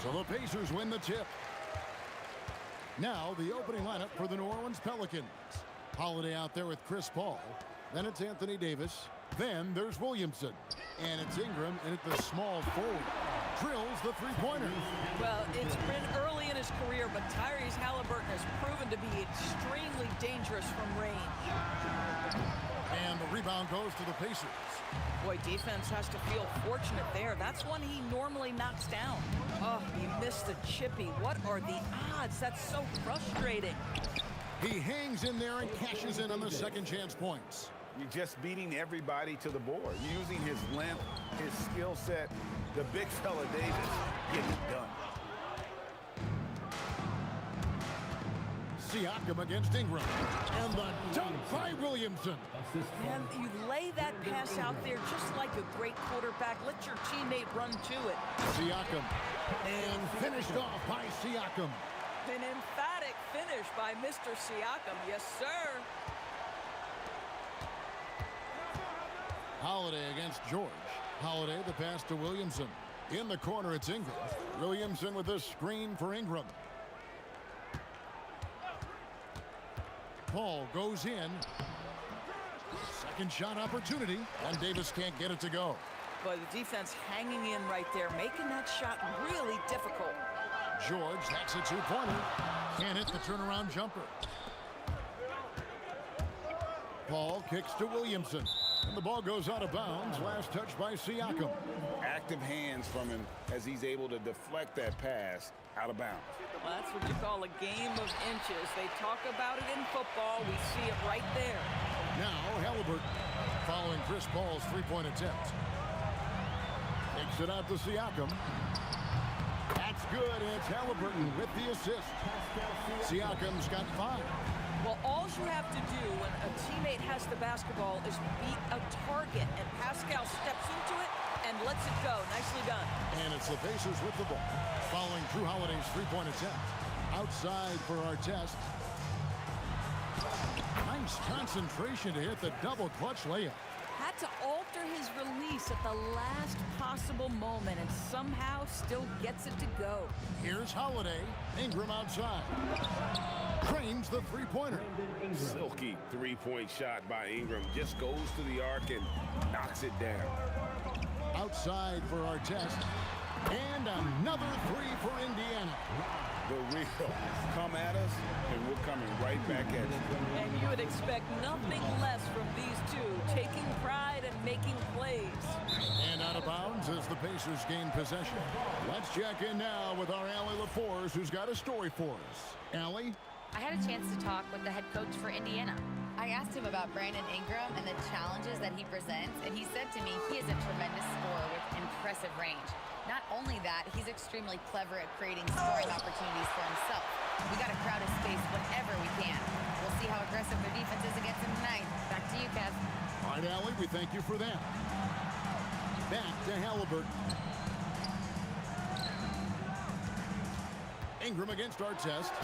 So the Pacers win the tip. Now the opening lineup for the New Orleans Pelicans. Holiday out there with Chris Paul. Then it's Anthony Davis. Then there's Williamson. And it's Ingram in at the small forward. Drills the three-pointer. Well, it's been early in his career, but Tyrese Halliburton has proven to be extremely dangerous from range. And the rebound goes to the Pacers. Boy, defense has to feel fortunate there. That's one he normally knocks down. Oh, he missed the chippy. What are the odds? That's so frustrating. He hangs in there and cashes in on the second chance points. You're just beating everybody to the board. Using his length, his skill set, the big fella Davis getting it done. Siakam against Ingram. And the dunk by Williamson. And you lay that pass out there just like a great quarterback. Let your teammate run to it. Siakam. And finished off by Siakam. An emphatic finish by Mr. Siakam. Yes, sir. Holiday against George. Holiday, the pass to Williamson. In the corner, it's Ingram. Williamson with a screen for Ingram. Paul goes in. Second shot opportunity, and Davis can't get it to go. But the defense hanging in right there, making that shot really difficult. George, that's a two-pointer. Can't hit the turnaround jumper. Paul kicks to Williamson. And the ball goes out of bounds. Last touch by Siakam. Active hands from him as he's able to deflect that pass out of bounds. Well, that's what you call a game of inches. They talk about it in football. We see it right there. Now Halliburton following Chris Paul's three-point attempt. Takes it out to Siakam. That's good, and it's Halliburton with the assist. Siakam's got 5. Well, all you have to do when a teammate has the basketball is beat a target, and Pascal steps into it and lets it go. Nicely done. And it's the Pacers with the ball. Following Drew Holiday's three-point attempt. Outside for Artest. Nice concentration to hit the double clutch layup. Had to alter his release at the last possible moment and somehow still gets it to go. Here's Holiday. Ingram outside. Trains the three-pointer. Silky three-point shot by Ingram. Just goes to the arc and knocks it down. Outside for Artest. And another three for Indiana. The real come at us, and we're coming right back at you. And you would expect nothing less from these two, taking pride and making plays. And out of bounds as the Pacers gain possession. Let's check in now with our Allie LaForce, who's got a story for us. Allie? I had a chance to talk with the head coach for Indiana. I asked him about Brandon Ingram and the challenges that he presents, and he said to me he is a tremendous scorer with impressive range. Not only that, he's extremely clever at creating scoring opportunities for himself. We got to crowd his space whenever we can. We'll see how aggressive their defense is against him tonight. Back to you, Kev. All right, Allie, we thank you for that. Back to Halliburton. Ingram against Artest.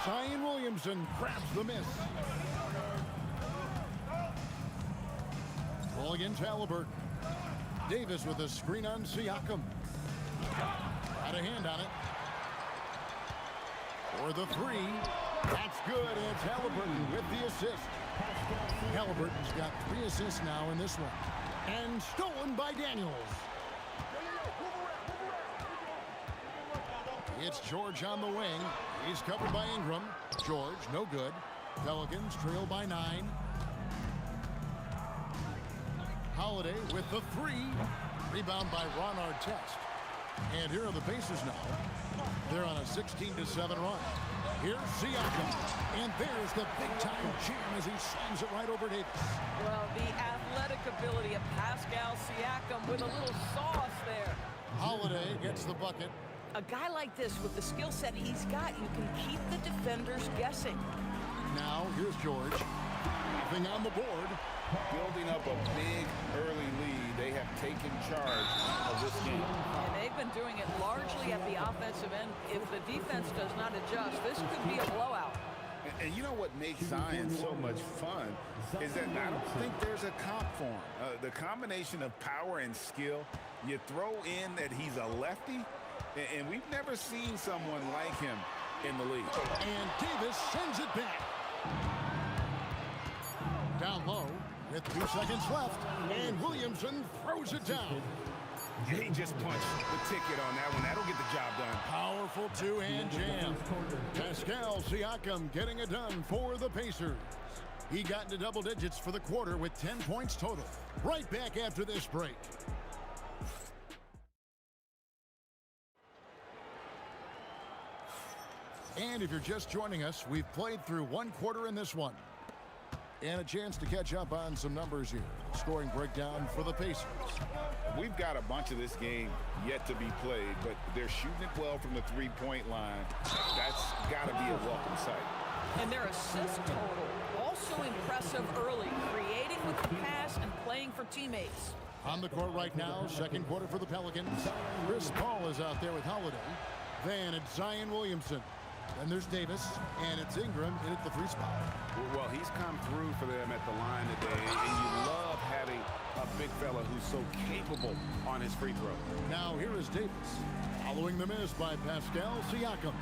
Zion Williamson grabs the miss. Ball against Halliburton. Davis with a screen on Siakam. Got a hand on it. For the three. That's good, and it's Halliburton with the assist. Halliburton's got 3 assists now in this one. And stolen by Daniels. It's George on the wing. He's covered by Ingram. George, no good. Pelicans trail by 9. Holiday with the 3. Rebound by Ron Artest. And here are the Pacers now. They're on a 16-7 run. Here's Siakam. And there's the big-time jam as he slams it right over Davis. Well, the athletic ability of Pascal Siakam with a little sauce there. Holiday gets the bucket. A guy like this, with the skill set he's got, you can keep the defenders guessing. Now, here's George. Nothing on the board. Building up a big early lead. They have taken charge of this game. And they've been doing it largely at the offensive end. If the defense does not adjust, this could be a blowout. And you know what makes Zion so much fun is that I don't think there's a comp for him. The combination of power and skill, you throw in that he's a lefty, And we've never seen someone like him in the league. And Davis sends it back. Down low with 2 seconds left. And Williamson throws it down. He just punched the ticket on that one. That'll get the job done. Powerful two-hand jam. Pascal Siakam getting it done for the Pacers. He got into double digits for the quarter with 10 points total. Right back after this break. And if you're just joining us, we've played through 1 quarter in this one. And a chance to catch up on some numbers here. Scoring breakdown for the Pacers. We've got a bunch of this game yet to be played, but they're shooting it well from the three-point line. That's got to be a welcome sight. And their assist total, also impressive early, creating with the pass and playing for teammates. On the court right now, second quarter for the Pelicans. Chris Paul is out there with Holiday. Then it's Zion Williamson. Then there's Davis, and it's Ingram in at the 3 spot. Well, he's come through for them at the line today, and you love having a big fella who's so capable on his free throw. Now here is Davis, following the miss by Pascal Siakam.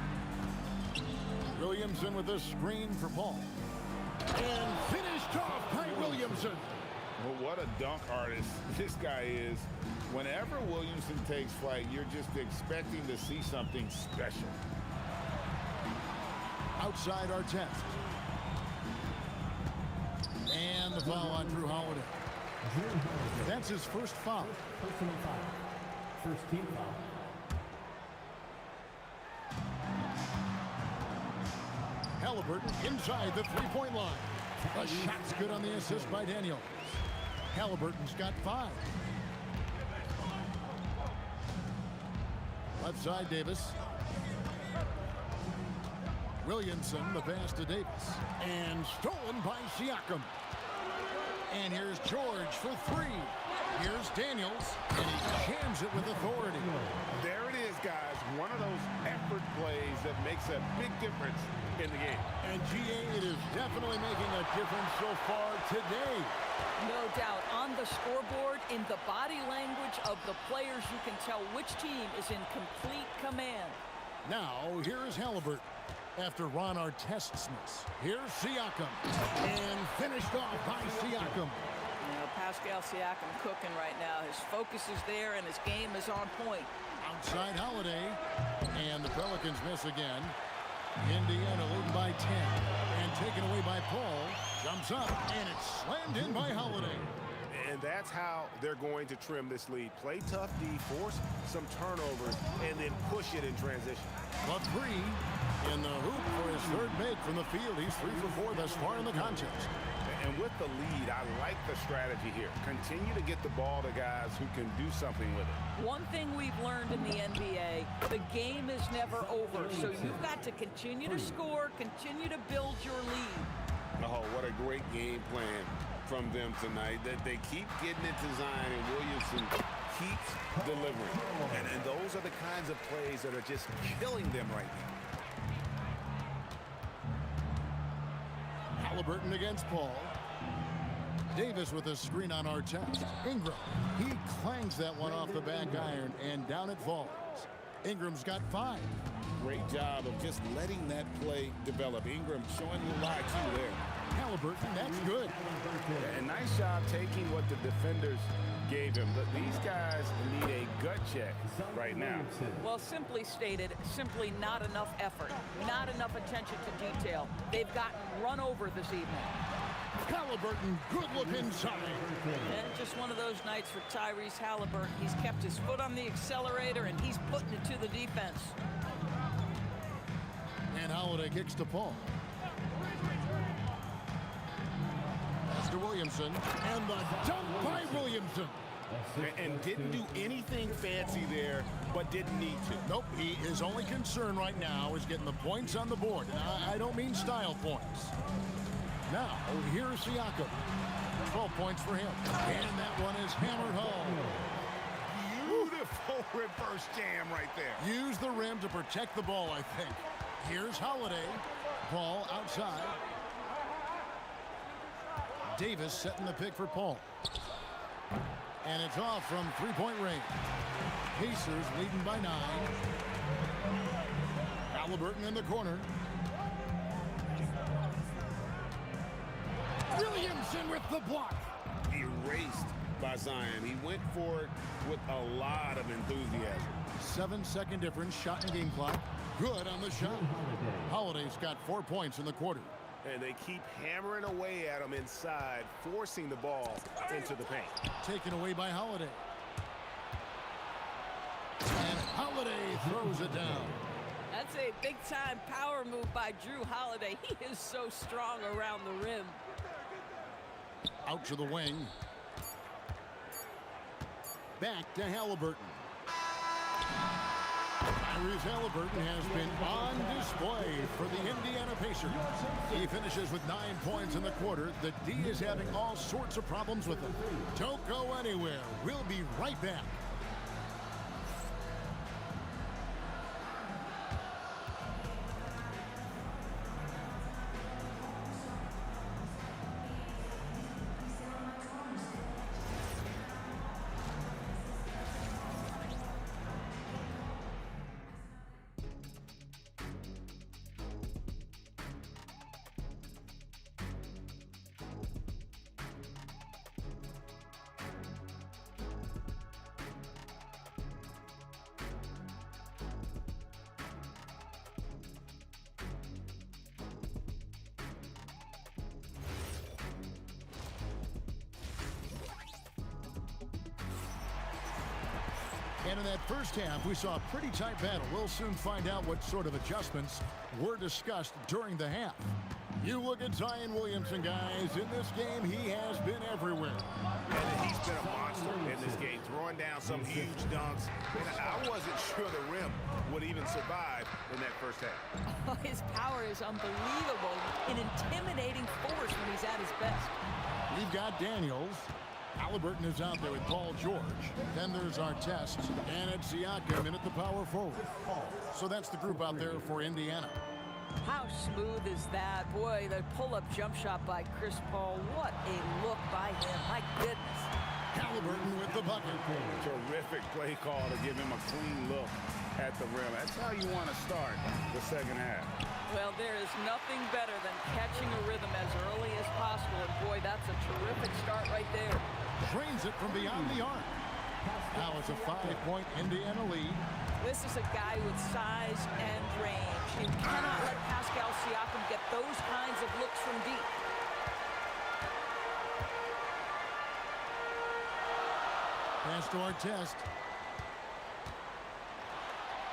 Williamson with a screen for Paul. And finished off by Williamson. Well, what a dunk artist this guy is. Whenever Williamson takes flight, you're just expecting to see something special. Outside our test. And the foul on Drew Holiday. That's his first foul. Personal foul. First team foul. Halliburton inside the 3-point line. A shot's good on the assist by Daniels. Halliburton's got 5. Left side, Davis. Williamson, the pass to Davis. And stolen by Siakam. And here's George for 3. Here's Daniels, and he jams it with authority. There it is, guys. One of those effort plays that makes a big difference in the game. And GA, it is definitely making a difference so far today. No doubt. On the scoreboard, in the body language of the players, you can tell which team is in complete command. Now, here is Halliburton. After Ron Artest's miss. Here's Siakam. And finished off by Siakam. You know, Pascal Siakam cooking right now. His focus is there and his game is on point. Outside Holiday. And the Pelicans miss again. Indiana leading by 10. And taken away by Paul. Jumps up. And it's slammed in by Holiday. And that's how they're going to trim this lead. Play tough D, force some turnovers, and then push it in transition. But 3 in the hoop for his 3rd make from the field. He's 3 for 4 thus far in the contest. And with the lead, I like the strategy here. Continue to get the ball to guys who can do something with it. One thing we've learned in the NBA, the game is never over. So you've got to continue to score, continue to build your lead. Oh, what a great game plan from them tonight. That they keep getting it to Zion, and Williamson keeps delivering. And those are the kinds of plays that are just killing them right now. Halliburton against Paul. Davis with a screen on Artest. Ingram. He clangs that one off the back iron, and down it falls. Ingram's got 5. Great job of just letting that play develop. Ingram showing a lot too there. Halliburton, that's good. And nice job taking what the defenders gave him. But these guys need a gut check right now. Well, simply stated, simply not enough effort, not enough attention to detail. They've gotten run over this evening. Halliburton, good look inside. And just one of those nights for Tyrese Halliburton. He's kept his foot on the accelerator, and he's putting it to the defense. And Holiday kicks to Paul. Pass to Williamson. And the dunk by Williamson. And didn't do anything fancy there, but didn't need to. Nope, his only concern right now is getting the points on the board. And I don't mean style points. Now, here's Siakam. 12 points for him. And that one is hammered home. Beautiful reverse jam right there. Use the rim to protect the ball, I think. Here's Holiday. Ball outside. Davis setting the pick for Paul. And it's off from three-point range. Pacers leading by 9. Halliburton in the corner. Williamson with the block. Erased by Zion. He went for it with a lot of enthusiasm. 7-second difference, shot and game clock. Good on the shot. Holiday's got 4 points in the quarter. And they keep hammering away at him inside, forcing the ball into the paint. Taken away by Holiday. And Holiday throws it down. That's a big-time power move by Drew Holiday. He is so strong around the rim. Out to the wing. Back to Halliburton. Tyrese Halliburton has been on display for the Indiana Pacers. He finishes with 9 points in the quarter. The D is having all sorts of problems with him. Don't go anywhere. We'll be right back. And in that first half, we saw a pretty tight battle. We'll soon find out what sort of adjustments were discussed during the half. You look at Zion Williamson, guys. In this game, he has been everywhere. And he's been a monster in this game, throwing down some huge dunks. And I wasn't sure the rim would even survive in that first half. His power is unbelievable. An intimidating force when he's at his best. We've got Daniels. Halliburton is out there with Paul George. Then there's Artest, and it's Siakam in at the power forward. So that's the group out there for Indiana. How smooth is that? Boy, the pull-up jump shot by Chris Paul. What a look by him. My goodness. Halliburton with the bucket. Terrific play call to give him a clean look at the rim. That's how you want to start the second half. Well, there is nothing better than catching a rhythm as early as possible. And boy, that's a terrific start right there. Drains it from beyond the arc. Now it's a 5-point Indiana lead. This is a guy with size and range. You cannot let Pascal Siakam get those kinds of looks from deep. Pass to Artest.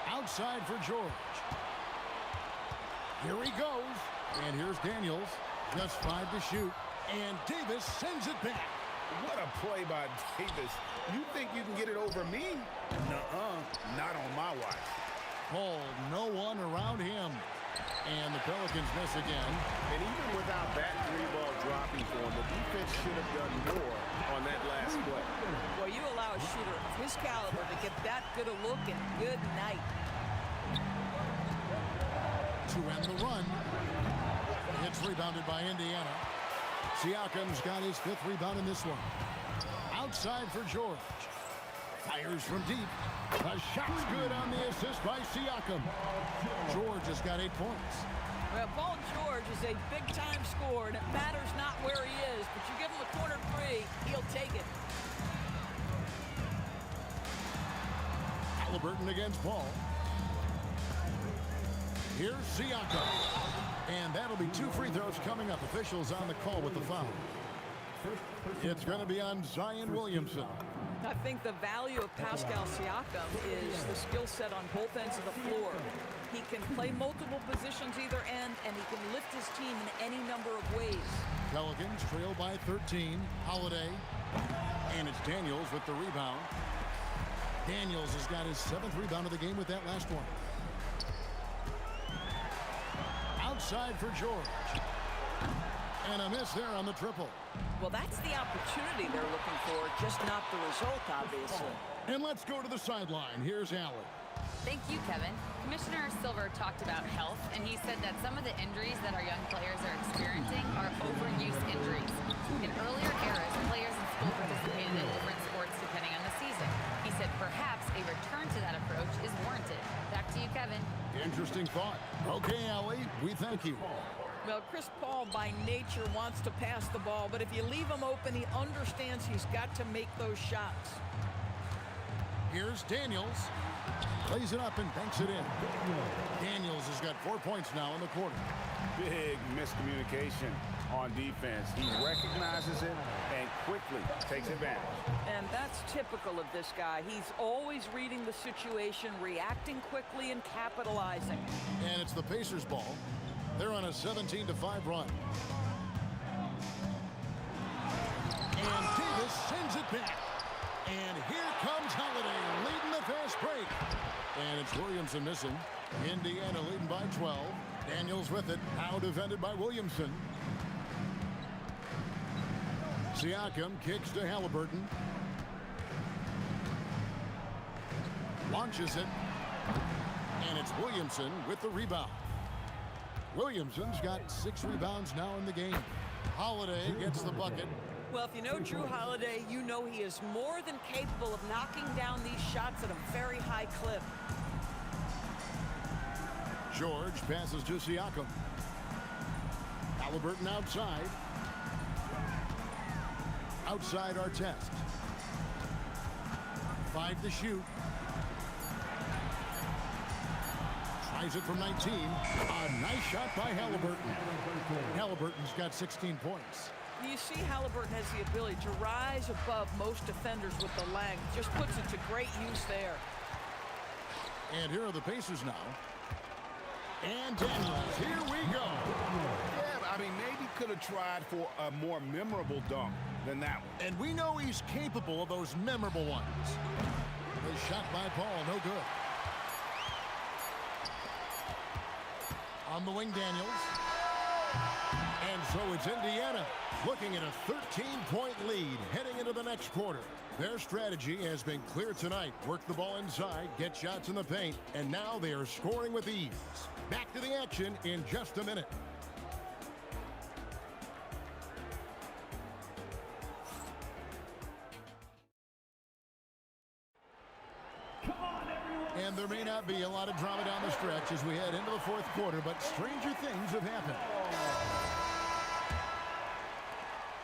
Outside for George. Here he goes. And here's Daniels. Just 5 to shoot. And Davis sends it back. What a play by Davis. You think you can get it over me? Nuh-uh. Not on my watch. Paul, no one around him. And the Pelicans miss again. And even without that three-ball dropping for him, the defense should have done more on that last play. Well, you allow a shooter of his caliber to get that good a look, and good night. To end the run. It's rebounded by Indiana. Siakam's got his 5th rebound in this one. Outside for George. Fires from deep. The shot's good on the assist by Siakam. George has got 8 points. Well, Paul George is a big-time scorer, and it matters not where he is, but you give him a corner 3, he'll take it. Halliburton against Paul. Here's Siakam. And that'll be 2 free throws coming up. Officials on the call with the foul. It's going to be on Zion Williamson. I think the value of Pascal Siakam is the skill set on both ends of the floor. He can play multiple positions either end, and he can lift his team in any number of ways. Pelicans trail by 13. Holiday. And it's Daniels with the rebound. Daniels has got his 7th rebound of the game with that last one. Outside for George. And a miss there on the triple. Well, that's the opportunity they're looking for, just not the result, obviously. And let's go to the sideline. Here's Allen. Thank you, Kevin. Commissioner Silver talked about health, and he said that some of the injuries that our young players are experiencing are overuse injuries. In earlier eras, players in school participated in different sports to a return to that approach is warranted. Back to you, Kevin. Interesting thought. Okay, Allie, we thank you. Well, Chris Paul by nature wants to pass the ball, but if you leave him open, he understands he's got to make those shots. Here's Daniels. Plays it up and banks it in. Daniels has got 4 points now in the quarter. Big miscommunication on defense. He recognizes it and quickly takes advantage. And that's typical of this guy. He's always reading the situation, reacting quickly, and capitalizing. And it's the Pacers' ball. They're on a 17-5 run. And Davis sends it back. And here comes Holiday leading the fast break. And it's Williamson missing. Indiana leading by 12. Daniels with it. Now defended by Williamson. Siakam kicks to Halliburton. Launches it. And it's Williamson with the rebound. Williamson's got 6 rebounds now in the game. Holiday gets the bucket. Well, if you know Drew Holiday, you know he is more than capable of knocking down these shots at a very high clip. George passes to Siakam. Halliburton outside. Outside Artest. 5 to shoot. Tries it from 19. A nice shot by Halliburton. Halliburton's got 16 points. You see Halliburton has the ability to rise above most defenders with the length. Just puts it to great use there. And here are the Pacers now. And Daniels, here we go. Yeah, I mean, maybe could have tried for a more memorable dunk than that one. And we know he's capable of those memorable ones. The shot by Paul, no good. On the wing, Daniels. And so it's Indiana looking at a 13-point lead heading into the next quarter. Their strategy has been clear tonight. Work the ball inside, get shots in the paint, and now they are scoring with ease. Back to the action in just a minute. And there may not be a lot of drama down the stretch as we head into the fourth quarter, but stranger things have happened.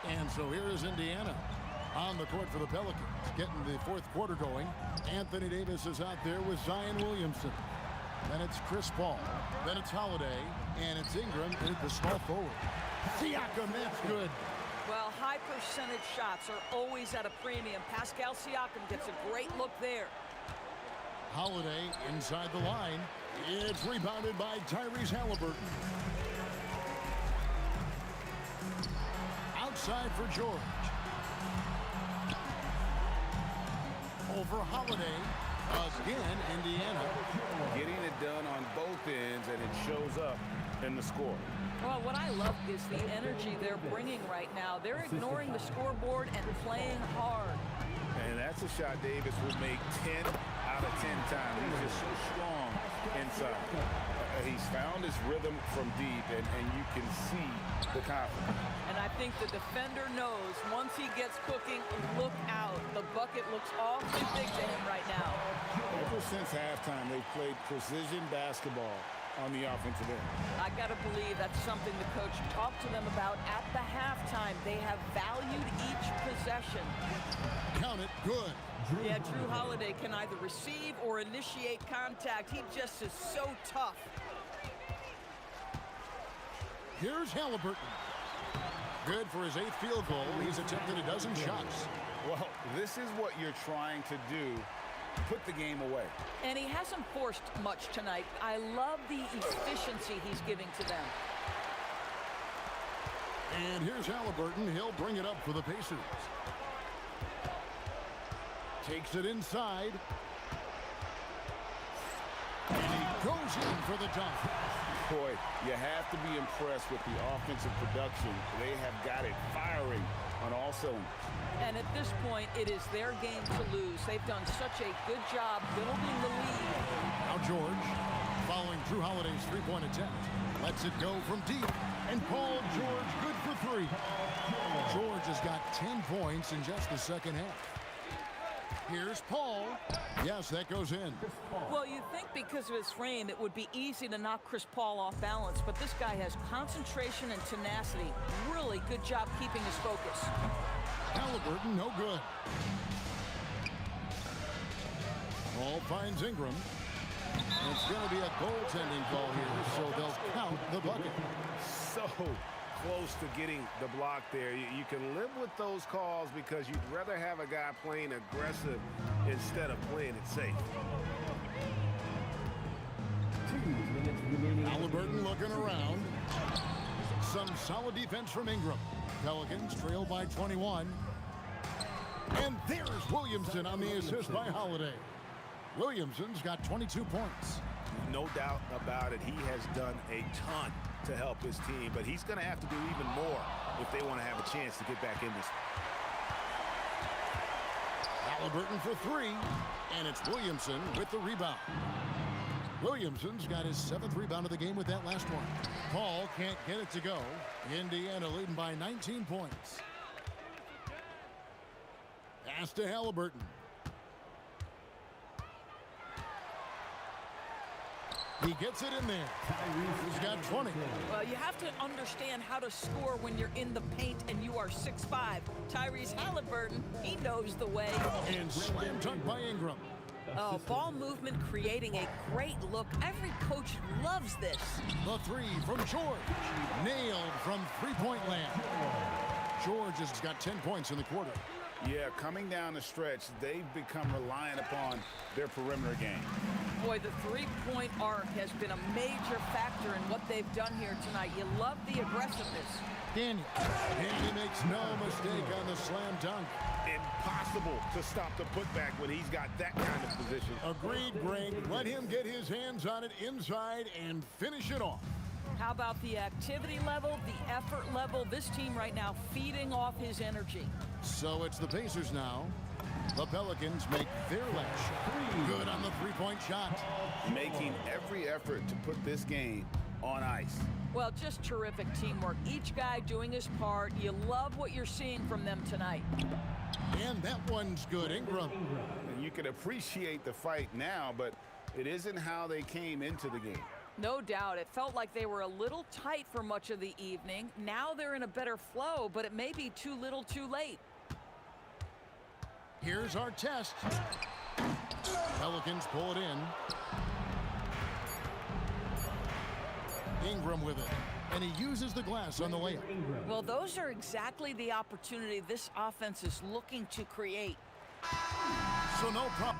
And so here is Indiana on the court for the Pelicans, getting the fourth quarter going. Anthony Davis is out there with Zion Williamson. Then it's Chris Paul. Then it's Holiday. And it's Ingram at the small forward. Siakam, that's good. Well, high percentage shots are always at a premium. Pascal Siakam gets a great look there. Holiday inside the line. It's rebounded by Tyrese Halliburton. Outside for George. Over Holiday. Again, Indiana. Getting it done on both ends, and it shows up in the score. Well, what I love is the energy they're bringing right now. They're ignoring the scoreboard and playing hard. And that's a shot Davis will make 10 out of 10 times. He's just so strong inside. He's found his rhythm from deep, and you can see the confidence. And I think the defender knows once he gets cooking, look out. The bucket looks awfully big to him right now. Ever since halftime, they've played precision basketball on the offensive end. I got to believe that's something the coach talked to them about at the halftime. They have valued each possession. Count it, good. Yeah, Drew Holiday can either receive or initiate contact. He just is so tough. Here's Halliburton. Good for his 8th field goal. He's attempted a dozen shots. Well, this is what you're trying to do. Put the game away. And he hasn't forced much tonight. I love the efficiency he's giving to them. And here's Halliburton. He'll bring it up for the Pacers. Takes it inside. And he goes in for the dunk. Boy, you have to be impressed with the offensive production. They have got it firing on all cylinders. And at this point, it is their game to lose. They've done such a good job building the lead. Now George, following Drew Holiday's three-point attempt, lets it go from deep. And Paul George, good for 3. George has got 10 points in just the second half. Here's Paul. Yes, that goes in. Well, you'd think because of his frame, it would be easy to knock Chris Paul off balance, but this guy has concentration and tenacity. Really good job keeping his focus. Halliburton, no good. Ball finds Ingram. It's going to be a goaltending call here, so they'll count the bucket. So close to getting the block there. You can live with those calls because you'd rather have a guy playing aggressive instead of playing it safe. 2 minutes remaining. Halliburton looking around. Some solid defense from Ingram. Pelicans trail by 21. And there's Williamson on the assist by Holiday. Williamson's got 22 points. No doubt about it. He has done a ton to help his team, but he's going to have to do even more if they want to have a chance to get back in this. Halliburton for 3, and it's Williamson with the rebound. Williamson's got his 7th rebound of the game with that last one. Paul can't get it to go. Indiana leading by 19 points. Pass to Halliburton. He gets it in there. He's got 20. Well, you have to understand how to score when you're in the paint and you are 6'5". Tyrese Halliburton, he knows the way. And slam dunk by Ingram. Oh, ball movement creating a great look. Every coach loves this. The 3 from George. Nailed from three-point land. George has got 10 points in the quarter. Yeah, coming down the stretch, they've become reliant upon their perimeter game. Boy, the three-point arc has been a major factor in what they've done here tonight. You love the aggressiveness. Daniel. And he makes no mistake on the slam dunk. Impossible to stop the putback when he's got that kind of position. Agreed, Greg. Let him get his hands on it inside and finish it off. How about the activity level, the effort level? This team right now feeding off his energy. So it's the Pacers now. The Pelicans make their last shot. Good on the three-point shot. Making every effort to put this game on ice. Well, just terrific teamwork. Each guy doing his part. You love what you're seeing from them tonight. And that one's good. Ingram. And you can appreciate the fight now, but it isn't how they came into the game. No doubt. It felt like they were a little tight for much of the evening. Now they're in a better flow, but it may be too little too late. Here's our test. Pelicans pull it in. Ingram with it. And he uses the glass on the layup. Well, those are exactly the opportunity this offense is looking to create. So no problem.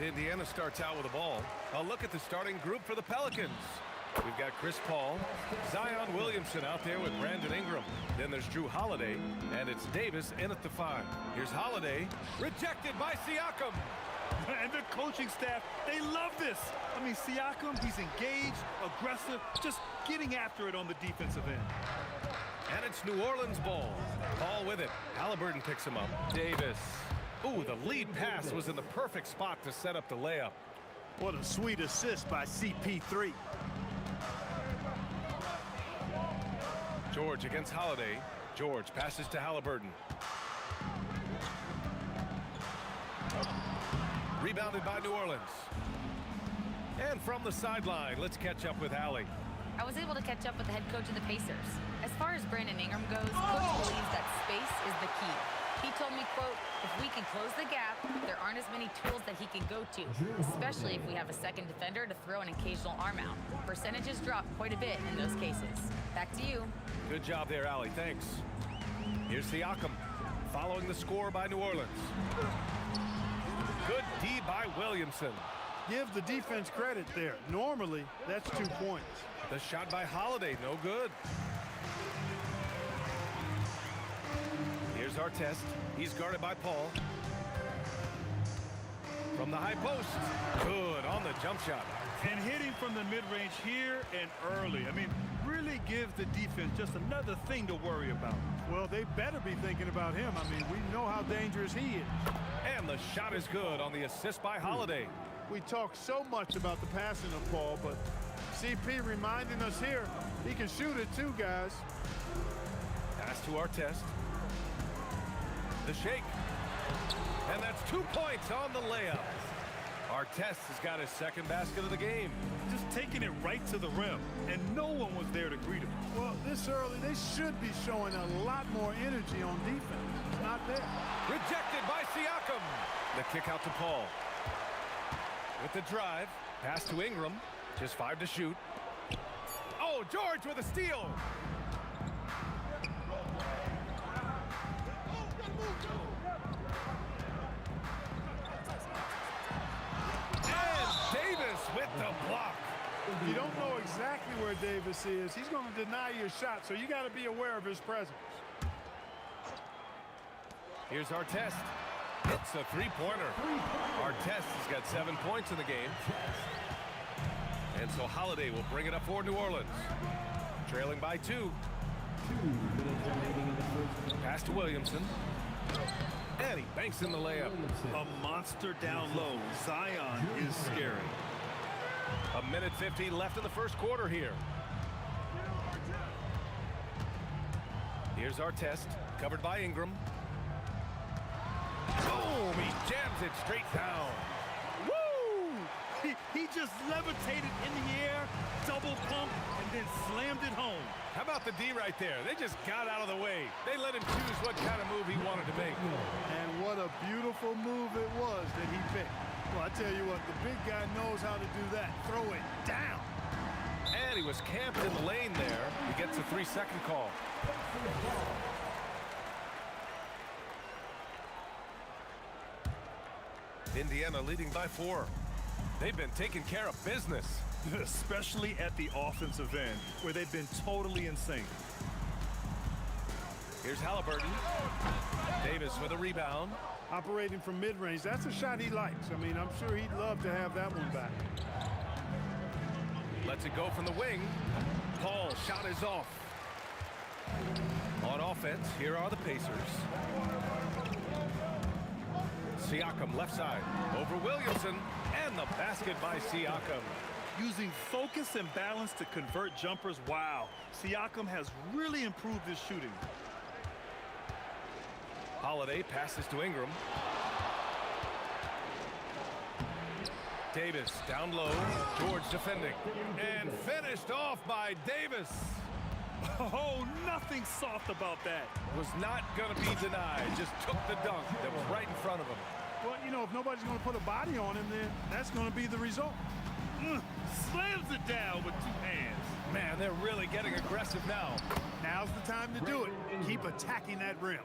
Indiana starts out with the ball. A look at the starting group for the Pelicans. We've got Chris Paul, Zion Williamson out there with Brandon Ingram. Then there's Drew Holiday, and it's Davis in at the 5. Here's Holiday, rejected by Siakam. And the coaching staff, they love this. I mean, Siakam, he's engaged, aggressive, just getting after it on the defensive end. And it's New Orleans ball. Paul with it. Halliburton picks him up. Davis. Ooh, the lead pass was in the perfect spot to set up the layup. What a sweet assist by CP3. George against Holiday. George passes to Halliburton. Rebounded by New Orleans. And from the sideline, let's catch up with Allie. I was able to catch up with the head coach of the Pacers. As far as Brandon Ingram goes, coach believes that space is the key. He told me, quote, if we can close the gap, there aren't as many tools that he can go to, especially if we have a second defender to throw an occasional arm out. Percentages drop quite a bit in those cases. Back to you. Good job there, Allie. Thanks. Here's Siakam, following the score by New Orleans. Good D by Williamson. Give the defense credit there. Normally, that's 2 points. The shot by Holiday, no good. Here's Artest. He's guarded by Paul. From the high post. Good on the jump shot. And hitting from the mid-range here and early. I mean, really gives the defense just another thing to worry about. Well, they better be thinking about him. I mean, we know how dangerous he is. And the shot is good on the assist by Holiday. We talk so much about the passing of Paul, but CP reminding us here, he can shoot it too, guys. Pass to Artest. The shake. And that's 2 points on the layup. Artest has got his second basket of the game. Just taking it right to the rim, and no one was there to greet him. Well, this early, they should be showing a lot more energy on defense. It's not there. Rejected by Siakam. The kick out to Paul. With the drive, pass to Ingram. Just 5 to shoot. Oh, George with a steal. And Davis with the block. You don't know exactly where Davis is. He's going to deny your shot, so you got to be aware of his presence. Here's Artest. It's a three-pointer. Artest has got 7 points in the game. And so Holiday will bring it up for New Orleans. Trailing by 2. 2 minutes remaining in the first. Pass to Williamson. And he banks in the layup. A monster down low. Zion is scary. A minute 15 left in the first quarter here. Here's Artest, covered by Ingram. Boom! He jams it straight down. Woo! He just levitated in the air, double pump, and then slammed it home. How about the D right there? They just got out of the way. They let him choose what kind of move he wanted to make. And what a beautiful move it was that he picked. Well, I tell you what, the big guy knows how to do that. Throw it down. And he was camped in the lane there. He gets a 3-second call. Indiana leading by 4. They've been taking care of business. Especially at the offensive end, where they've been totally insane. Here's Halliburton. Davis with a rebound. Operating from mid-range, that's a shot he likes. I mean, I'm sure he'd love to have that one back. Lets it go from the wing. Paul, shot is off. On offense, here are the Pacers. Siakam left side over Williamson, and the basket by Siakam. Using focus and balance to convert jumpers, wow. Siakam has really improved his shooting. Holiday passes to Ingram. Davis down low. George defending. And finished off by Davis. Oh, nothing soft about that. Was not going to be denied. Just took the dunk that was right in front of him. Well, you know, if nobody's going to put a body on him, then that's going to be the result. Slams it down with 2 hands. Man, they're really getting aggressive now. Now's the time to do it. Keep attacking that rim.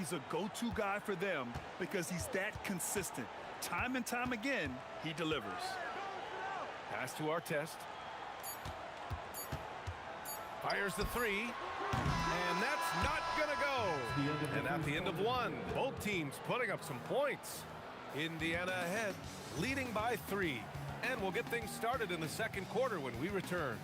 He's a go-to guy for them because he's that consistent. Time and time again, he delivers. Pass to Artest. Fires the three. And that's not going to go. And at the end of one, both teams putting up some points. Indiana ahead, leading by 3. And we'll get things started in the second quarter when we return.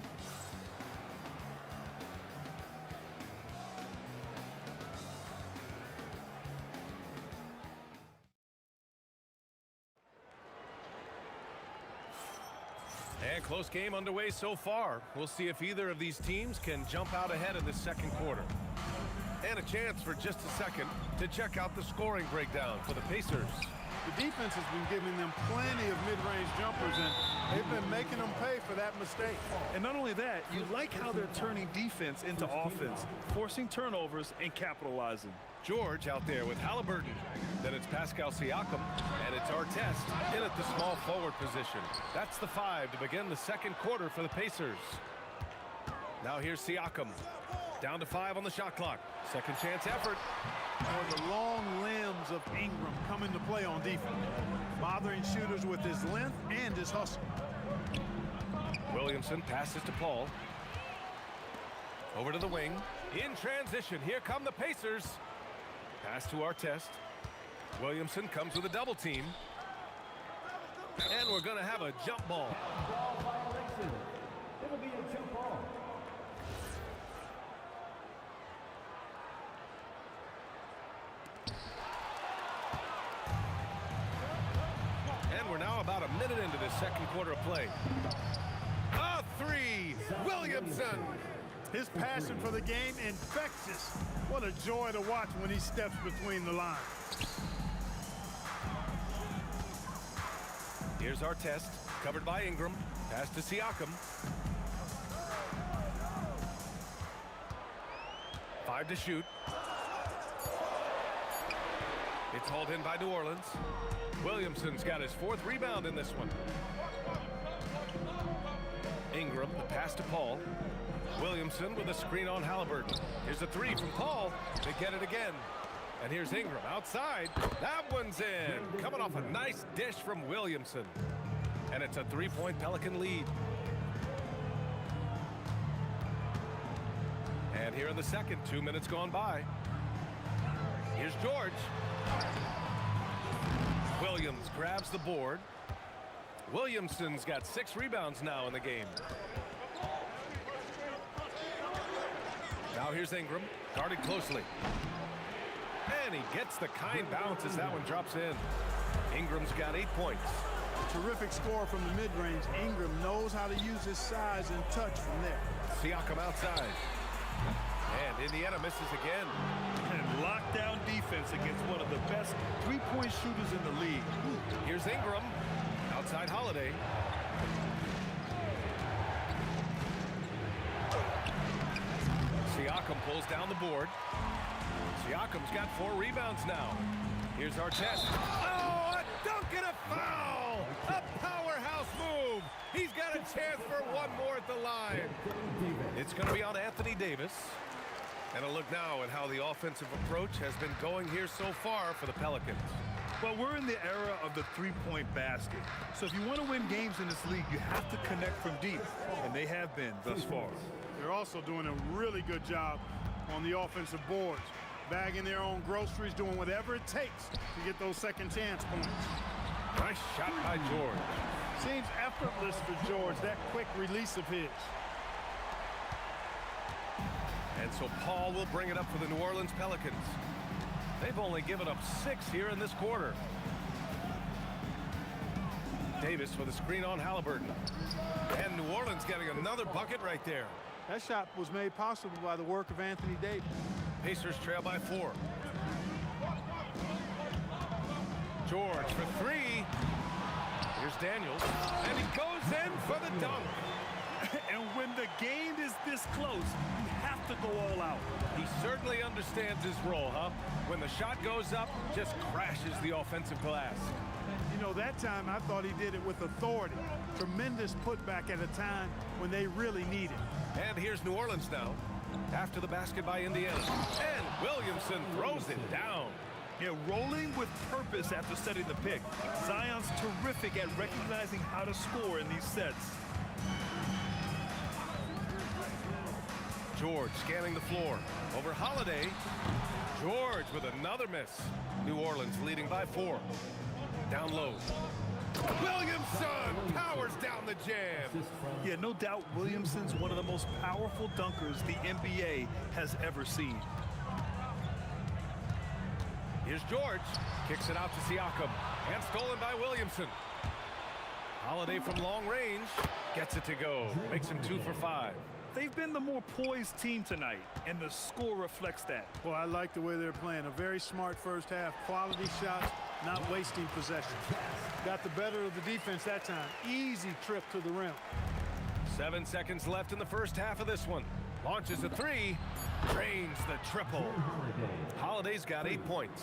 And close game underway so far. We'll see if either of these teams can jump out ahead in the second quarter. And a chance for just a second to check out the scoring breakdown for the Pacers. The defense has been giving them plenty of mid-range jumpers, and they've been making them pay for that mistake. And not only that, you like how they're turning defense into offense, forcing turnovers and capitalizing. George out there with Halliburton. Then it's Pascal Siakam, and it's Artest in at the small forward position. That's the 5 to begin the second quarter for the Pacers. Now here's Siakam. Down to 5 on the shot clock. Second chance effort. Or the long limbs of Ingram come into play on defense, bothering shooters with his length and his hustle. Williamson passes to Paul. Over to the wing. In transition, here come the Pacers. Pass to Artest. Williamson comes with a double team. And we're going to have a jump ball. It'll be a jump ball. And we're now about a minute into the second quarter of play. A 3, Williamson. His passion for the game infectious. What a joy to watch when he steps between the lines. Here's Artest, covered by Ingram. Pass to Siakam. 5 to shoot. It's hauled in by New Orleans. Williamson's got his 4th rebound in this one. Ingram, the pass to Paul. Williamson with a screen on Halliburton. Here's a 3 from Paul. They get it again. And here's Ingram outside. That one's in. Coming off a nice dish from Williamson. And it's a 3-point Pelican lead. And here in the second, 2 minutes gone by. Here's George. Williams grabs the board. Williamson's got 6 rebounds now in the game. Now here's Ingram, guarded closely. And he gets the kind bounce as that one drops in. Ingram's got 8 points. Terrific score from the mid-range. Ingram knows how to use his size and touch from there. Siakam outside. And Indiana misses again. And lockdown defense against one of the best three-point shooters in the league. Here's Ingram. Outside Holiday. Siakam pulls down the board. Siakam's got 4 rebounds now. Here's Artest. Oh, a dunk and a foul! A powerhouse move! He's got a chance for one more at the line. It's going to be on Anthony Davis. And a look now at how the offensive approach has been going here so far for the Pelicans. Well, we're in the era of the three-point basket. So if you want to win games in this league, you have to connect from deep. And they have been thus far. They're also doing a really good job on the offensive boards. Bagging their own groceries, doing whatever it takes to get those second chance points. Nice shot by George. Seems effortless for George, that quick release of his. And so Paul will bring it up for the New Orleans Pelicans. They've only given up 6 here in this quarter. Davis with a screen on Halliburton. And New Orleans getting another bucket right there. That shot was made possible by the work of Anthony Davis. Pacers trail by 4. George for 3. Here's Daniels. And he goes in for the dunk. And when the game is this close, you have to go all out. He certainly understands his role, huh? When the shot goes up, just crashes the offensive glass. You know, that time I thought he did it with authority. Tremendous putback at a time when they really need it. And here's New Orleans now. After the basket by Indiana. And Williamson throws it down. Yeah, rolling with purpose after setting the pick. Zion's terrific at recognizing how to score in these sets. George scanning the floor. Over Holiday. George with another miss. New Orleans leading by 4. Down low. Williamson powers down the jam. Yeah, no doubt Williamson's one of the most powerful dunkers the NBA has ever seen. Here's George. Kicks it out to Siakam. And stolen by Williamson. Holiday from long range. Gets it to go. Makes him 2 for 5. They've been the more poised team tonight, and the score reflects that. Well, I like the way they're playing. A very smart first half. Quality shots, not wasting possession. Got the better of the defense that time. Easy trip to the rim. 7 seconds left in the first half of this one. Launches a 3. Drains the triple. Holiday's got 8 points.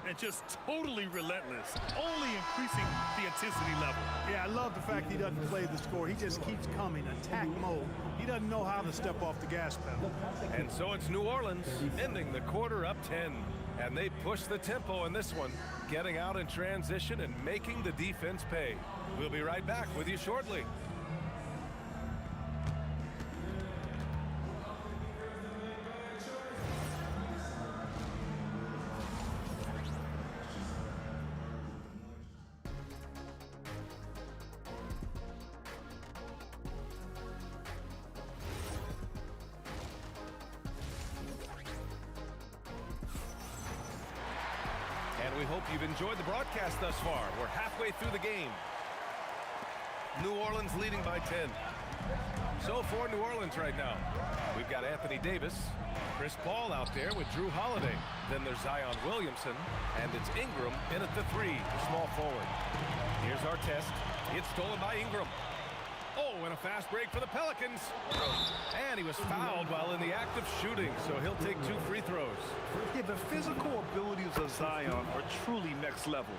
And just totally relentless, only increasing the intensity level. Yeah, I love the fact he doesn't play the score. He just keeps coming, attack mode. He doesn't know how to step off the gas pedal. And so it's New Orleans ending the quarter up 10. And they push the tempo in this one, getting out in transition and making the defense pay. We'll be right back with you shortly. And we hope you've enjoyed the broadcast thus far. We're halfway through the game. New Orleans leading by 10. So for New Orleans right now, we've got Anthony Davis, Chris Paul out there with Drew Holiday. Then there's Zion Williamson, and it's Ingram in at the 3, the small forward. Here's our test. It's stolen by Ingram. Oh, and a fast break for the Pelicans. And he was fouled while in the act of shooting, so he'll take 2 free throws. Yeah, the physical abilities of Zion are truly next level.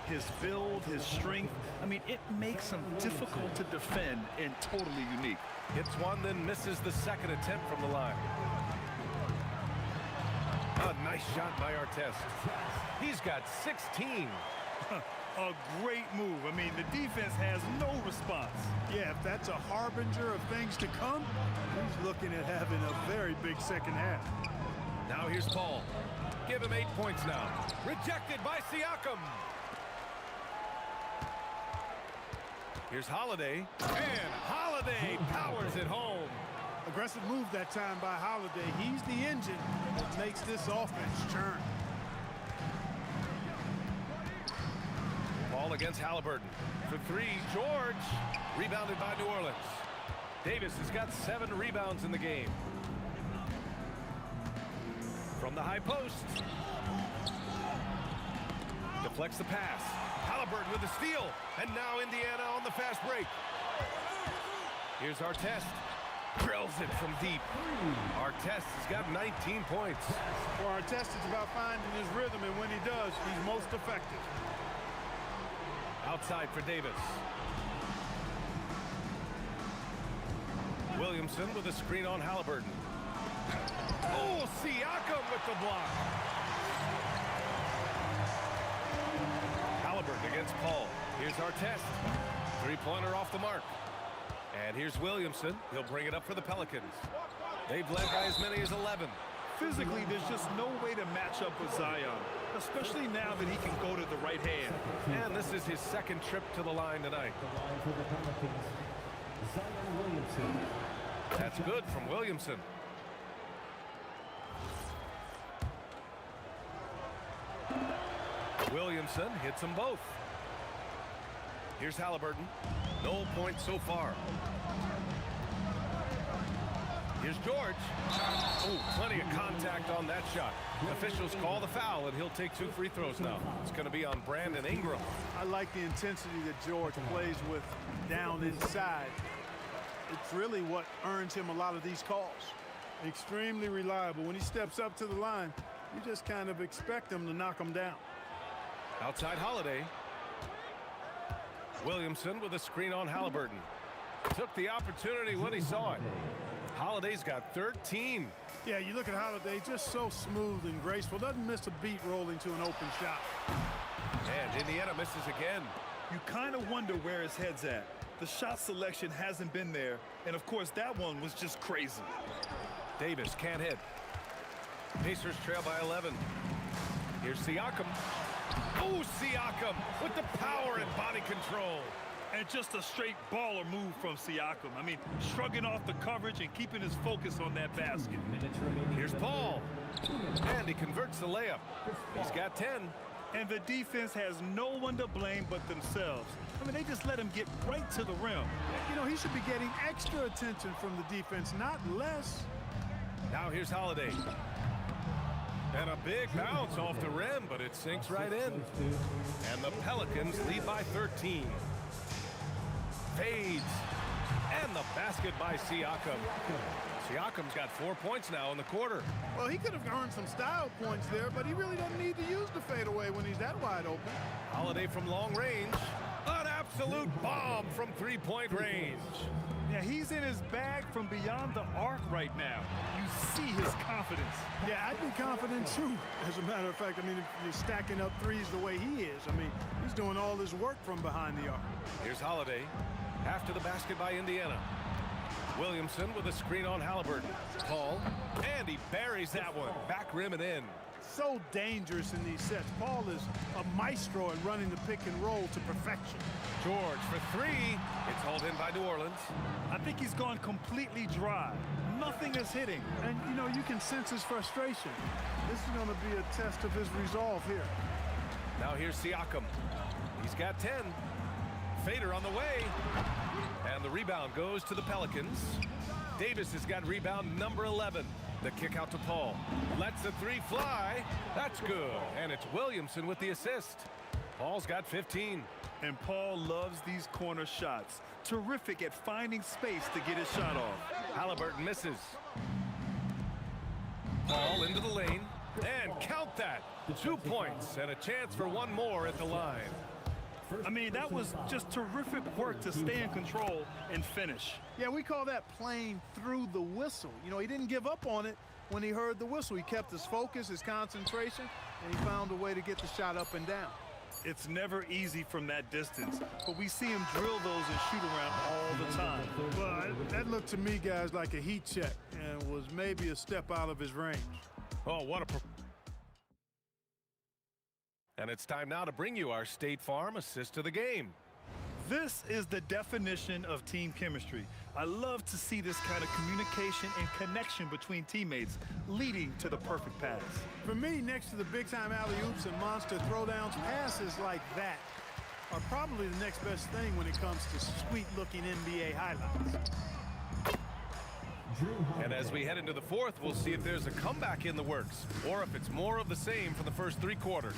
His build, his strength, I mean, it makes him difficult to defend and totally unique. Hits one, then misses the second attempt from the line. A nice shot by Artest. He's got 16. A great move. I mean, the defense has no response. Yeah, if that's a harbinger of things to come, he's looking at having a very big second half. Now here's Paul. Give him 8 points now. Rejected by Siakam. Here's Holiday. And Holiday powers it home. Aggressive move that time by Holiday. He's the engine that makes this offense churn. Ball against Halliburton. For 3, George. Rebounded by New Orleans. Davis has got 7 rebounds in the game. From the high post. Deflects the pass. Halliburton with the steal. And now Indiana on the fast break. Here's Artest. Drills it from deep. Artest has got 19 points. For Artest, it's about finding his rhythm, and when he does, he's most effective. Outside for Davis. Williamson with a screen on Halliburton. Oh, Siakam with the block. Halliburton against Paul. Here's Artest. 3-pointer off the mark. And here's Williamson. He'll bring it up for the Pelicans. They've led by as many as 11. Physically, there's just no way to match up with Zion, especially now that he can go to the right hand. And this is his second trip to the line tonight. That's good from Williamson. Williamson hits them both. Here's Halliburton. No points so far. Here's George. Oh, plenty of contact on that shot. Officials call the foul, and he'll take 2 free throws now. It's going to be on Brandon Ingram. I like the intensity that George plays with down inside. It's really what earns him a lot of these calls. Extremely reliable. When he steps up to the line, you just kind of expect him to knock him down. Outside Holiday. Williamson with a screen on Halliburton. Took the opportunity when he saw it. Holiday's got 13. Yeah, you look at Holiday, just so smooth and graceful. Doesn't miss a beat rolling to an open shot. And Indiana misses again. You kind of wonder where his head's at. The shot selection hasn't been there, and of course that one was just crazy. Davis can't hit. Pacers trail by 11. Here's Siakam. Oh, Siakam with the power and body control. And just a straight baller move from Siakam. I mean, shrugging off the coverage and keeping his focus on that basket. Here's Paul. And he converts the layup. He's got 10. And the defense has no one to blame but themselves. I mean, they just let him get right to the rim. You know, he should be getting extra attention from the defense, not less. Now here's Holiday. And a big bounce off the rim, but it sinks right in. And the Pelicans lead by 13. Fades. And the basket by Siakam. Siakam's got 4 points now in the quarter. Well, he could have earned some style points there, but he really doesn't need to use the fadeaway when he's that wide open. Holiday from long range. An absolute bomb from three-point range. Yeah, he's in his bag from beyond the arc right now. You see his confidence. Yeah, I'd be confident too. As a matter of fact, I mean, if you're stacking up threes the way he is, I mean, he's doing all his work from behind the arc. Here's Holiday. After the basket by Indiana. Williamson with a screen on Halliburton. Paul, and he buries that one. Back rim and in. So dangerous in these sets. Paul is a maestro at running the pick and roll to perfection. George for three. It's hauled in by New Orleans. I think he's gone completely dry. Nothing is hitting. And, you know, you can sense his frustration. This is going to be a test of his resolve here. Now here's Siakam. He's got 10. Fader on the way. And the rebound goes to the Pelicans. Davis has got rebound number 11. The kick out to Paul. Lets the three fly. That's good. And it's Williamson with the assist. Paul's got 15. And Paul loves these corner shots. Terrific at finding space to get his shot off. Halliburton misses. Paul into the lane. And count that. 2 points and a chance for one more at the line. I mean, that was just terrific work to stay in control and finish. Yeah, we call that playing through the whistle. You know, he didn't give up on it when he heard the whistle. He kept his focus, his concentration, and he found a way to get the shot up and down. It's never easy from that distance, but we see him drill those and shoot around all the time. Well, that looked to me, guys, like a heat check and was maybe a step out of his range. Oh, what a... And it's time now to bring you our State Farm assist of the game. This is the definition of team chemistry. I love to see this kind of communication and connection between teammates leading to the perfect pass. For me, next to the big-time alley-oops and monster throwdowns, passes like that are probably the next best thing when it comes to sweet-looking NBA highlights. And as we head into the fourth, we'll see if there's a comeback in the works or if it's more of the same for the first 3 quarters.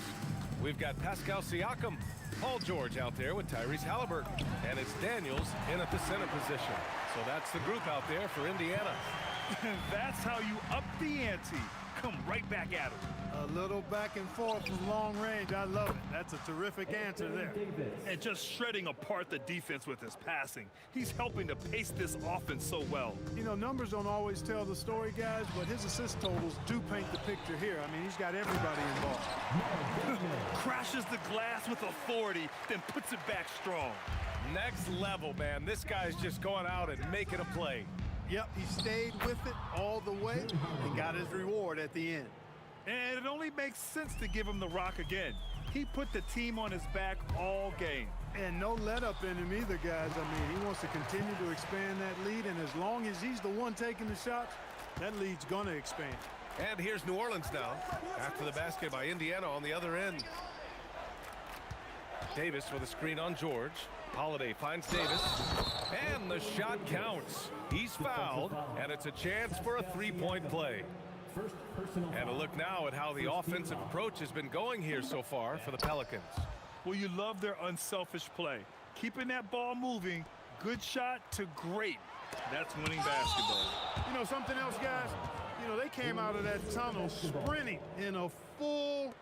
We've got Pascal Siakam, Paul George out there with Tyrese Halliburton, and it's Daniels in at the center position. So that's the group out there for Indiana. And that's how you up the ante. Come right back at him. A little back and forth from long range. I love it. That's a terrific answer there. And just shredding apart the defense with his passing. He's helping to pace this offense so well. You know, numbers don't always tell the story, guys, but his assist totals do paint the picture here. I mean, he's got everybody involved. Crashes the glass with authority, then puts it back strong. Next level, man. This guy's just going out and making a play. Yep, he stayed with it all the way and got his reward at the end. And it only makes sense to give him the rock again. He put the team on his back all game. And no let up in him either, guys. I mean, he wants to continue to expand that lead, and as long as he's the one taking the shots, that lead's going to expand. And here's New Orleans now, after the basket by Indiana on the other end. Davis with a screen on George. Holiday finds Davis, and the shot counts. He's fouled, and it's a chance for a three-point play. And a look now at how the offensive approach has been going here so far for the Pelicans. Well, you love their unselfish play. Keeping that ball moving, good shot to great. That's winning basketball. You know something else, guys? You know, they came out of that tunnel sprinting in a full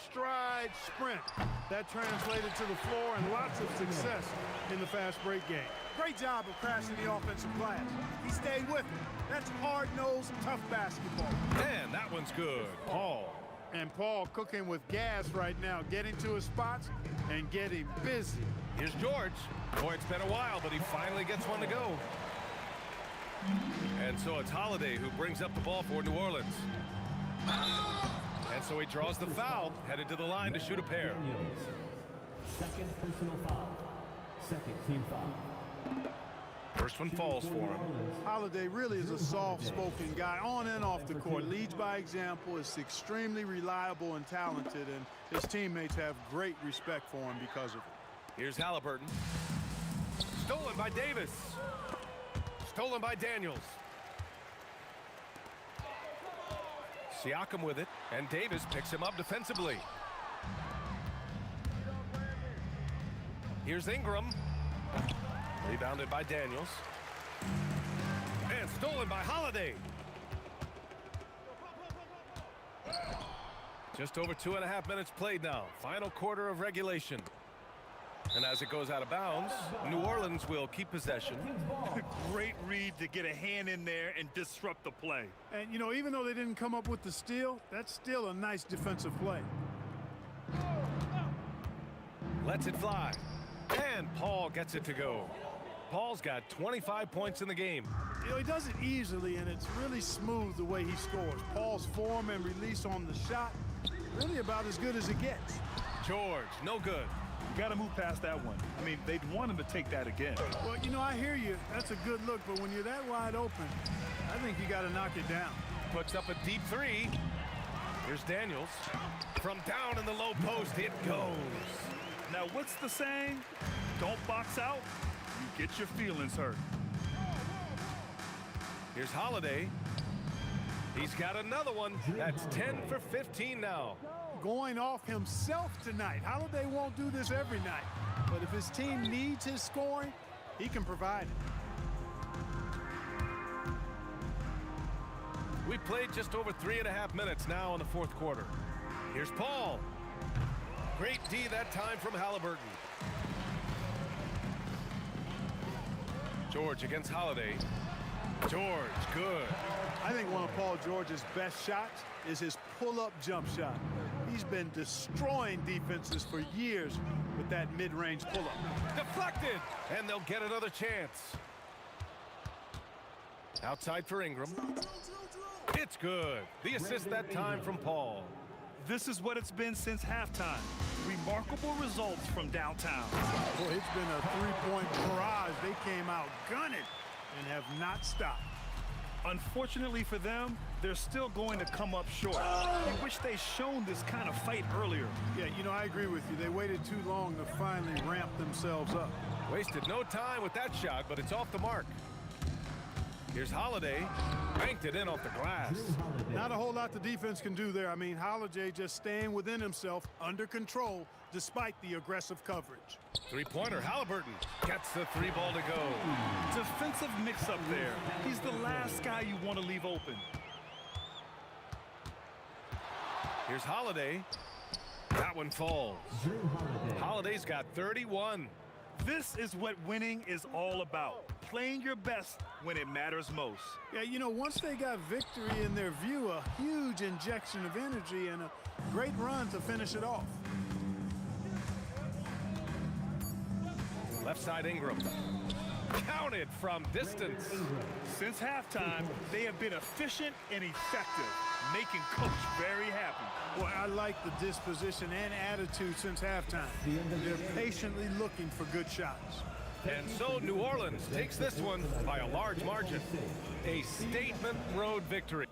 stride, sprint. That translated to the floor and lots of success in the fast break game. Great job of crashing the offensive glass. He stayed with it. That's hard-nosed, tough basketball. And that one's good. Paul. And Paul cooking with gas right now, getting to his spots and getting busy. Here's George. Boy, it's been a while, but he finally gets one to go. And so it's Holiday who brings up the ball for New Orleans. And so he draws the foul, headed to the line to shoot a pair. Second personal foul. Second team foul. First one falls for him. Holiday really is a soft-spoken guy on and off the court. Leads by example, is extremely reliable and talented, and his teammates have great respect for him because of it. Here's Halliburton. Stolen by Davis. Stolen by Daniels. Siakam with it, and Davis picks him up defensively. Here's Ingram. Rebounded by Daniels. And stolen by Holiday. Just over 2.5 minutes played now. Final quarter of regulation. And as it goes out of bounds, New Orleans will keep possession. Great read to get a hand in there and disrupt the play. And, you know, even though they didn't come up with the steal, that's still a nice defensive play. Lets it fly. And Paul gets it to go. Paul's got 25 points in the game. You know, he does it easily, and it's really smooth the way he scores. Paul's form and release on the shot, really about as good as it gets. George, no good. You got to move past that one. I mean, they'd want him to take that again. Well, you know, I hear you. That's a good look, but when you're that wide open, I think you got to knock it down. Puts up a deep three. Here's Daniels. From down in the low post, it goes. Now, what's the saying? Don't box out. You get your feelings hurt. Here's Holiday. He's got another one. That's 10 for 15 now. Going off himself tonight. Holiday won't do this every night, but if his team needs his scoring, he can provide it. We played just over 3.5 minutes now in the fourth quarter. Here's Paul. Great D that time from Halliburton. George against Holiday. George, good. I think one of Paul George's best shots is his pull-up jump shot. He's been destroying defenses for years with that mid-range pull-up. Deflected, and they'll get another chance. Outside for Ingram. It's good. The assist that time from Paul. This is what it's been since halftime. Remarkable results from downtown. Boy, it's been a three-point barrage. They came out gunning and have not stopped. Unfortunately for them, they're still going to come up short. You wish they'd shown this kind of fight earlier. Yeah, you know, I agree with you. They waited too long to finally ramp themselves up. Wasted no time with that shot, but it's off the mark. Here's Holiday. Banked it in off the glass. Not a whole lot the defense can do there. I mean, Holiday just staying within himself, under control, despite the aggressive coverage. Three-pointer, Halliburton gets the three ball to go. Defensive mix-up there. He's the last guy you want to leave open. Here's Holiday. That one falls. Holiday's got 31. This is what winning is all about. Playing your best when it matters most. Yeah, you know, once they got victory in their view, a huge injection of energy and a great run to finish it off. Left side Ingram. Counted from distance. Since halftime, they have been efficient and effective, making Coach very happy. Boy, I like the disposition and attitude since halftime. They're patiently looking for good shots. And so New Orleans takes this one by a large margin. A statement road victory.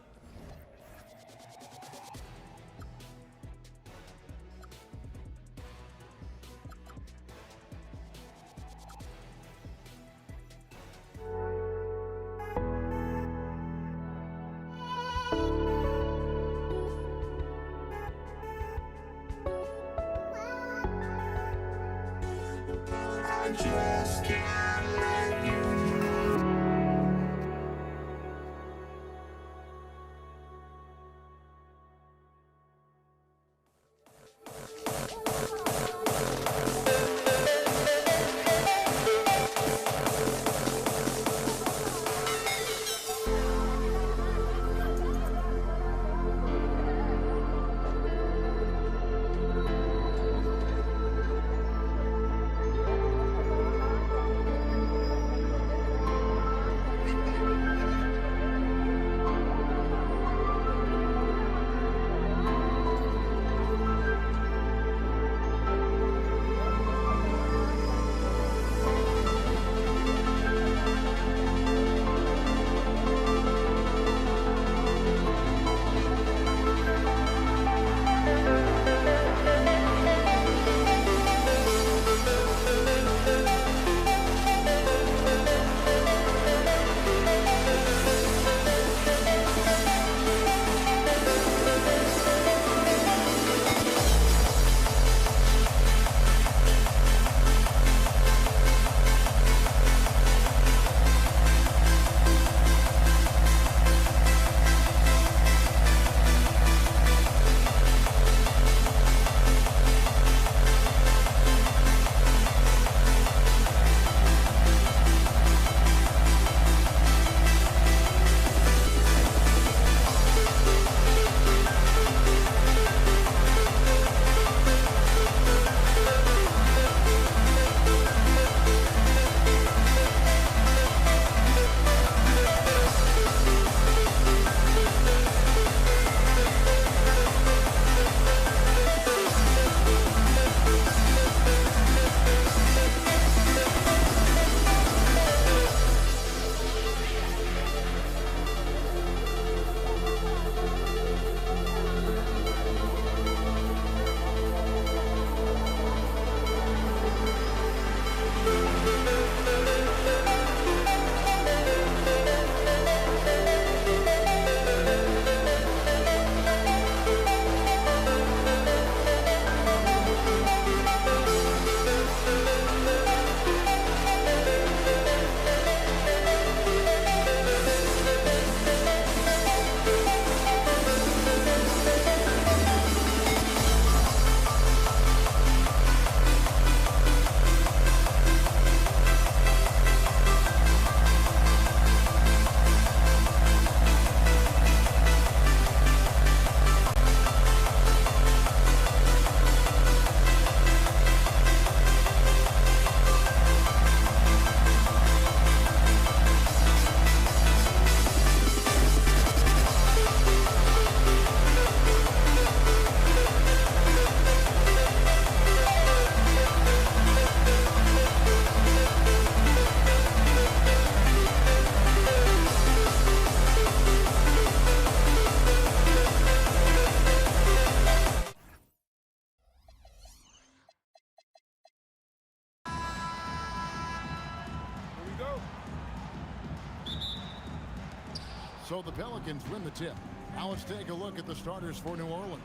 So the Pelicans win the tip. Now let's take a look at the starters for New Orleans.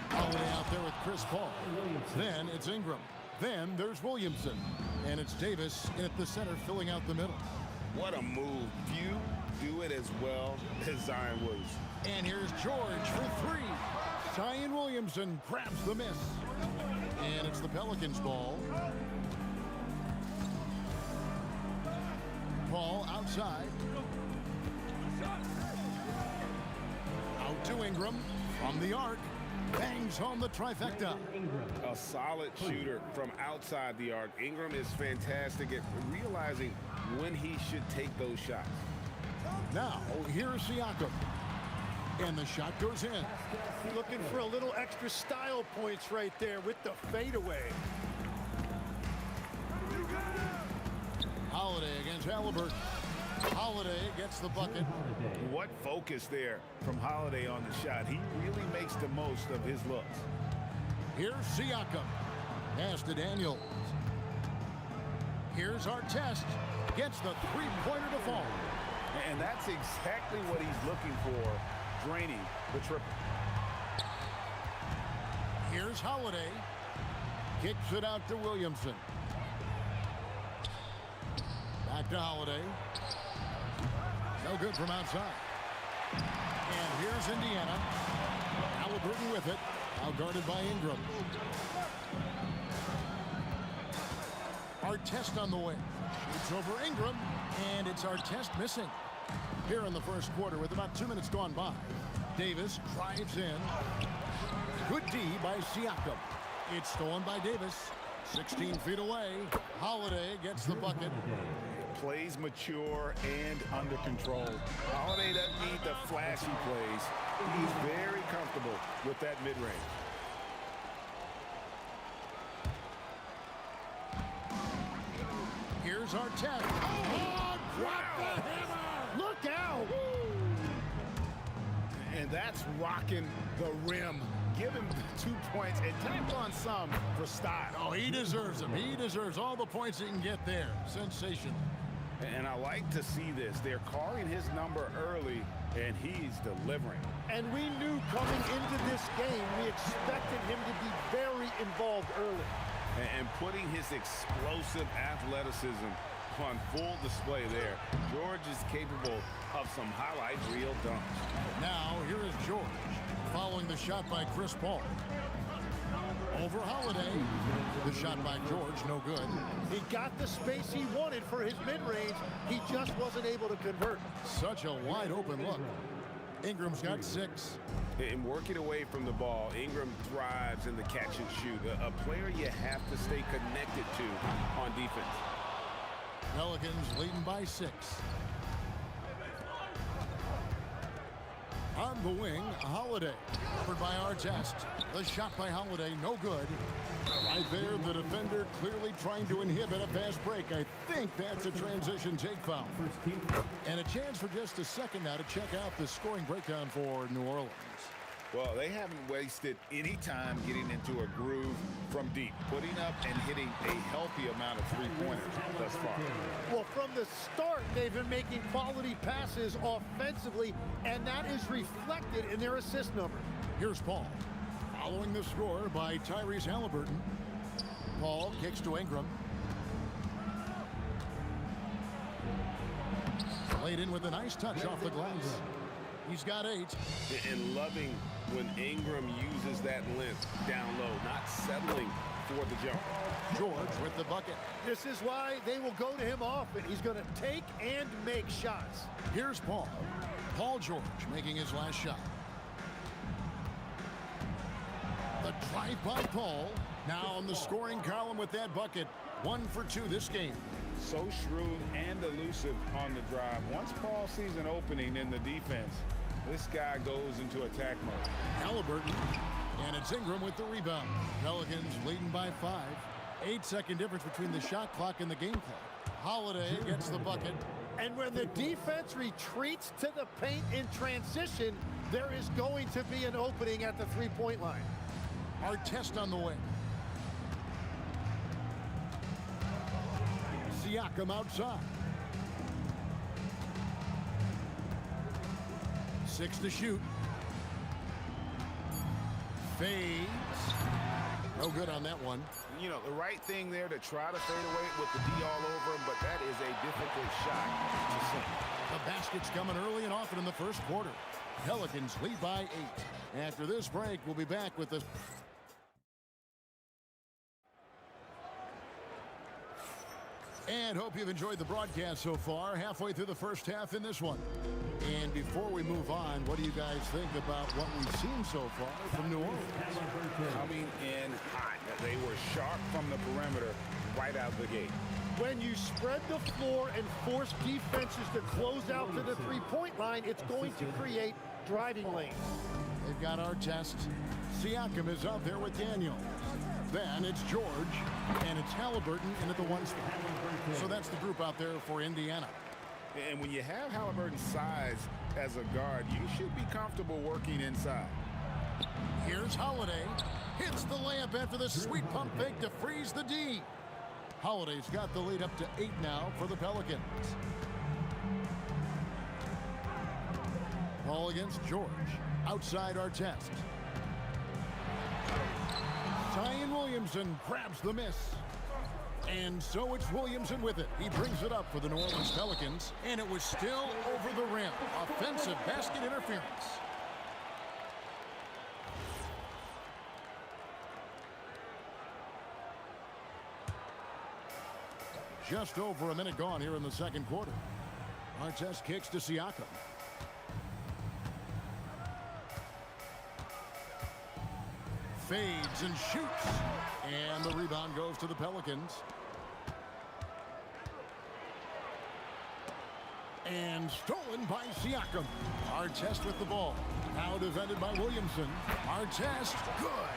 Holiday out there with Chris Paul. Then it's Ingram. Then there's Williamson. And it's Davis in at the center filling out the middle. What a move. Few do it as well as Zion Williamson. And here's George for three. Zion Williamson grabs the miss. And it's the Pelicans' ball. Paul outside. Out to Ingram from the arc. Bangs home the trifecta. A solid shooter from outside the arc. Ingram is fantastic at realizing when he should take those shots. Now, here's Siakam. And the shot goes in. Looking for a little extra style points right there with the fadeaway. Holiday against Halliburton. Holiday gets the bucket. What focus there from Holiday on the shot. He really makes the most of his looks. Here's Siakam. Pass to Daniels. Here's Artest. Gets the three-pointer to fall. And that's exactly what he's looking for, draining the triple. Here's Holiday. Kicks it out to Williamson. Back to Holiday. No good from outside. And here's Indiana. Halliburton with it. Now guarded by Ingram. Artest on the wing. Shoots over Ingram. And it's Artest missing. Here in the first quarter with about 2 minutes gone by. Davis drives in. Good D by Siakam. It's stolen by Davis. 16 feet away. Holiday gets the bucket. Plays mature and under control. Holiday doesn't need the flashy plays. He's very comfortable with that mid-range. Here's Artest. Oh, drop the hammer! Look out! And that's rocking the rim. Give him 2 points and tack on some for style. Oh, he deserves them. He deserves all the points he can get there. Sensation. And I like to see this. They're calling his number early, and he's delivering. And we knew coming into this game, we expected him to be very involved early. And putting his explosive athleticism on full display there. George is capable of some highlight reel dunks. Now, here is George, following the shot by Chris Paul. Over Holiday. The shot by George, no good. He got the space he wanted for his mid-range. He just wasn't able to convert. Such a wide open look. Ingram's got 6. In working away from the ball, Ingram thrives in the catch and shoot. A player you have to stay connected to on defense. Pelicans leading by 6. On the wing, Holiday. Covered by Artest. The shot by Holiday, no good. Right there, the defender clearly trying to inhibit a fast break. I think that's a transition take foul. And a chance for just a second now to check out the scoring breakdown for New Orleans. Well, they haven't wasted any time getting into a groove from deep, putting up and hitting a healthy amount of three-pointers thus far. Well, from the start, they've been making quality passes offensively, and that is reflected in their assist number. Here's Paul. Following the score by Tyrese Halliburton. Paul kicks to Ingram. Laid in with a nice touch off the glass. He's got 8. And loving when Ingram uses that length down low, not settling for the jump. George with the bucket. This is why they will go to him often. He's going to take and make shots. Here's Paul. Paul George making his last shot. The drive by Paul. Now on the scoring column with that bucket. 1 for 2 this game. So shrewd and elusive on the drive. Once Paul sees an opening in the defense, this guy goes into attack mode. Halliburton. And it's Ingram with the rebound. Pelicans leading by 5. 8-second difference between the shot clock and the game clock. Holiday gets the bucket. And when the defense retreats to the paint in transition, there is going to be an opening at the three-point line. Artest on the wing. Siakam outside. 6 to shoot. Fades. No good on that one. You know, the right thing there to try to fade away with the D all over him, but that is a difficult shot to sink. The basket's coming early and often in the first quarter. Pelicans lead by 8. After this break, we'll be back with this. And hope you've enjoyed the broadcast so far. Halfway through the first half in this one. And before we move on, what do you guys think about what we've seen so far from New Orleans? Coming in hot. They were sharp from the perimeter right out the gate. When you spread the floor and force defenses to close out to the three-point line, it's going to create driving lanes. They've got our test. Siakam is out there with Daniel. Then it's George, and it's Halliburton in at the 1 spot. So that's the group out there for Indiana. And when you have Halliburton's size as a guard, you should be comfortable working inside. Here's Holiday. Hits the layup after the sweet pump fake to freeze the D. Holiday's got the lead up to 8 now for the Pelicans. Ball against George. Outside our test. Zion Williamson grabs the miss. And so it's Williamson with it. He brings it up for the New Orleans Pelicans, and it was still over the rim. Offensive basket interference. Just over a minute gone here in the second quarter. Artest kicks to Siakam. Fades and shoots. And the rebound goes to the Pelicans. And stolen by Siakam. Artest with the ball. Now defended by Williamson. Artest, good.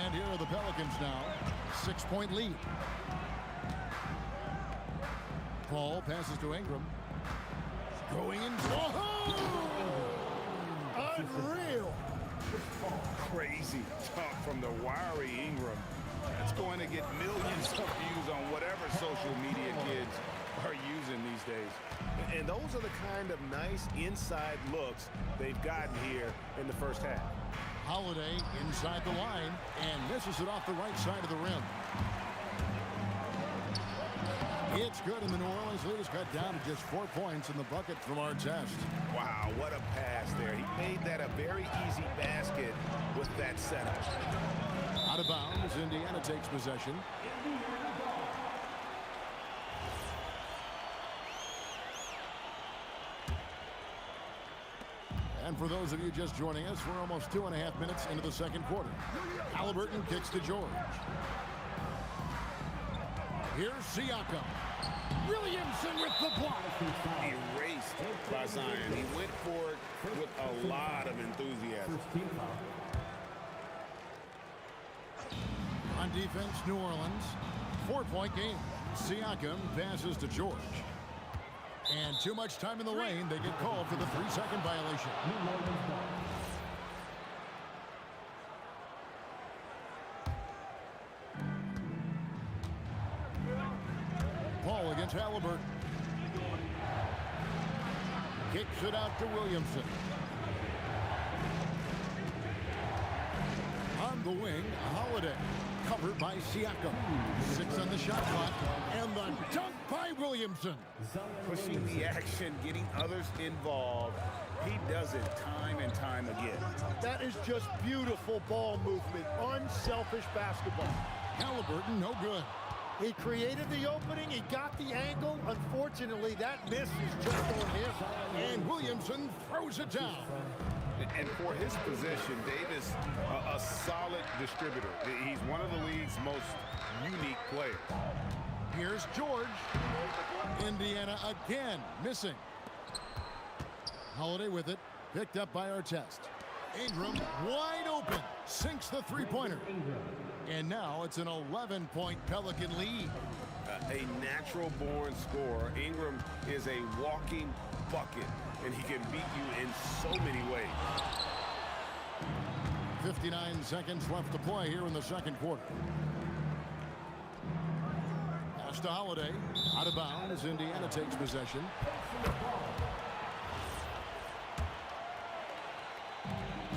And here are the Pelicans now. 6-point lead. Paul passes to Ingram. Going in. Oh! Unreal. Crazy talk from the wiry Ingram. It's going to get millions of views on whatever social media kids are using these days. And those are the kind of nice inside looks they've gotten here in the first half. Holiday inside the line and misses it off the right side of the rim. It's good, and the New Orleans lead is cut down to just 4 points in the bucket from Artest. Wow, what a pass there. He made that a very easy basket with that setup. Out of bounds, Indiana takes possession. And for those of you just joining us, we're almost 2.5 minutes into the second quarter. Halliburton kicks to George. Here's Siakam. Williamson with the block. Erased by Zion. He went for it with a lot of enthusiasm. On defense, New Orleans. 4-point game. Siakam passes to George. And too much time in the lane. They get called for the 3-second violation. Ball against Halliburton. Kicks it out to Williamson. On the wing, Holiday. Covered by Siakam. 6 on the shot clock. And the dunk by Williamson. Pushing the action, getting others involved. He does it time and time again. That is just beautiful ball movement. Unselfish basketball. Halliburton, no good. He created the opening. He got the angle. Unfortunately, that miss is just on him. And Williamson throws it down. And for his position, Davis, a solid distributor. He's one of the league's most unique players. Here's George. Indiana again missing. Holiday with it. Picked up by Artest. Ingram wide open. Sinks the three-pointer. And now it's an 11-point Pelican lead. A natural-born scorer. Ingram is a walking bucket, and he can beat you in so many ways. 59 seconds left to play here in the second quarter. Pass to Holiday. Out of bounds. Indiana takes possession.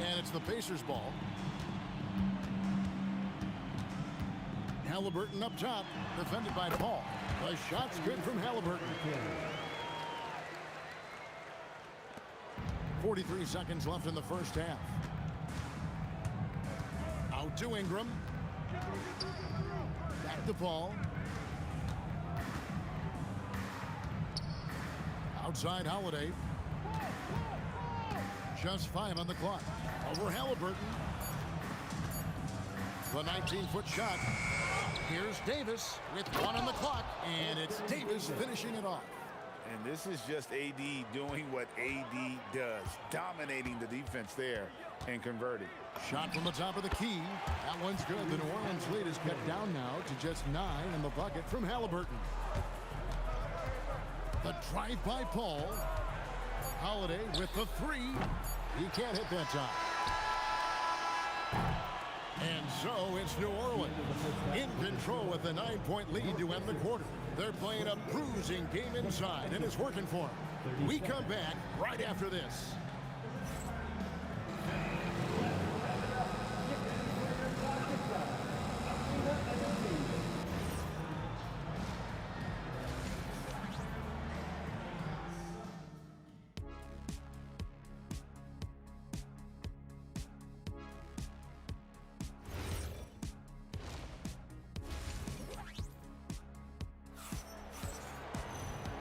And it's the Pacers' ball. Halliburton up top, defended by Paul. The shot's good from Halliburton. 43 seconds left in the first half. Out to Ingram. Back to Paul. Outside Holiday. Just 5 on the clock. Over Halliburton. The 19-foot shot. Here's Davis with 1 on the clock, and it's Davis finishing it off. And this is just AD doing what AD does, dominating the defense there and converting. Shot from the top of the key. That one's good. The New Orleans lead is cut down now to just 9 in the bucket from Halliburton. The drive by Paul. Holiday with the 3. He can't hit that time. And so it's New Orleans in control with a 9-point lead to end the quarter. They're playing a bruising game inside, and it's working for them. We come back right after this.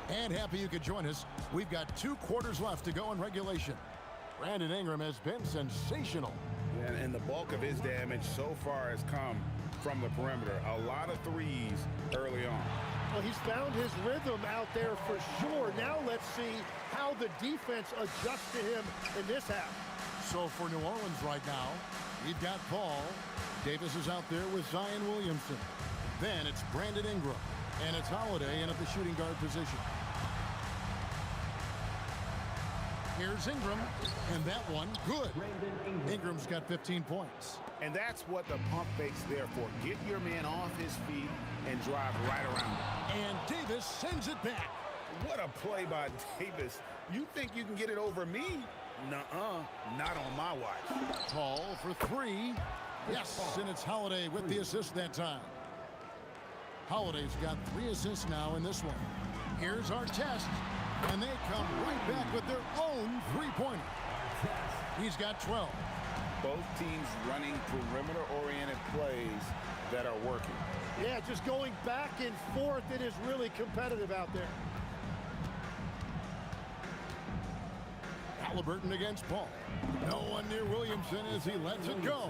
And happy you could join us. We've got 2 quarters left to go in regulation. Brandon Ingram has been sensational. And the bulk of his damage so far has come from the perimeter. A lot of threes early on. Well, he's found his rhythm out there for sure. Now let's see how the defense adjusts to him in this half. So for New Orleans right now, we've got Paul. Davis is out there with Zion Williamson. Then it's Brandon Ingram. And it's Holiday in at the shooting guard position. Here's Ingram, and that one, good. Ingram's got 15 points. And that's what the pump fake's there for. Get your man off his feet and drive right around him. And Davis sends it back. What a play by Davis. You think you can get it over me? Nuh-uh, not on my watch. Paul for 3. Yes, and it's Holiday with the assist that time. Holiday's got 3 assists now in this one. Here's our test. And they come right back with their own 3-pointer. He's got 12. Both teams running perimeter-oriented plays that are working. Yeah, just going back and forth. It is really competitive out there. Halliburton against Paul. No one near Williamson as he lets it go.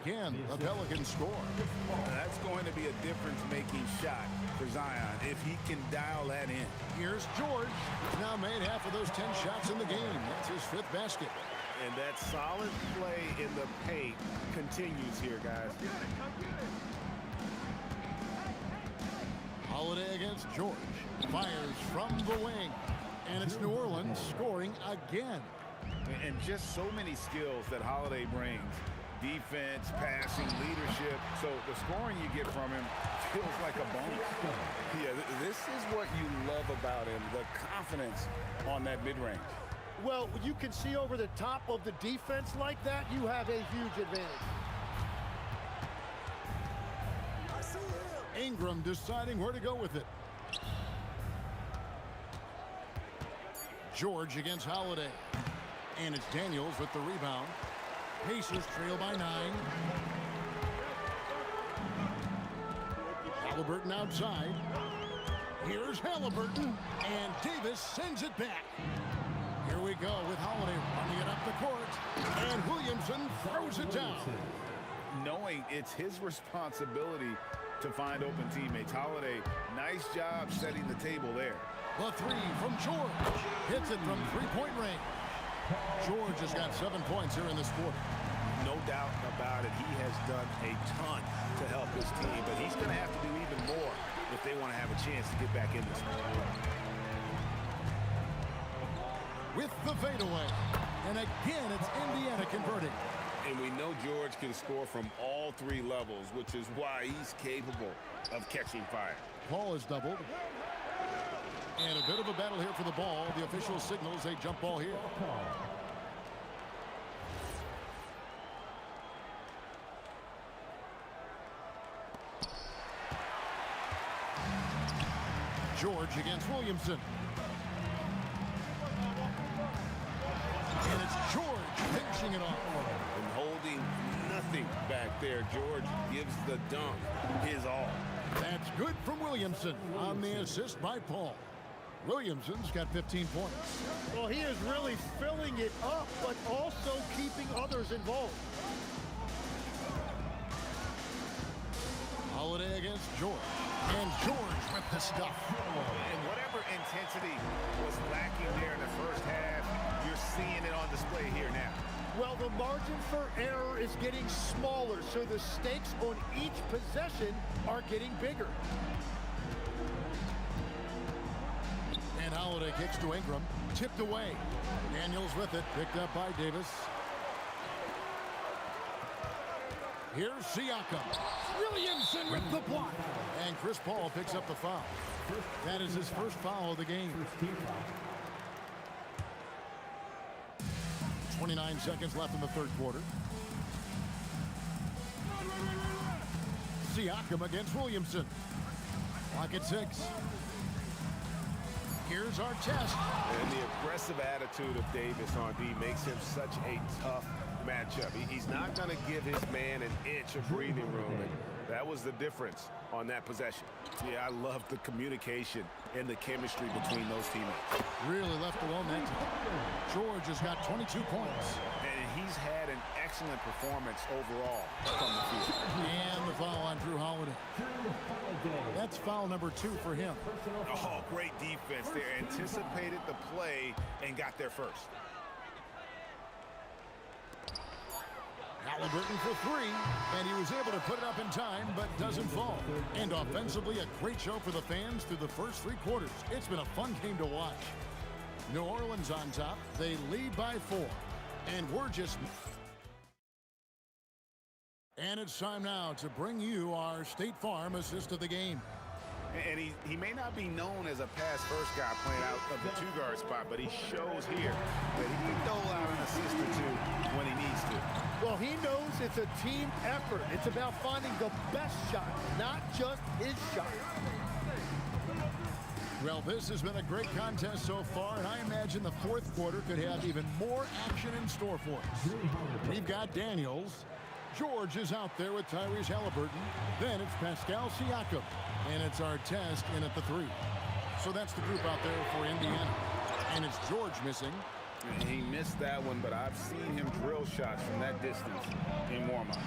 Again, the Pelicans score. That's going to be a difference-making shot for Zion if he can dial that in. Here's George. He's now made half of those 10 shots in the game. That's his 5th basket. And that solid play in the paint continues here, guys. Holiday against George. Fires from the wing. And it's New Orleans scoring again. And just so many skills that Holiday brings. Defense, passing, leadership. So the scoring you get from him feels like a bonus. Yeah, this is what you love about him, the confidence on that mid-range. Well, you can see over the top of the defense like that, you have a huge advantage. Ingram deciding where to go with it. George against Holiday. And it's Daniels with the rebound. Pacers trail by 9. Halliburton outside. Here's Halliburton. And Davis sends it back. Here we go with Holiday running it up the court. And Williamson throws it down. Knowing it's his responsibility to find open teammates. Holiday, nice job setting the table there. The 3 from George. Hits it from 3-point range. George has got 7 points here in this quarter. No doubt about it. He has done a ton to help his team, but he's going to have to do even more if they want to have a chance to get back in this one. With the fadeaway. And again, it's Indiana converting. And we know George can score from all 3 levels, which is why he's capable of catching fire. Paul is doubled. And a bit of a battle here for the ball. The official signals a jump ball here. George against Williamson. And it's George finishing it off. And holding nothing back there. George gives the dunk his all. That's good from Williamson on the assist by Paul. Williamson's got 15 points. Well, he is really filling it up, but also keeping others involved. Holiday against George. And George with the stuff. And whatever intensity was lacking there in the first half, you're seeing it on display here now. Well, the margin for error is getting smaller, so the stakes on each possession are getting bigger. And Holiday kicks to Ingram. Tipped away. Daniels with it. Picked up by Davis. Here's Siakam. Williamson with the block. And Chris Paul picks up the foul. That is his first foul of the game. 29 seconds left in the third quarter. Siakam against Williamson. Clock at 6. Here's our test. And the aggressive attitude of Davis on D makes him such a tough matchup. He's not going to give his man an inch of breathing room. And that was the difference on that possession. Yeah, I love the communication and the chemistry between those teammates. Really left alone that time. George has got 22 points. And he's had an excellent performance overall from the field. And the foul on Drew Holiday. That's foul number 2 for him. Oh, great defense there. Anticipated the play and got there first. Halliburton for 3, and he was able to put it up in time, but doesn't fall. And offensively, a great show for the fans through the first 3 quarters. It's been a fun game to watch. New Orleans on top. They lead by 4. And we're just... And it's time now to bring you our State Farm assist of the game. And he may not be known as a pass-first guy playing out of the 2-guard spot, but he shows here that he can dole out an assist or 2 when he needs to. Well, he knows it's a team effort. It's about finding the best shot, not just his shot. Well, this has been a great contest so far, and I imagine the fourth quarter could have even more action in store for us. We've got Daniels. George is out there with Tyrese Halliburton. Then it's Pascal Siakam. And it's our test in at the 3. So that's the group out there for Indiana. And it's George missing. He missed that one, but I've seen him drill shots from that distance in warm-up.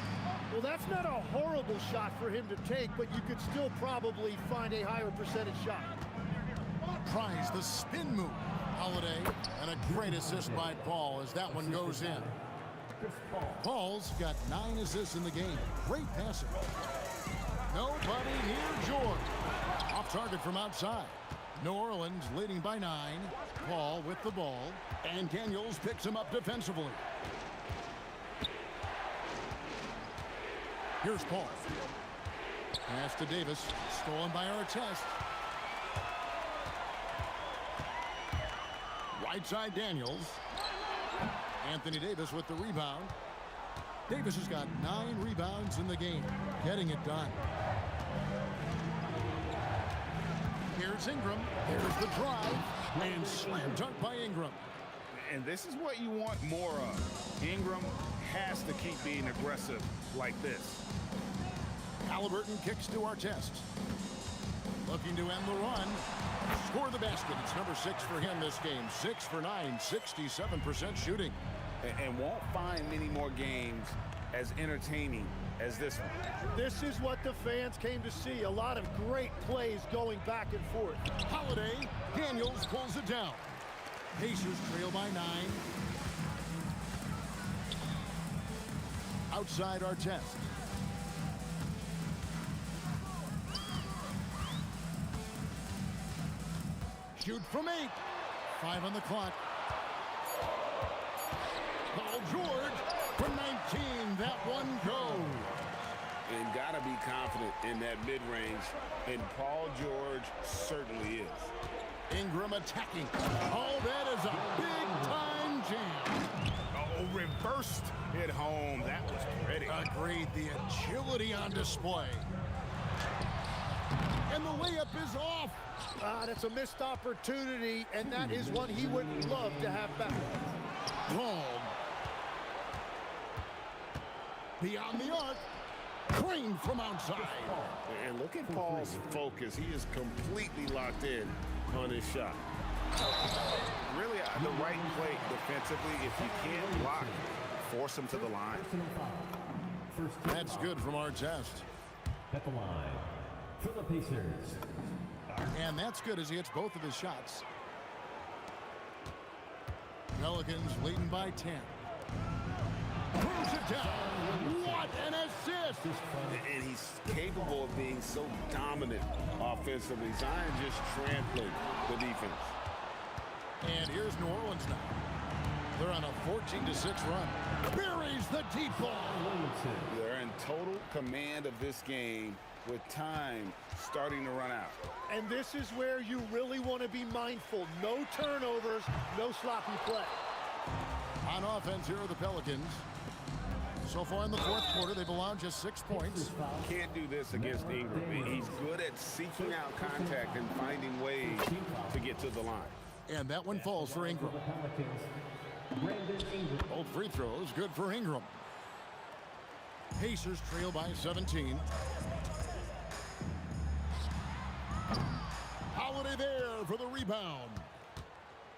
Well, that's not a horrible shot for him to take, but you could still probably find a higher percentage shot. Tries the spin move. Holiday, and a great assist by Paul as that one goes in. Paul's got 9 assists in the game. Great passing. Nobody near George. Off target from outside. New Orleans leading by 9. Paul with the ball. And Daniels picks him up defensively. Here's Paul. Pass to Davis. Stolen by Artest. Right side Daniels. Anthony Davis with the rebound. Davis has got 9 rebounds in the game. Getting it done. Here's Ingram. Here's the drive. And slam dunk by Ingram. And this is what you want more of. Ingram has to keep being aggressive like this. Halliburton kicks to Artest. Looking to end the run. Score the basket. It's number 6 for him this game. 6 for 9, 67% shooting. And won't find many more games as entertaining as this one. This is what the fans came to see. A lot of great plays going back and forth. Holiday. Daniels pulls it down. Pacers trail by 9. Outside Artest. Shoot from 8. 5 on the clock. Paul George from 19. That one goes. And got to be confident in that mid-range. And Paul George certainly is. Ingram attacking. Oh, that is a big-time jam. Oh, reversed it home. That was pretty. Agreed. The agility on display. And the layup is off. That's a missed opportunity, and that is one he would love to have back. Long. Beyond the arc. Green from outside. And look at Paul's focus. He is completely locked in on his shot. Really, the right play defensively. If you can't block, force him to the line. That's good from our test. At the line for the Pacers. And that's good as he hits both of his shots. Pelicans leading by 10. Throws it down. What an assist! And he's capable of being so dominant offensively. Zion just trampling the defense. And here's New Orleans now. They're on a 14-6 run. Buries the deep ball. They're in total command of this game with time starting to run out. And this is where you really want to be mindful. No turnovers, no sloppy play. On offense, here are the Pelicans. So far in the fourth quarter, they've allowed just 6 points. Can't do this against Ingram. He's good at seeking out contact and finding ways to get to the line. And that one falls for Ingram. Both free throws, good for Ingram. Pacers trail by 17. Holiday there for the rebound.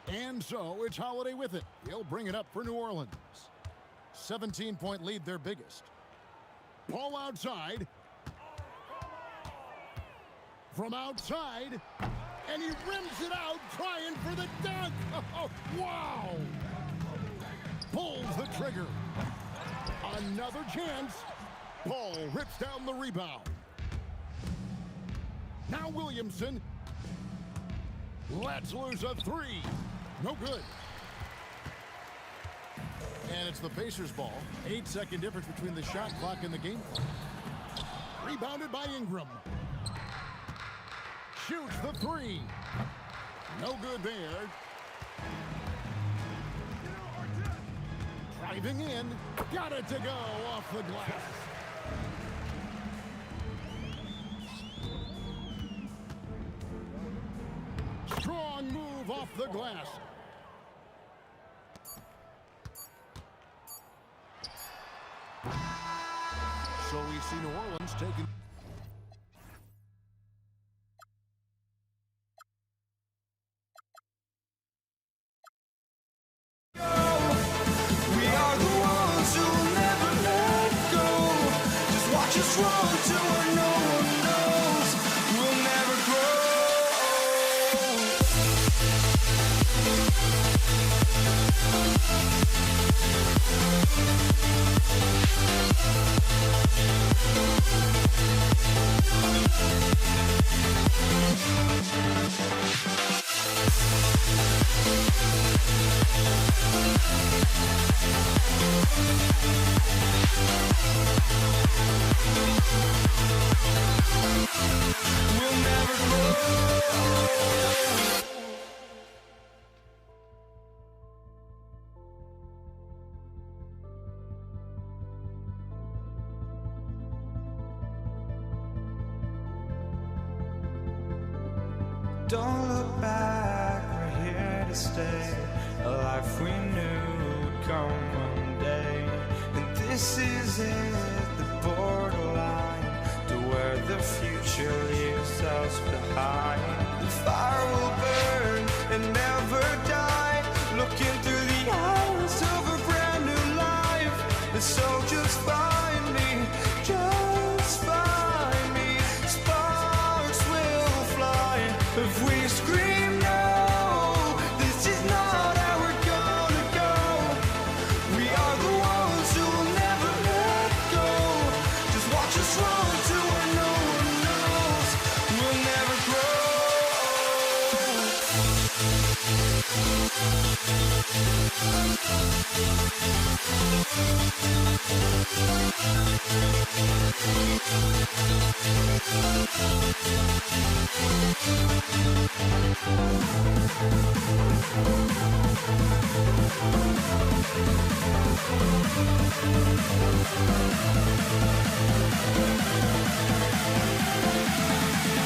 And so it's Holiday with it. He'll bring it up for New Orleans. 17-point lead, their biggest. Ball outside. From outside. And he rims it out, trying for the dunk. Oh, wow. Pulls the trigger. Another chance. Paul rips down the rebound. Now Williamson. Lets loose a three. No good. And it's the Pacers ball. 8-second difference between the shot clock and the game clock. Rebounded by Ingram. Shoots the three. No good there. Driving in. Got it to go off the glass. Strong move off the glass. So we see New Orleans taking... We are the ones who will never let go. Just watch us run to where no one knows. We'll never grow. We'll never grow. Don't look back, we're here to stay. A life we knew would come one day. And this is it, the borderline to where the future leaves us behind. The fire will burn and never die. Looking through the eyes of a brand new life. And so just find me, just find me. Sparks will fly if we scream no. This is not how we're gonna go. We are the ones who will never let go. Just watch us run to where no one knows. We'll never grow.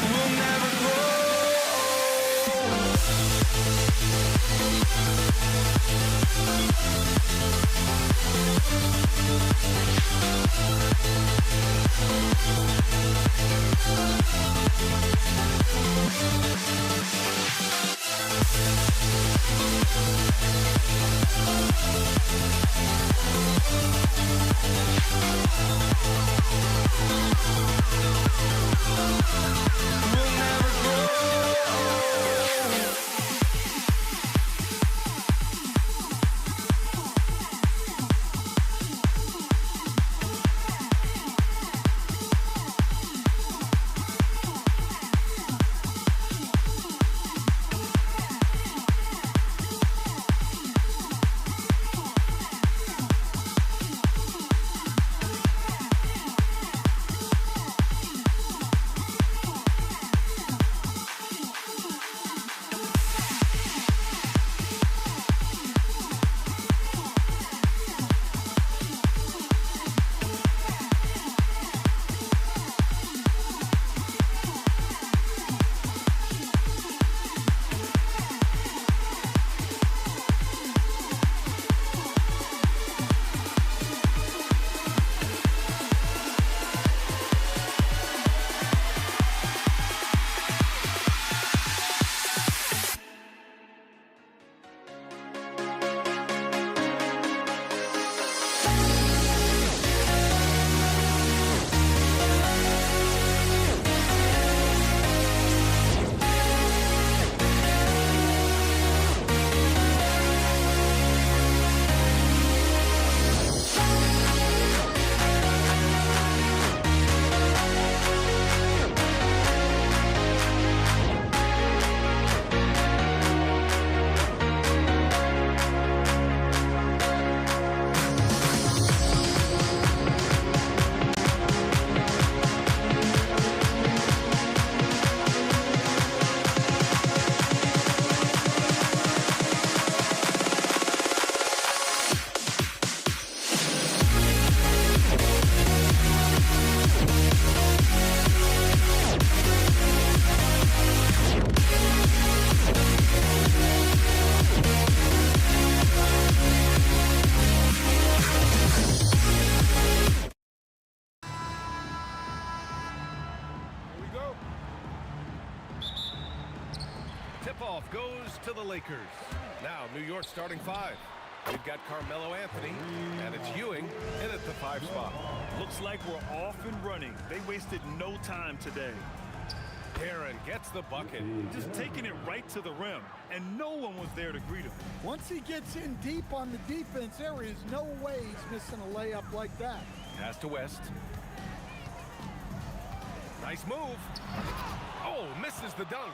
We'll never tip-off goes to the Lakers. Now, New York starting 5. We've got Carmelo Anthony, and it's Ewing in at the 5 spot. Looks like we're off and running. They wasted no time today. Aaron gets the bucket. Just taking it right to the rim, and no one was there to greet him. Once he gets in deep on the defense, there is no way he's missing a layup like that. Pass to West. Nice move. Oh, misses the dunk.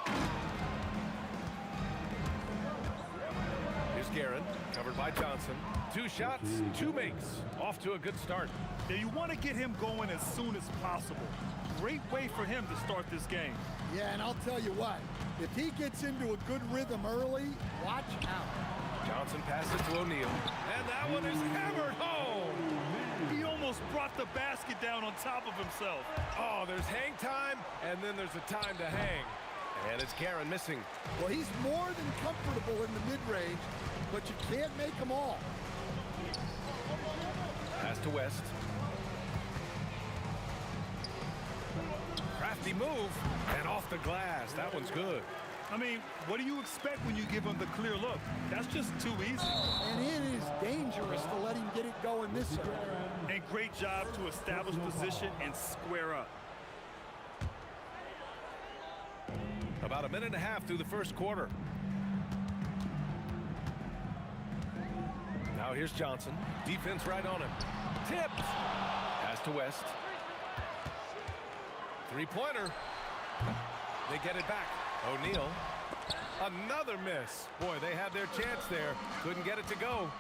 Here's Guerin, covered by Johnson. 2 shots, 2 makes. Off to a good start. Now you want to get him going as soon as possible. Great way for him to start this game. Yeah, and I'll tell you what, if he gets into a good rhythm early, watch out. Johnson passes to O'Neal, and that one is hammered home. He almost brought the basket down on top of himself. Oh, there's hang time, and then there's a time to hang. And it's Guerin missing. Well, he's more than comfortable in the mid-range, but you can't make them all. Pass to West. Crafty move, and off the glass. That one's good. I mean, what do you expect when you give him the clear look? That's just too easy. And it is dangerous to let him get it going this early. And great job to establish position and square up. About a minute and a half through the first quarter. Now here's Johnson. Defense right on him. Tipped. Pass to West. 3-pointer. They get it back. O'Neal. Another miss. Boy, they had their chance there. Couldn't get it to go.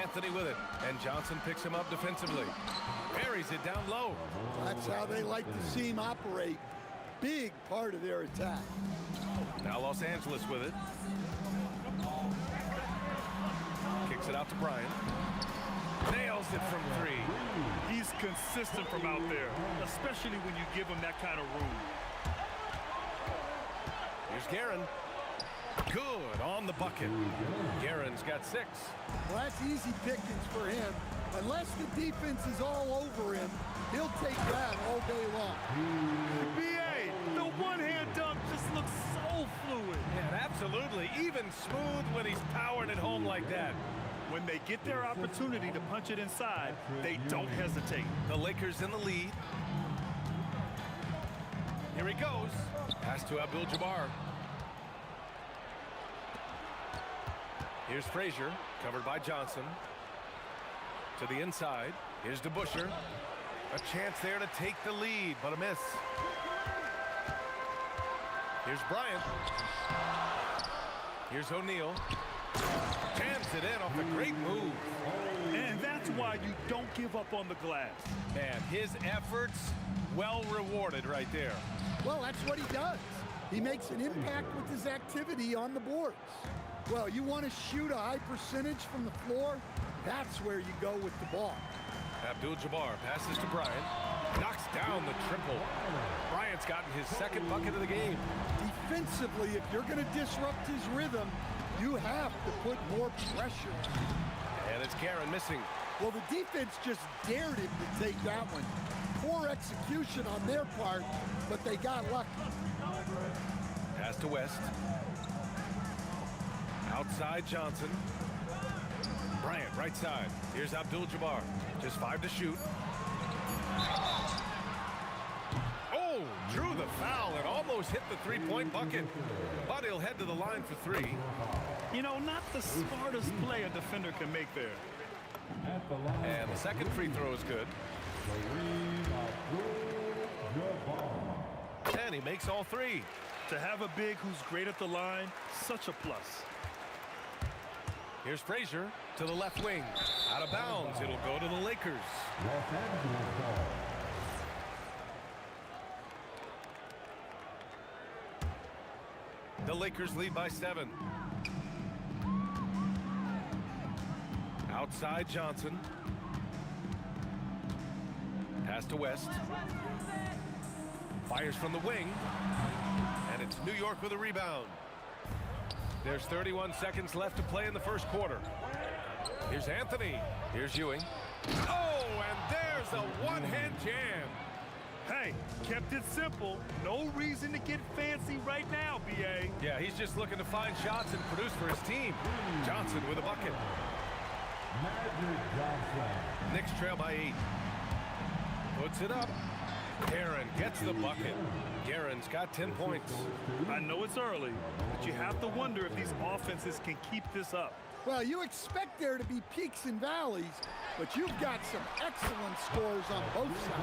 Anthony with it. And Johnson picks him up defensively. Buries it down low. That's how they like to see him operate. Big part of their attack. Now Los Angeles with it. Kicks it out to Bryant. Nails it from 3. He's consistent from out there, especially when you give him that kind of room. Here's Guerin. Good on the bucket. Guerin's got 6. Well, that's easy pickings for him. Unless the defense is all over him, he'll take that all day long. B.A., the one-hand dunk just looks so fluid. Yeah, absolutely. Even smooth when he's powering it home like that. When they get their opportunity to punch it inside, they don't hesitate. The Lakers in the lead. Here he goes. Pass to Abdul-Jabbar. Here's Frazier, covered by Johnson. To the inside. Here's DeBusschere. A chance there to take the lead, but a miss. Here's Bryant. Here's O'Neal. Jams it in off a great move. And that's why you don't give up on the glass. Man, his efforts well rewarded right there. Well, that's what he does. He makes an impact with his activity on the boards. Well, you want to shoot a high percentage from the floor? That's where you go with the ball. Abdul-Jabbar passes to Bryant. Knocks down the triple. Bryant's gotten his 2nd bucket of the game. Defensively, if you're going to disrupt his rhythm, you have to put more pressure. And it's Guerin missing. Well, the defense just dared him to take that one. Poor execution on their part, but they got lucky. Pass to West. Outside Johnson. Bryant, right side. Here's Abdul-Jabbar. Just 5 to shoot. Oh, drew the foul and almost hit the 3-point bucket. But he'll head to the line for 3. You know, not the smartest play a defender can make there. And the 2nd free throw is good. And he makes all 3. To have a big who's great at the line, such a plus. Here's Frazier to the left wing. Out of bounds. It'll go to the Lakers. The Lakers lead by 7. Outside Johnson. Pass to West. Fires from the wing. And it's New York with a rebound. There's 31 seconds left to play in the first quarter. Here's Anthony. Here's Ewing. Oh, and there's a one-hand jam. Hey, kept it simple. No reason to get fancy right now, BA. NBA. Yeah, he's just looking to find shots and produce for his team. Johnson with a bucket. Knicks trail by 8. Puts it up. Guerin gets the bucket. Guerin's got 10 points. I know it's early, but you have to wonder if these offenses can keep this up. Well, you expect there to be peaks and valleys, but you've got some excellent scores on both sides.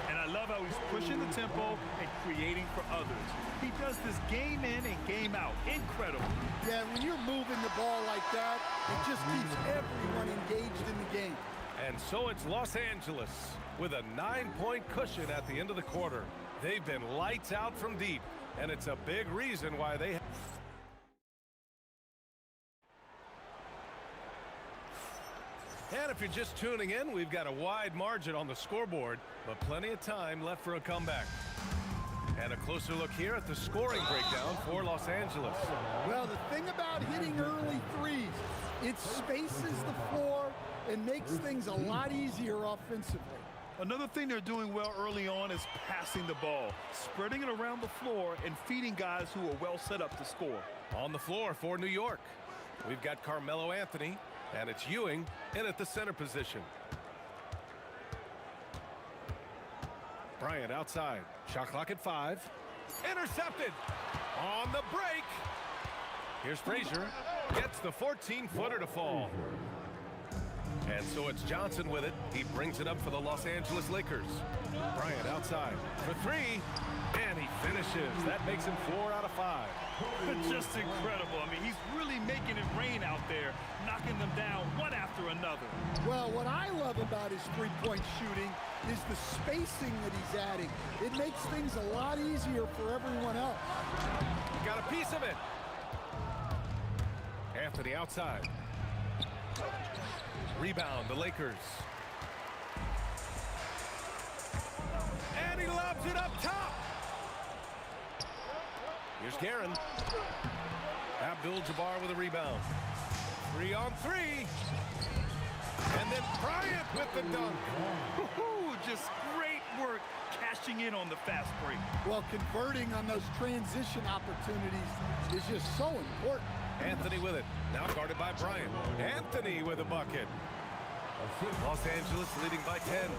And I love how he's pushing the tempo and creating for others. He does this game in and game out. Incredible. Yeah, when you're moving the ball like that, it just keeps everyone engaged in the game. And so it's Los Angeles with a 9-point cushion at the end of the quarter. They've been lights out from deep, and it's a big reason why they... And if you're just tuning in, we've got a wide margin on the scoreboard, but plenty of time left for a comeback. And a closer look here at the scoring breakdown for Los Angeles. Well, the thing about hitting early threes, it spaces the floor and makes things a lot easier offensively. Another thing they're doing well early on is passing the ball, spreading it around the floor and feeding guys who are well set up to score. On the floor for New York, we've got Carmelo Anthony, and it's Ewing in at the center position. Bryant outside. Shot clock at 5. Intercepted. On the break. Here's Frazier. Gets the 14-footer to fall. And so it's Johnson with it. He brings it up for the Los Angeles Lakers. Bryant outside for 3. And he finishes. That makes him 4 out of 5. Just incredible. I mean, he's really making it rain out there, knocking them down one after another. Well, what I love about his three-point shooting is the spacing that he's adding. It makes things a lot easier for everyone else. Got a piece of it. Anthony outside. Rebound, the Lakers. And he lobs it up top. Here's Guerin. Abdul-Jabbar with a rebound. 3 on 3. And then Bryant with the dunk. Just great work cashing in on the fast break. Well, converting on those transition opportunities is just so important. Anthony with it. Now guarded by Bryant. Anthony with a bucket. Los Angeles leading by 10.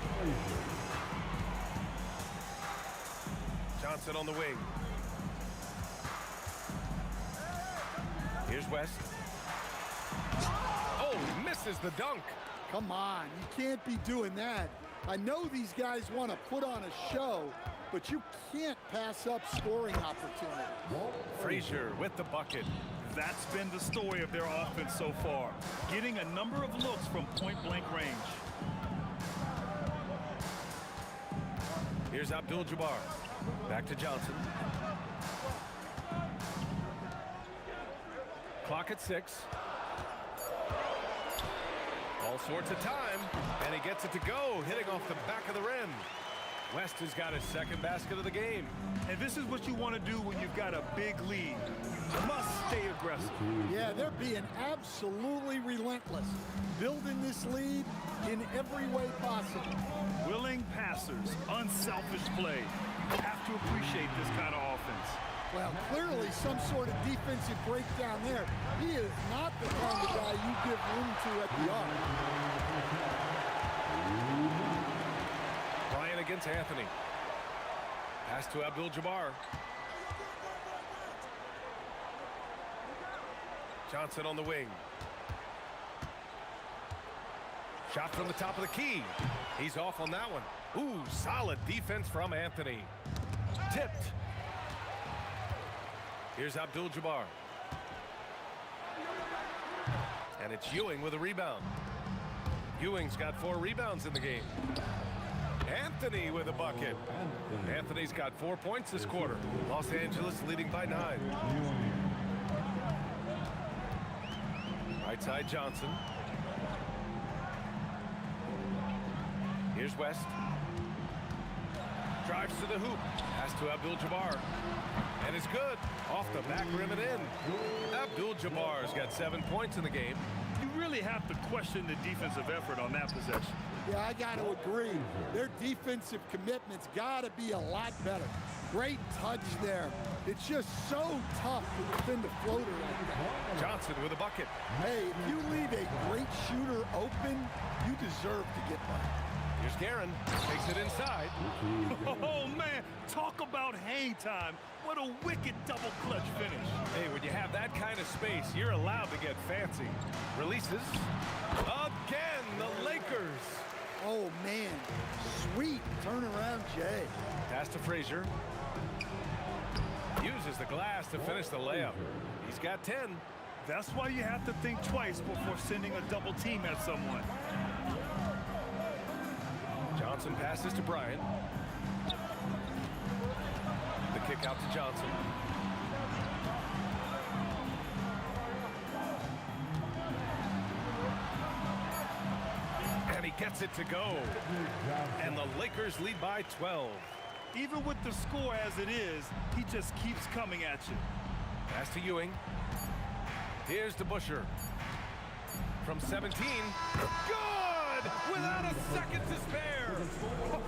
Johnson on the wing. Here's West. Oh, misses the dunk. Come on, you can't be doing that. I know these guys want to put on a show, but you can't pass up scoring opportunities. Frazier with the bucket. That's been the story of their offense so far, getting a number of looks from point-blank range. Here's Abdul-Jabbar. Back to Johnson. Clock at 6. All sorts of time, and he gets it to go, hitting off the back of the rim. West has got his second basket of the game. And this is what you want to do when you've got a big lead. You must stay aggressive. Yeah, they're being absolutely relentless, building this lead in every way possible. Willing passers, unselfish play. You have to appreciate this kind of offense. Well, clearly some sort of defensive breakdown there. He is not the kind of guy you give room to at the arc. Bryant against Anthony. Pass to Abdul-Jabbar. Johnson on the wing. Shot from the top of the key. He's off on that one. Ooh, solid defense from Anthony. Tipped. Here's Abdul-Jabbar. And it's Ewing with a rebound. Ewing's got 4 rebounds in the game. Anthony with a bucket. Anthony's got 4 points this quarter. Los Angeles leading by 9. Right side Johnson. Here's West. Drives to the hoop. Pass to Abdul-Jabbar. And it's good. Off the back rim and in. Abdul-Jabbar's got 7 points in the game. You really have to question the defensive effort on that possession. Yeah, I got to agree. Their defensive commitment's got to be a lot better. Great touch there. It's just so tough to defend a floater like that. Johnson with a bucket. Hey, if you leave a great shooter open, you deserve to get one. Here's Guerin. Takes it inside. Oh, man. Talk about hang time. What a wicked double clutch finish. Hey, when you have that kind of space, you're allowed to get fancy. Releases. Again, the Lakers. Oh, man. Sweet turnaround, Jay. Pass to Frazier. Uses the glass to finish the layup. He's got 10. That's why you have to think twice before sending a double team at someone. Johnson passes to Bryant. The kick out to Johnson. And he gets it to go. And the Lakers lead by 12. Even with the score as it is, he just keeps coming at you. Pass to Ewing. Here's to Busher. From 17. Good! Without a second to spare.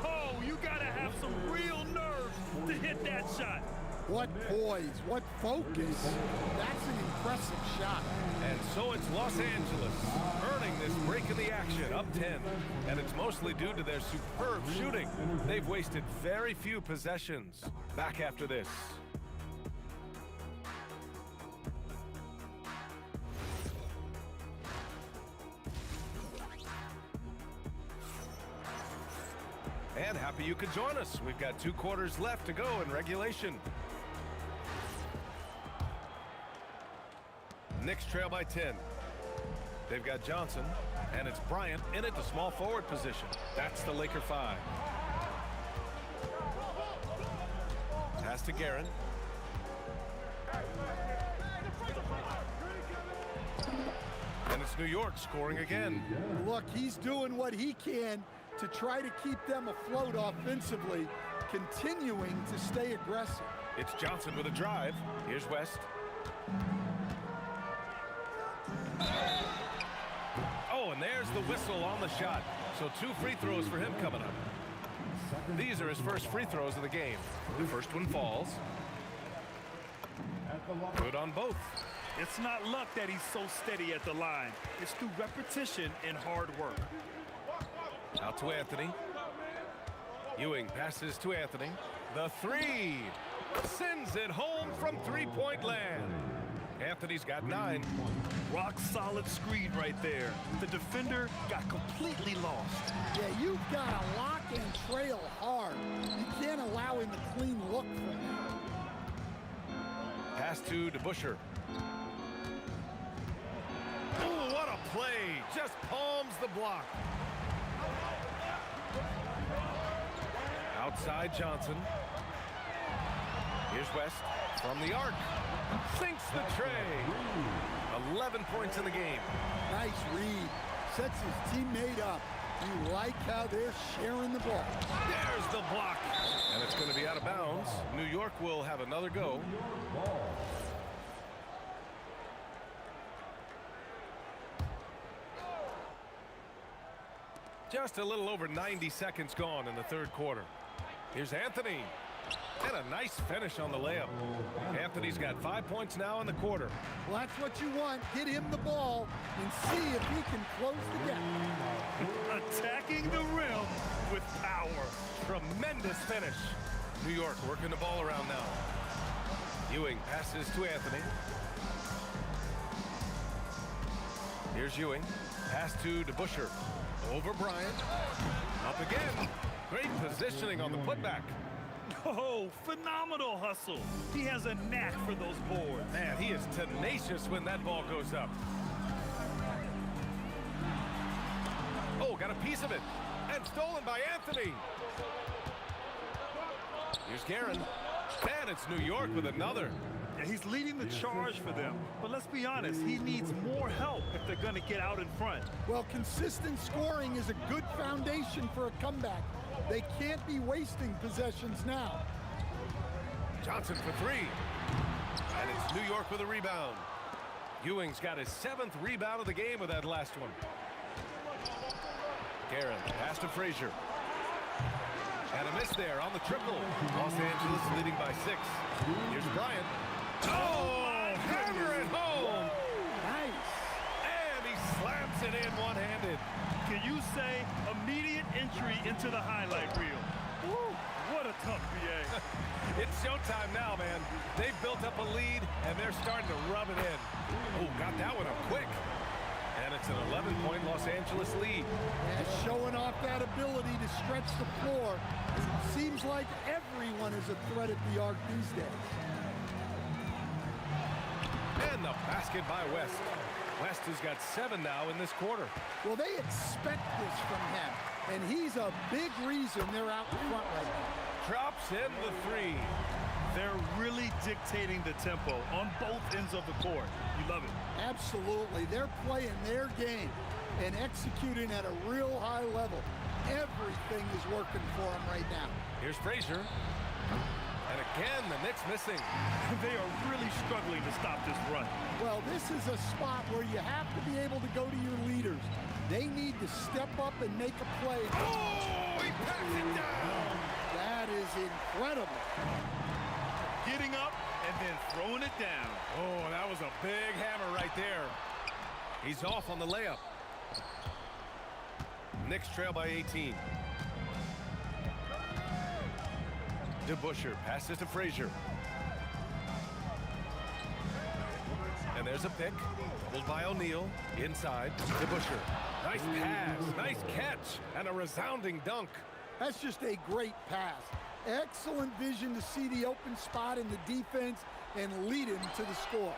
Oh, you gotta have some real nerve to hit that shot. What poise, what focus. That's an impressive shot. And so it's Los Angeles earning this break in the action, up 10. And it's mostly due to their superb shooting. They've wasted very few possessions. Back after this. And happy you could join us. We've got 2 quarters left to go in regulation. Knicks trail by 10. They've got Johnson, and it's Bryant in at the small forward position. That's the Laker 5. Pass to Guerin. And it's New York scoring again. Look, he's doing what he can to try to keep them afloat offensively, continuing to stay aggressive. It's Johnson with a drive. Here's West. Oh, and there's the whistle on the shot. So 2 free throws for him coming up. These are his first free throws of the game. The first one falls. Good on both. It's not luck that he's so steady at the line. It's through repetition and hard work. Out to Anthony. Ewing passes to Anthony. The 3. Sends it home from three-point land. Anthony's got 9. Rock solid screen right there. The defender got completely lost. Yeah, you've got to lock and trail hard. You can't allow him a clean look from that. Pass to Busher. Oh, what a play. Just palms the block. Outside Johnson. Here's West from the arc. Sinks the tray. 11 points in the game. Nice read. Sets his teammate up. You like how they're sharing the ball. There's the block. And it's going to be out of bounds. New York will have another go. Just a little over 90 seconds gone in the third quarter. Here's Anthony. And a nice finish on the layup. Anthony's got 5 points now in the quarter. Well, that's what you want. Get him the ball and see if he can close the gap. Attacking the rim with power. Tremendous finish. New York working the ball around now. Ewing passes to Anthony. Here's Ewing. Pass to Busher. Over Bryant. Up again. Great positioning on the putback. Oh, phenomenal hustle. He has a knack for those boards. Man, he is tenacious when that ball goes up. Oh, got a piece of it. And stolen by Anthony. Here's Guerin. And it's New York with another. Yeah, he's leading the charge for them. But let's be honest, he needs more help if they're going to get out in front. Well, consistent scoring is a good foundation for a comeback. They can't be wasting possessions now. Johnson for 3. And it's New York with a rebound. Ewing's got his 7th rebound of the game with that last one. Guerin, pass to Frazier. And a miss there on the triple. Los Angeles leading by 6. Here's Bryant. Oh, hammer it home. Nice. And he slams it in one-handed. Can you say immediate entry into the highlight reel? Woo, what a tough BA. It's showtime now, man. They've built up a lead, and they're starting to rub it in. Oh, got that one up quick. And it's an 11-point Los Angeles lead. And showing off that ability to stretch the floor. It seems like everyone is a threat at the arc these days. And the basket by West. West has got 7 now in this quarter. Well, they expect this from him, and he's a big reason they're out in front right now. Drops in the 3. They're really dictating the tempo on both ends of the court. You love it. Absolutely. They're playing their game and executing at a real high level. Everything is working for them right now. Here's Frazier. And again, the Knicks missing. They are really struggling to stop this run. Well, this is a spot where you have to be able to go to your leaders. They need to step up and make a play. Oh, he packs it down. That is incredible. Getting up and then throwing it down. Oh, that was a big hammer right there. He's off on the layup. Knicks trail by 18. DeBusschere passes to Frazier. And there's a pick. Pulled by O'Neal. Inside. DeBusschere. Nice pass. Nice catch. And a resounding dunk. That's just a great pass. Excellent vision to see the open spot in the defense and lead him to the score.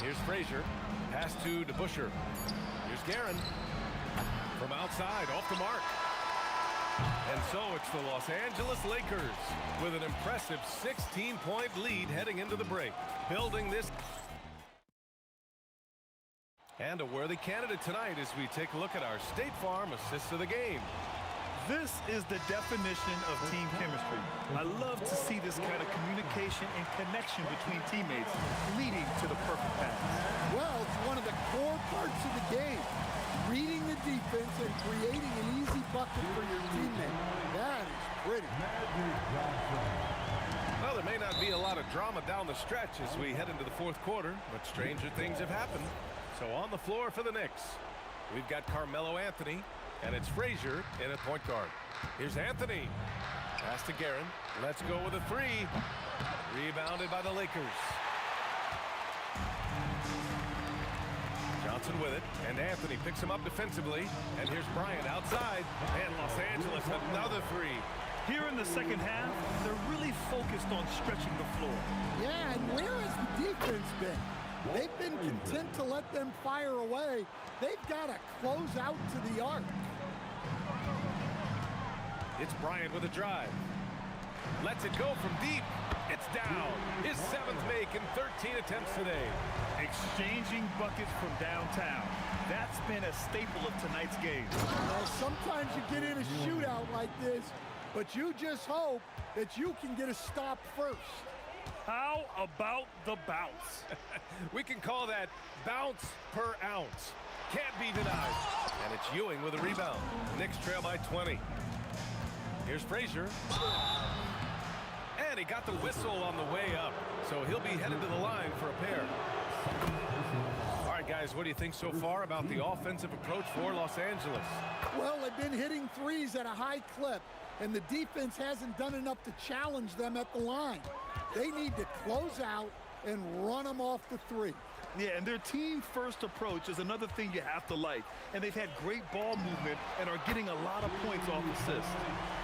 Here's Frazier. Pass to DeBusschere. Here's Guerin. From outside, off the mark. And so it's the Los Angeles Lakers with an impressive 16-point lead heading into the break. Building this. And a worthy candidate tonight as we take a look at our State Farm assist of the game. This is the definition of team chemistry. I love to see this kind of communication and connection between teammates leading to the perfect pass. Well, it's one of the core parts of the game. Reading the defense and creating an easy bucket for your teammate. That is pretty. Well, there may not be a lot of drama down the stretch as we head into the fourth quarter, but stranger things have happened. So on the floor for the Knicks, we've got Carmelo Anthony, and it's Frazier in at point guard. Here's Anthony. Pass to Guerin. Let's go with a 3. Rebounded by the Lakers. Johnson with it, and Anthony picks him up defensively. And here's Bryant outside, and Los Angeles another 3. Here in the second half, they're really focused on stretching the floor. Yeah, and where has the defense been? They've been content to let them fire away. They've got to close out to the arc. It's Bryant with a drive. Lets it go from deep. It's down. His 7th make in 13 attempts today. Exchanging buckets from downtown. That's been a staple of tonight's game. Well, sometimes you get in a shootout like this, but you just hope that you can get a stop first. How about the bounce? We can call that bounce per ounce. Can't be denied. And it's Ewing with a rebound. Knicks trail by 20. Here's Frazier. And he got the whistle on the way up. So he'll be headed to the line for a pair. All right, guys, what do you think so far about the offensive approach for Los Angeles? Well, they've been hitting threes at a high clip, and the defense hasn't done enough to challenge them at the line. They need to close out and run them off the 3. Yeah, and their team-first approach is another thing you have to like. And they've had great ball movement and are getting a lot of points off assists.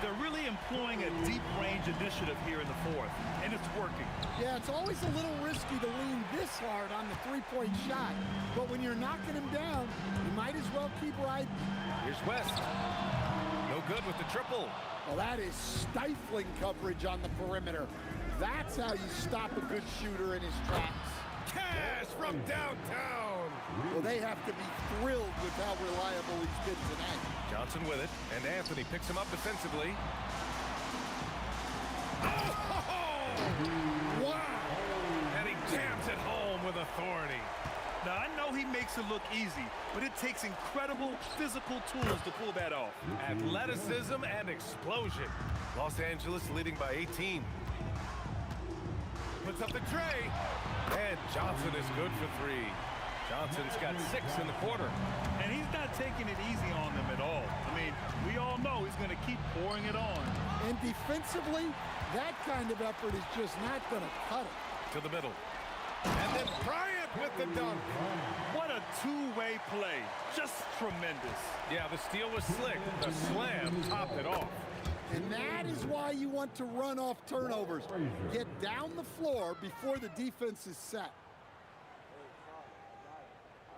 They're really employing a deep-range initiative here in the fourth, and it's working. Yeah, it's always a little risky to lean this hard on the three-point shot. But when you're knocking them down, you might as well keep riding. Here's West. No good with the triple. Well, that is stifling coverage on the perimeter. That's how you stop a good shooter in his tracks. Cash from downtown. Well, they have to be thrilled with how reliable he's been tonight. Johnson with it, and Anthony picks him up defensively. Oh! Wow! And he jams it home with authority. Now, I know he makes makes it look easy, but it takes incredible physical tools to pull that off. Athleticism and explosion. Los Angeles leading by 18. Puts up the tray. And Johnson is good for 3. Johnson's got 6 in the quarter. And he's not taking it easy on them at all. I mean, we all know he's going to keep pouring it on. And defensively, that kind of effort is just not going to cut it. To the middle. And then Bryant with the dunk. What a two-way play. Just tremendous. Yeah, the steal was slick. The slam topped it off. And that is why you want to run off turnovers. Get down the floor before the defense is set.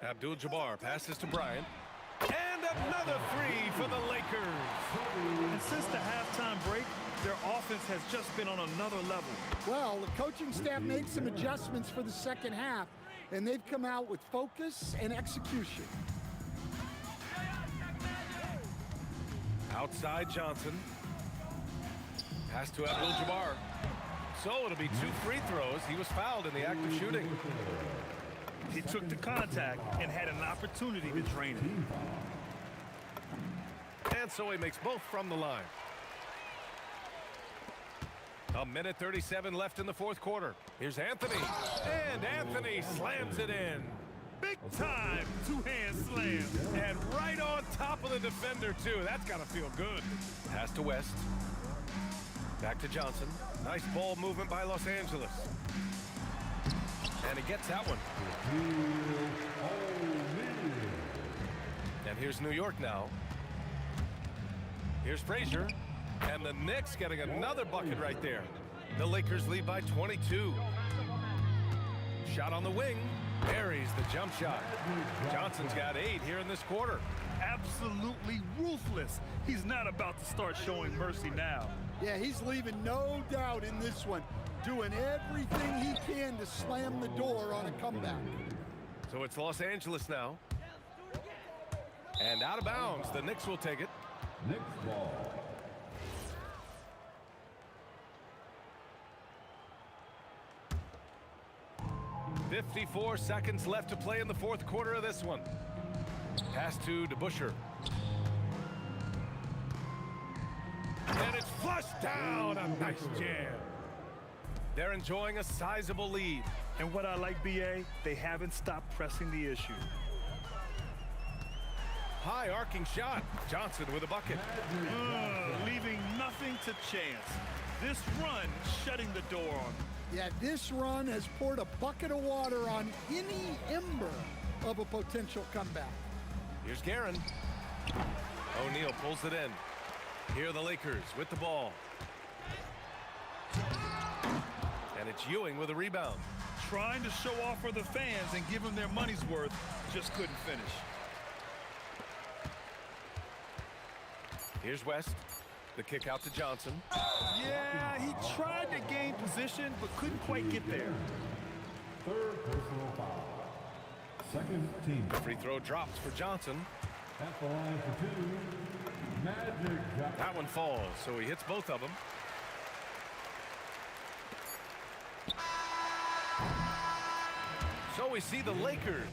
Abdul-Jabbar passes to Bryant. And another 3 for the Lakers. And since the halftime break, their offense has just been on another level. Well, the coaching staff made some adjustments for the second half, and they've come out with focus and execution. Outside Johnson. Pass to Abdul-Jabbar. So it'll be 2 free throws. He was fouled in the act of shooting. He took the contact and had an opportunity to drain it. And so he makes both from the line. 1:37 left in the fourth quarter. Here's Anthony. And Anthony slams it in. Big time two-hand slam. And right on top of the defender, too. That's got to feel good. Pass to West. Back to Johnson. Nice ball movement by Los Angeles. And he gets that one. And here's New York now. Here's Frazier. And the Knicks getting another bucket right there. The Lakers lead by 22. Shot on the wing. Buries the jump shot. Johnson's got 8 here in this quarter. Absolutely ruthless. He's not about to start showing mercy now. Yeah, he's leaving no doubt in this one. Doing everything he can to slam the door on a comeback. So it's Los Angeles now. And out of bounds. The Knicks will take it. Knicks ball. 54 seconds left to play in the fourth quarter of this one. Pass to DeBusschere. And it's flushed down. A nice jam. They're enjoying a sizable lead. And what I like, BA, they haven't stopped pressing the issue. High arcing shot. Johnson with a bucket. Leaving nothing to chance. This run shutting the door on them. Yeah, this run has poured a bucket of water on any ember of a potential comeback. Here's Guerin. O'Neal pulls it in. Here are the Lakers with the ball. And it's Ewing with a rebound. Trying to show off for the fans and give them their money's worth, just couldn't finish. Here's West. The kick out to Johnson. Yeah, he tried to gain position, but couldn't quite get there. Third personal foul. Second team. Free throw drops for Johnson. At the line for 2. Magic Johnson. That one falls, so he hits both of them. So we see the Lakers.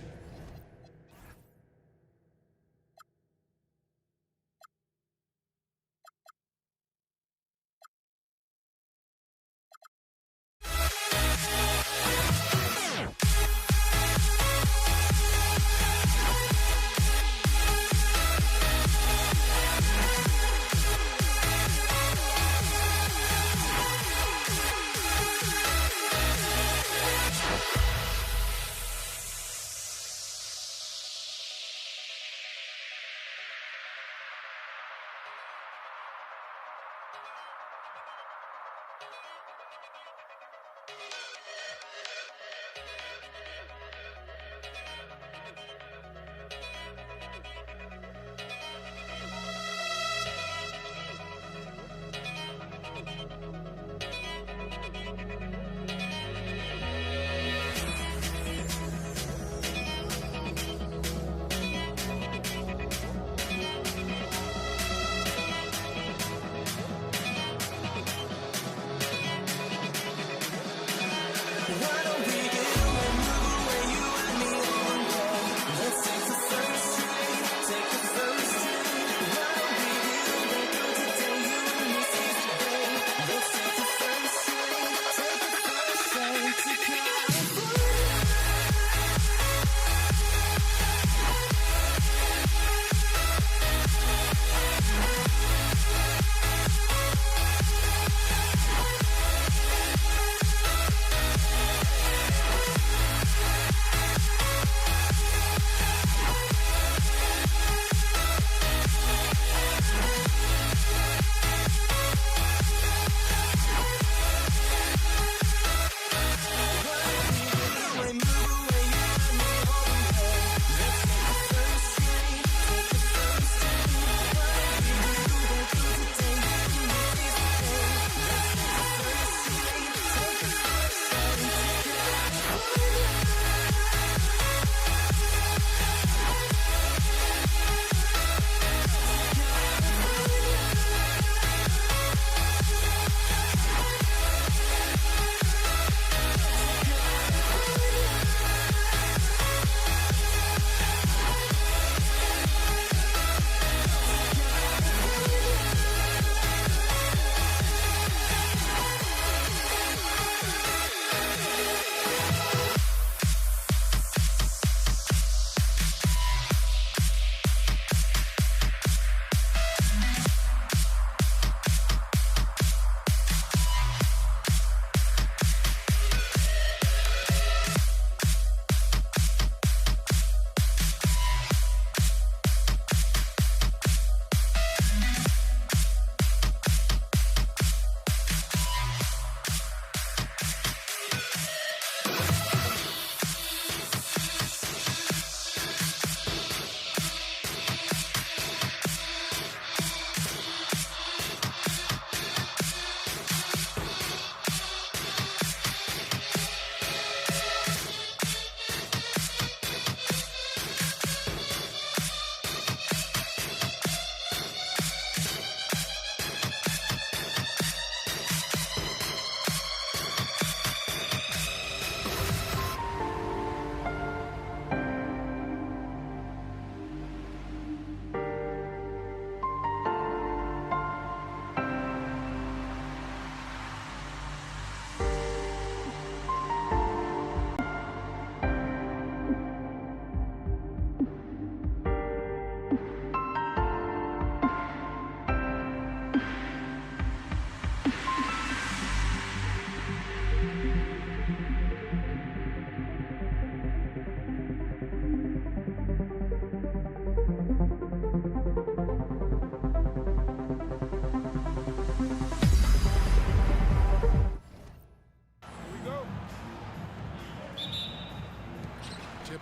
What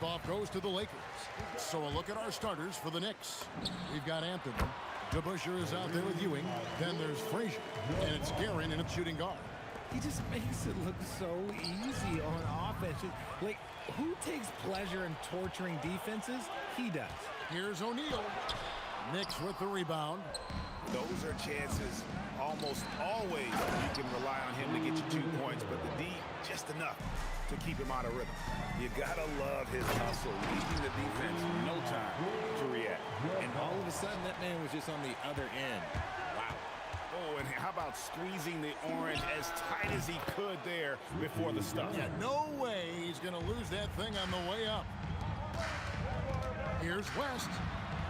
Tip-off goes to the Lakers. So a look at our starters for the Knicks. We've got Anthony. DeBusschere is out there with Ewing. Then there's Frazier. And it's Guerin in a shooting guard. He just makes it look so easy on offense. Like, who takes pleasure in torturing defenses? He does. Here's O'Neal. Knicks with the rebound. Those are chances almost always you can rely on him to get you 2 points, but the D, just enough to keep him out of rhythm. You gotta love his hustle, leaving the defense no time to react. And all of a sudden, that man was just on the other end. Wow. Oh, and how about squeezing the orange as tight as he could there before the stuff? Yeah, no way he's going to lose that thing on the way up. Here's West.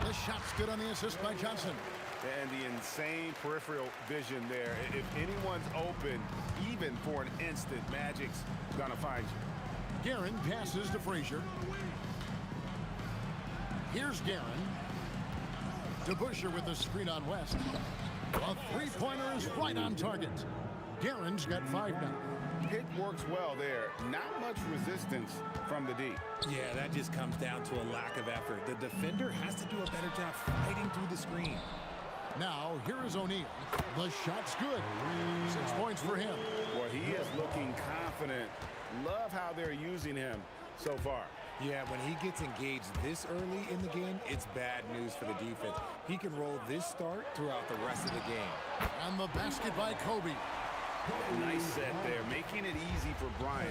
The shot's good on the assist by Johnson. And the insane peripheral vision there. If anyone's open, even for an instant, Magic's gonna find you. Guerin passes to Frazier. Here's Guerin. DeBusschere with the screen on West. A three-pointer is right on target. Guerin's got 5 now. Pick works well there. Not much resistance from the D. Yeah, that just comes down to a lack of effort. The defender has to do a better job fighting through the screen. Now, here is O'Neal. The shot's good. 6 points for him. Boy, he is looking confident. Love how they're using him so far. Yeah, when he gets engaged this early in the game, it's bad news for the defense. He can roll this start throughout the rest of the game. And the basket by Kobe. Nice set there, making it easy for Bryant.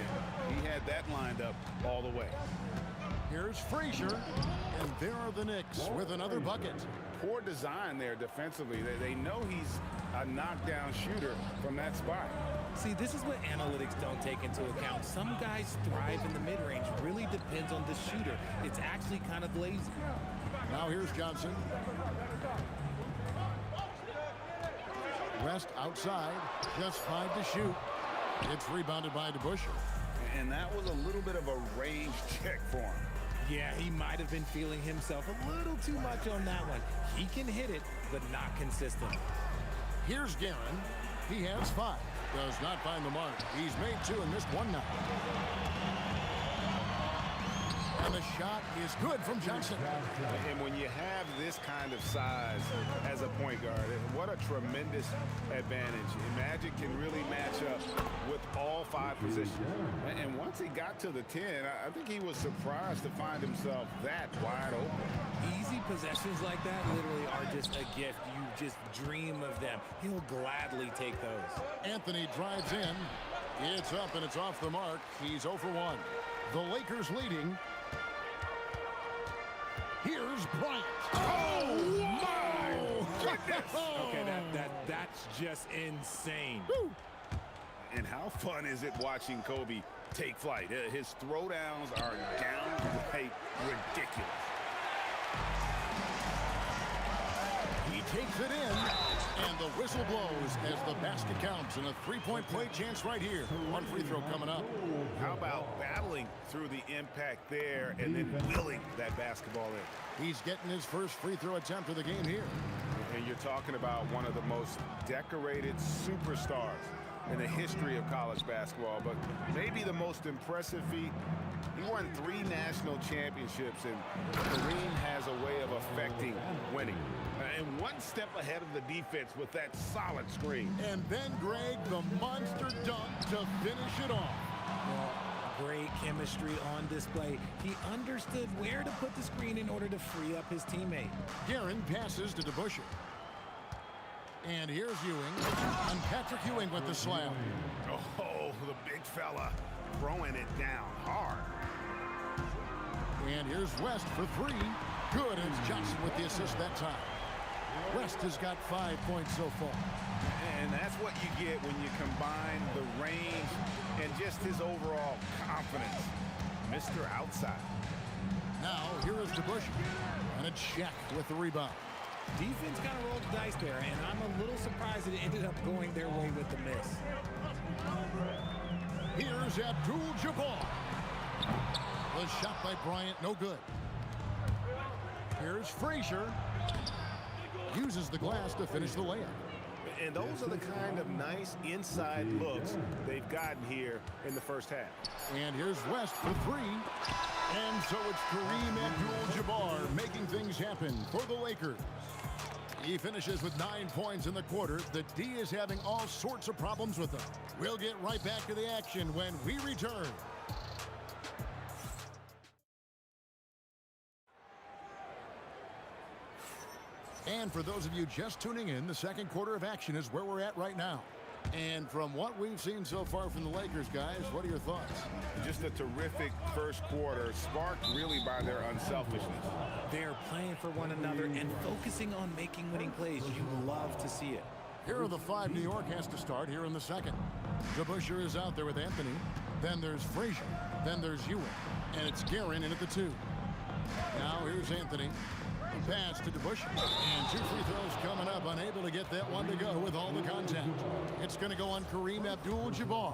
He had that lined up all the way. Here's Frazier, and there are the Knicks with another bucket. Poor design there defensively. They know he's a knockdown shooter from that spot. See, this is what analytics don't take into account. Some guys thrive in the mid-range. Really depends on the shooter. It's actually kind of lazy. Now here's Johnson. West outside, just 5 to shoot. It's rebounded by DeBusschere. And that was a little bit of a range check for him. Yeah, he might have been feeling himself a little too much on that one. He can hit it, but not consistent. Here's Guerin. He has 5. Does not find the mark. He's made 2 and missed 1 now. And the shot is good from Johnson. And when you have this kind of size as a point guard, what a tremendous advantage. Magic can really match up with all 5 positions. And once he got to the 10, I think he was surprised to find himself that wide open. Easy possessions like that literally are just a gift. You just dream of them. He'll gladly take those. Anthony drives in. It's up and it's off the mark. He's 0 for 1. The Lakers leading. Here's Bryant. Oh, my goodness. Okay, that's just insane. Woo. And how fun is it watching Kobe take flight? His throwdowns are downright ridiculous. He takes it in, and the whistle blows as the basket counts, and a 3-point play chance right here. 1 free throw coming up. How about battling through the impact there and then willing that basketball in? He's getting his first free throw attempt of the game here. And you're talking about one of the most decorated superstars in the history of college basketball, but maybe the most impressive feat. He won 3 national championships, and Kareem has a way of affecting winning. And 1 step ahead of the defense with that solid screen. And then, Greg, the monster dunk to finish it off. Well, great chemistry on display. He understood where to put the screen in order to free up his teammate. Guerin passes to DeBusschere. And here's Ewing. And Patrick Ewing with the slam. Oh, the big fella throwing it down hard. And here's West for 3. Good, and it's Johnson with the assist that time. West has got 5 points so far. And that's what you get when you combine the range and just his overall confidence. Mr. Outside. Now, here is DeBusschere. And it's Shaq with the rebound. Defense kind of rolled the dice there, and I'm a little surprised that it ended up going their way with the miss. Here's Abdul-Jabbar. The shot by Bryant, no good. Here's Frazier. Uses the glass to finish the layup. And those are the kind of nice inside looks they've gotten here in the first half. And here's West for three. And so it's Kareem Abdul-Jabbar making things happen for the Lakers. He finishes with 9 points in the quarter. The D is having all sorts of problems with him. We'll get right back to the action when we return. And for those of you just tuning in, the second quarter of action is where we're at right now. And from what we've seen so far from the Lakers, guys, what are your thoughts? Just a terrific first quarter, sparked really by their unselfishness. They're playing for one another and focusing on making winning plays. You love to see it. Here are the 5 New York has to start here in the second. DeBusschere is out there with Anthony. Then there's Frazier. Then there's Ewing. And it's Guerin in at the 2. Now here's Anthony. Pass to DeBusschere. And 2 free throws coming up. Unable to get that one to go with all the contact. It's going to go on Kareem Abdul-Jabbar.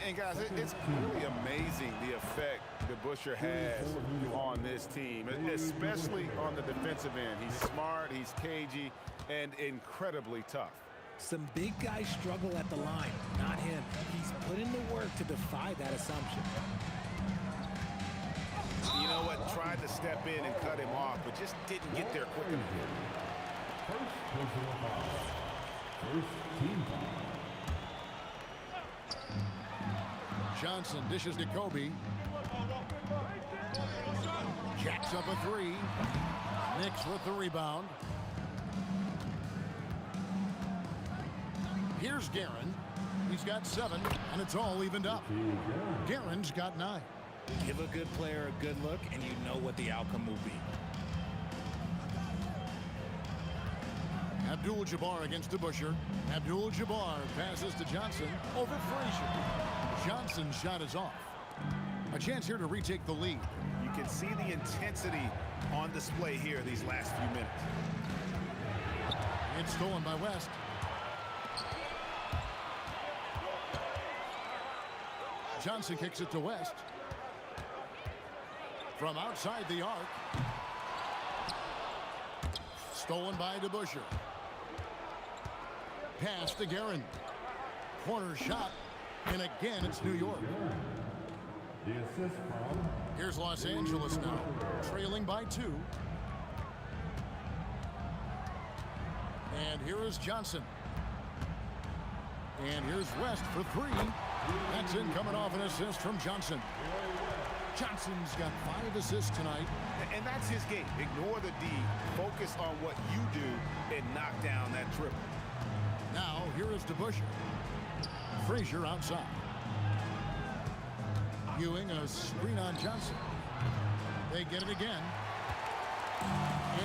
And guys, it's really amazing the effect DeBusschere has on this team, especially on the defensive end. He's smart, he's cagey, and incredibly tough. Some big guys struggle at the line, not him. He's put in the work to defy that assumption. You know what? Tried to step in and cut him off, but just didn't get there quick enough. First team foul. Johnson dishes to Kobe. Jacks up a 3. Knicks with the rebound. Here's Guerin. He's got 7, and it's all evened up. Guerin's got 9. Give a good player a good look, and you know what the outcome will be. Abdul-Jabbar against DeBusschere. Abdul-Jabbar passes to Johnson over Frazier. Johnson's shot is off. A chance here to retake the lead. You can see the intensity on display here these last few minutes. It's stolen by West. Johnson kicks it to West. From outside the arc. Stolen by DeBusschere. Pass to Guerin. Corner shot. And again, it's New York. The assist from. Here's Los Angeles now, trailing by 2. And here is Johnson. And here's West for 3. That's in coming off an assist from Johnson. Johnson's got 5 assists tonight. And that's his game. Ignore the D. Focus on what you do and knock down that triple. Now, here is DeBusschere. Frazier outside. Ewing a screen on Johnson. They get it again.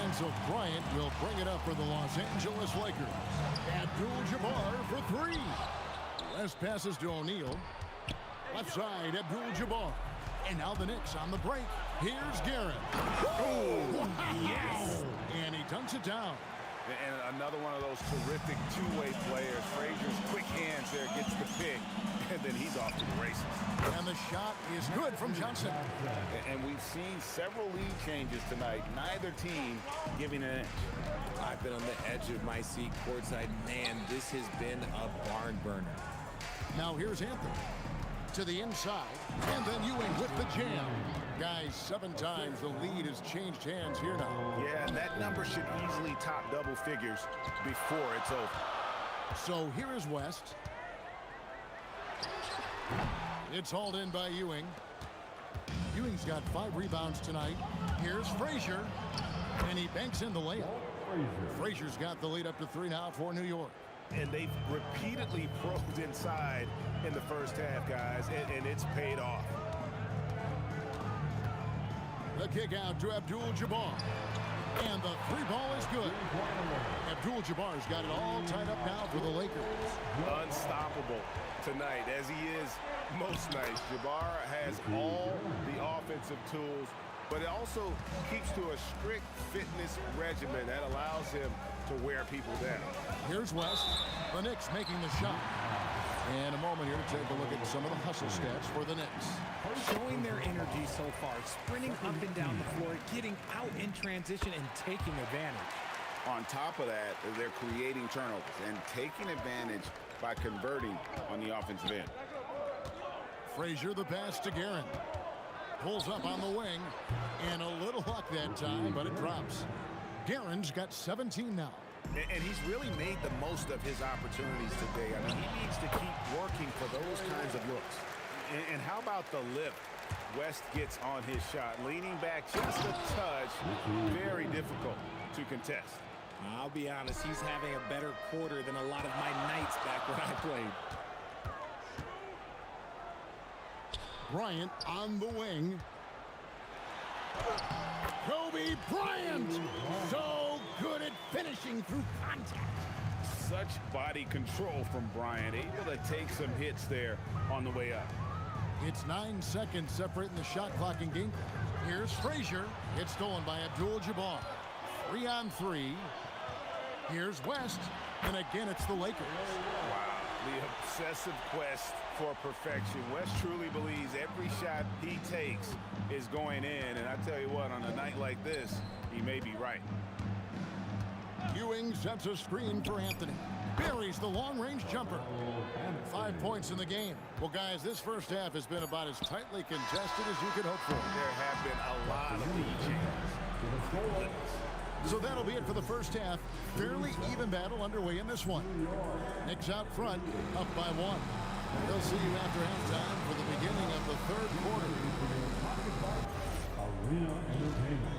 And so Bryant will bring it up for the Los Angeles Lakers. Abdul-Jabbar for 3. West passes to O'Neal. Left side, Abdul-Jabbar. And now the Knicks on the break. Here's Guerin. Oh, wow. Yes! And he dunks it down. And another one of those terrific two-way players. Frazier's quick hands there, gets the pick, and then he's off to the races. And the shot is good from Johnson. And we've seen several lead changes tonight. Neither team giving an inch. I've been on the edge of my seat courtside. Man, this has been a barn burner. Now here's Anthony. To the inside, and then Ewing with the jam. Guys, 7 times the lead has changed hands here now. Yeah, and that number should easily top double figures before it's over. So here is West. It's hauled in by Ewing. Ewing's got 5 rebounds tonight. Here's Frazier, and he banks in the layup. Frazier's got the lead up to 3 now for New York. And they've repeatedly probed inside in the first half, guys, and it's paid off. The kick out to Abdul-Jabbar. And the 3 ball is good. Abdul-Jabbar's got it all tied up now for the Lakers. Unstoppable tonight, as he is most nights. Jabbar has all the offensive tools, but it also keeps to a strict fitness regimen that allows him to wear people down. Here's West. The Knicks making the shot. And a moment here to take a look at some of the hustle stats for the Knicks. Showing their energy so far, sprinting up and down the floor, getting out in transition and taking advantage. On top of that, they're creating turnovers and taking advantage by converting on the offensive end. Frazier, the pass to Guerin. Pulls up on the wing, and a little luck that time, but it drops. Guerin's got 17 now. And he's really made the most of his opportunities today. I mean, he needs to keep working for those kinds of looks. And how about the lift West gets on his shot? Leaning back just a touch, very difficult to contest. I'll be honest, he's having a better quarter than a lot of my nights back when I played. Bryant on the wing. Kobe Bryant, so good at finishing through contact. Such body control from Bryant, able to take some hits there on the way up. It's 9 seconds separating the shot clock and game clock. Here's Frazier. It's stolen by Abdul-Jabbar. 3-on-3. Here's West, and again it's the Lakers. Wow, the obsessive quest for perfection. West truly believes every shot he takes is going in, and I tell you what, on a night like this, he may be right. Ewing sets a screen for Anthony. Buries the long-range jumper. 5 points in the game. Well, guys, this first half has been about as tightly contested as you could hope for. There have been a lot of lead changes. So that'll be it for the first half. Fairly even battle underway in this one. Knicks out front, up by 1. They'll see you after halftime for the beginning of the third quarter. Arena Entertainment.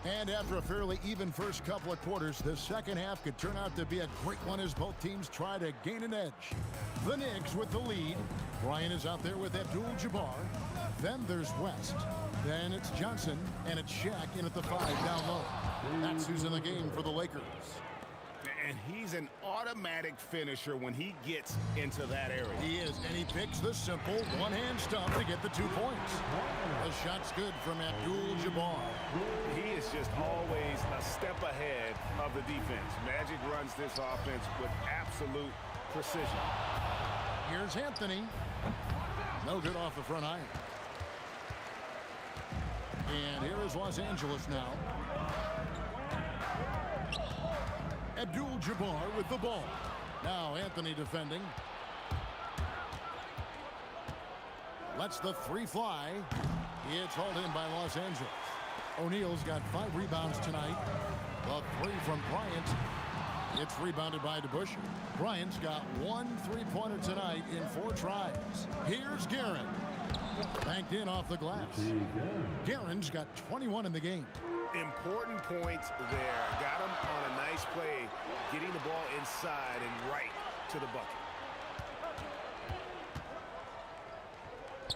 And after a fairly even first couple of quarters, the second half could turn out to be a great one as both teams try to gain an edge. The Knicks with the lead. Bryant is out there with Abdul-Jabbar. Then there's West. Then it's Johnson, and it's Shaq in at the 5 down low. That's who's in the game for the Lakers. And he's an automatic finisher when he gets into that area. He is, and he picks the simple one-hand stump to get the 2 points. The shot's good from Abdul-Jabbar. He is just always a step ahead of the defense. Magic runs this offense with absolute precision. Here's Anthony. No good off the front iron. And here is Los Angeles now. Abdul-Jabbar with the ball. Now Anthony defending. Lets the 3 fly. It's hauled in by Los Angeles. O'Neal's got 5 rebounds tonight. The 3 from Bryant. It's rebounded by DeBusschere. Bryant's got 1 3-pointer tonight in 4 tries. Here's Guerin. Banked in off the glass. Guerin's got 21 in the game. Important points there. Got him on a nice play, getting the ball inside and right to the bucket.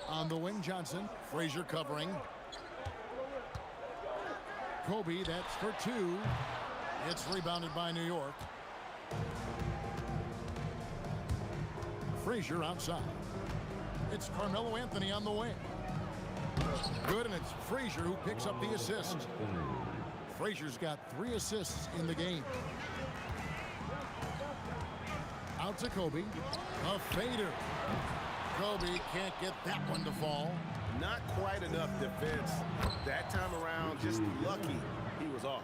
On the wing, Johnson. Frazier covering. Kobe, that's for 2. It's rebounded by New York. Frazier outside. It's Carmelo Anthony on the wing. Good, and it's Frazier who picks up the assist. Frazier's got 3 assists in the game. Out to Kobe. A fader. Kobe can't get that one to fall. Not quite enough defense that time around. Just lucky he was off.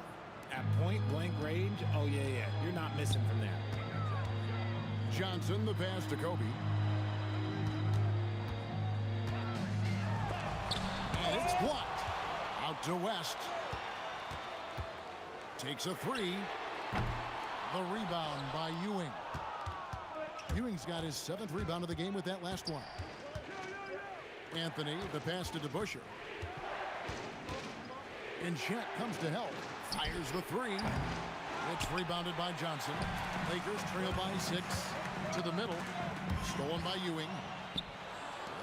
At point-blank range, oh, yeah. You're not missing from there. Johnson, the pass to Kobe. And it's blocked. Out to West. Takes a 3. The rebound by Ewing. Ewing's got his 7th rebound of the game with that last one. Anthony, the pass to DeBusschere. And Shaq comes to help. Fires the 3. It's rebounded by Johnson. Lakers trail by 6. To the middle. Stolen by Ewing.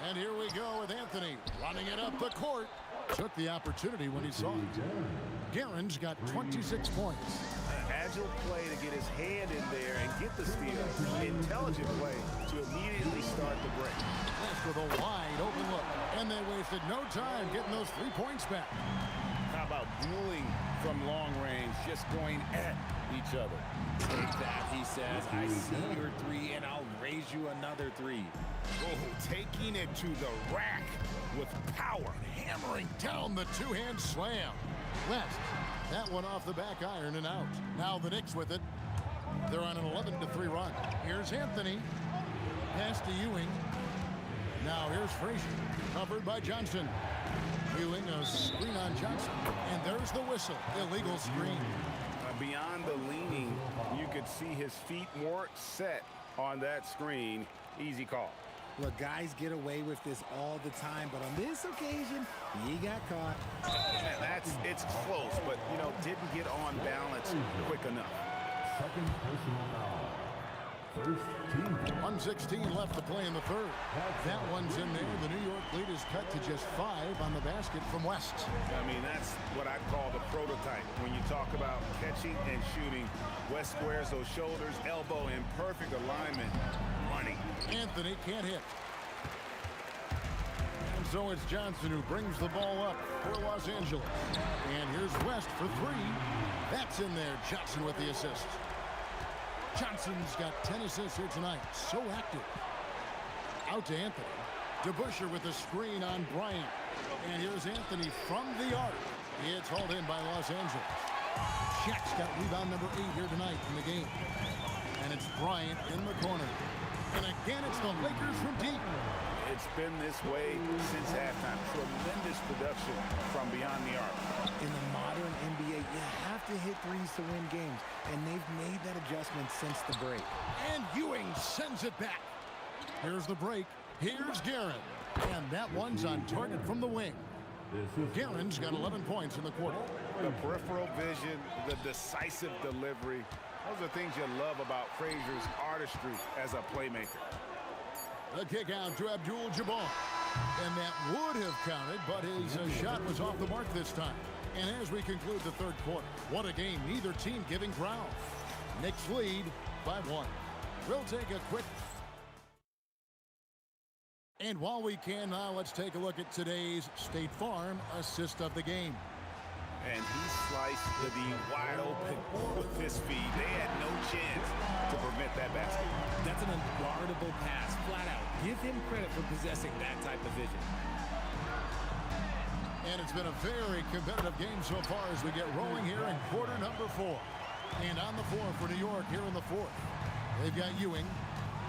And here we go with Anthony running it up the court. Took the opportunity when he saw it. Guerin's got 26 points. Agile play to get his hand in there and get the steal. Intelligent play to immediately start the break. West with a wide open look. And they wasted no time getting those 3 points back. How How about dueling from long range, just going at each other? Take that, he says. I see your three, and I'll raise you another three. Oh, taking it to the rack with power. Hammering down the two-hand slam. West, that one off the back iron and out. Now the Knicks with it. They're on an 11-3 run. Here's Anthony. Pass to Ewing. Now here's Frazier. Covered by Johnson. Ewing, a screen on Johnson. And there's the whistle. Illegal screen. Beyond the leaning, you could see his feet weren't set on that screen. Easy call. Look, guys get away with this all the time, but on this occasion, he got caught. It's close, but, you know, didn't get on balance quick enough. Second personal foul. First team. 1:16 left to play in the third. That one's in there. The New York lead is cut to just 5 on the basket from West. I mean, that's what I call the prototype. When you talk about catching and shooting, West squares those shoulders, elbow in perfect alignment. Money. Anthony can't hit. And so it's Johnson who brings the ball up for Los Angeles. And here's West for 3. That's in there. Johnson with the assist. Johnson's got 10 assists here tonight. So active. Out to Anthony. DeBusschere with the screen on Bryant. And here's Anthony from the arc. It's hauled in by Los Angeles. Shaq's got rebound number 8 here tonight in the game. And it's Bryant in the corner. And again, it's the Lakers from deep. It's been this way since halftime. Tremendous production from beyond the arc. In the modern NBA, you have to hit threes to win games, and they've made that adjustment since the break. And Ewing sends it back. Here's the break. Here's Guerin. And that one's on target from the wing. Guerin's got 11 points in the quarter. The peripheral vision, the decisive delivery. Those are things you love about Frazier's artistry as a playmaker. The kick out to Abdul-Jabbar. And that would have counted, but his shot was off the mark this time. And as we conclude the third quarter, what a game. Neither team giving ground. Knicks lead by 1. We'll take a quick... And while we can now, let's take a look at today's State Farm assist of the game. And he sliced the D wide open with his feet. They had no chance to prevent that basket. That's an unguardable pass, flat out. Give him credit for possessing that type of vision. And it's been a very competitive game so far as we get rolling here in quarter number 4. And on the floor for New York here in the 4th. They've got Ewing.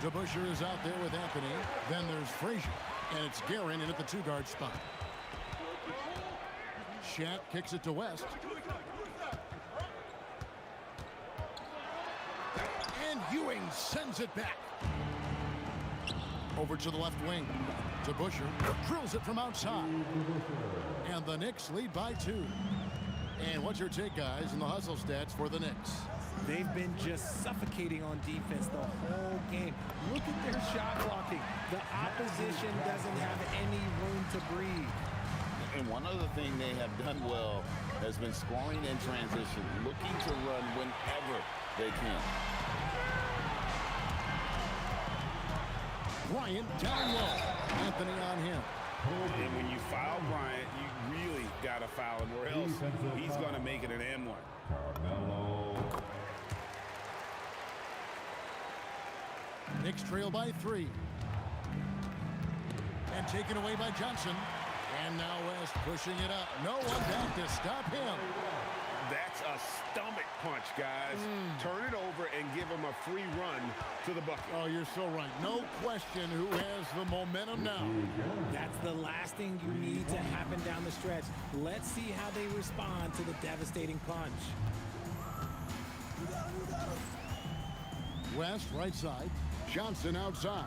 DeBusschere is out there with Anthony. Then there's Frazier. And it's Guerin in at the 2-guard spot. Shaq kicks it to West. And Ewing sends it back. Over to the left wing. DeBusschere drills it from outside. And the Knicks lead by 2. And what's your take, guys, in the hustle stats for the Knicks? They've been just suffocating on defense the whole game. Look at their shot blocking. The opposition doesn't have any room to breathe. And one other thing they have done well has been scoring in transition, looking to run whenever they can. Bryant down low. Anthony on him. And when you foul Bryant, you really got to foul him, or else he's going to make it an M1. Carmelo. Knicks trail by 3. And taken away by Johnson. And now West pushing it up. No one back to stop him. That's a stomach punch, guys. Turn it over and give him a free run to the bucket. Oh, you're so right. No question who has the momentum now. That's the last thing you need to happen down the stretch. Let's see how they respond to the devastating punch. West right side. Johnson outside.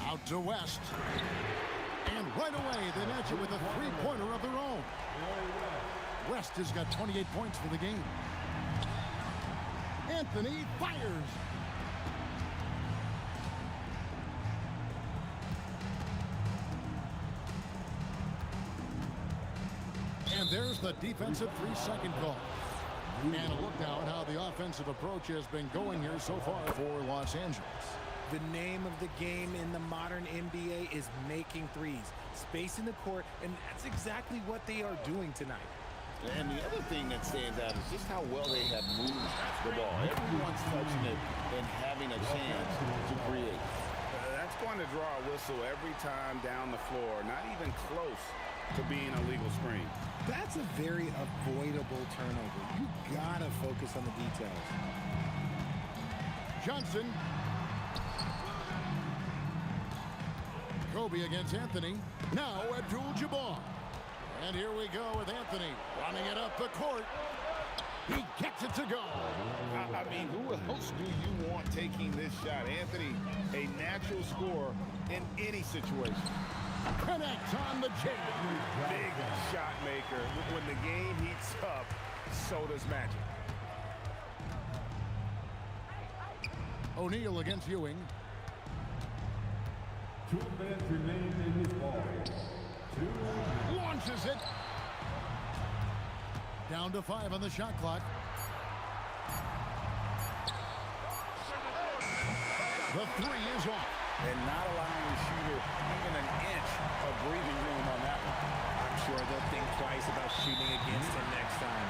Out to West. And right away, they match it with a three-pointer of their own. West has got 28 points for the game. Anthony fires. And there's the defensive 3-second call. And a look now at how the offensive approach has been going here so far for Los Angeles. The name of the game in the modern NBA is making threes, spacing the court, and that's exactly what they are doing tonight. And the other thing that stands out is just how well they have moved the ball. Everyone's touching it and having a chance to create. That's going to draw a whistle every time down the floor, not even close to being a legal screen. That's a very avoidable turnover. You gotta focus on the details. Johnson. Kobe against Anthony. Now Abdul-Jabbar. And here we go with Anthony running it up the court. He gets it to go. I mean, who else do you want taking this shot? Anthony, a natural scorer in any situation. Connects on the jam. Big shot maker. When the game heats up, so does Magic. O'Neal against Ewing. 2 minutes remain in this ball. Launches it. Down to 5 on the shot clock. The 3 is off. And not allowing the shooter even an inch of breathing room on that one. I'm sure they'll think twice about shooting against him next time.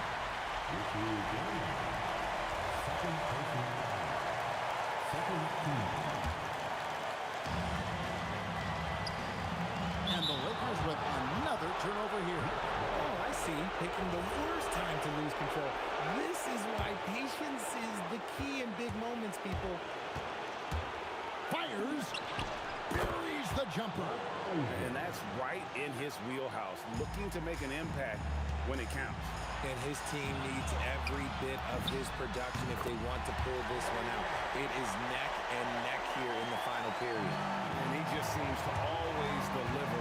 And the Lakers with another turnover here. Oh, I see. Picking the worst time to lose control. This is why patience is the key in big moments, people. Fires. Buries the jumper. And that's right in his wheelhouse. Looking to make an impact when it counts. And his team needs every bit of his production if they want to pull this one out. It is neck and neck here in the final period. And he just seems to always deliver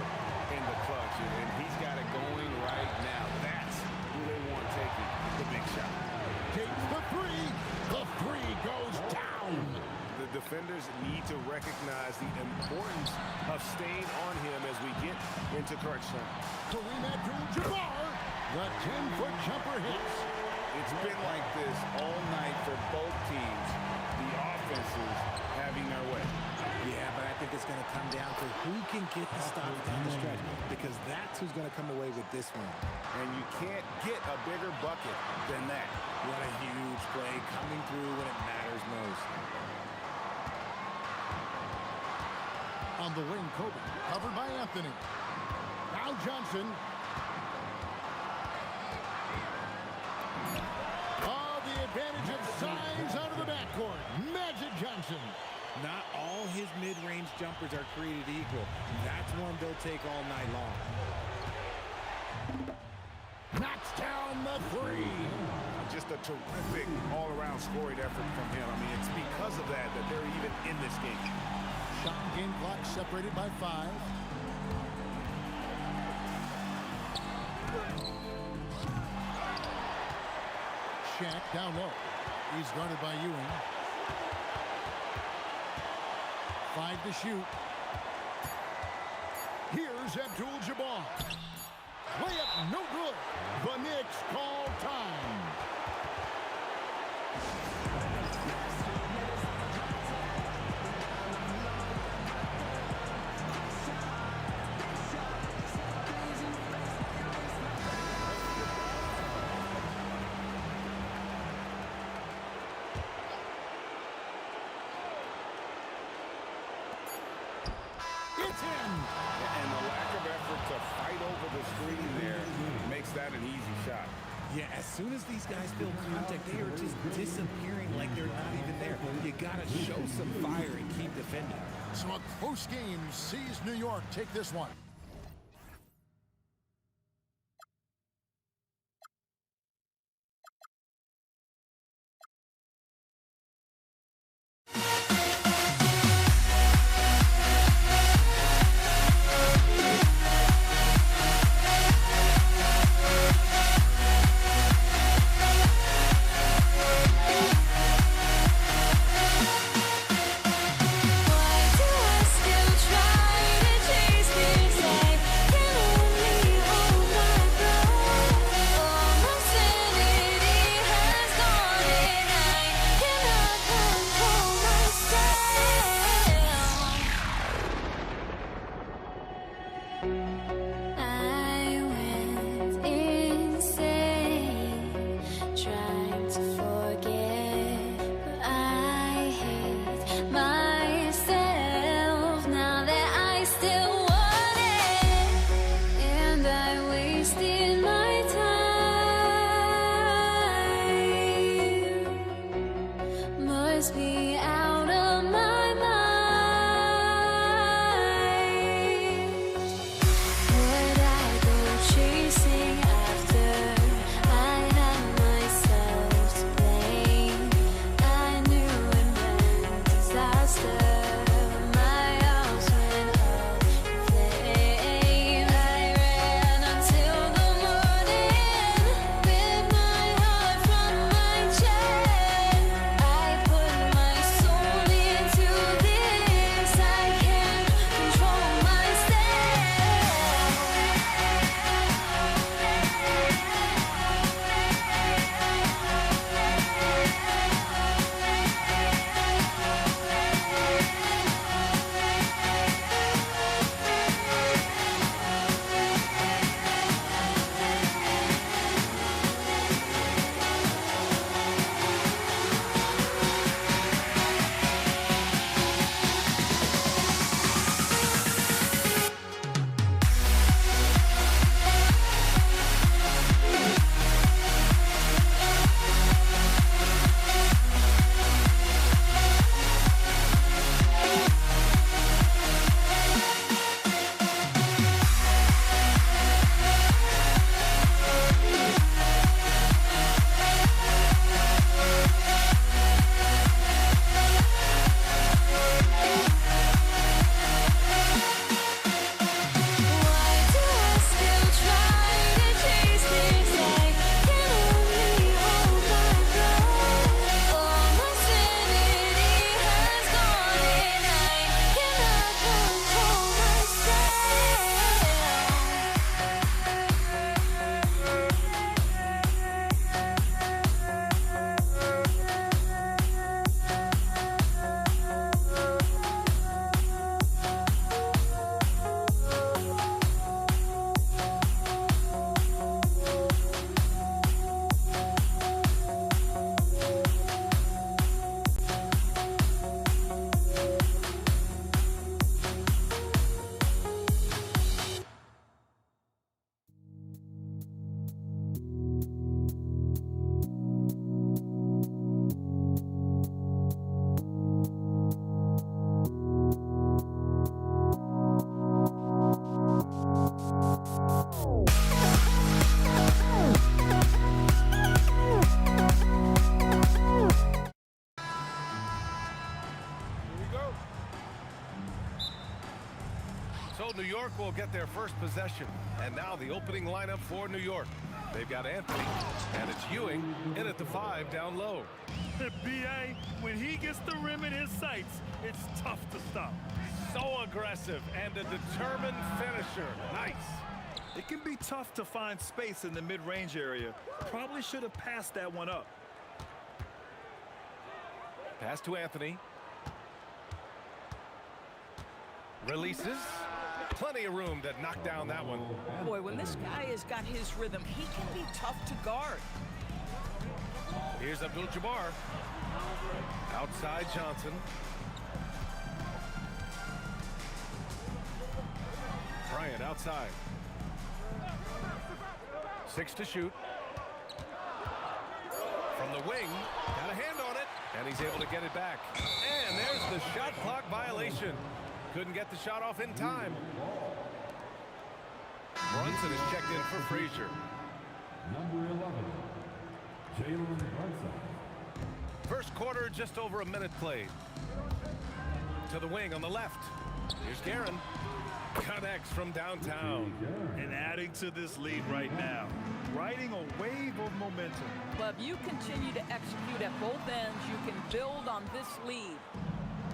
in the clutch. And he's got it going right now. That's who they want taking the big shot. Takes the 3. The 3 goes down. The defenders need to recognize the importance of staying on him as we get into crunch time. Kareem Abdul-Jabbar. The 10-foot jumper hits. It's been like this all night for both teams. The offenses having their way. Yeah, but I think it's going to come down to who can get the stops down the stretch, because that's who's going to come away with this one. And you can't get a bigger bucket than that. What a huge play coming through when it matters most. On the wing, Kobe. Covered by Anthony. Now Johnson. Advantage of size out of the backcourt. Magic Johnson. Not all his mid-range jumpers are created equal. That's one they'll take all night long. Knocks down the 3. Just a terrific all-around scoring effort from him. I mean, it's because of that they're even in this game. Shot and game clock separated by 5. Shaq down low. He's guarded by Ewing. 5 to shoot. Here's Abdul-Jabbar. Layup no good. The Knicks call time. It's in. And the lack of effort to fight over the screen there makes that an easy shot. Yeah, as soon as these guys feel contact, they are just disappearing like they're not even there. You got to show some fire and keep defending. So a close game sees New York take this one. Why do I still try to chase this? myself now that I still want it, and I wasted my time. Must be out of my mind. Would I go chasing after? I had myself to blame. I knew it meant disaster. My house went up in flames. I ran until the morning with my heart from my chest. I put my soul into this. I can't control So New York will get their first possession. And now the opening lineup for New York. They've got Anthony, and it's Ewing in at the 5 down low. B.A., when he gets the rim in his sights, it's tough to stop. So aggressive and a determined finisher. Nice. It can be tough to find space in the mid-range area. Probably should have passed that one up. Pass to Anthony. Releases. Plenty of room to knock down that one. Boy, when this guy has got his rhythm, he can be tough to guard. Here's Abdul-Jabbar. Outside Johnson. Bryant outside. 6 to shoot. From the wing, got a hand on it, and he's able to get it back. And there's the shot clock violation. Couldn't get the shot off in time. Brunson is checked in for Frazier. Number 11, Jalen Brunson. First quarter, just over a minute played. To the wing on the left. Here's Guerin. Connects from downtown. And adding to this lead right now. Riding a wave of momentum. Well, if you continue to execute at both ends, you can build on this lead.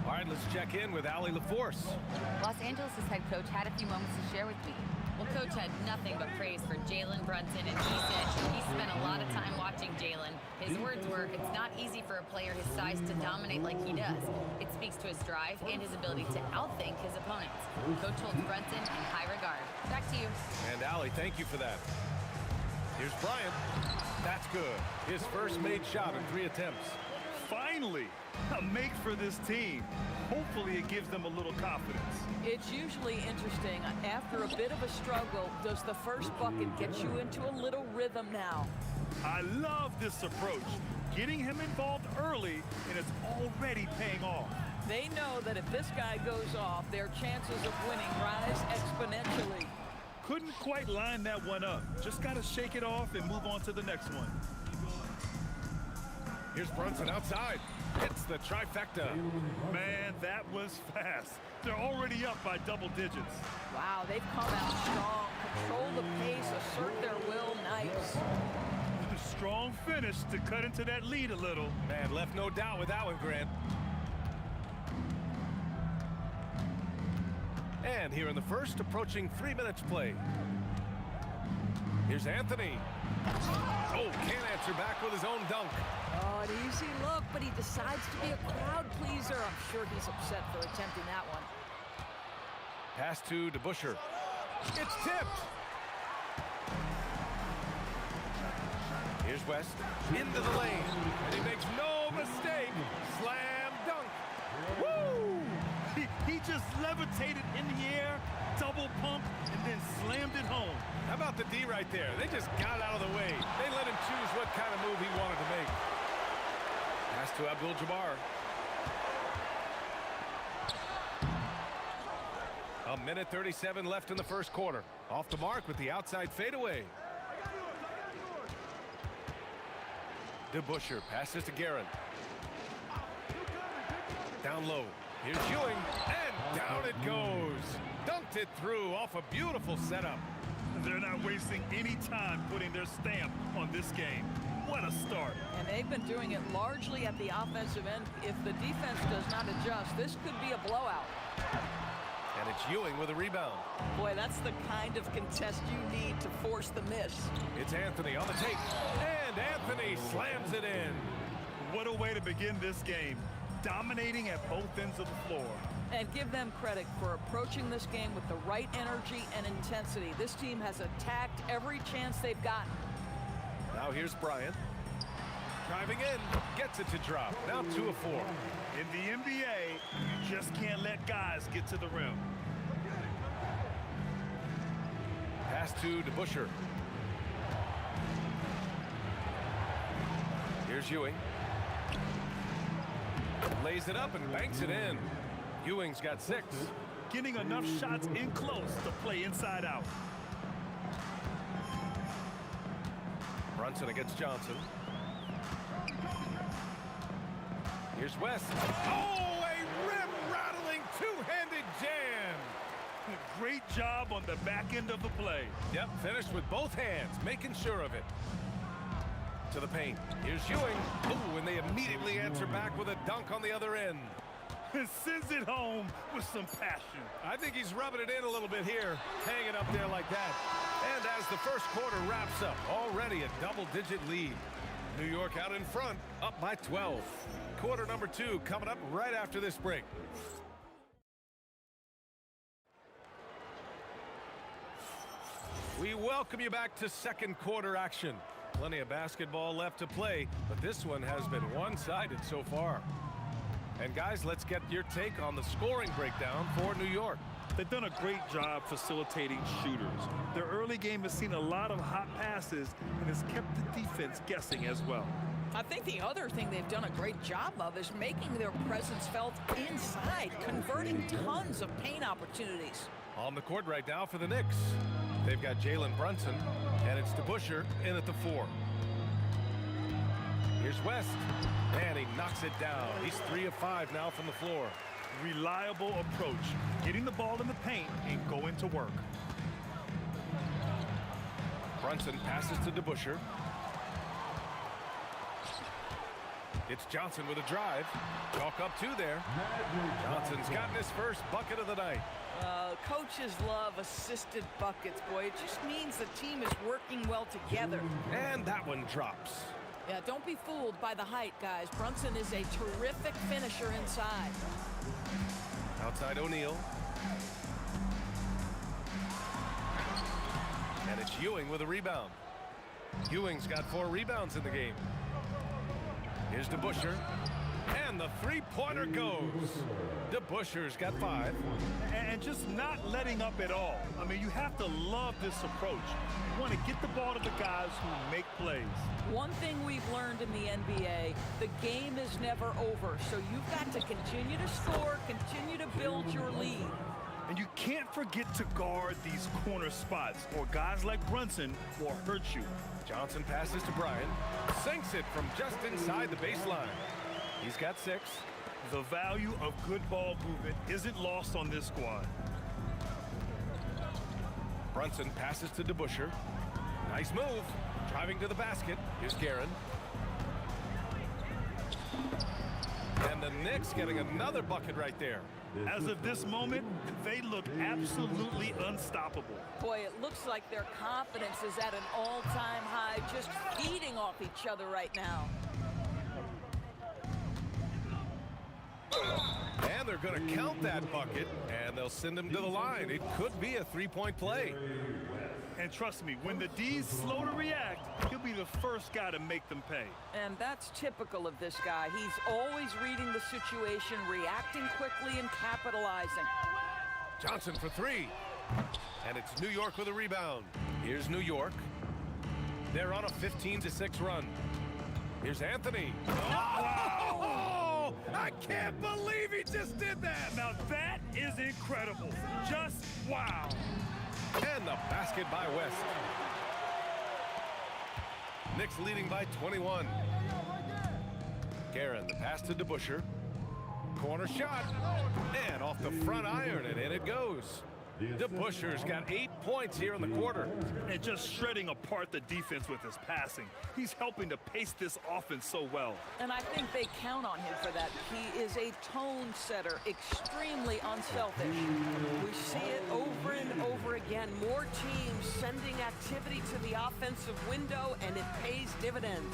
All right, let's check in with Allie LaForce. Los Angeles' head coach had a few moments to share with me. Well, Coach had nothing but praise for Jalen Brunson, and he said he spent a lot of time watching Jalen. His words were, it's not easy for a player his size to dominate like he does. It speaks to his drive and his ability to outthink his opponents. Coach holds Brunson in high regard. Back to you. And Allie, thank you for that. Here's Bryant. That's good. His first made shot in 3 attempts. finally, a make for this team. Hopefully it gives them a little confidence. It's usually interesting. After a bit of a struggle, does the first bucket get you into a little rhythm now? I love this approach. Getting him involved early, and it's already paying off. They know that if this guy goes off, their chances of winning rise exponentially. Couldn't quite line that one up. Just got to shake it off and move on to the next one. Here's Brunson outside. Hits the trifecta. Man, that was fast. They're already up by double digits. Wow, they've come out strong. Control the pace, assert their will. Nice. A strong finish to cut into that lead a little. Man, left no doubt with that one, Grant. And here in the first, approaching 3 minutes play. Here's Anthony. Oh, can't answer back with his own dunk. Oh, an easy look, but he decides to be a crowd pleaser. I'm sure he's upset for attempting that one. Pass to DeBusschere. It's tipped. Here's West into the lane, and he makes no mistake. Slam dunk. Woo! He just levitated in the air, double pumped, and then slammed it home. How about the D right there? They just got out of the way. They let him choose what kind of move he wanted to make. Pass to Abdul-Jabbar. A minute 37 left in the first quarter. Off the mark with the outside fadeaway. DeBusschere passes to Guerin. Down low. Here's Ewing, and down it goes. Dunked it through off a beautiful setup. They're not wasting any time putting their stamp on this game. What a start. And they've been doing it largely at the offensive end. If the defense does not adjust, this could be a blowout. And it's Ewing with a rebound. Boy, that's the kind of contest you need to force the miss. It's Anthony on the take. And Anthony slams it in. What a way to begin this game. Dominating at both ends of the floor. And give them credit for approaching this game with the right energy and intensity. This team has attacked every chance they've gotten. Now here's Bryant. Driving in, gets it to drop. Now 2 of 4. In the NBA, you just can't let guys get to the rim. Pass to DeBusschere. Here's Ewing. Lays it up and banks it in. Ewing's got 6. Getting enough shots in close to play inside out. Brunson against Johnson. Here's West. Oh, a rim-rattling two-handed jam. Great job on the back end of the play. Yep, finished with both hands, making sure of it. To the paint. Here's Ewing. Ooh, and they immediately answer back with a dunk on the other end. Sends it home with some passion. I think he's rubbing it in a little bit here, hanging up there like that. And as the first quarter wraps up, already a double-digit lead. New York out in front, up by 12. Quarter number 2 coming up right after this break. We welcome you back to second quarter action. Plenty of basketball left to play, but this one has been one-sided so far. And guys, let's get your take on the scoring breakdown for New York. They've done a great job facilitating shooters. Their early game has seen a lot of hot passes and has kept the defense guessing as well. I think the other thing they've done a great job of is making their presence felt inside, converting tons of paint opportunities. On the court right now for the Knicks, they've got Jalen Brunson, and it's DeBusschere in at the 4. Here's West, and he knocks it down. He's 3 of 5 now from the floor. Reliable approach, getting the ball in the paint and going to work. Brunson passes to DeBusschere. It's Johnson with a drive. Chalk up 2 there. Johnson's gotten his first bucket of the night. Coaches love assisted buckets, boy. It just means the team is working well together. And that one drops. Yeah, don't be fooled by the height, guys. Brunson is a terrific finisher inside. Outside O'Neal. And it's Ewing with a rebound. Ewing's got 4 rebounds in the game. Here's DeBusschere. And the three-pointer goes. DeBuscher's got 5. And just not letting up at all. I mean, you have to love this approach. You want to get the ball to the guys who make plays. One thing we've learned in the NBA, the game is never over. So you've got to continue to score, continue to build your lead. And you can't forget to guard these corner spots, or guys like Brunson will hurt you. Johnson passes to Bryant. Sinks it from just inside the baseline. He's got 6. The value of good ball movement isn't lost on this squad. Brunson passes to DeBuscher. Nice move. Driving to the basket. Here's Guerin. And the Knicks getting another bucket right there. As of this moment, they look absolutely unstoppable. Boy, it looks like their confidence is at an all-time high, just feeding off each other right now. And they're going to count that bucket, and they'll send him to the line. It could be a three-point play. And trust me, when the D's slow to react, he'll be the first guy to make them pay. And that's typical of this guy. He's always reading the situation, reacting quickly, and capitalizing. Johnson for 3. And it's New York with a rebound. Here's New York. They're on a 15-6 run. Here's Anthony. Oh, I can't believe he just did that. Now that is incredible. Just wow. And the basket by West. Knicks leading by 21. Guerin, the pass to DeBuscher. Corner shot. And off the front iron, and in it goes. DeBuscher's got 8 points here in the quarter. And just shredding apart the defense with his passing. He's helping to pace this offense so well. And I think they count on him for that. He is a tone setter, extremely unselfish. We see it over and over again. More teams sending activity to the offensive window, and it pays dividends.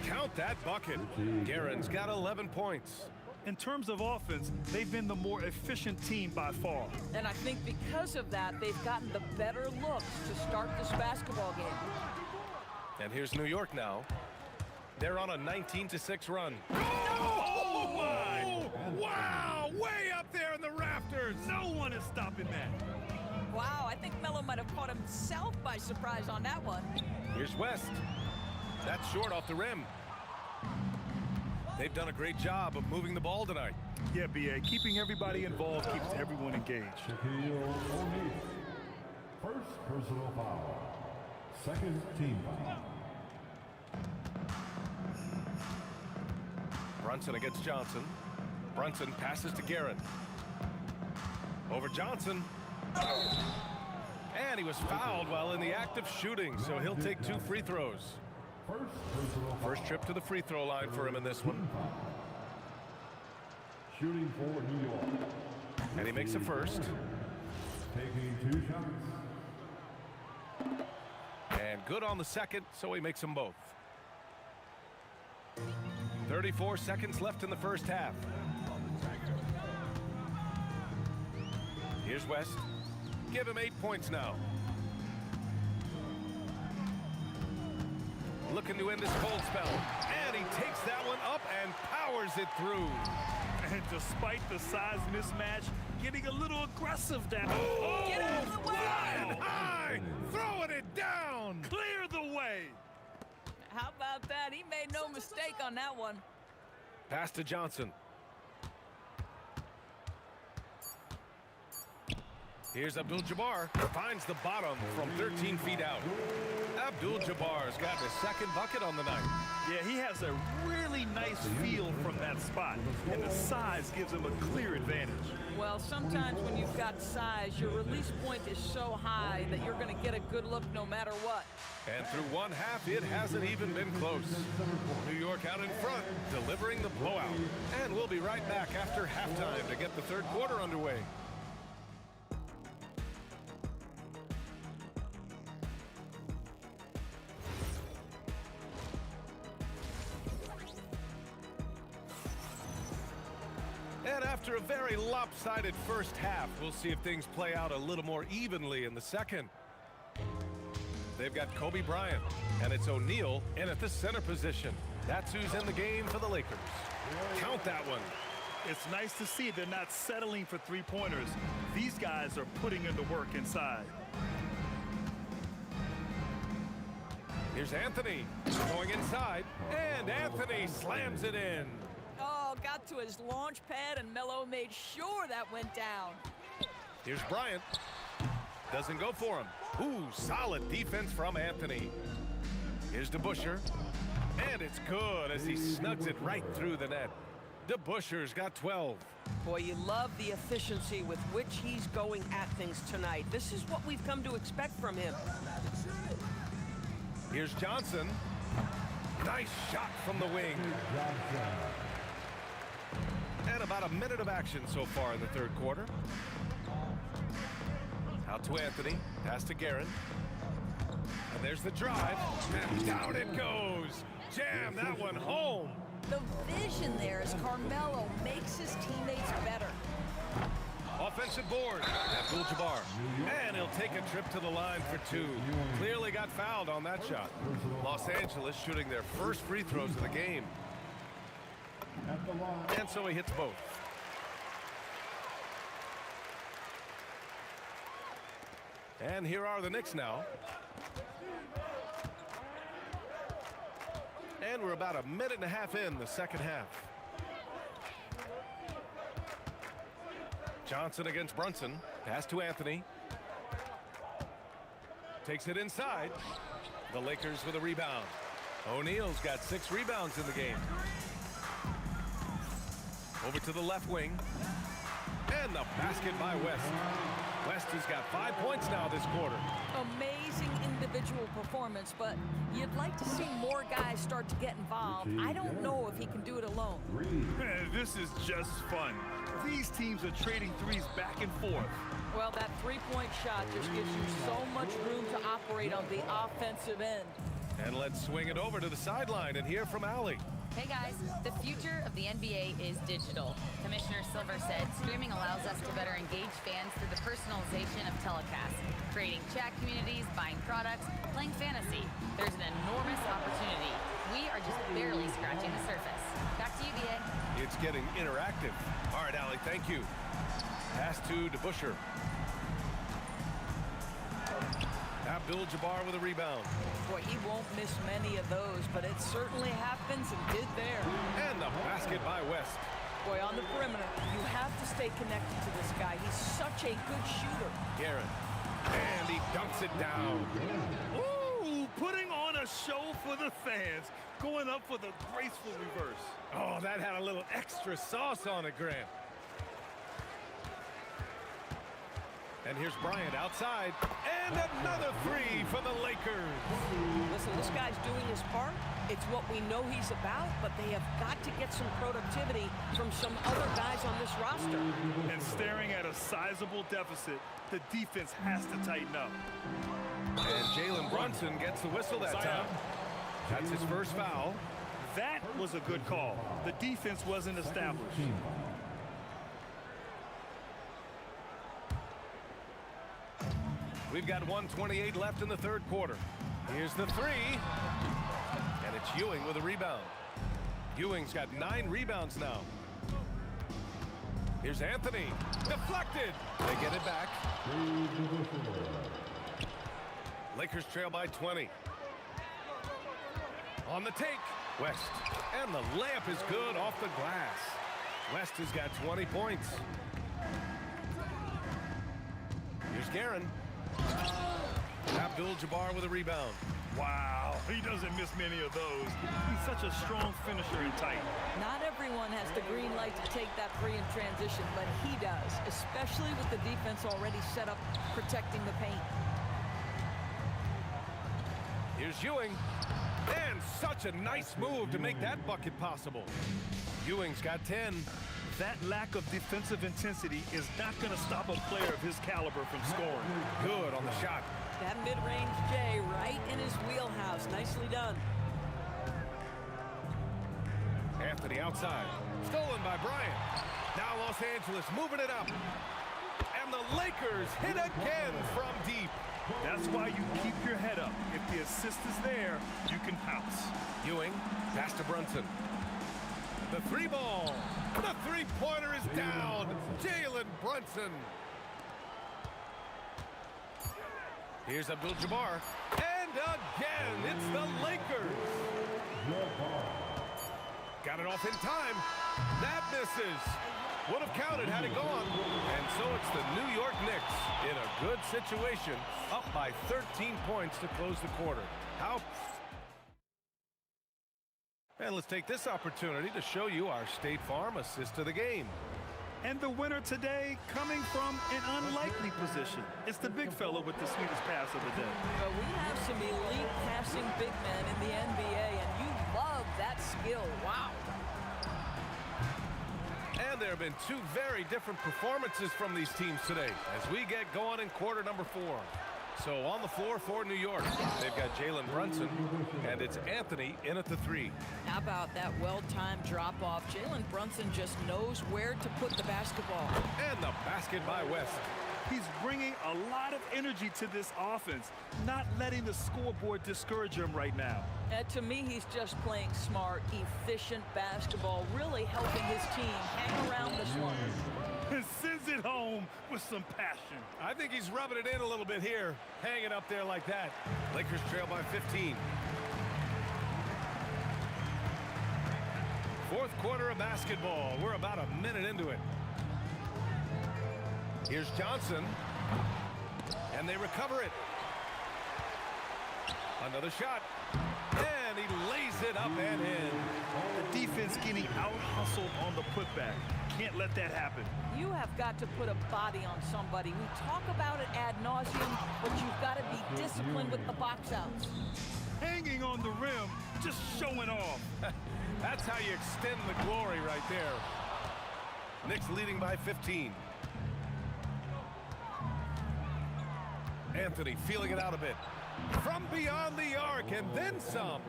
Count that bucket. Guerin's got 11 points. In terms of offense, they've been the more efficient team by far. And I think because of that, they've gotten the better looks to start this basketball game. And here's New York now. They're on a 19-6 run. Oh, my! Wow! Way up there in the rafters! No one is stopping that. Wow, I think Melo might have caught himself by surprise on that one. Here's West. That's short off the rim. They've done a great job of moving the ball tonight. Yeah, B.A. Keeping everybody involved keeps everyone engaged. Shaquille O'Neal. First personal foul. Second team foul. Brunson against Johnson. Brunson passes to Guerin. Over Johnson. And he was fouled while in the act of shooting, so he'll take 2 free throws. First trip to the free throw line for him in this one. Shooting for New York. And he makes a first. Taking 2 shots. And good on the second, so he makes them both. 34 seconds left in the first half. Here's West. Give him 8 points now. Looking to end this cold spell. And he takes that one up and powers it through. And despite the size mismatch, getting a little aggressive down. Oh, get out of the way! Flying high, throwing it down. Clear the way. How about that? He made no mistake on that one. Pass to Johnson. Here's Abdul-Jabbar. Finds the bottom from 13 feet out. Abdul-Jabbar's got his second bucket on the night. Yeah, he has a really nice feel from that spot, and the size gives him a clear advantage. Well, sometimes when you've got size, your release point is so high that you're going to get a good look no matter what. And through one half, it hasn't even been close. New York out in front, delivering the blowout. And we'll be right back after halftime to get the third quarter underway. And after a very lopsided first half, we'll see if things play out a little more evenly in the second. They've got Kobe Bryant, and it's O'Neal in at the center position. That's who's in the game for the Lakers. Count that one. It's nice to see they're not settling for three-pointers. These guys are putting in the work inside. Here's Anthony going inside, and Anthony slams it in. Oh, got to his launch pad, and Melo made sure that went down. Here's Bryant. Doesn't go for him. Ooh, solid defense from Anthony. Here's DeBusschere. And it's good as he snugs it right through the net. DeBusschere's got 12. Boy, you love the efficiency with which he's going at things tonight. This is what we've come to expect from him. Here's Johnson. Nice shot from the wing. And about a minute of action so far in the third quarter. Out to Anthony. Pass to Guerin. And there's the drive. And down it goes. Jam that one home. The vision there as Carmelo makes his teammates better. Offensive board. Abdul-Jabbar. And he'll take a trip to the line for two. Clearly got fouled on that shot. Los Angeles shooting their first free throws of the game. And so he hits both. And here are the Knicks now. And we're about a minute and a half in the second half. Johnson against Brunson. Pass to Anthony. Takes it inside. The Lakers with a rebound. O'Neal's got 6 rebounds in the game. Over to the left wing. And the basket by West. West has got 5 points now this quarter. Amazing individual performance, but you'd like to see more guys start to get involved. I don't know if he can do it alone. This is just fun. These teams are trading threes back and forth. Well, that three-point shot just gives you so much room to operate on the offensive end. And let's swing it over to the sideline and hear from Allie. Hey guys, the future of the NBA is digital. Commissioner Silver said streaming allows us to better engage fans through the personalization of telecasts, creating chat communities, buying products, playing fantasy. There's an enormous opportunity. We are just barely scratching the surface. Back to you, BA. It's getting interactive. All right, Allie, thank you. Pass to DeBusschere. Abdul-Jabbar with a rebound. Boy, he won't miss many of those, but it certainly happens and did there. And the basket by West. Boy, on the perimeter, you have to stay connected to this guy. He's such a good shooter. Guerin. And he dunks it down. Ooh, putting on a show for the fans. Going up for the graceful reverse. Oh, that had a little extra sauce on it, Grant. And here's Bryant outside. And another three for the Lakers. Listen, this guy's doing his part. It's what we know he's about, but they have got to get some productivity from some other guys on this roster. And staring at a sizable deficit, the defense has to tighten up. And Jalen Brunson gets the whistle that time. That's his first foul. That was a good call. The defense wasn't established. We've got 1:28 left in the third quarter. Here's the three. And it's Ewing with a rebound. Ewing's got 9 rebounds now. Here's Anthony. Deflected. They get it back. Lakers trail by 20. On the take. West. And the layup is good off the glass. West has got 20 points. Here's Guerin. Abdul-Jabbar with a rebound. Wow, he doesn't miss many of those. He's such a strong finisher in tight. Not everyone has the green light to take that three in transition, but he does, especially with the defense already set up protecting the paint. Here's Ewing. And such a nice move to make that bucket possible. Ewing's got 10. That lack of defensive intensity is not going to stop a player of his caliber from scoring. Good on the shot. That mid-range J right in his wheelhouse. Nicely done. Anthony outside. Stolen by Bryant. Now Los Angeles moving it up. And the Lakers hit again from deep. That's why you keep your head up. If the assist is there, you can pounce. Ewing, pass to Brunson. The three ball. The three-pointer is down. Jalen Brunson. Here's Abdul-Jabbar. And again, it's the Lakers. Got it off in time. That misses. Would have counted had it gone. And so it's the New York Knicks in a good situation, up by 13 points to close the quarter. And let's take this opportunity to show you our State Farm assist of the game. And the winner today coming from an unlikely position. It's the big fella with the sweetest pass of the day. Well, we have some elite passing big men in the NBA, and you love that skill. Wow. And there have been two very different performances from these teams today as we get going in quarter number 4. So on the floor for New York, they've got Jalen Brunson, and it's Anthony in at the 3. How about that well-timed drop-off? Jalen Brunson just knows where to put the basketball. And the basket by West. He's bringing a lot of energy to this offense, not letting the scoreboard discourage him right now. And to me, he's just playing smart, efficient basketball, really helping his team hang around this one. And sends it home with some passion. I think he's rubbing it in a little bit here, hanging up there like that. Lakers trail by 15. Fourth quarter of basketball. We're about a minute into it. Here's Johnson. And they recover it. Another shot. And he lays it up and in. The defense getting out-hustled on the putback. Can't let that happen. You have got to put a body on somebody. We talk about it ad nauseum, but you've got to be disciplined with the box outs. Hanging on the rim, just showing off. That's how you extend the glory right there. Knicks leading by 15. Anthony feeling it out a bit. From beyond the arc, and then some.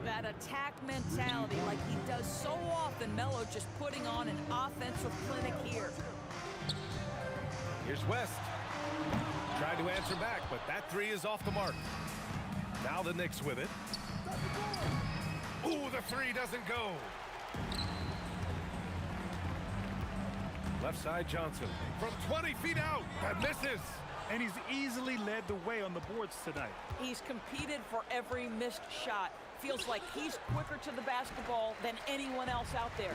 That attack mentality like he does so often. Melo just putting on an offensive clinic here. Here's West. Tried to answer back, but that 3 is off the mark. Now the Knicks with it. Ooh, the 3 doesn't go. Left side Johnson. From 20 feet out. That misses. And he's easily led the way on the boards tonight. He's competed for every missed shot. Feels like he's quicker to the basketball than anyone else out there.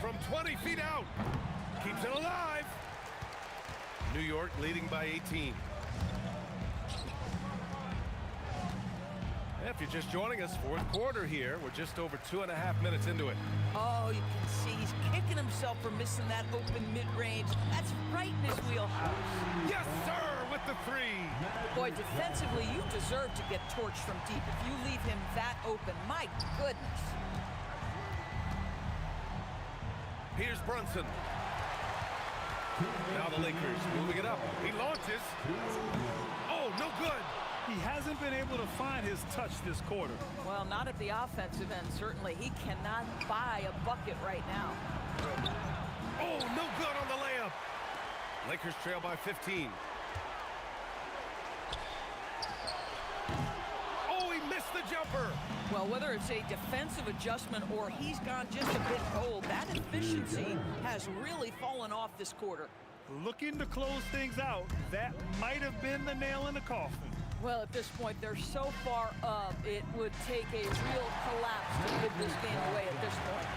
From 20 feet out. Keeps it alive. New York leading by 18. If you're just joining us, fourth quarter here. We're just over 2.5 minutes into it. Oh, you can see he's kicking himself for missing that open mid-range. That's right in his wheelhouse. Yes, sir, with the 3. Boy, defensively, you deserve to get torched from deep if you leave him that open. My goodness. Here's Brunson. Now the Lakers moving it up. He launches. Oh, no good. He hasn't been able to find his touch this quarter. Well, not at the offensive end, certainly. He cannot buy a bucket right now. Oh, no good on the layup. Lakers trail by 15. Oh, he missed the jumper. Well, whether it's a defensive adjustment or he's gone just a bit cold, that efficiency has really fallen off this quarter. Looking to close things out, that might have been the nail in the coffin. Well, at this point, they're so far up, it would take a real collapse to give this game away at this point.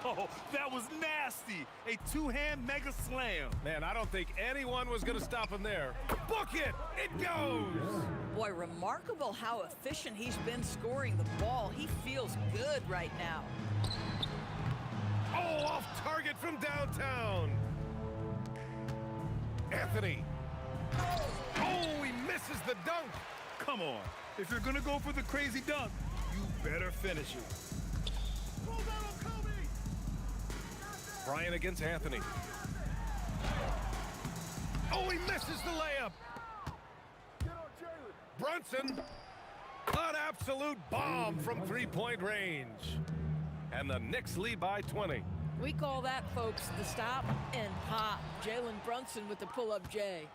Oh, that was nasty. A two-hand mega slam. Man, I don't think anyone was going to stop him there. Book it! It goes! Boy, remarkable how efficient he's been scoring the ball. He feels good right now. Oh, off target from downtown. Anthony. Oh, he misses the dunk. Come on. If you're going to go for the crazy dunk, you better finish it. Bryant against Anthony. Oh, he misses the layup. Brunson. An absolute bomb from three-point range. And the Knicks lead by 20. We call that, folks, the stop and pop. Jalen Brunson with the pull-up J.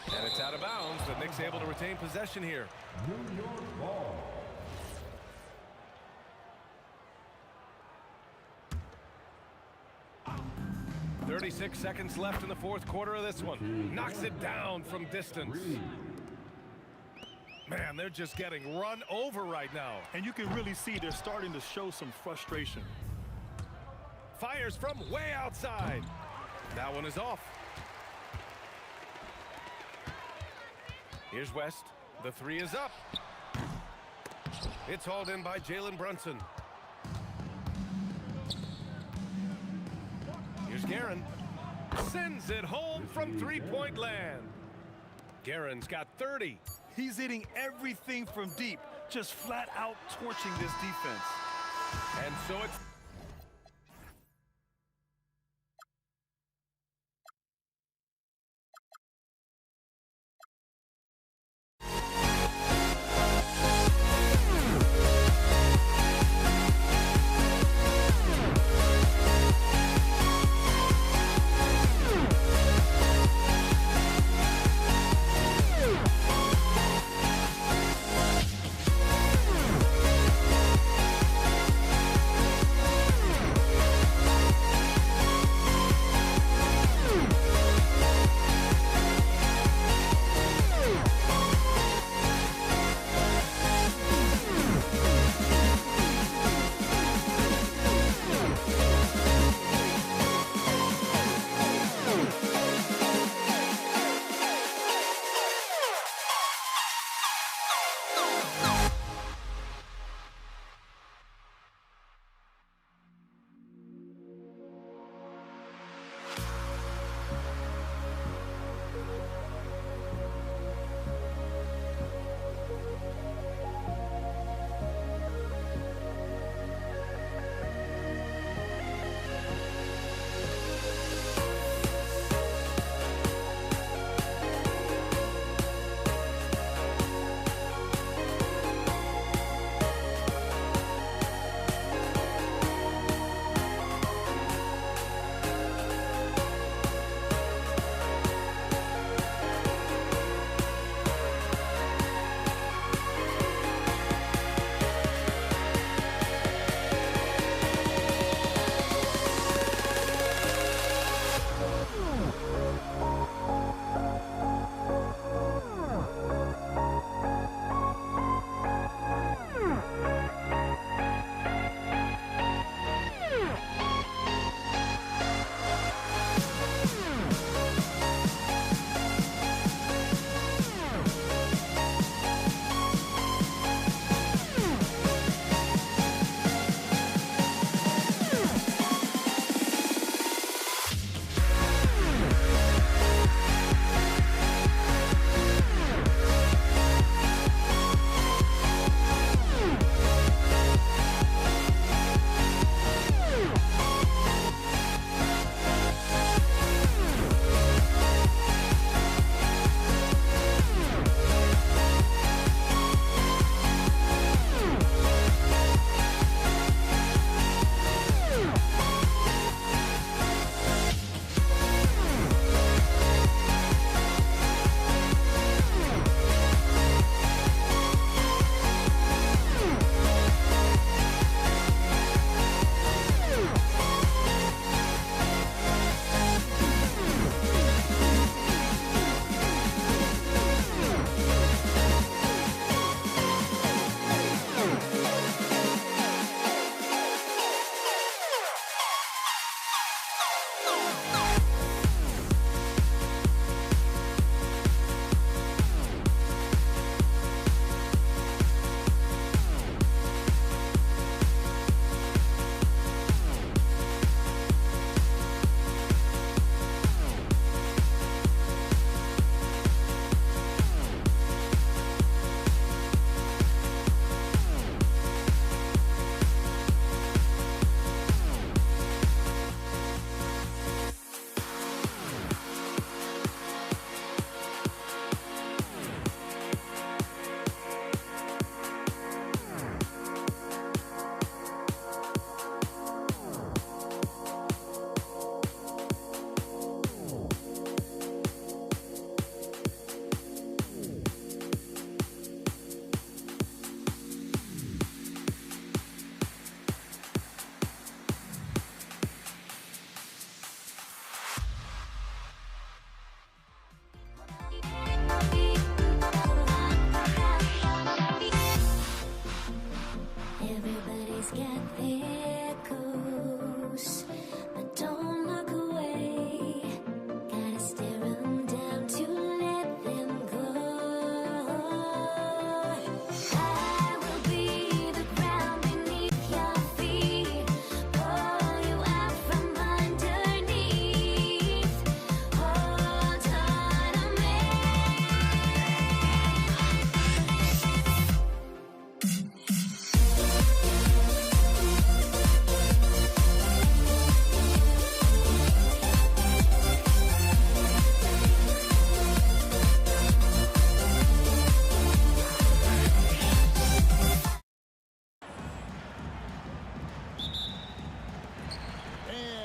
And it's out of bounds, but Knicks able to retain possession here. New York ball. .36 seconds left in the fourth quarter of this one. Knocks it down from distance. Man, they're just getting run over right now. And you can really see they're starting to show some frustration. Fires from way outside. That one is off. Here's West. The three is up. It's hauled in by Jalen Brunson. Here's Guerin. Sends it home from three-point land. Guerin's got 30. He's hitting everything from deep, just flat out torching this defense. And so it's...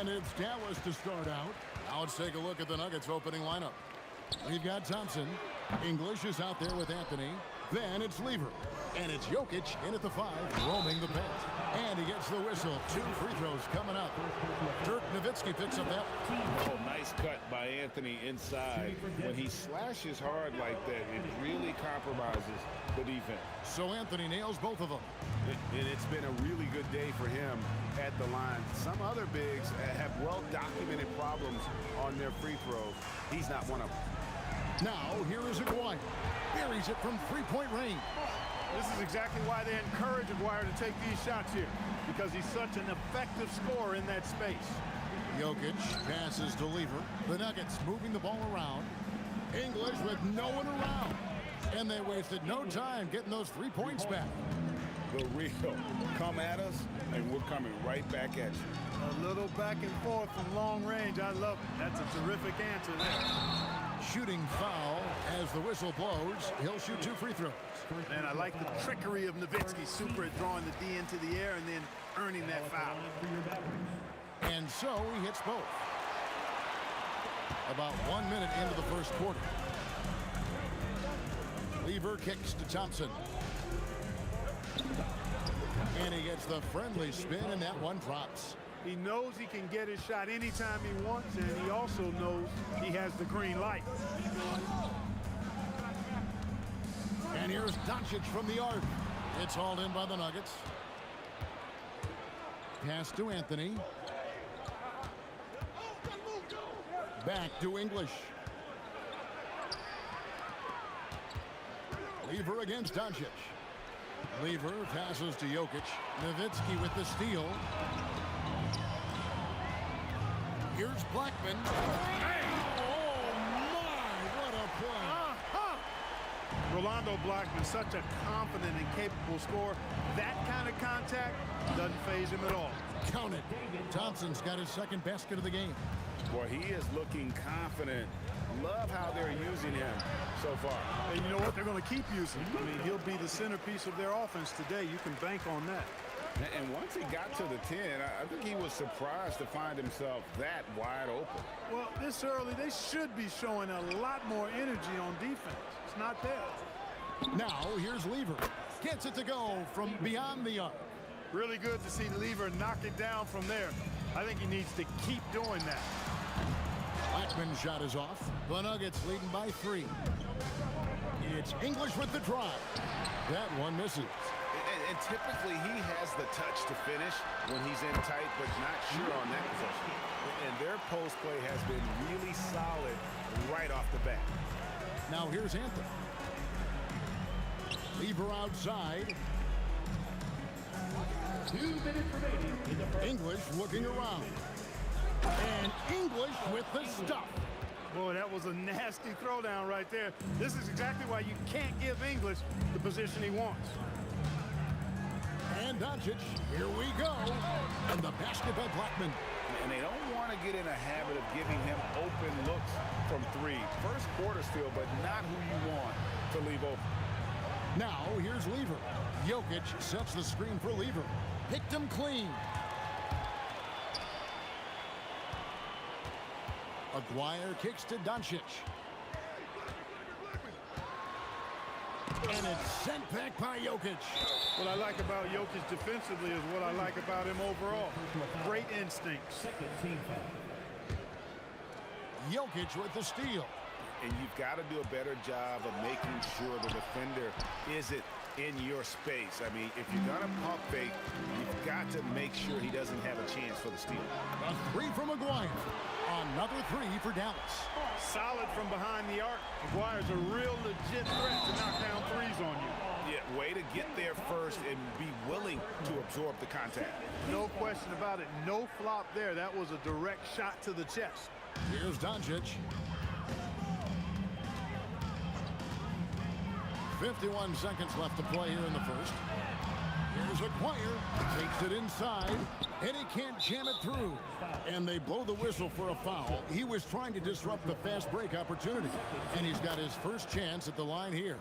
And it's Dallas to start out. Now let's take a look at the Nuggets opening lineup. We've got Thompson. English is out there with Anthony. Then it's Lever. And it's Jokic in at the 5, roaming the paint. And he gets the whistle. 2 free throws coming up. Dirk Nowitzki picks up that. Oh, nice cut by Anthony inside. When he slashes hard like that, it really compromises the defense. So Anthony nails both of them. And it's been a really good day for him at the line. Some other bigs have well-documented problems on their free throws. He's not one of them. Now, here is Aguirre. Buries it from three-point range. This is exactly why they encourage Aguirre to take these shots here, because he's such an effective scorer in that space. Jokic passes to Lever. The Nuggets moving the ball around. English with no one around. And they wasted no time getting those 3 points back. The real come at us, and we're coming right back at you. A little back and forth from long range. I love it. That's a terrific answer there. Shooting foul as the whistle blows. He'll shoot 2 free throws. And I like the trickery of Nowitzki. Super at drawing the D into the air and then earning that foul. And so he hits both. About 1 minute into the first quarter. Lever kicks to Thompson. And he gets the friendly spin, and that one drops. He knows he can get his shot anytime he wants, and he also knows he has the green light. And here's Doncic from the arc. It's hauled in by the Nuggets. Pass to Anthony. Back to English. Lever against Doncic. Lever passes to Jokic. Nowitzki with the steal. Here's Blackman. Hey! Oh, my! What a play. Rolando Blackman, such a confident and capable scorer. That kind of contact doesn't faze him at all. Count it. Thompson's got his second basket of the game. Boy, he is looking confident. Love how they're using him so far. And you know what? They're going to keep using him. I mean, he'll be the centerpiece of their offense today. You can bank on that. And once he got to the 10, I think he was surprised to find himself that wide open. Well, this early, they should be showing a lot more energy on defense. It's not there. Now, here's Lever. Gets it to go from beyond the arc. Really good to see Lever knock it down from there. I think he needs to keep doing that. Blackman's shot is off. The Nuggets leading by 3. It's English with the drive. That one misses. And typically he has the touch to finish when he's in tight, but not sure on that possession. And their post play has been really solid right off the bat. Now here's Anthony. Lever outside. 2 minutes remaining. English looking around. And English with the stuff. Boy, that was a nasty throwdown right there. This is exactly why you can't give English the position he wants. And Doncic, here we go. And the basket by Blackman. And they don't want to get in a habit of giving him open looks from 3. First quarter still, but not who you want to leave open. Now, here's Lever. Jokic sets the screen for Lever. Picked him clean. Aguirre kicks to Doncic. And it's sent back by Jokic. What I like about Jokic defensively is what I like about him overall. Great instincts. Jokic with the steal. And you've got to do a better job of making sure the defender isn't in your space. I mean, if you're going to pump fake, you've got to make sure he doesn't have a chance for the steal. A 3 from Aguirre. Another 3 for Dallas. Solid from behind the arc. Aguirre's a real legit threat to knock down 3s on you. Yeah, way to get there first and be willing to absorb the contact. No question about it. No flop there. That was a direct shot to the chest. Here's Doncic. 51 seconds left to play here in the first. Here's Aguirre. Takes it inside, and he can't jam it through. And they blow the whistle for a foul. He was trying to disrupt the fast break opportunity, and he's got his first chance at the line here.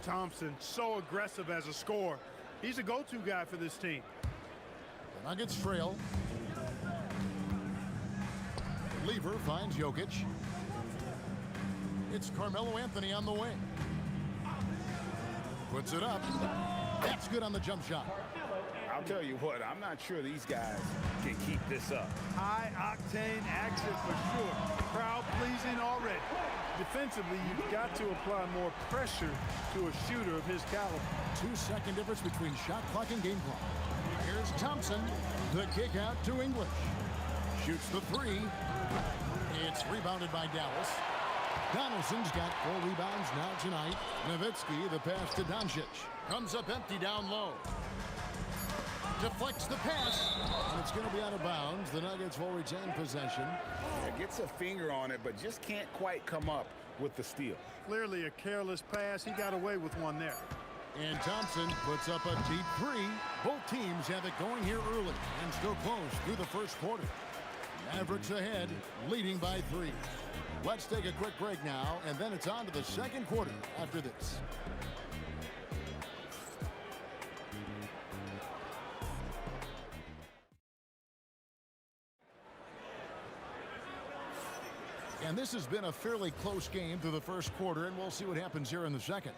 Thompson, so aggressive as a scorer. He's a go-to guy for this team. The Nuggets trail. Lever finds Jokic. It's Carmelo Anthony on the wing. Puts it up. That's good on the jump shot. I'll tell you what, I'm not sure these guys can keep this up. High-octane action for sure. Crowd pleasing already. Defensively, you've got to apply more pressure to a shooter of his caliber. 2-second difference between shot clock and game clock. Here's Thompson. The kick out to English. Shoots the three. It's rebounded by Dallas. Donaldson's got 4 rebounds now tonight. Nowitzki, the pass to Doncic. Comes up empty down low. Deflects the pass, and it's going to be out of bounds. The Nuggets will retain possession. Gets a finger on it, but just can't quite come up with the steal. Clearly a careless pass. He got away with one there. And Thompson puts up a deep three. Both teams have it going here early and still close through the first quarter. Mavericks ahead, leading by 3. Let's take a quick break now, and then it's on to the second quarter after this. And this has been a fairly close game through the first quarter, and we'll see what happens here in the second.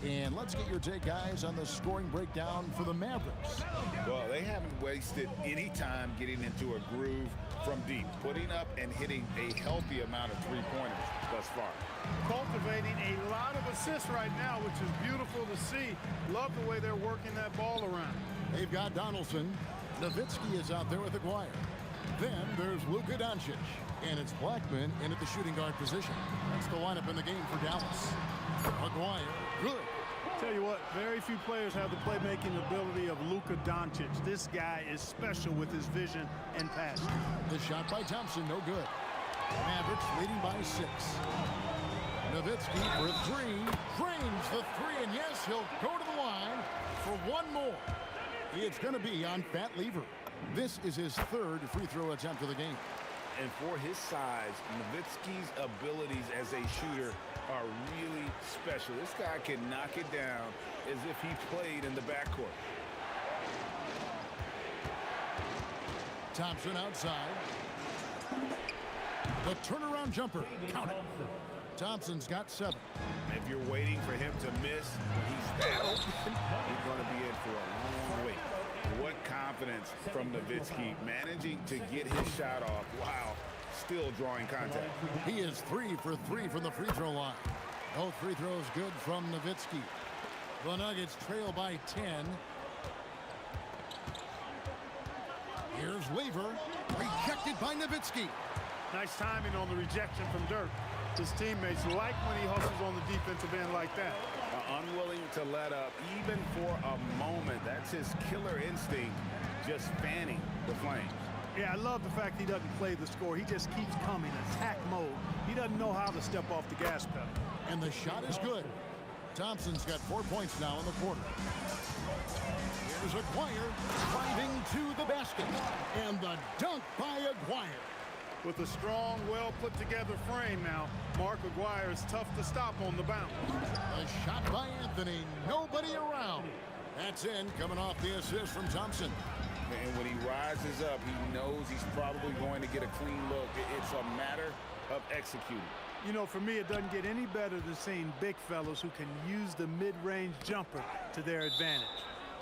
And let's get your take, guys, on the scoring breakdown for the Mavericks. Well, they haven't wasted any time getting into a groove from deep, putting up and hitting a healthy amount of three-pointers thus far. Cultivating a lot of assists right now, which is beautiful to see. Love the way they're working that ball around. They've got Donaldson. Nowitzki is out there with Aguirre. Then there's Luka Doncic. And it's Blackman in at the shooting guard position. That's the lineup in the game for Dallas. Aguirre, good. Tell you what, very few players have the playmaking ability of Luka Doncic. This guy is special with his vision and passion. The shot by Thompson, no good. Mavericks leading by 6. Nowitzki for 3. Drains the 3, and yes, he'll go to the line for one more. It's going to be on Fat Lever. This is his 3rd free throw attempt of the game. And for his size, Nowitzki's abilities as a shooter are really special. This guy can knock it down as if he played in the backcourt. Thompson outside. The turnaround jumper. Count it. Thompson's got 7. If you're waiting for him to miss when he's that open, he's going to be in for a long wait. What confidence from Nowitzki, managing to get his shot off while still drawing contact. He is 3 for 3 from the free throw line. Both free throws good from Nowitzki. The Nuggets trail by 10. Here's Lever, rejected by Nowitzki. Nice timing on the rejection from Dirk. His teammates like when he hustles on the defensive end like that. Unwilling to let up even for a moment. That's his killer instinct, just fanning the flames. Yeah, I love the fact he doesn't play the score. He just keeps coming, attack mode. He doesn't know how to step off the gas pedal. And the shot is good. Thompson's got 4 points now in the quarter. Here's Aguirre driving to the basket. And the dunk by Aguirre. With a strong, well-put-together frame now, Mark Aguirre is tough to stop on the bounce. A shot by Anthony. Nobody around. That's in, coming off the assist from Thompson. And when he rises up, he knows he's probably going to get a clean look. It's a matter of executing. You know, for me, it doesn't get any better than seeing big fellas who can use the mid-range jumper to their advantage.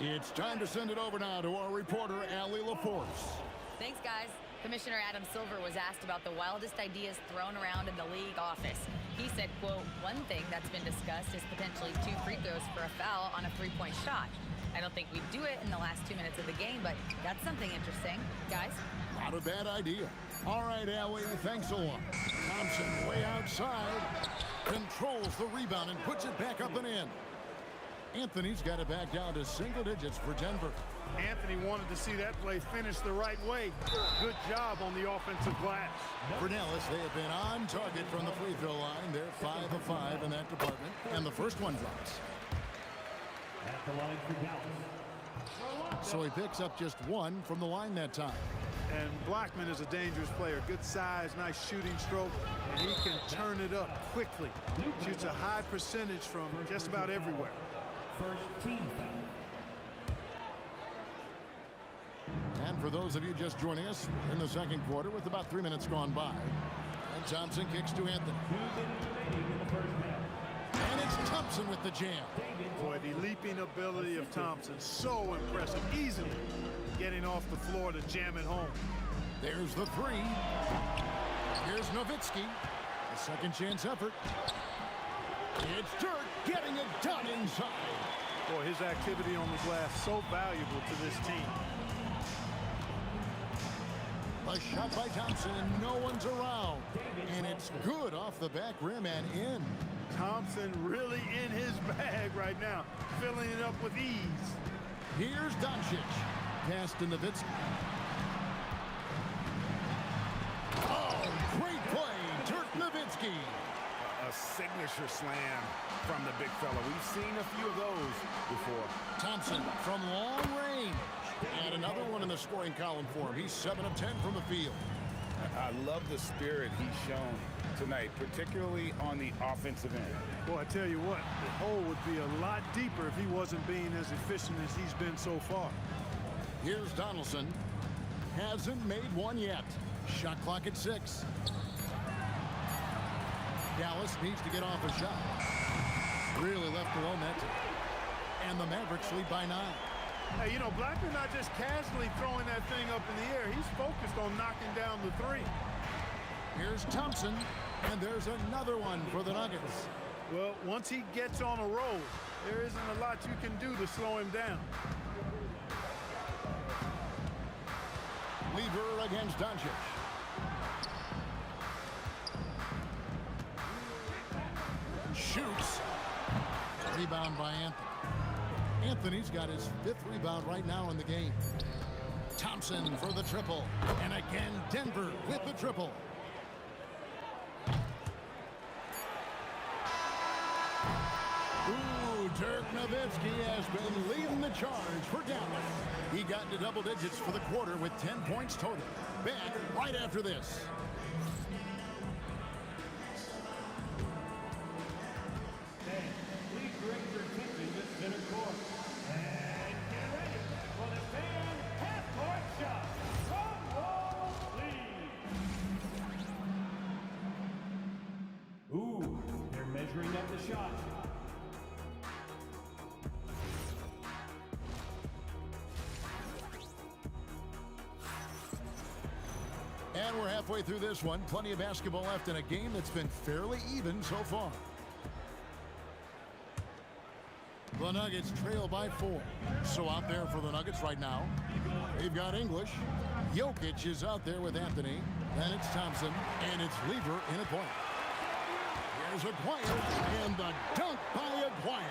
It's time to send it over now to our reporter, Allie LaForce. Thanks, guys. Commissioner Adam Silver was asked about the wildest ideas thrown around in the league office. He said, quote, one thing that's been discussed is potentially 2 free throws for a foul on a 3-point shot. I don't think we'd do it in the last 2 minutes of the game, but that's something interesting. Guys? Not a bad idea. All right, Allie, thanks a lot. Thompson way outside, controls the rebound and puts it back up and in. Anthony's got it back down to single digits for Denver. Anthony wanted to see that play finish the right way. Good job on the offensive glass. For Dallas, they have been on target from the free throw line. They're 5 of 5 in that department, and the first one drops. At the line for Dallas. So he picks up just 1 from the line that time. And Blackman is a dangerous player. Good size, nice shooting stroke, and he can turn it up quickly. Shoots a high percentage from just about everywhere. First team foul. And for those of you just joining us in the second quarter with about 3 minutes gone by. And Thompson kicks to Anthony. And it's Thompson with the jam. Boy, the leaping ability of Thompson, so impressive. Easily getting off the floor to jam it home. There's the three. Here's Nowitzki. A second chance effort. It's Dirk getting it done inside. Boy, his activity on the glass so valuable to this team. A shot by Thompson, and no one's around. And it's good off the back rim and in. Thompson really in his bag right now, filling it up with ease. Here's Doncic. Pass to Nowitzki. Oh, great play, Dirk Nowitzki. A signature slam from the big fella. We've seen a few of those before. Thompson from long range. And another one in the scoring column for him. He's 7 of 10 from the field. I love the spirit he's shown tonight, particularly on the offensive end. Boy, I tell you what, the hole would be a lot deeper if he wasn't being as efficient as he's been so far. Here's Donaldson. Hasn't made one yet. Shot clock at 6. Dallas needs to get off a shot. Really left below net. And the Mavericks lead by 9. Hey, you know, Blackman not just casually throwing that thing up in the air. He's focused on knocking down the three. Here's Thompson, and there's another one for the Nuggets. Well, once he gets on a roll, there isn't a lot you can do to slow him down. Lever against Doncic. Shoots. Rebound by Anthony. Anthony's got his 5th rebound right now in the game. Thompson for the triple. And again, Denver with the triple. Ooh, Dirk Nowitzki has been leading the charge for Dallas. He got into double digits for the quarter with 10 points total. Back right after this. Ooh, they're measuring at the shot. And we're halfway through this one. Plenty of basketball left in a game that's been fairly even so far. The Nuggets trail by 4. So out there for the Nuggets right now, they've got English. Jokic is out there with Anthony. Then it's Thompson, and it's Lever in a point. Here's Aguirre, and the dunk by Aguirre.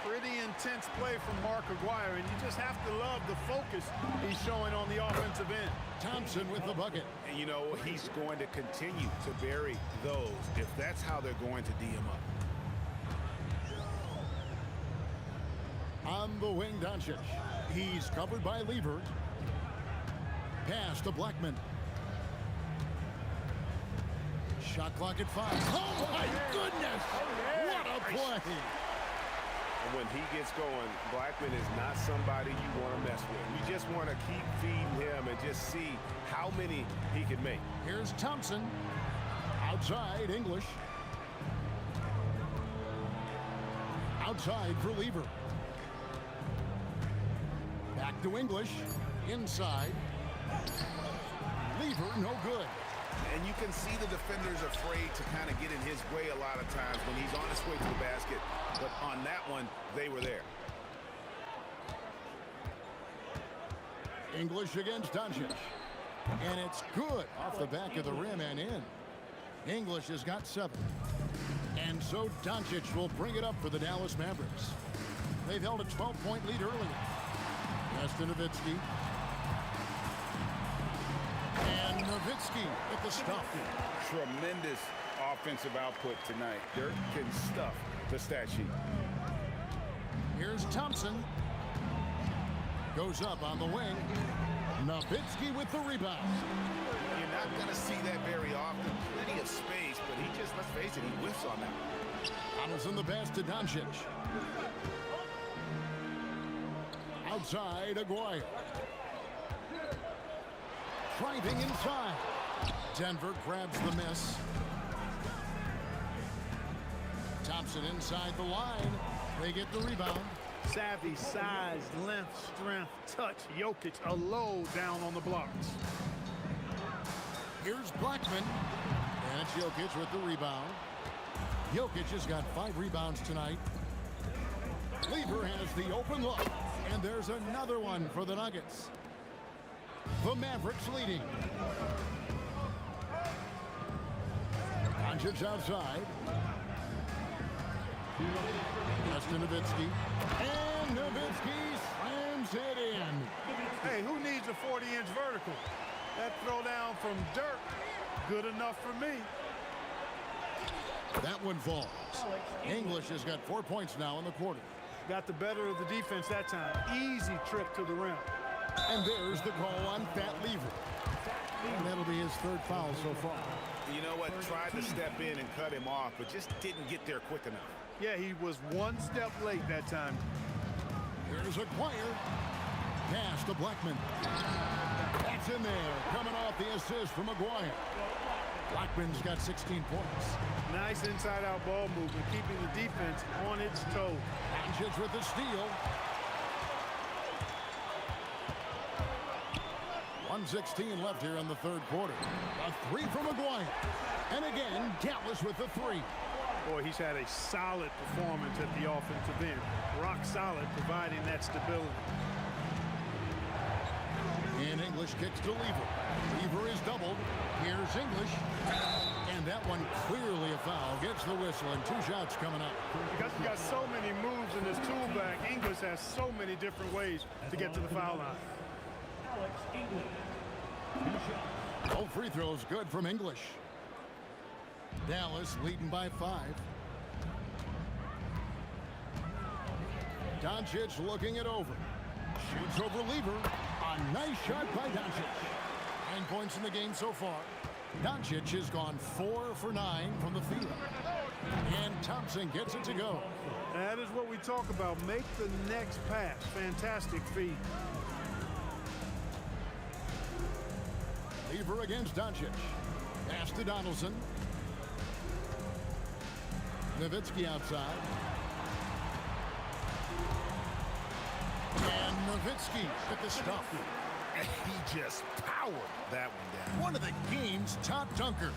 Pretty intense play from Mark Aguirre, and you just have to love the focus he's showing on the offensive end. Thompson with the bucket. And you know, he's going to continue to bury those if that's how they're going to D him up. On the wing, Doncic. He's covered by Lever. Pass to Blackman. Shot clock at 5. Oh, my goodness! What a play! And when he gets going, Blackman is not somebody you want to mess with. You just want to keep feeding him and just see how many he can make. Here's Thompson. Outside, English. Outside for Lever. Back to English. Inside. Lever, no good. And you can see the defenders afraid to kind of get in his way a lot of times when he's on his way to the basket. But on that one, they were there. English against Doncic. And it's good off the back of the rim and in. English has got 7. And so Doncic will bring it up for the Dallas Mavericks. They've held a 12-point lead earlier. Pass to Nowitzki. And Nowitzki with the stuff. Tremendous offensive output tonight. Dirk can stuff the stat sheet. Here's Thompson. Goes up on the wing. Nowitzki with the rebound. You're not going to see that very often. Plenty of space, but he just, let's face it, he whiffs on that. Donaldson the pass to Doncic. Outside, Aguirre. driving inside. Denver grabs the miss. Thompson inside the line. They get the rebound. Savvy, size, length, strength, touch. Jokic a low down on the blocks. Here's Blackman. And it's Jokic with the rebound. Jokic has got 5 rebounds tonight. Lever has the open look. And there's another one for the Nuggets. The Mavericks leading. Doncic outside. Pass to Nowitzki. And Nowitzki slams it in. Hey, who needs a 40-inch vertical? That throwdown from Dirk, good enough for me. That one falls. English has got 4 points now in the quarter. Got the better of the defense that time. Easy trip to the rim. And there's the call on Pat Lever. And that'll be his 3rd foul so far. You know what? Tried to step in and cut him off, but just didn't get there quick enough. Yeah, he was 1 step late that time. Here's Aguirre. Pass to Blackman. That's in there. Coming off the assist from Aguirre. Blackman's got 16 points. Nice inside-out ball movement, keeping the defense on its toes. Doncic with the steal. 1:16 left here in the 3rd quarter. A 3 from Aguirre. And again, Dallas with the 3. Boy, he's had a solid performance at the offensive end. Rock solid, providing that stability. And English kicks to Lever. Lever is doubled. Here's English. And that one clearly a foul. Gets the whistle and 2 shots coming up. Because he got so many moves in his tool bag, English has so many different ways to get to the foul line. Both free throws good from English. Dallas leading by 5. Doncic looking it over. Shoots over Lever. A nice shot by Doncic. 9 points in the game so far. Doncic has gone 4 for 9 from the field. And Thompson gets it to go. That is what we talk about. Make the next pass. Fantastic feed. Lever against Doncic. Pass to Donaldson. Nowitzki outside. And Nowitzki with the stuff. He just powered that one down. One of the game's top dunkers.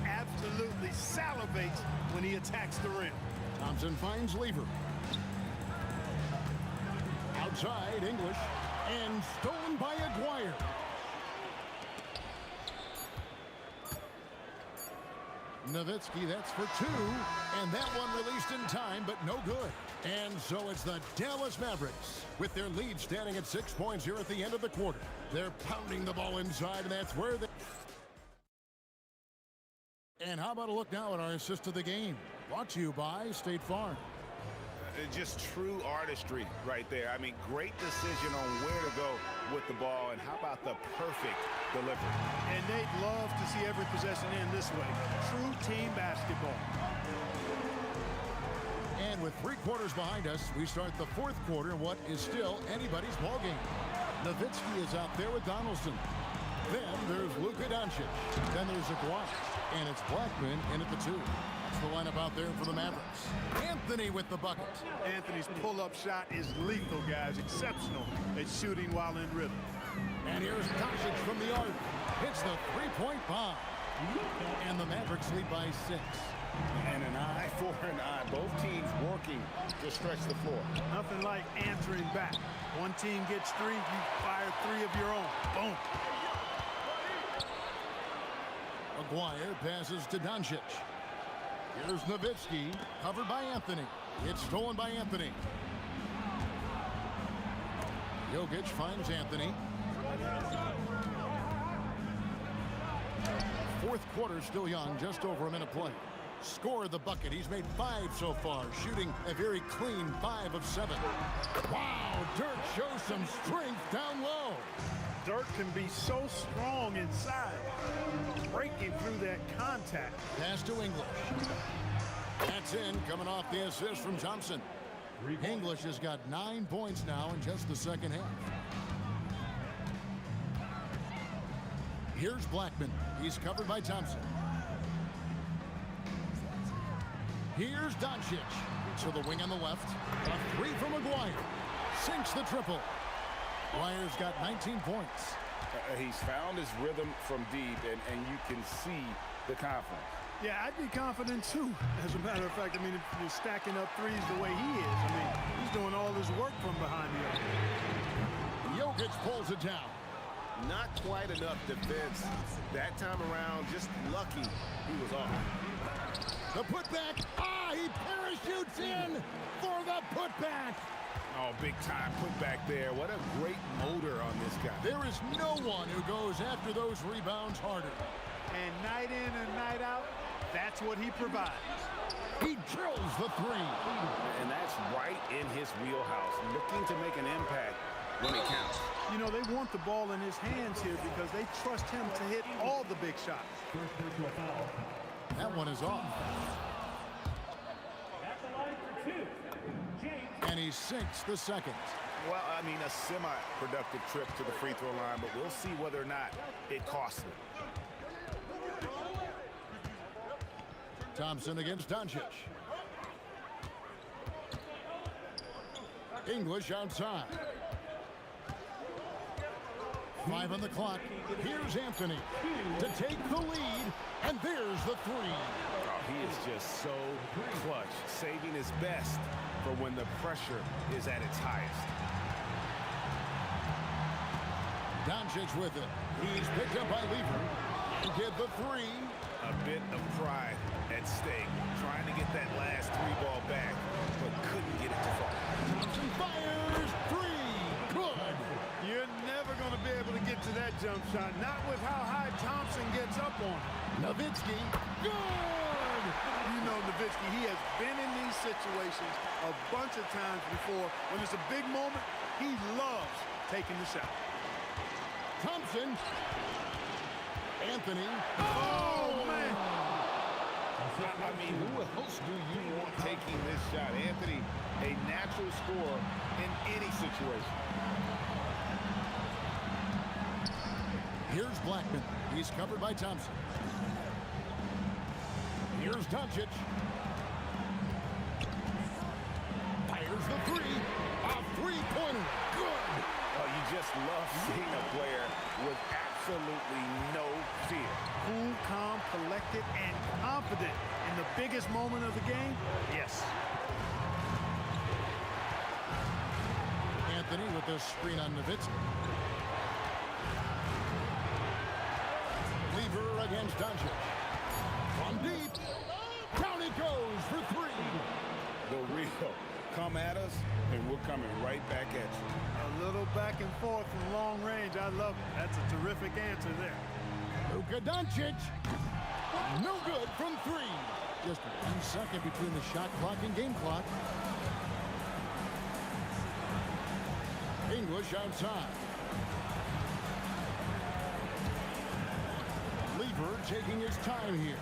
Absolutely salivates when he attacks the rim. Thompson finds Lever. Outside, English. And stolen by Aguirre. Nowitzki, that's for 2. And that one released in time, but no good. And so it's the Dallas Mavericks with their lead standing at 6 points here at the end of the quarter. They're pounding the ball inside, and that's where they... And how about a look now at our assist of the game? Brought to you by State Farm. Just true artistry right there. I mean, great decision on where to go with the ball, and how about the perfect delivery? And they'd love to see every possession end this way. True team basketball. And with 3 quarters behind us, we start the 4th quarter in what is still anybody's ballgame. Nowitzki is out there with Donaldson. Then there's Luka Doncic. Then there's Aguirre. And it's Blackman in at the 2. That's the lineup out there for the Mavericks. Anthony with the bucket. Anthony's pull-up shot is lethal, guys. Exceptional at shooting while in rhythm. And here's Doncic from the arc. Hits the 3-point bomb. And the Mavericks lead by 6. And an eye for an eye. Both teams working to stretch the floor. Nothing like answering back. One team gets 3, you fire 3 of your own. Boom. Aguirre passes to Doncic. Here's Nowitzki, covered by Anthony. It's stolen by Anthony. Jokic finds Anthony. 4th quarter still young, just over a minute play. Scored the bucket. He's made 5 so far, shooting a very clean 5 of 7. Wow, Dirk shows some strength down low. Dirk can be so strong inside, breaking through that contact. Pass to English. That's in, coming off the assist from Thompson. English has got 9 points now in just the second half. Here's Blackman. He's covered by Thompson. Here's Doncic. To the wing on the left. A three from McGuire. Sinks the triple. McGuire's got 19 points. He's found his rhythm from deep, and you can see the confidence. Yeah, I'd be confident too. As a matter of fact, I mean, if you're stacking up threes the way he is, I mean, he's doing all his work from behind the arc. Jokic pulls it down. Not quite enough defense that time around. Just lucky he was off. The putback. He parachutes in for the putback. Oh, big time putback there. What a great motor on this guy. There is no one who goes after those rebounds harder. And night in and night out, that's what he provides. He drills the three. And that's right in his wheelhouse, looking to make an impact when it counts. You know, they want the ball in his hands here because they trust him to hit all the big shots. That one is off. And he sinks the second. Well, I mean, a semi-productive trip to the free throw line, but we'll see whether or not it costs him. Thompson against Doncic. English outside. 5 on the clock. Here's Anthony to take the lead, and there's the three. Oh, he is just so clutch, saving his best for when the pressure is at its highest. Doncic with it. He's picked up by Lever. And get the three. A bit of pride at stake, trying to get that last three ball back, but couldn't get it to fall. Thompson fires. Three. Good. You're never going to be able to get to that jump shot, not with how high Thompson gets up on it. Nowitzki. Good. You know Nowitzki, he has been in these situations a bunch of times before. When it's a big moment, he loves taking the shot. Thompson. Anthony. Oh, man. I mean, who else do you want taking this shot? Anthony, a natural scorer in any situation. Here's Blackman. He's covered by Thompson. Here's Doncic. Fires the three. A three-pointer. Good. Oh, you just love seeing a player with absolutely no fear. Cool, calm, collected, and confident in the biggest moment of the game. Yes. Anthony with the screen on Nowitzki. Lever against Doncic. From deep. Down it goes for three. The real. Come at us, and we're coming right back at you. A little back and forth from long range. I love it. That's a terrific answer there. Luka Doncic. No good from three. Just 1 second between the shot clock and game clock. English outside. Lever taking his time here.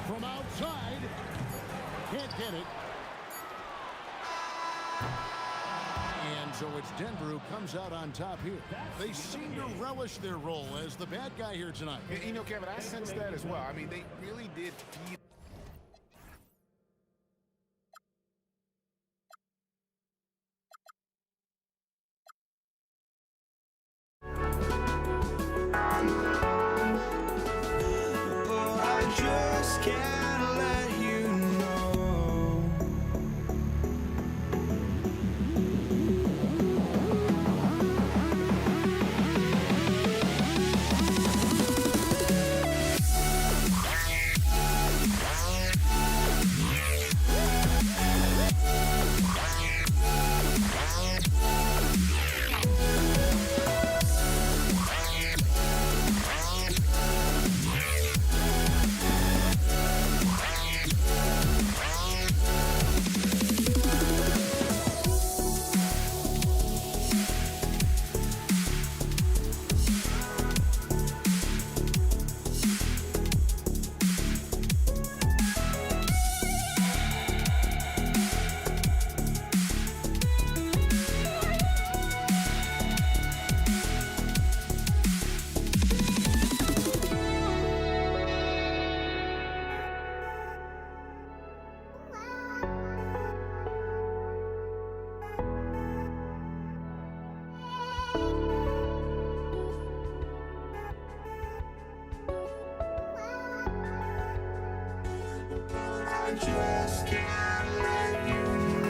From outside. Can't get it. And so it's Denver who comes out on top here. They seem to relish their role as the bad guy here tonight. You know, Kevin, I sense that as well. I mean, they really did feed. just can't let you know.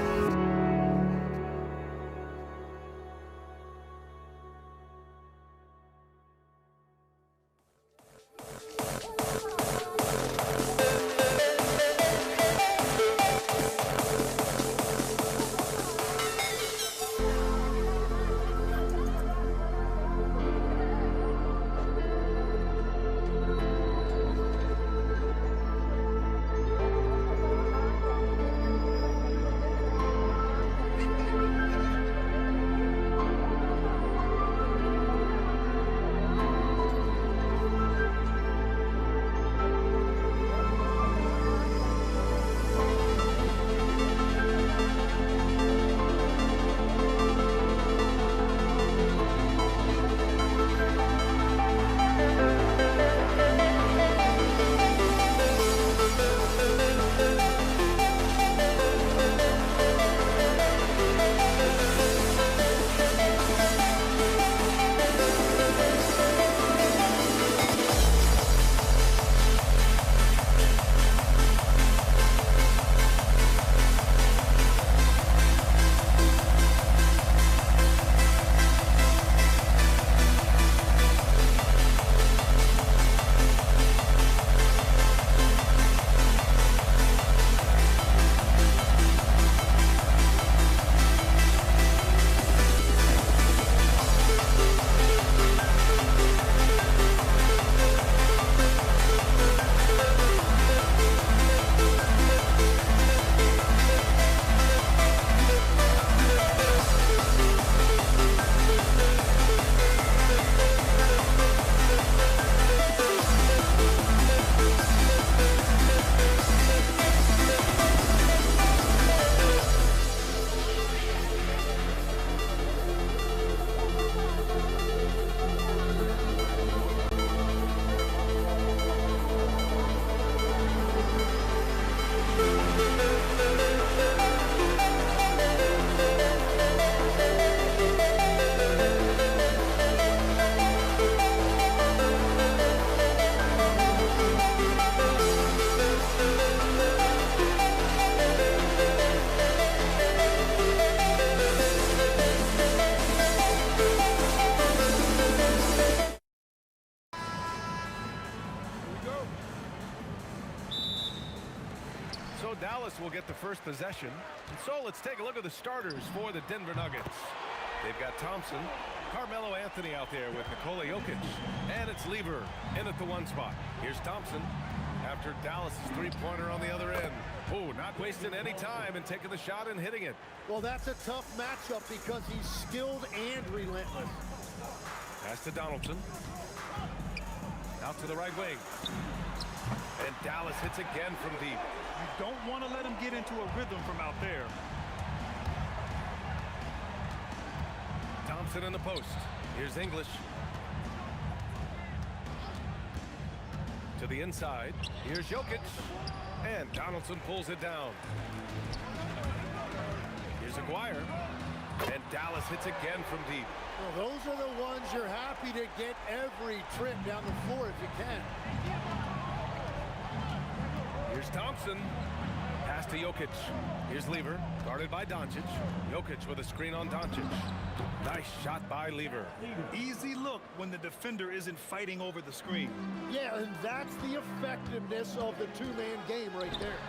Dallas will get the first possession. And so let's take a look at the starters for the Denver Nuggets. They've got Thompson, Carmelo Anthony out there with Nikola Jokic, and it's Lever in at the 1 spot. Here's Thompson after Dallas's three-pointer on the other end. Oh, not wasting any time and taking the shot and hitting it. Well, that's a tough matchup because he's skilled and relentless. Pass to Donaldson. Out to the right wing. And Dallas hits again from deep. You don't want to let him get into a rhythm from out there. Thompson in the post. Here's English. To the inside. Here's Jokic. And Donaldson pulls it down. Here's Aguirre. And Dallas hits again from deep. Well, those are the ones you're happy to get every trip down the floor if you can. Here's Thompson. Pass to Jokic. Here's Lever, guarded by Doncic. Jokic with a screen on Doncic. Nice shot by Lever. Easy look when the defender isn't fighting over the screen. Yeah, and that's the effectiveness of the two-man game right there.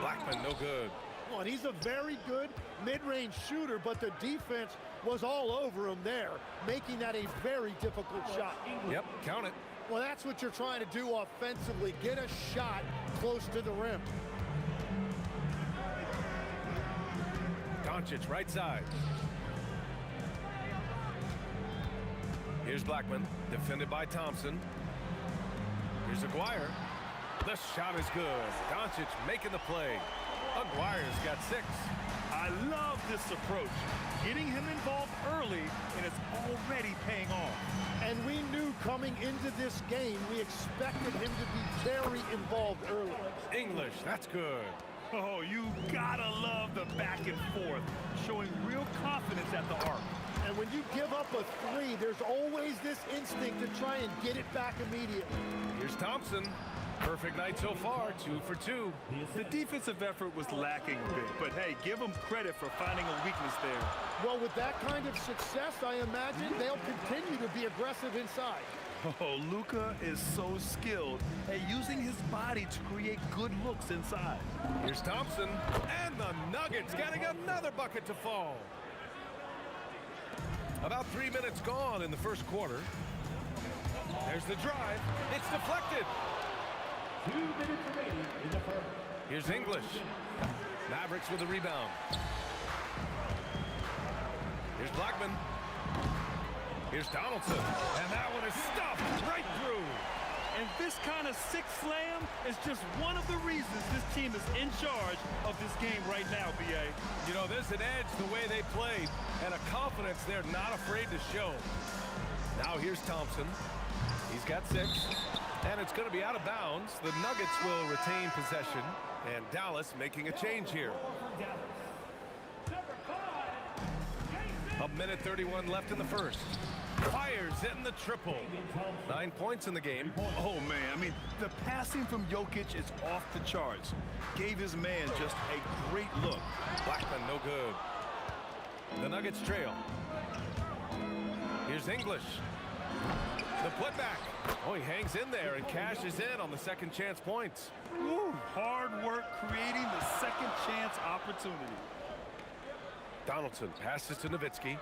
Blackman, no good. Well, and he's a very good mid-range shooter, but the defense was all over him there, making that a very difficult shot. Yep, count it. Well, that's what you're trying to do offensively. Get a shot close to the rim. Doncic, right side. Here's Blackman, defended by Thompson. Here's Aguirre. The shot is good. Doncic making the play. Aguirre's got 6. I love this approach. Getting him involved early, and it's already paying off. And we knew coming into this game, we expected him to be very involved early. English, that's good. Oh, you gotta love the back and forth, showing real confidence at the arc. And when you give up a 3, there's always this instinct to try and get it back immediately. Here's Thompson. Perfect night so far, 2 for 2. The defensive effort was lacking a bit, but hey, give them credit for finding a weakness there. Well, with that kind of success, I imagine they'll continue to be aggressive inside. Oh, Luka is so skilled at using his body to create good looks inside. Here's Thompson, and the Nuggets getting another bucket to fall. About 3 minutes gone in the first quarter. There's the drive. It's deflected. 2 minutes remaining in the first. Here's English. Mavericks with the rebound. Here's Blackman. Here's Donaldson. And that one is stuffed right through. And this kind of sick slam is just one of the reasons this team is in charge of this game right now, B.A. You know, there's an edge the way they played and a confidence they're not afraid to show. Now here's Thompson. He's got 6. And it's going to be out of bounds. The Nuggets will retain possession. And Dallas making a change here. A minute 31 left in the first. Fires in the triple. 9 points in the game. Oh, man, I mean, the passing from Jokic is off the charts. Gave his man just a great look. Blackman, no good. The Nuggets trail. Here's English. The putback. Oh, he hangs in there and cashes in on the second chance points. Woo, hard work creating the second chance opportunity. Donaldson passes to Nowitzki.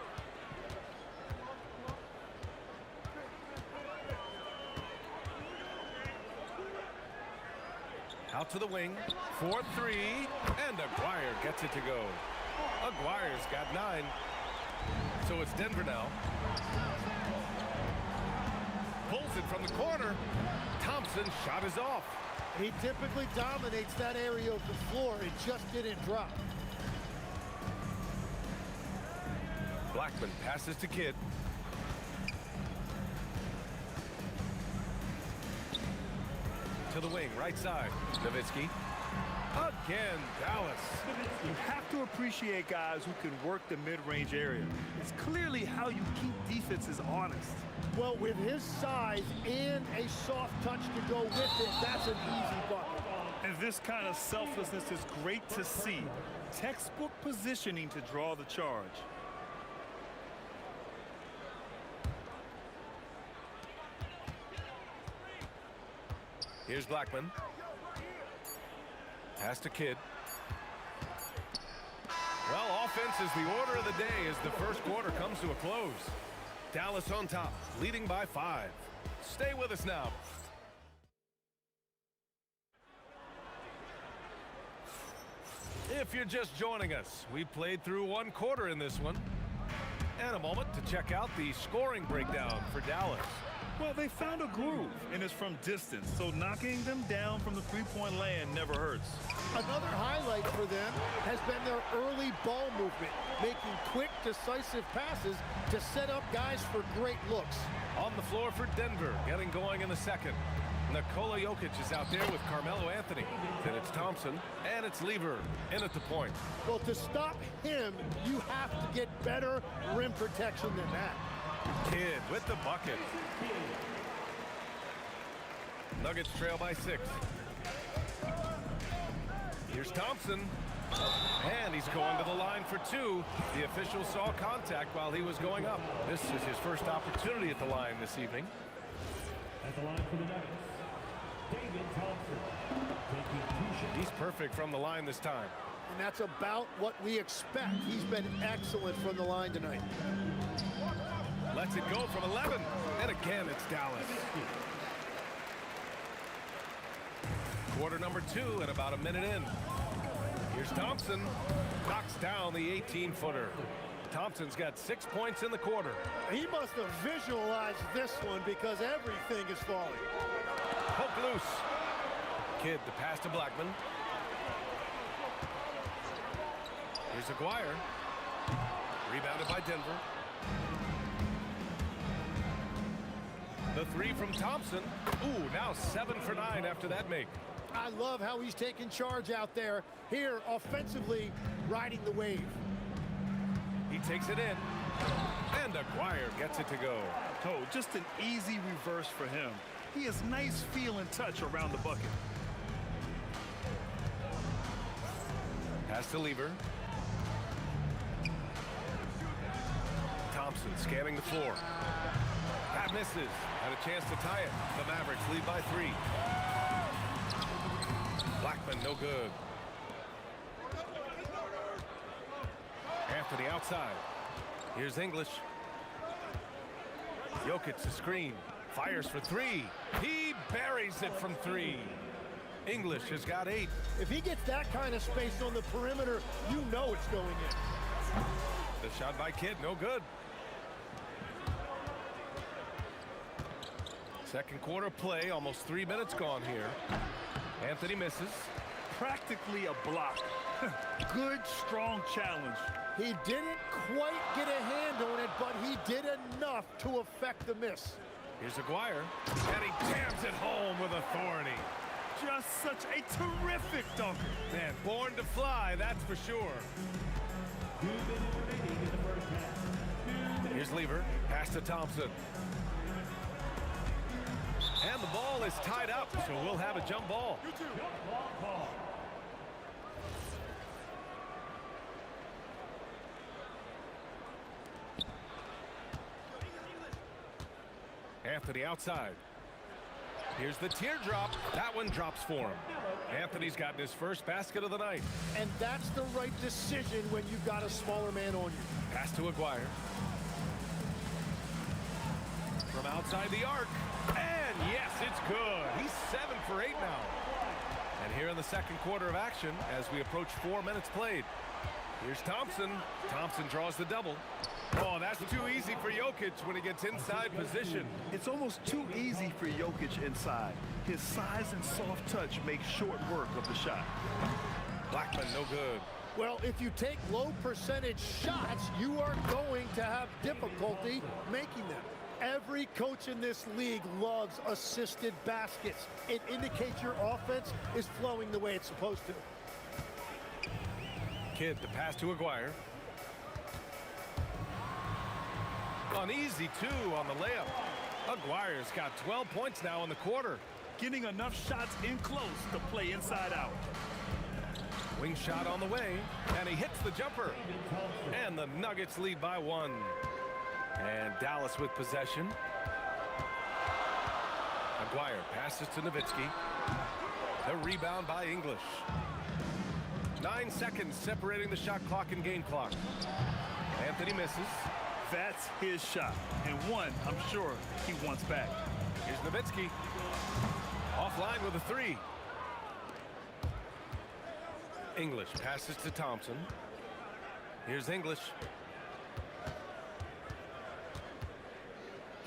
Out to the wing, 4-3, and Aguirre gets it to go. Aguirre's got 9. So it's Denver now. Pulls it from the corner. Thompson's shot is off. He typically dominates that area of the floor. It just didn't drop. Blackman passes to Kidd. To the wing, right side. Nowitzki. Again, Dallas. You have to appreciate guys who can work the mid-range area. It's clearly how you keep defenses honest. Well, with his size and a soft touch to go with it, that's an easy bucket. And this kind of selflessness is great to see. Textbook positioning to draw the charge. Here's Blackman. Pass to Kidd. Well, offense is the order of the day as the first quarter comes to a close. Dallas on top, leading by 5. Stay with us now. If you're just joining us, we played through 1 quarter in this one. And a moment to check out the scoring breakdown for Dallas. Well, they found a groove, and it's from distance, so knocking them down from the three-point land never hurts. Another highlight for them has been their early ball movement, making quick, decisive passes to set up guys for great looks. On the floor for Denver, getting going in the second. Nikola Jokic is out there with Carmelo Anthony. Then it's Thompson, and it's Lever in at the point. Well, to stop him, you have to get better rim protection than that. Kidd with the bucket. Nuggets trail by 6. Here's Thompson. And he's going to the line for 2. The official saw contact while he was going up. This is his first opportunity at the line this evening. At the line for the Nuggets, David Thompson. Taking 2 shots. He's perfect from the line this time. And that's about what we expect. He's been excellent from the line tonight. Lets it go from 11. And again, it's Dallas. Quarter number 2 and about a minute in. Here's Thompson. Knocks down the 18-footer. Thompson's got 6 points in the quarter. He must have visualized this one because everything is falling. Poke loose. Kidd the pass to Blackman. Here's Aguirre. Rebounded by Denver. The 3 from Thompson. Ooh, now 7 for 9 after that make. I love how he's taking charge out there. Here, offensively, riding the wave. He takes it in. And Aguirre gets it to go. Oh, just an easy reverse for him. He has nice feel and touch around the bucket. Pass to Lever. Thompson scanning the floor. That misses. Had a chance to tie it. The Mavericks lead by 3. Blackman, no good. Anthony outside. Here's English. Jokic to screen. Fires for 3. He buries it from 3. English has got 8. If he gets that kind of space on the perimeter, you know it's going in. The shot by Kidd, no good. Second quarter play, almost 3 minutes gone here. Anthony misses. Practically a block. Good, strong challenge. He didn't quite get a hand on it, but he did enough to affect the miss. Here's Aguirre, and he jams it home with authority. Just such a terrific dunker. Man, born to fly, that's for sure. 2 minutes remaining in the first half. Here's Lever, pass to Thompson. And the ball is tied up, so we'll have a jump ball. Anthony outside. Here's the teardrop. That one drops for him. Anthony's gotten his first basket of the night. And that's the right decision when you've got a smaller man on you. Pass to Aguirre. From outside the arc. And yes, it's good. He's 7 for 8 now. And here in the second quarter of action as we approach 4 minutes played. Here's Thompson. Thompson draws the double. Oh, that's too easy for Jokic when he gets inside position. It's almost too easy for Jokic inside. His size and soft touch make short work of the shot. Blackman, no good. Well, if you take low percentage shots, you are going to have difficulty making them. Every coach in this league loves assisted baskets. It indicates your offense is flowing the way it's supposed to. Kidd, the pass to Aguirre. An easy 2 on the layup. Aguirre's got 12 points now in the quarter. Getting enough shots in close to play inside out. Wing shot on the way, and he hits the jumper. And the Nuggets lead by 1. And Dallas with possession. Aguirre passes to Nowitzki. The rebound by English. 9 seconds separating the shot clock and game clock. Anthony misses. That's his shot, and one I'm sure he wants back. Here's Nowitzki. Offline with a 3. English passes to Thompson. Here's English.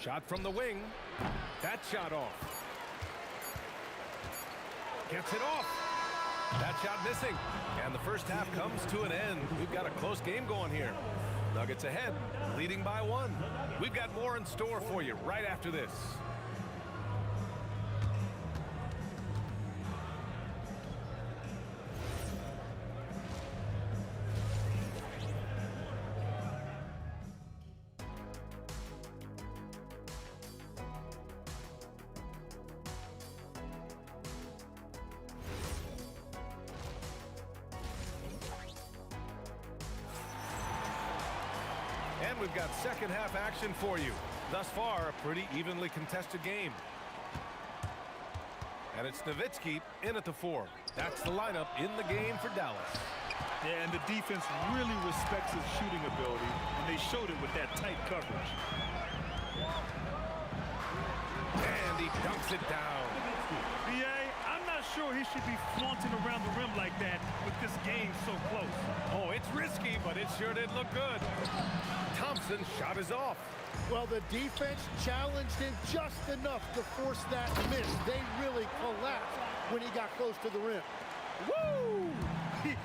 Shot from the wing. That shot off. Gets it off. That shot missing. And the first half comes to an end. We've got a close game going here. Nuggets ahead, leading by 1. We've got more in store for you right after this. And we've got second half action for you. Thus far, a pretty evenly contested game. And it's Nowitzki in at the 4. That's the lineup in the game for Dallas. Yeah, and the defense really respects his shooting ability, and they showed it with that tight coverage. And he dunks it down. BA, I'm not sure he should be flaunting around the rim like that with this game so close. Oh, it's risky, but it sure did look good. Thompson's shot is off. Well, the defense challenged him just enough to force that miss. They really collapsed when he got close to the rim. Woo!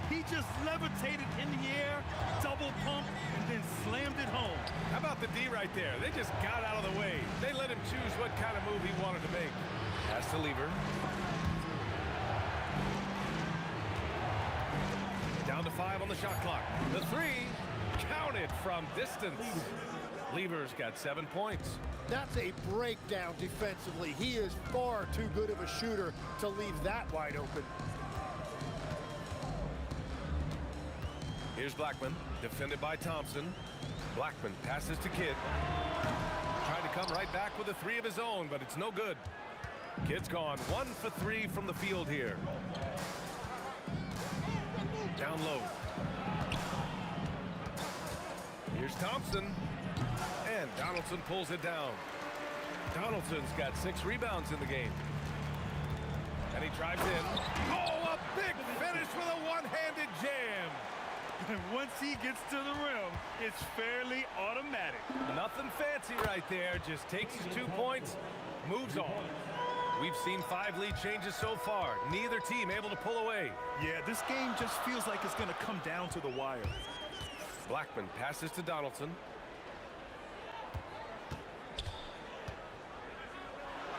He just levitated in the air, double pump, and then slammed it home. How about the D right there? They just got out of the way. They let him choose what kind of move he wanted to make. Pass to Lever. Down to 5 on the shot clock. The 3, counted from distance. Lever's got 7 points. That's a breakdown defensively. He is far too good of a shooter to leave that wide open. Here's Blackman, defended by Thompson. Blackman passes to Kidd. Trying to come right back with a 3 of his own, but it's no good. Kidd's gone 1 for 3 from the field here. Down low. Here's Thompson. And Donaldson pulls it down. Donaldson's got 6 rebounds in the game. And he drives in. Oh, a big finish with a one-handed jam. And once he gets to the rim, it's fairly automatic. Nothing fancy right there. Just takes his 2 points, moves on. We've seen 5 lead changes so far. Neither team able to pull away. Yeah, this game just feels like it's going to come down to the wire. Blackman passes to Donaldson.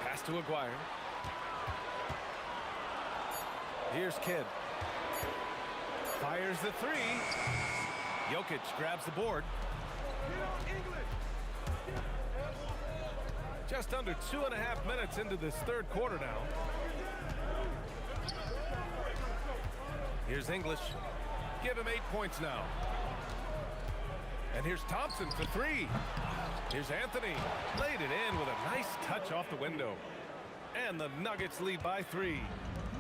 Pass to Aguirre. Here's Kidd. Fires the 3. Jokic grabs the board. Just under 2.5 minutes into this third quarter now. Here's English. Give him 8 points now. And here's Thompson for 3. Here's Anthony. Laid it in with a nice touch off the window. And the Nuggets lead by 3.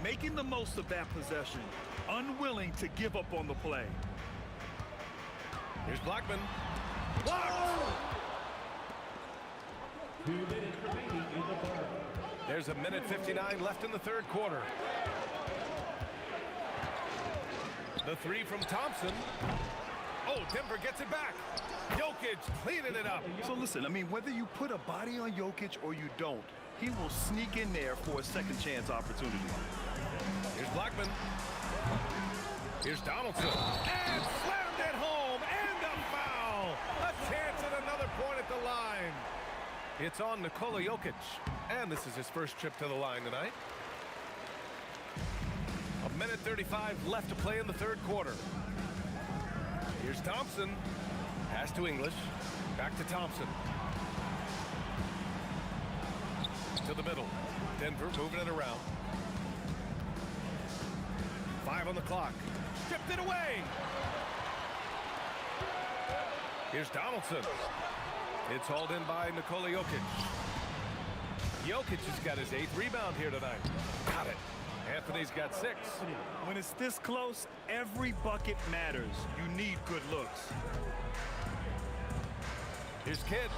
Making the most of that possession. Unwilling to give up on the play. Here's Blackman. Blocked! 2 minutes remaining in the fourth. There's 1:59 left in the third quarter. The 3 from Thompson. Oh, Denver gets it back. Jokic cleaning it up. So listen, I mean, whether you put a body on Jokic or you don't, he will sneak in there for a second chance opportunity. Here's Blackman. Here's Donaldson. And slammed it home. And a foul. A chance at another point at the line. It's on Nikola Jokic. And this is his first trip to the line tonight. 1:35 left to play in the third quarter. Here's Thompson. Pass to English. Back to Thompson. To the middle. Denver moving it around. 5 on the clock. Stripped it away. Here's Donaldson. It's hauled in by Nikola Jokic. Jokic has got his 8th rebound here tonight. Got it. Anthony's got 6. When it's this close, every bucket matters. You need good looks. Here's Kidd.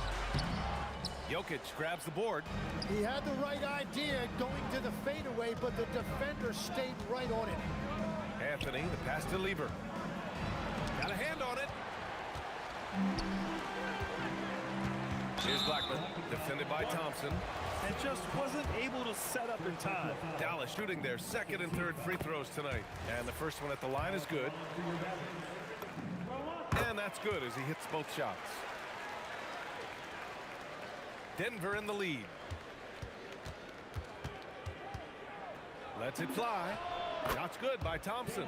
Jokic grabs the board. He had the right idea going to the fadeaway, but the defender stayed right on it. Anthony, the pass to Lever. Got a hand on it. Here's Blackman, defended by Thompson. And just wasn't able to set up in time. Dallas shooting their second and third free throws tonight. And the first one at the line is good. And that's good as he hits both shots. Denver in the lead. Lets it fly. Shot's good by Thompson.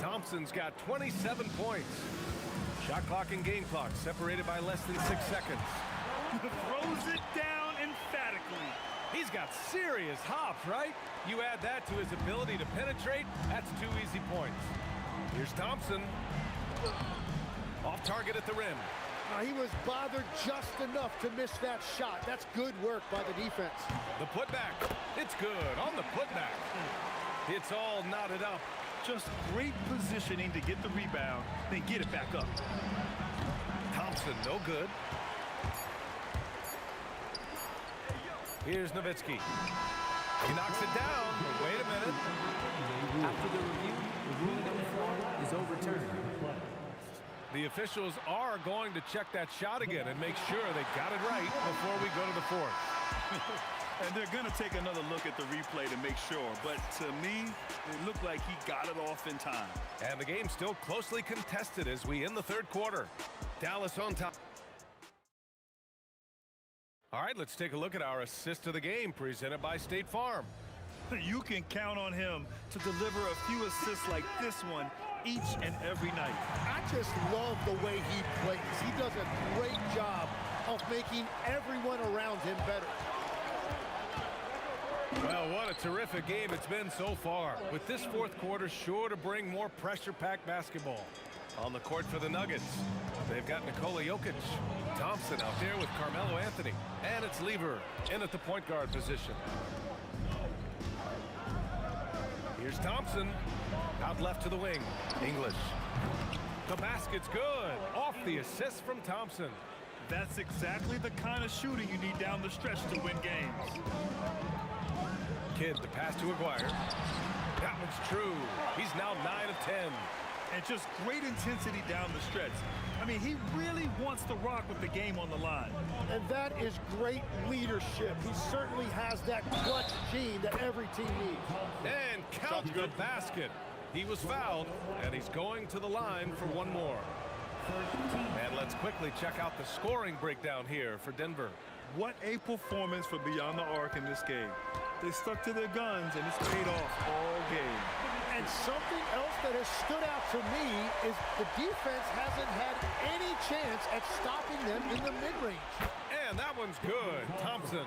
Thompson's got 27 points. Shot clock and game clock separated by less than 6 seconds. Throws it down emphatically. He's got serious hops, right? You add that to his ability to penetrate, that's 2 easy points. Here's Thompson. Off target at the rim. He was bothered just enough to miss that shot. That's good work by the defense. The putback. It's good on the putback. It's all knotted up. Just great positioning to get the rebound, then get it back up. Thompson, no good. Here's Nowitzki. He knocks it down. Wait a minute. After the review, the ruling on the floor is overturned. The officials are going to check that shot again and make sure they got it right before we go to the fourth. And they're going to take another look at the replay to make sure. But to me, it looked like he got it off in time. And the game's still closely contested as we end the third quarter. Dallas on top. All right, let's take a look at our assist of the game presented by State Farm. You can count on him to deliver a few assists like this one each and every night. I just love the way he plays. He does a great job himself, making everyone around him better. Well, what a terrific game it's been so far. With this fourth quarter sure to bring more pressure-packed basketball. On the court for the Nuggets, they've got Nikola Jokic. Thompson out there with Carmelo Anthony. And it's Lever in at the point guard position. Here's Thompson. Out left to the wing. English. The basket's good. Off the assist from Thompson. That's exactly the kind of shooting you need down the stretch to win games. Kidd, the pass to Aguirre. That one's true. He's now 9 of 10. And just great intensity down the stretch. I mean, he really wants to rock with the game on the line. And that is great leadership. He certainly has that clutch gene that every team needs. And count the basket. He was fouled, and he's going to the line for one more. And let's quickly check out the scoring breakdown here for Denver. What a performance for Beyond the Arc in this game. They stuck to their guns, and it's paid off all game. And something else that has stood out to me is the defense hasn't had any chance at stopping them in the mid-range. And that one's good. Thompson.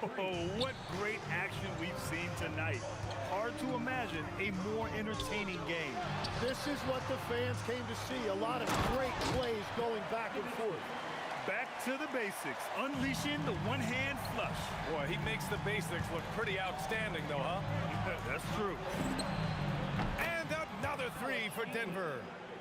Oh, what great action we've seen tonight. Hard to imagine a more entertaining game. This is what the fans came to see. A lot of great plays going back and forth. Back to the basics, unleashing the one-hand flush. Boy, he makes the basics look pretty outstanding, though, huh? That's true. And another three for Denver.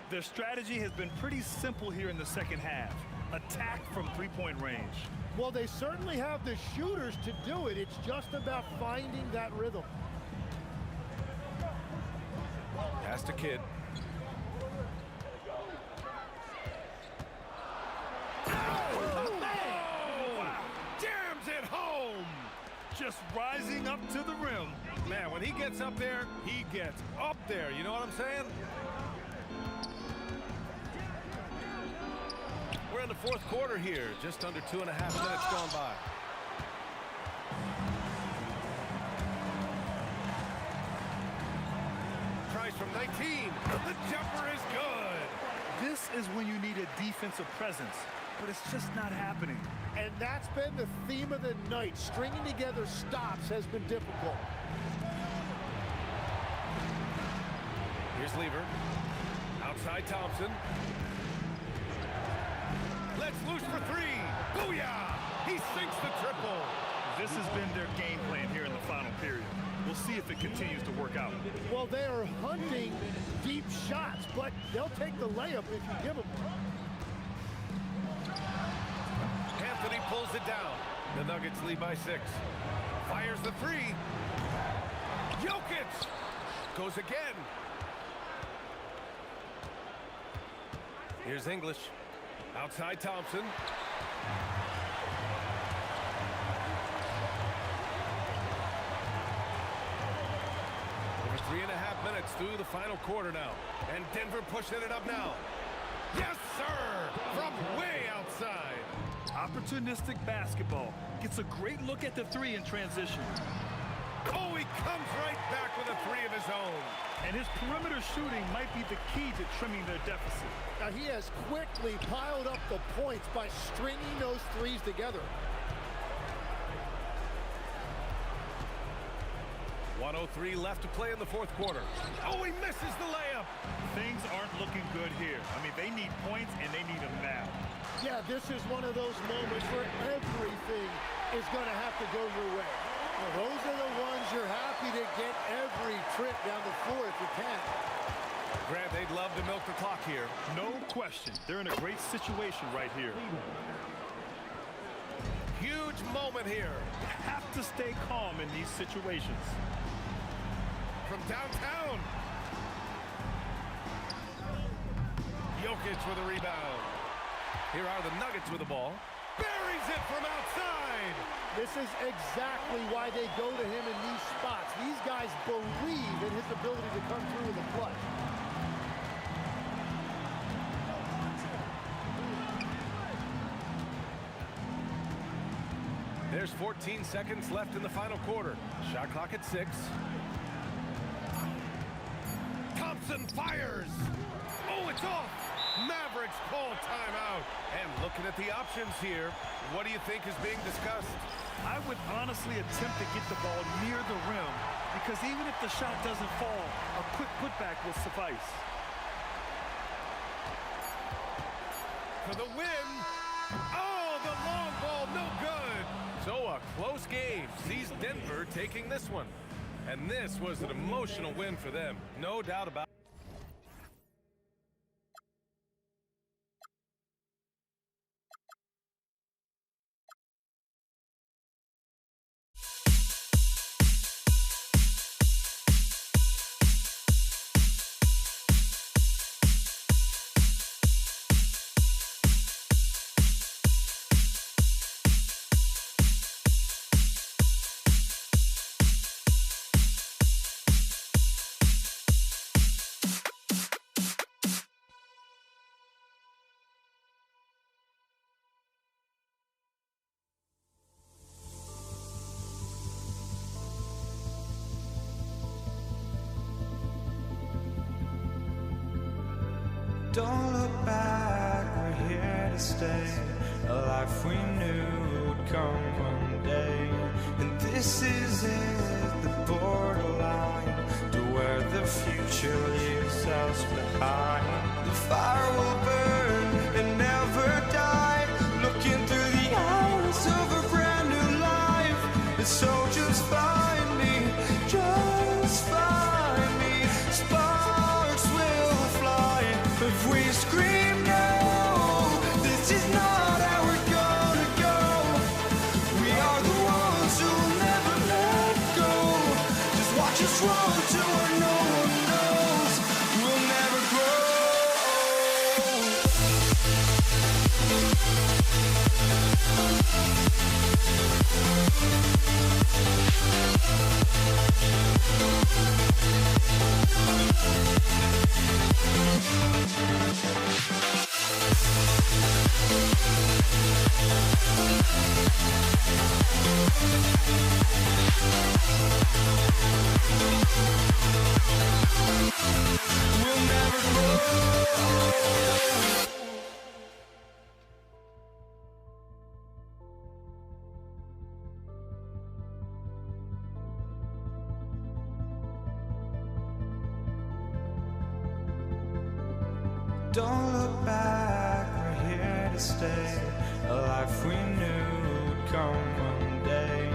Their strategy has been pretty simple here in the second half. Attack from three-point range. Well, they certainly have the shooters to do it. It's just about finding that rhythm. Pass to Kidd. Jams it home! Just rising up to the rim. Man, when he gets up there, he gets up there. You know what I'm saying? We're in the fourth quarter here. Just under 2.5 minutes gone by. Tries from 19. The jumper is good. This is when you need a defensive presence, but it's just not happening. And that's been the theme of the night. Stringing together stops has been difficult. Here's Lever. Outside Thompson. Let's loose for three. Booyah! He sinks the triple. This has been their game plan here in the final period. We'll see if it continues to work out. Well, they are hunting deep shots, but they'll take the layup if you give them one. Anthony pulls it down. The Nuggets lead by 6. Fires the three. Jokic goes again. Here's English. Outside Thompson. Over 3.5 minutes through the final quarter now. And Denver pushing it up now. Yes, sir! From way outside. Opportunistic basketball. Gets a great look at the three in transition. Oh, he comes right back with a three of his own. And his perimeter shooting might be the key to trimming their deficit. Now, he has quickly piled up the points by stringing those threes together. 1:03 left to play in the fourth quarter. Oh, he misses the layup. Things aren't looking good here. I mean, they need points, and they need them now. Yeah, this is one of those moments where everything is going to have to go your way. Well, those are the ones you're happy to get every trip down the floor if you can. Grant, they'd love to milk the clock here. No question. They're in a great situation right here. Huge moment here. You have to stay calm in these situations. From downtown. Jokic with a rebound. Here are the Nuggets with the ball. Buries it from outside. This is exactly why they go to him in these spots. These guys believe in his ability to come through in the clutch. There's 14 seconds left in the final quarter. Shot clock at 6. Thompson fires. Oh, it's off. Mavericks call timeout. And looking at the options here, what do you think is being discussed? I would honestly attempt to get the ball near the rim because even if the shot doesn't fall, a quick putback will suffice. For the win. Oh, the long ball, no good. So a close game sees Denver taking this one. And this was an emotional win for them, no doubt about it. Don't look back, we're here to stay. A life we knew would come one day. And this is it, the borderline to where the future leaves us behind. The fire will burn and never die. Looking through the eyes of a brand new life. And so just find me, just find me. Sparks will fly if we scream no. This is not how we're gonna go. We are the ones who'll never let go. Just watch us run to where no one knows. We'll never grow. We'll never grow. Don't look back, we're here to stay. A life we knew would come one day.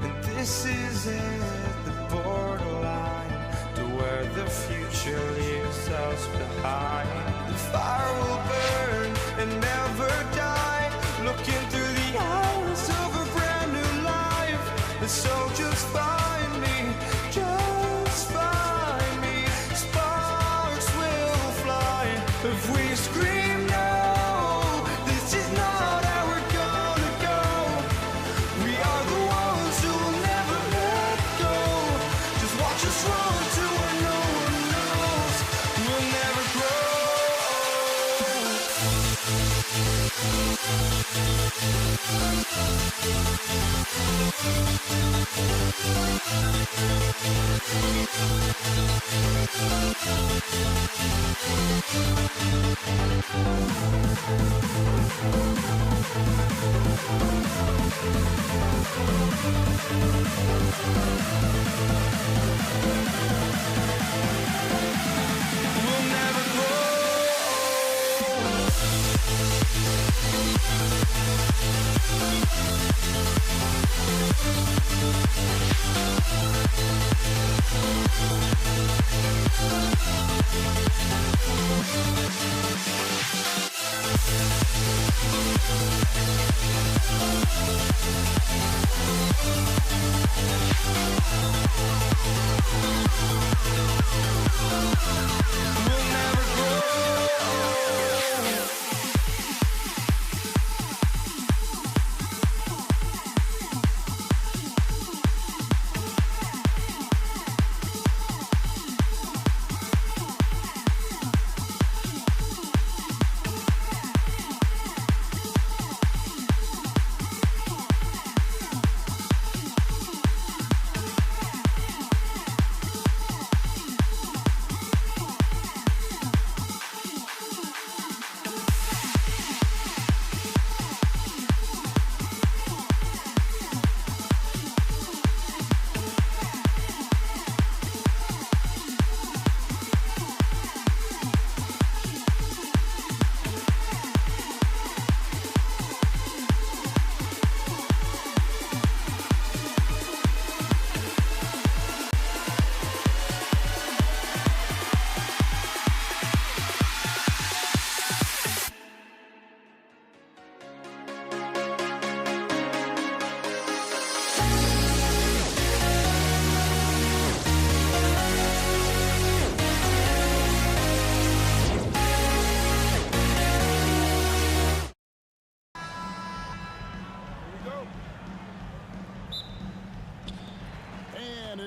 And this is it, the borderline to where the future leaves us behind. The fire will burn and never die. Looking through the eyes of a brand new life. And so just find me, just find me. Sparks will fly if we scream no. This is not how we're gonna go. We are the ones who'll never let go. Just watch us run to where no one knows. We'll never grow.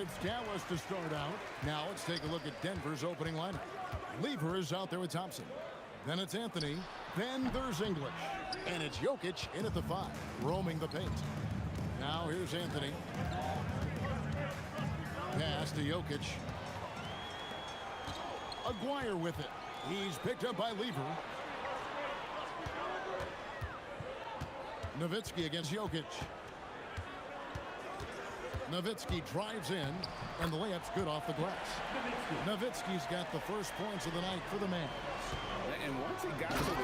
it's Dallas to start out. Now let's take a look at Denver's opening lineup. Lever is out there with Thompson. Then it's Anthony. Then there's English. And it's Jokic in at the 5, roaming the paint. Now here's Anthony. Pass to Jokic. Aguirre with it. He's picked up by Lever. Nowitzki against Jokic. Nowitzki drives in, and the layup's good off the glass. Nowitzki's got the first points of the night for the Mavs. And once he got to the 10,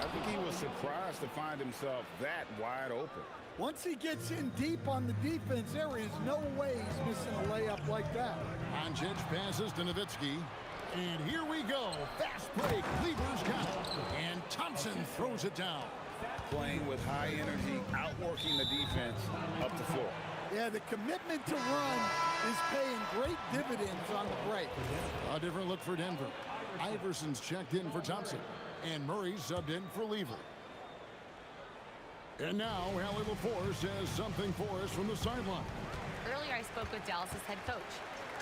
I think he was surprised to find himself that wide open. Once he gets in deep on the defense, there is no way he's missing a layup like that. Doncic passes to Nowitzki. And here we go. Fast break. Lever's got it. And Thompson throws it down. Playing with high energy, outworking the defense up the floor. Yeah, the commitment to run is paying great dividends on the break. A different look for Denver. Iverson's checked in for Thompson. And Murray's subbed in for Lever. And now, Hallie LaForce has something for us from the sideline. Earlier, I spoke with Dallas's head coach.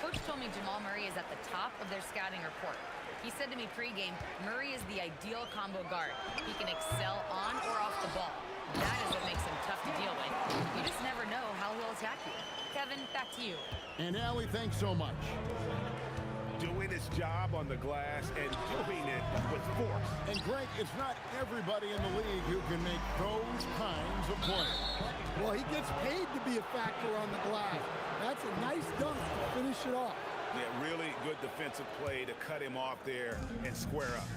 Coach told me Jamal Murray is at the top of their scouting report. He said to me pregame, Murray is the ideal combo guard. He can excel on or off the ball. That is what makes him tough to deal with. You just never know how he'll attack you. Kevin, back to you. And Allie, thanks so much. Doing his job on the glass and doing it with force. And Greg, it's not everybody in the league who can make those kinds of plays. Well, he gets paid to be a factor on the glass. That's a nice dunk to finish it off. Yeah, really good defensive play to cut him off there and square up.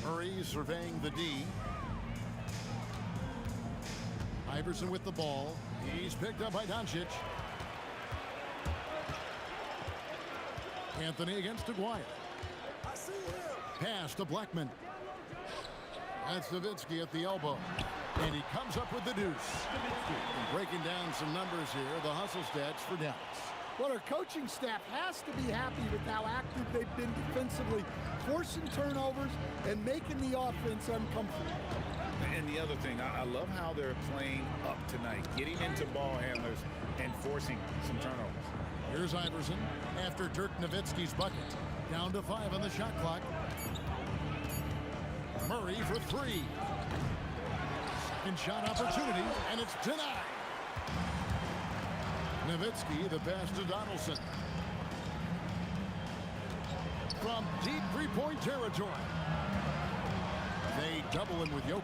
Murray surveying the D. Iverson with the ball. He's picked up by Doncic. Anthony against Aguirre. Pass to Blackman. That's Nowitzki at the elbow. And he comes up with the deuce. And breaking down some numbers here, the hustle stats for Dallas. Well, our coaching staff has to be happy with how active they've been defensively, forcing turnovers and making the offense uncomfortable. And the other thing, I love how they're playing up tonight, getting into ball handlers and forcing some turnovers. Here's Iverson after Dirk Nowitzki's bucket. Down to 5 on the shot clock. Murray for 3. Second shot opportunity, and it's denied. Nowitzki, the pass to Donaldson. From deep three-point territory. They double him with Jokic.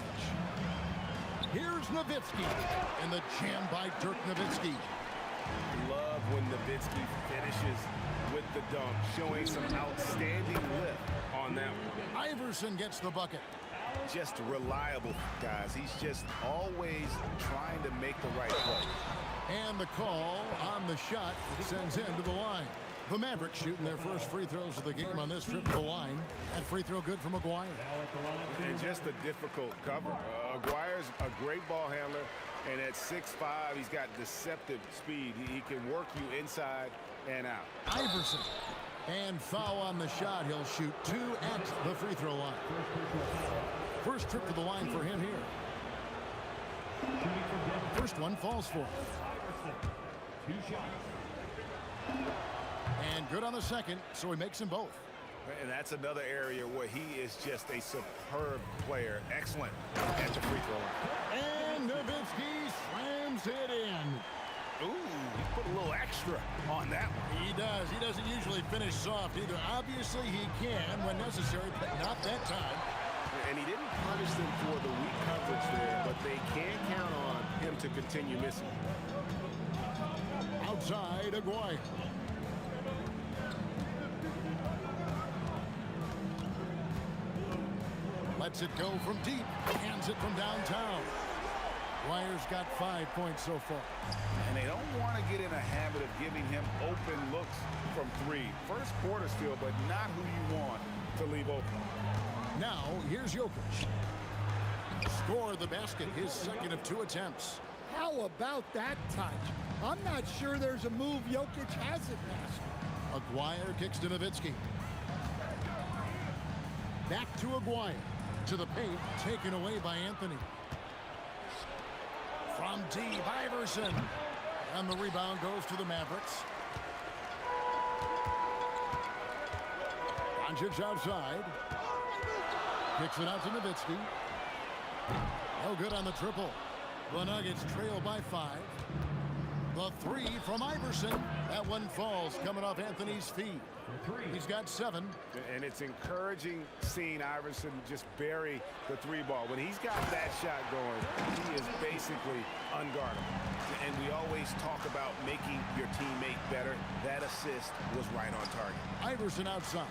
Here's Nowitzki, and the jam by Dirk Nowitzki. Love when Nowitzki finishes with the dunk, showing some outstanding lift on that one. Iverson gets the bucket. Just reliable, guys. He's just always trying to make the right play. And the call on the shot sends him to the line. The Mavericks shooting their first free throws of the game on this trip to the line. That free throw good from Aguirre. And just a difficult cover. Aguirre's a great ball handler, and at 6'5", he's got deceptive speed. He can work you inside and out. Iverson. And foul on the shot. He'll shoot 2 at the free throw line. First trip to the line for him here. First one falls for him. 2 shots. And good on the second, so he makes them both. And that's another area where he is just a superb player. Excellent at the free throw line. And Nowitzki slams it in. Ooh, he put a little extra on that one. He does. He doesn't usually finish soft either. Obviously, he can when necessary, but not that time. And he didn't punish them for the weak coverage there, but they can count on him to continue missing. Outside, Aguirre. Lets it go from deep. Hands it from downtown. Aguirre's got 5 points so far. And they don't want to get in a habit of giving him open looks from 3. First quarter still, but not who you want to leave open. Now, here's Jokic. Score the basket, his second of 2 attempts. How about that touch? I'm not sure there's a move Jokic hasn't mastered. Aguirre kicks to Nowitzki. Back to Aguirre. To the paint, taken away by Anthony. From deep, Iverson. And the rebound goes to the Mavericks. Doncic outside. Kicks it out to Nowitzki. No good on the triple. The Nuggets trail by 5. The three from Iverson. That one falls coming off Anthony's feet. He's got 7. And it's encouraging seeing Iverson just bury the 3 ball. When he's got that shot going, he is basically unguardable. And we always talk about making your teammate better. That assist was right on target. Iverson outside.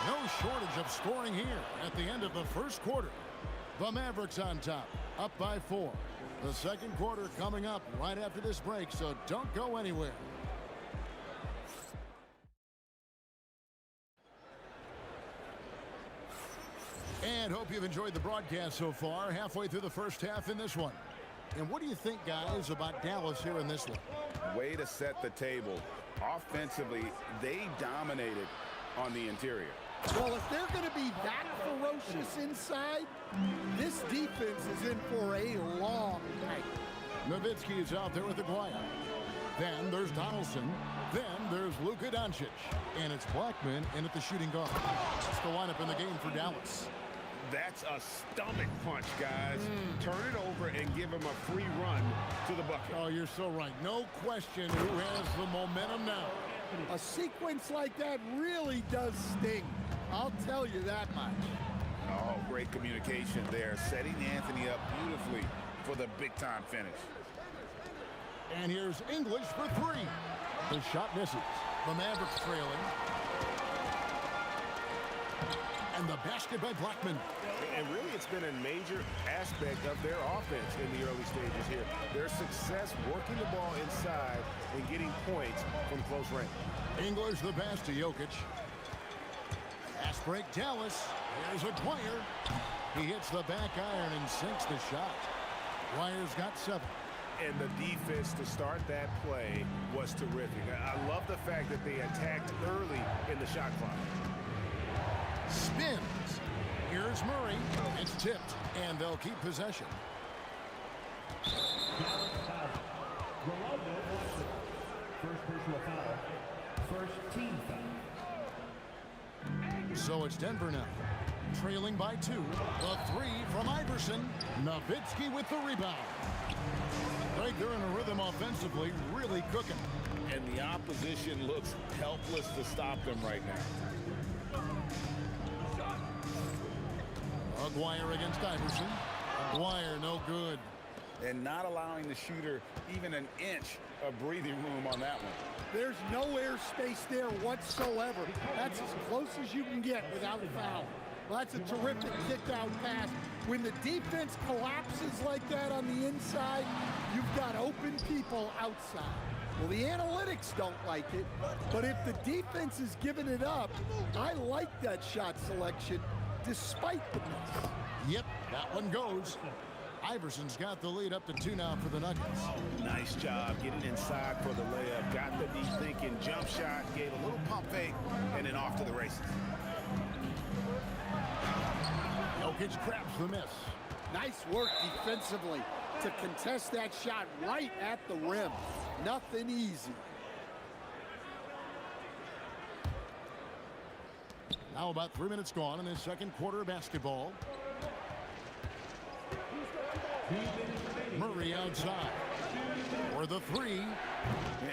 No shortage of scoring here at the end of the first quarter. The Mavericks on top, up by 4. The second quarter coming up right after this break, so don't go anywhere. And hope you've enjoyed the broadcast so far, halfway through the first half in this one. And what do you think, guys, about Dallas here in this one? Way to set the table. Offensively, they dominated on the interior. Well, if they're going to be that ferocious inside, this defense is in for a long night. Nowitzki is out there with Aguirre. Then there's Donaldson. Then there's Luka Doncic. And it's Blackman in at the shooting guard. That's the lineup in the game for Dallas. That's a stomach punch, guys. Turn it over and give him a free run to the bucket. Oh, you're so right. No question who has the momentum now. A sequence like that really does sting. I'll tell you that much. Oh, great communication there. Setting Anthony up beautifully for the big-time finish. And here's English for 3. The shot misses. The Mavericks trailing. And the basket by Blackman. And really, it's been a major aspect of their offense in the early stages here. Their success working the ball inside and getting points from close range. English the pass to Jokic. Pass break Dallas. Here's Aguirre. He hits the back iron and sinks the shot. Aguirre's got 7. And the defense to start that play was terrific. I love the fact that they attacked early in the shot clock. Spins. Here's Murray. It's tipped, and they'll keep possession. First personal foul. First team foul. So it's Denver now. Trailing by 2. The 3 from Iverson. Nowitzki with the rebound. Right, they're in a rhythm offensively, really cooking. And the opposition looks helpless to stop them right now. Aguirre against Iverson. Aguirre no good. And not allowing the shooter even an inch of breathing room on that one. There's no airspace there whatsoever. That's as close as you can get without a foul. Well, that's a terrific kick-out pass. When the defense collapses like that on the inside, you've got open people outside. Well, the analytics don't like it, but if the defense is giving it up, I like that shot selection despite the miss. Yep, that one goes. Iverson's got the lead up to 2 now for the Nuggets. Nice job getting inside for the layup. Got the deep thinking jump shot, gave a little pump fake, and then off to the races. Jokic grabs the miss. Nice work defensively to contest that shot right at the rim. Nothing easy. Now about 3 minutes gone in the second quarter of basketball. Murray outside for the 3.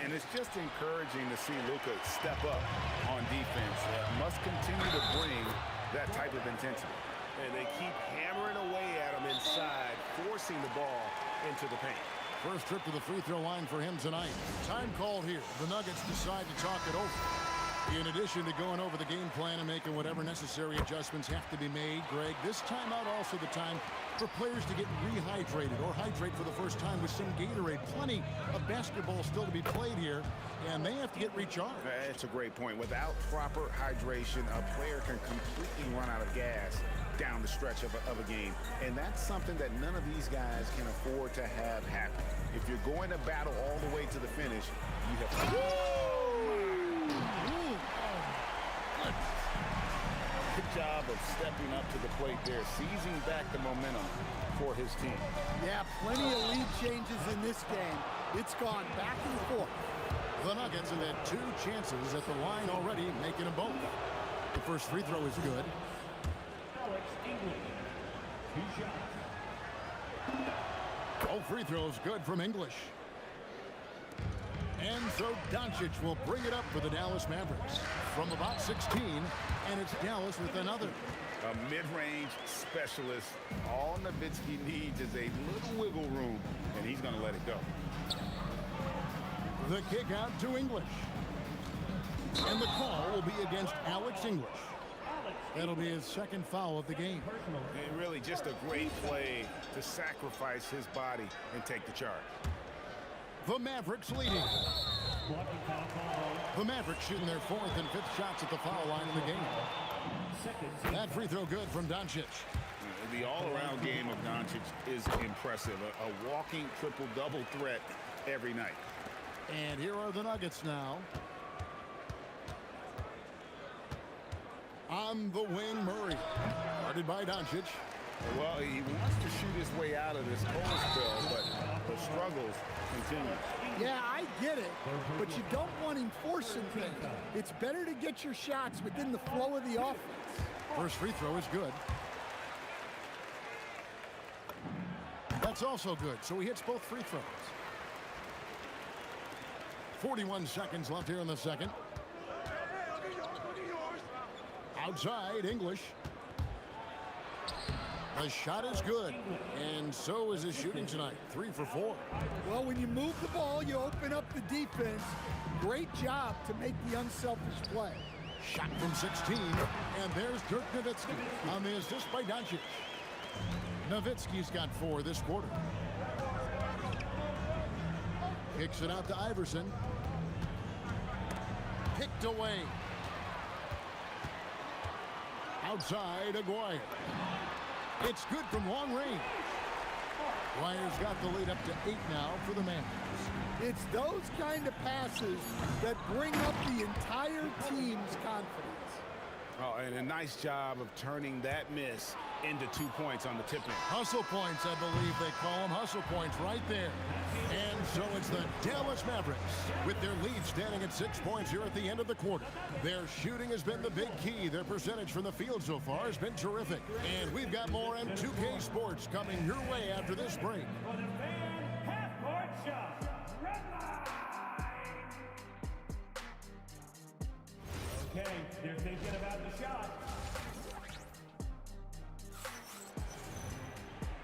And it's just encouraging to see Luka step up on defense. Must continue to bring that type of intensity. And they keep hammering away at him inside, forcing the ball into the paint. First trip to the free throw line for him tonight. Time called here. The Nuggets decide to talk it over. In addition to going over the game plan and making whatever necessary adjustments have to be made, Greg, this timeout also the time for players to get rehydrated or hydrate for the first time with some Gatorade. Plenty of basketball still to be played here, and they have to get recharged. That's a great point. Without proper hydration, a player can completely run out of gas down the stretch of a game. And that's something that none of these guys can afford to have happen. If you're going to battle all the way to the finish, you have to... Good job of stepping up to the plate there, seizing back the momentum for his team. Yeah, plenty of lead changes in this game. It's gone back and forth. The Nuggets have had 2 chances at the line already, making them both. The first free throw is good. Alex English. 2 shots. Both free throws good from English. And so Doncic will bring it up for the Dallas Mavericks from about 16, and it's Dallas with another. A mid-range specialist. All Nowitzki needs is a little wiggle room, and he's going to let it go. The kick out to English. And the call will be against Alex English. That'll be his 2nd foul of the game. And really just a great play to sacrifice his body and take the charge. The Mavericks leading. The Mavericks shooting their 4th and 5th shots at the foul line in the game. That free throw good from Doncic. The all-around game of Doncic is impressive. A walking triple-double threat every night. And here are the Nuggets now. On the wing, Murray. Guarded by Doncic. Well, he wants to shoot his way out of this cold spell, but the struggles continue. Yeah, I get it, but you don't want him forcing things. It's better to get your shots within the flow of the offense. First free throw is good. That's also good, so he hits both free throws. 41 seconds left here in the second. Outside, English. The shot is good, and so is his shooting tonight. 3 for 4. Well, when you move the ball, you open up the defense. Great job to make the unselfish play. Shot from 16, and there's Dirk Nowitzki on the assist by Doncic. Nowitzki's got 4 this quarter. Kicks it out to Iverson. Picked away. Outside, Aguirre. It's good from long range. Aguirre's got the lead up to 8 now for the Mavericks. It's those kind of passes that bring up the entire team's confidence. Oh, and a nice job of turning that miss into 2 points on the tip-in. Hustle points, I believe they call them. Hustle points right there. And so it's the Dallas Mavericks with their lead standing at 6 points here at the end of the quarter. Their shooting has been the big key. Their percentage from the field so far has been terrific. And we've got more M2K Sports coming your way after this break. Okay, they're thinking about the shot.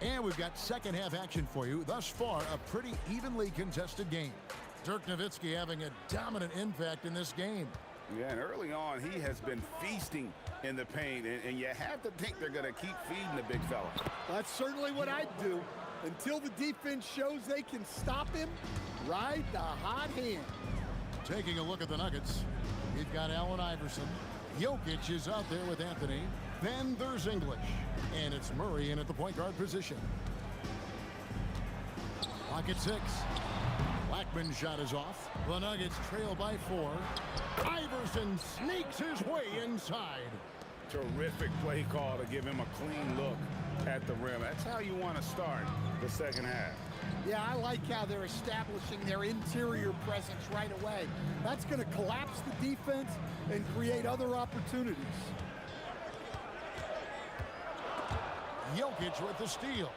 And we've got second half action for you. Thus far, a pretty evenly contested game. Dirk Nowitzki having a dominant impact in this game. Yeah, and early on, he has been feasting in the paint, and you have to think they're going to keep feeding the big fella. That's certainly what I'd do. Until the defense shows they can stop him, ride the hot hand. Taking a look at the Nuggets, we've got Allen Iverson. Jokic is out there with Anthony. Then there's English. And it's Murray in at the point guard position. Clock at 6. Blackman's shot is off. The Nuggets trail by 4. Iverson sneaks his way inside. Terrific play call to give him a clean look at the rim. That's how you want to start the second half. Yeah, I like how they're establishing their interior presence right away. That's going to collapse the defense and create other opportunities. Jokic with the steal.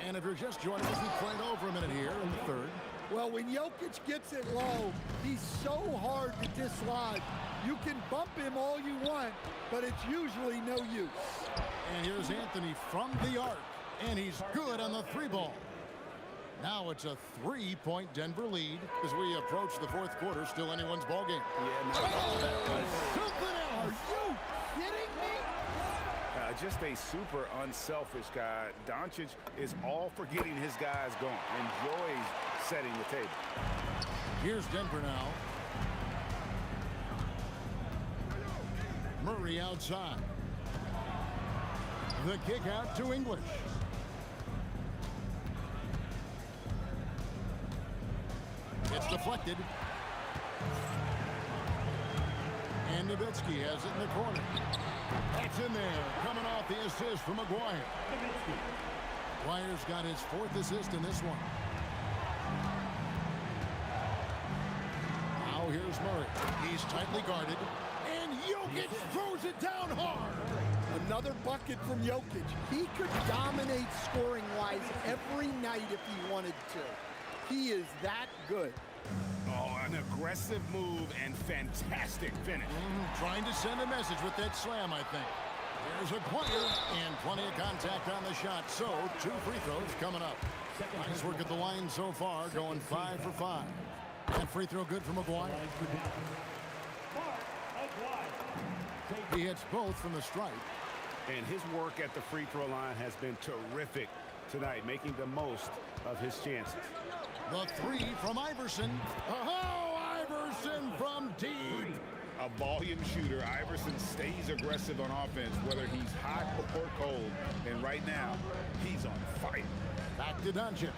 And if you're just joining us, we're playing over a minute here in the third. Well, when Jokic gets it low, he's so hard to dislodge. You can bump him all you want, but it's usually no use. And here's Anthony from the arc, and he's good on the 3 ball. Now it's a 3-point Denver lead as we approach the fourth quarter. Still anyone's ball game. Yeah, that was something else. Are you kidding me? Just a super unselfish guy. Doncic is all for getting his guys going. Enjoys setting the table. Here's Denver now. Murray outside. The kick out to English. It's deflected. And Nowitzki has it in the corner. That's in there, coming off the assist from McGuire. McGuire's got his 4th assist in this one. Now here's Murray. He's tightly guarded. And Jokic throws it down hard. Another bucket from Jokic. He could dominate scoring-wise every night if he wanted to. He is that good. Oh, an aggressive move and fantastic finish. Trying to send a message with that slam, I think. There's Aguirre, and plenty of contact on the shot. So, 2 free throws coming up. Nice work at the line so far, going 5 for 5. That free throw good from Aguirre. He hits both from the stripe. And his work at the free throw line has been terrific tonight, making the most of his chances. The 3 from Iverson. Oh, Iverson from deep. A volume shooter, Iverson stays aggressive on offense, whether he's hot or cold. And right now, he's on fire. Back to Doncic.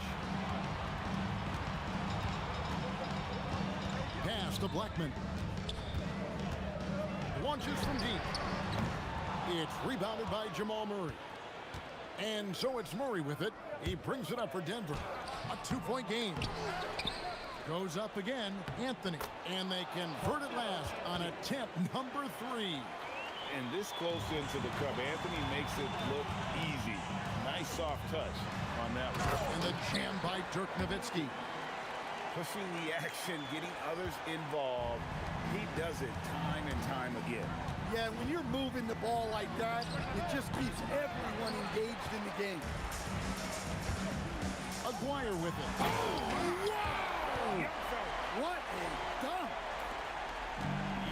Pass to Blackman. Launches from deep. It's rebounded by Jamal Murray. And so it's Murray with it. He brings it up for Denver. A 2-point game. Goes up again, Anthony. And they convert it last on attempt number 3. And this close into the cup, Anthony makes it look easy. Nice soft touch on that one. And the jam by Dirk Nowitzki. Pushing the action, getting others involved. He does it time and time again. Yeah, when you're moving the ball like that, it just keeps everyone engaged in the game. Aguirre with it. Oh, wow! What a dunk!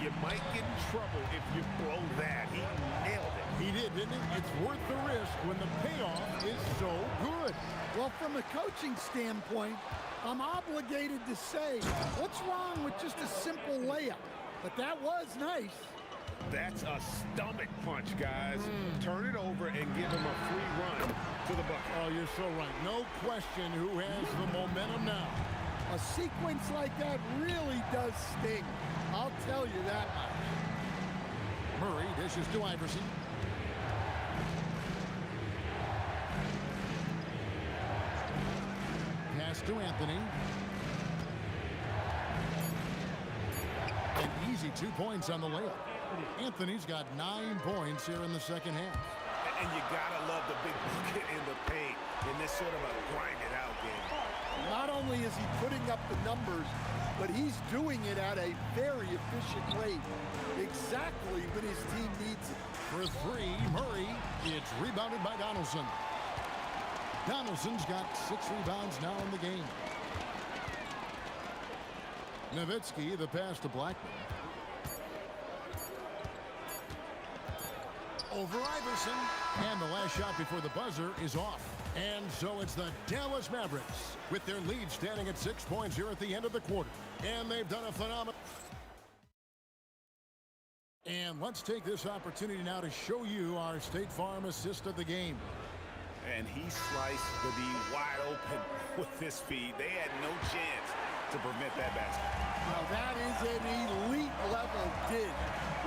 You might get in trouble if you blow that. He nailed it. He did, didn't he? It's worth the risk when the payoff is so good. Well, from a coaching standpoint, I'm obligated to say, what's wrong with just a simple layup? But that was nice. That's a stomach punch, guys. Turn it over and give him a free run to the bucket. Oh, you're so right. No question who has the momentum now. A sequence like that really does sting. I'll tell you that much. Murray dishes to Iverson. Pass to Anthony. An easy 2 points on the layup. Anthony's got 9 points here in the second half. And you gotta love the big bucket in the paint in this sort of a grind-it-out game. Not only is he putting up the numbers, but he's doing it at a very efficient rate. Exactly when his team needs it. For 3, Murray. It's rebounded by Donaldson. Donaldson's got 6 rebounds now in the game. Nowitzki, the pass to Blackman. Over Iverson. And the last shot before the buzzer is off. And so it's the Dallas Mavericks with their lead standing at 6 points here at the end of the quarter. And they've done a phenomenal. And let's take this opportunity now to show you our State Farm assist of the game. And he sliced the D wide open with his speed. They had no chance to prevent that basket. Now that is an elite level dig.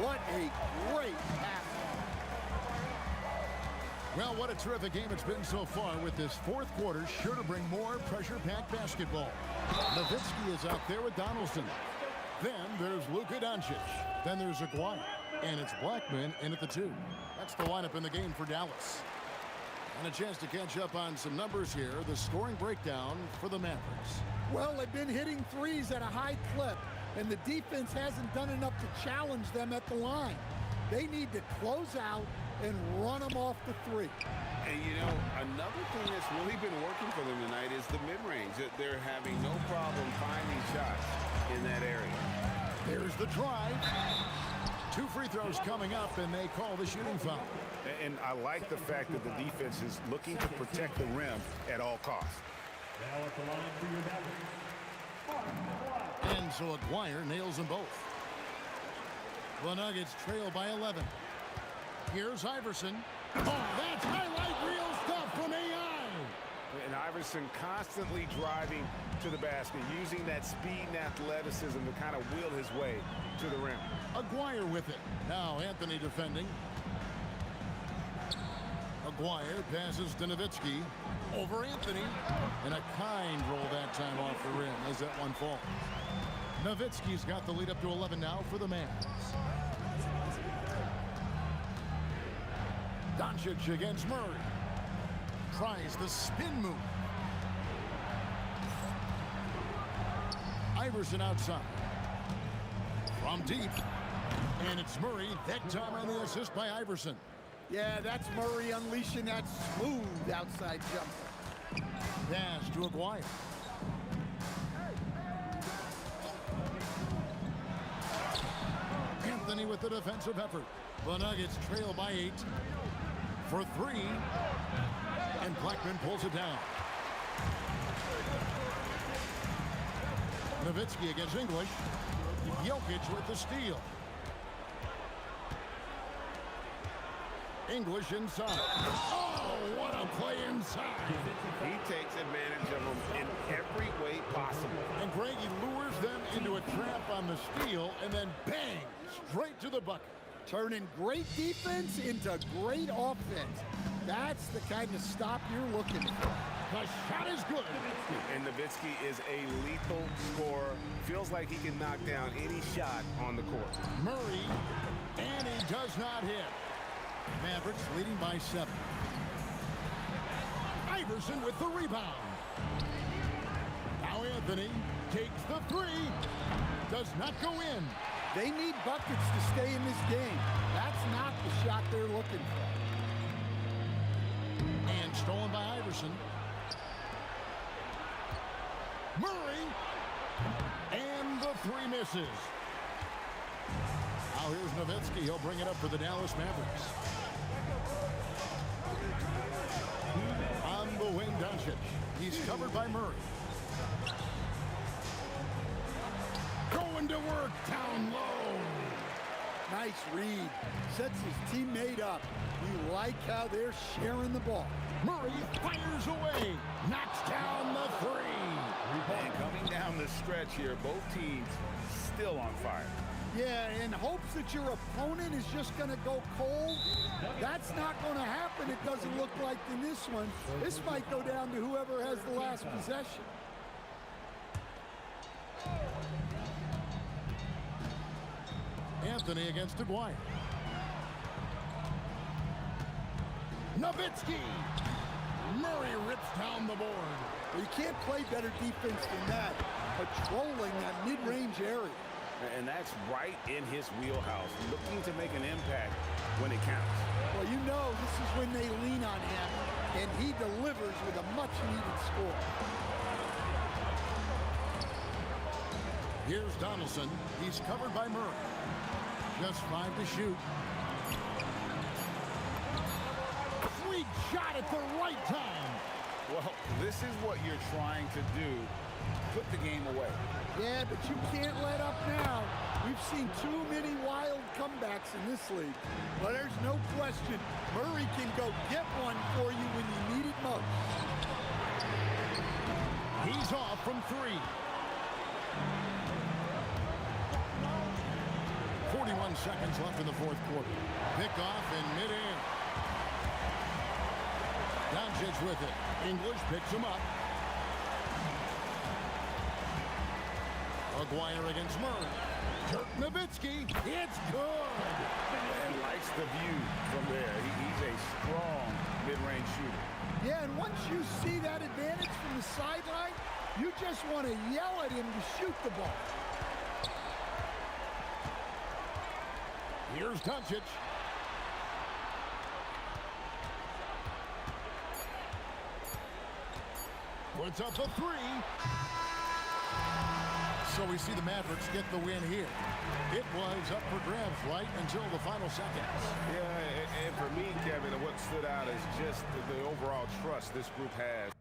What a great pass. Well, what a terrific game it's been so far, with this fourth quarter sure to bring more pressure-packed basketball. Nowitzki is out there with Donaldson. Then there's Luka Doncic. Then there's Aguirre. And it's Blackman in at the 2. That's the lineup in the game for Dallas. And a chance to catch up on some numbers here. The scoring breakdown for the Mavericks. Well, they've been hitting threes at a high clip, and the defense hasn't done enough to challenge them at the line. They need to close out and run them off the 3. And, you know, another thing that's really been working for them tonight is the mid-range. They're having no problem finding shots in that area. There's the drive. 2 free throws coming up, and they call the shooting foul. And I like the fact that the defense is looking to protect the rim at all costs. Now at the line for your Mavericks. And so Aguirre nails them both. The Nuggets trail by 11. Here's Iverson. Oh, that's highlight reel stuff from AI. And Iverson constantly driving to the basket, using that speed and athleticism to kind of wheel his way to the rim. Aguirre with it. Now Anthony defending. Aguirre passes to Nowitzki. Over Anthony. And a kind roll that time off the rim as that one falls. Nowitzki's got the lead up to 11 now for the Mavs. Doncic against Murray. Tries the spin move. Iverson outside. From deep. And it's Murray. That time on the assist by Iverson. Yeah, that's Murray unleashing that smooth outside jumper. Pass to Aguirre. Anthony with the defensive effort. The Nuggets trail by 8 for 3. And Blackman pulls it down. Nowitzki against English. Jokic with the steal. English inside. Oh, what a play inside. He takes advantage of them in every way possible. And Greg, he lures them into a trap on the steal, and then bang, straight to the bucket. Turning great defense into great offense. That's the kind of stop you're looking for. The shot is good. And Nowitzki is a lethal scorer. Feels like he can knock down any shot on the court. Murray, and he does not hit. Mavericks leading by 7. Iverson with the rebound. Now Anthony takes the 3. Does not go in. They need buckets to stay in this game. That's not the shot they're looking for. And stolen by Iverson. Murray. And the 3 misses. Now here's Nowitzki. He'll bring it up for the Dallas Mavericks. On the wing, Doncic. He's covered by Murray. Going to work down low. Nice read. Sets his teammate up. You like how they're sharing the ball. Murray fires away. Knocks down the 3. And coming down the stretch here, both teams still on fire. Yeah, in hopes that your opponent is just going to go cold. That's not going to happen, it doesn't look like in this one. This might go down to whoever has the last possession. Anthony against Aguirre. Nowitzki. Murray rips down the board. Well, you can't play better defense than that. Patrolling that mid-range area. And that's right in his wheelhouse, looking to make an impact when it counts. Well, you know this is when they lean on him, and he delivers with a much-needed score. Here's Donaldson. He's covered by Murray. Just 5 to shoot. Sweet shot at the right time. Well, this is what you're trying to do. Put the game away. Yeah, but you can't let up now. We've seen too many wild comebacks in this league. But there's no question, Murray can go get one for you when you need it most. He's off from 3. 41 seconds left in the 4th quarter. Pick off in midair. Doncic with it. English picks him up. Aguirre against Murray. Dirk Nowitzki. It's good. And likes the view from there. He's a strong mid-range shooter. Yeah, and once you see that advantage from the sideline, you just want to yell at him to shoot the ball. Here's Doncic. Puts up a 3. So we see the Mavericks get the win here. It was up for grabs right until the final seconds. Yeah, and for me, Kevin, what stood out is just the overall trust this group has.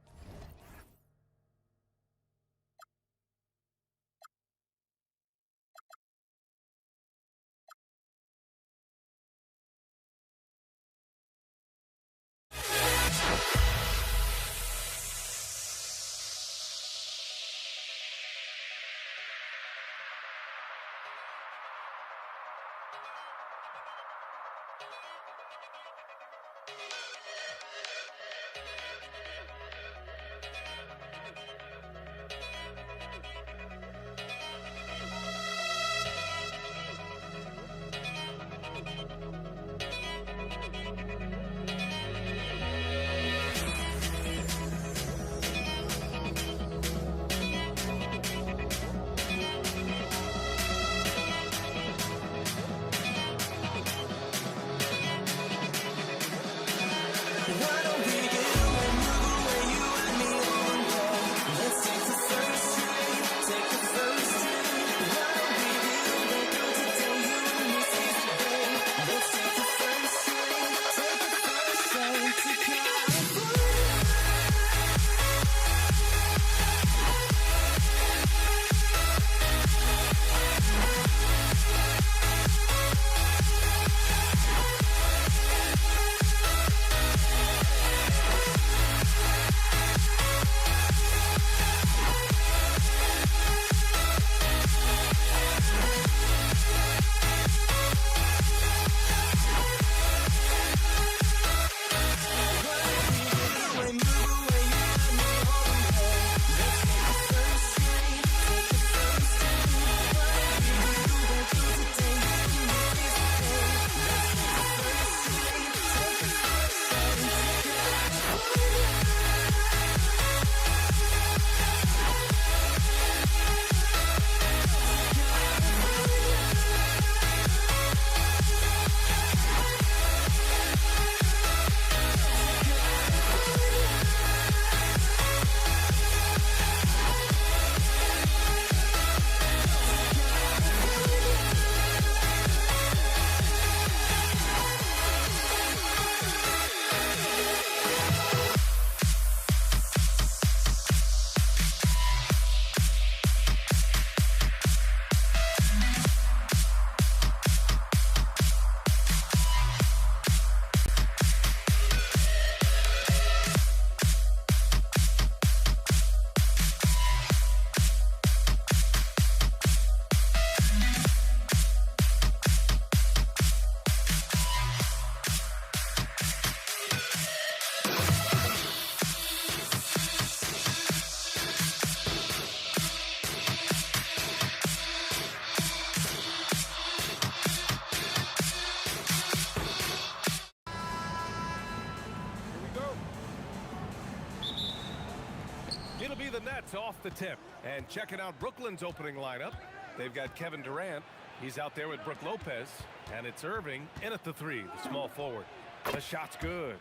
It'll be the Nets off the tip. And checking out Brooklyn's opening lineup, they've got Kevin Durant. He's out there with Brook Lopez. And it's Irving in at the three, the small forward. The shot's good.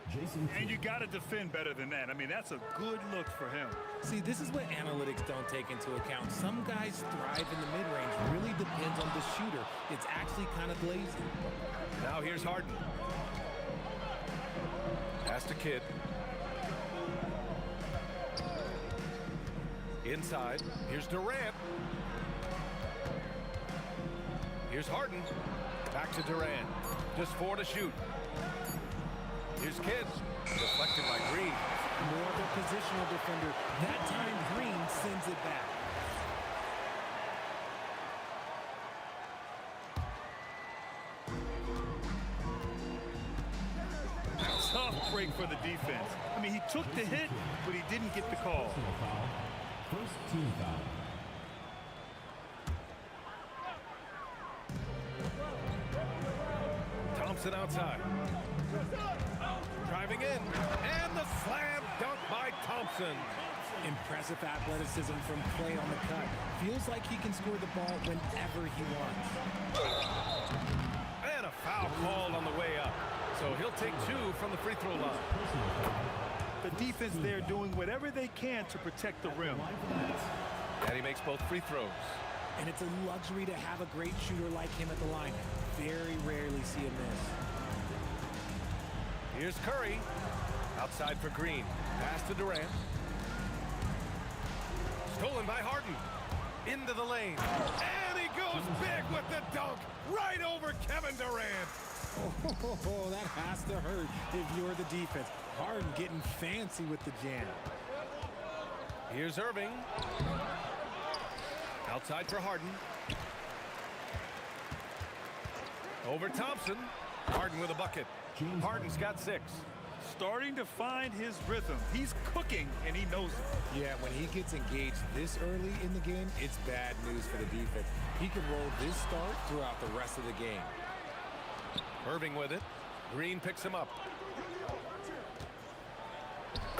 And you got to defend better than that. I mean, that's a good look for him. See, this is what analytics don't take into account. Some guys thrive in the mid-range. Really depends on the shooter. It's actually kind of lazy. Now here's Harden. Pass to Kidd. Inside. Here's Durant. Here's Harden. Back to Durant. Just 4 to shoot. Here's Kidd. Deflected by Green. More of a positional defender. That time Green sends it back. Tough break for the defense. I mean, he took the hit, but he didn't get the call. First team foul. Thompson outside. Driving in. And the slam dunk by Thompson. Impressive athleticism from Clay on the cut. Feels like he can score the ball whenever he wants. And a foul called on the way up. So he'll take 2 from the free throw line. The defense there doing whatever they can to protect the rim. And he makes both free throws. And it's a luxury to have a great shooter like him at the line. Very rarely see him miss. Here's Curry. Outside for Green. Pass to Durant. Stolen by Harden. Into the lane. And he goes big with the dunk. Right over Kevin Durant. Oh, that has to hurt if you're the defense. Harden getting fancy with the jam. Here's Irving. Outside for Harden. Over Thompson. Harden with a bucket. Harden's got 6. Starting to find his rhythm. He's cooking, and he knows it. Yeah, when he gets engaged this early in the game, it's bad news for the defense. He can roll this start throughout the rest of the game. Irving with it. Green picks him up.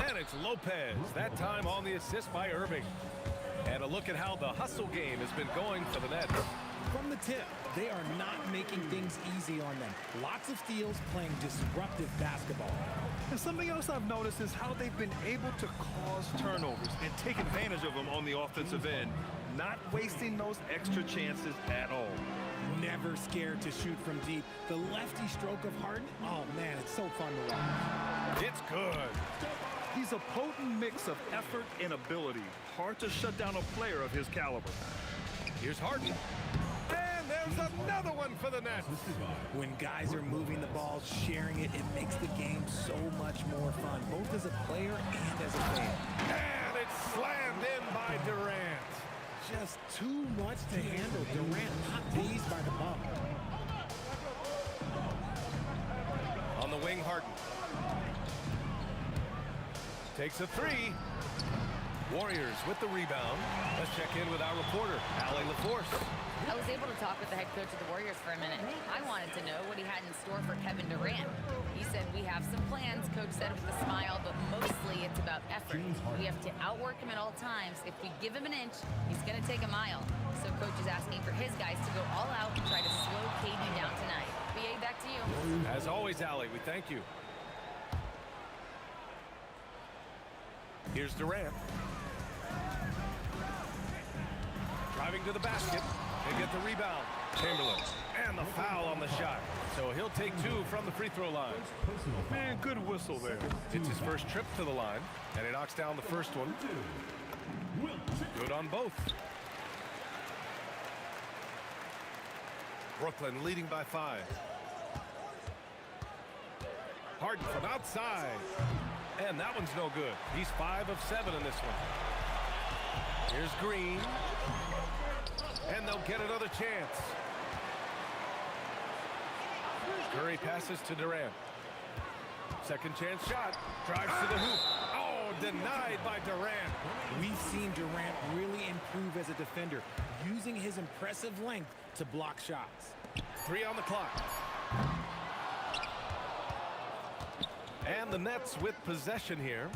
And it's Lopez. That time on the assist by Irving. And a look at how the hustle game has been going for the Nets. From the tip, they are not making things easy on them. Lots of steals, playing disruptive basketball. And something else I've noticed is how they've been able to cause turnovers and take advantage of them on the offensive end, not wasting those extra chances at all. Never scared to shoot from deep. The lefty stroke of Harden, oh man, it's so fun to watch. It's good. He's a potent mix of effort and ability. Hard to shut down a player of his caliber. Here's Harden. And there's another one for the Nets. When guys are moving the ball, sharing it, it makes the game so much more fun, both as a player and as a fan. And it's slammed in by Durant. Just too much to handle. Durant not fazed by the bump. On the wing, Harden. Takes a 3. Warriors with the rebound. Let's check in with our reporter, Allie LaForce. I was able to talk with the head coach of the Warriors for a minute. I wanted to know what he had in store for Kevin Durant. He said, we have some plans, Coach said with a smile, but mostly it's about effort. We have to outwork him at all times. If we give him an inch, he's going to take a mile. So Coach is asking for his guys to go all out and try to slow KD down tonight. BA, back to you. As always, Allie, we thank you. Here's Durant. Driving to the basket. They get the rebound. Chamberlain. And the foul on the shot. So he'll take 2 from the free throw line. Man, good whistle there. It's his first trip to the line. And he knocks down the first one. Good on both. Brooklyn leading by 5. Harden from outside. And that one's no good. He's 5 of 7 in this one. Here's Green. And they'll get another chance. Curry passes to Durant. Second chance shot. Drives to the hoop. Oh, denied by Durant. We've seen Durant really improve as a defender, using his impressive length to block shots. 3 on the clock. And the Nets with possession here.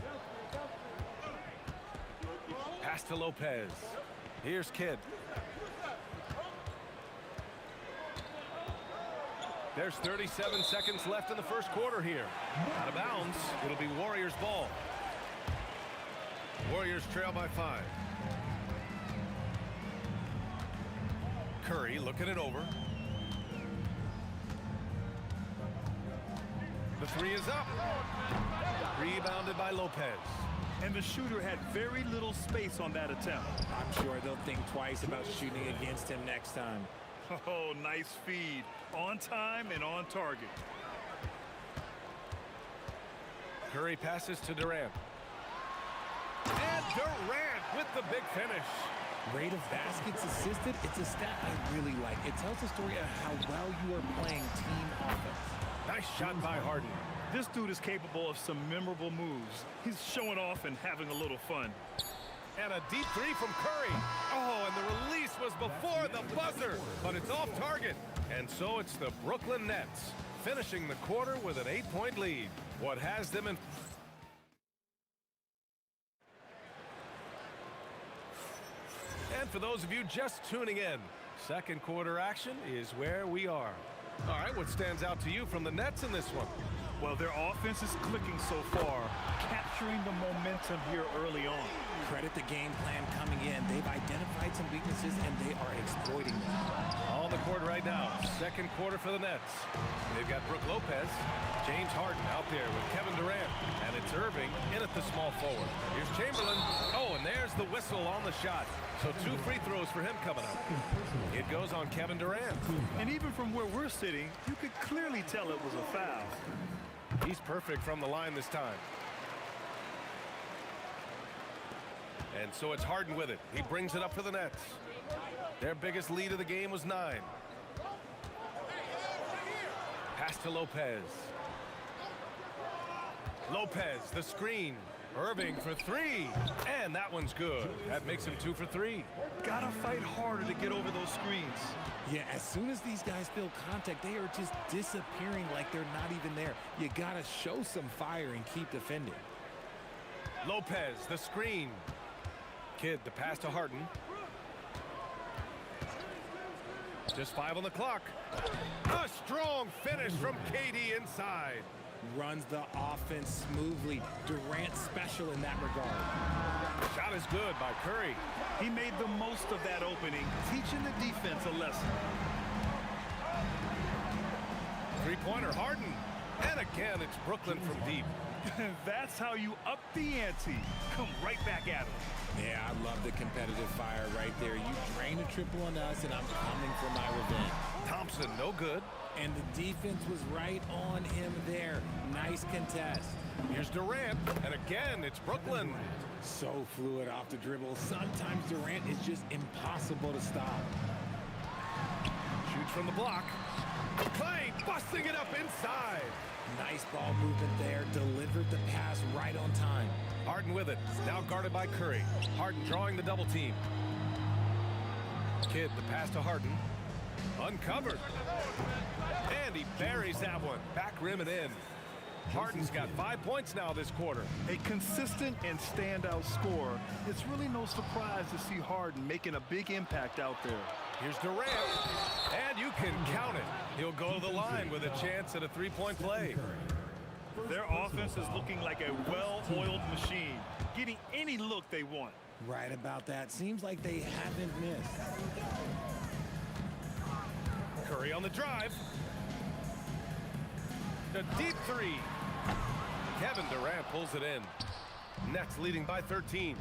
Pass to Lopez. Here's Kidd. There's 37 seconds left in the first quarter here. Out of bounds. It'll be Warriors ball. Warriors trail by 5. Curry looking it over. The 3 is up. Rebounded by Lopez. And the shooter had very little space on that attempt. I'm sure they'll think twice about shooting against him next time. Oh, nice feed. On time and on target. Curry passes to Durant. And Durant with the big finish. Rate of baskets assisted, it's a stat I really like. It tells the story of how well you are playing team offense. Nice shot by Harden. This dude is capable of some memorable moves. He's showing off and having a little fun. And a deep 3 from Curry. Oh, and the release was before the buzzer, but it's off target. And so it's the Brooklyn Nets finishing the quarter with an 8-point lead. What has them in... And for those of you just tuning in, second quarter action is where we are. All right, what stands out to you from the Nets in this one? Well, their offense is clicking so far, capturing the momentum here early on. Credit the game plan coming in. They've identified some weaknesses, and they are exploiting them. On the court right now, second quarter for the Nets. They've got Brook Lopez, James Harden out there with Kevin Durant, and it's Irving in at the small forward. Here's Chamberlain. Oh, and there's the whistle on the shot. So 2 free throws for him coming up. It goes on Kevin Durant. And even from where we're sitting, you could clearly tell it was a foul. He's perfect from the line this time. And so it's Harden with it. He brings it up for the Nets. Their biggest lead of the game was 9. Pass to Lopez. Lopez, the screen. Irving for three. And that one's good. That makes him 2 for 3. Gotta fight harder to get over those screens. Yeah, as soon as these guys feel contact, they are just disappearing like they're not even there. You gotta show some fire and keep defending. Lopez, the screen. Kidd, the pass to Harden. Just 5 on the clock. A strong finish from KD inside. Runs the offense smoothly. Durant special in that regard. Shot is good by Curry. He made the most of that opening, teaching the defense a lesson. Three-pointer, Harden. And again, it's Brooklyn from deep. That's how you up the ante. Come right back at him. Yeah, I love the competitive fire right there. You drain a triple on us, and I'm coming for my revenge. Thompson, no good. And the defense was right on him there. Nice contest. Here's Durant, and again, it's Brooklyn. So fluid off the dribble. Sometimes Durant is just impossible to stop. Shoots from the block. Clay busting it up inside. Nice ball movement there. Delivered the pass right on time. Harden with it. Now guarded by Curry. Harden drawing the double team. Kidd, the pass to Harden. Uncovered. And he buries that one. Back rim and in. Harden's got 5 points now this quarter. A consistent and standout scorer. It's really no surprise to see Harden making a big impact out there. Here's Durant. And you can count it. He'll go to the line with a chance at a three-point play. Their offense is looking like a well-oiled machine, getting any look they want. Right about that. Seems like they haven't missed. Curry on the drive. The deep three. Kevin Durant pulls it in. Nets leading by 13.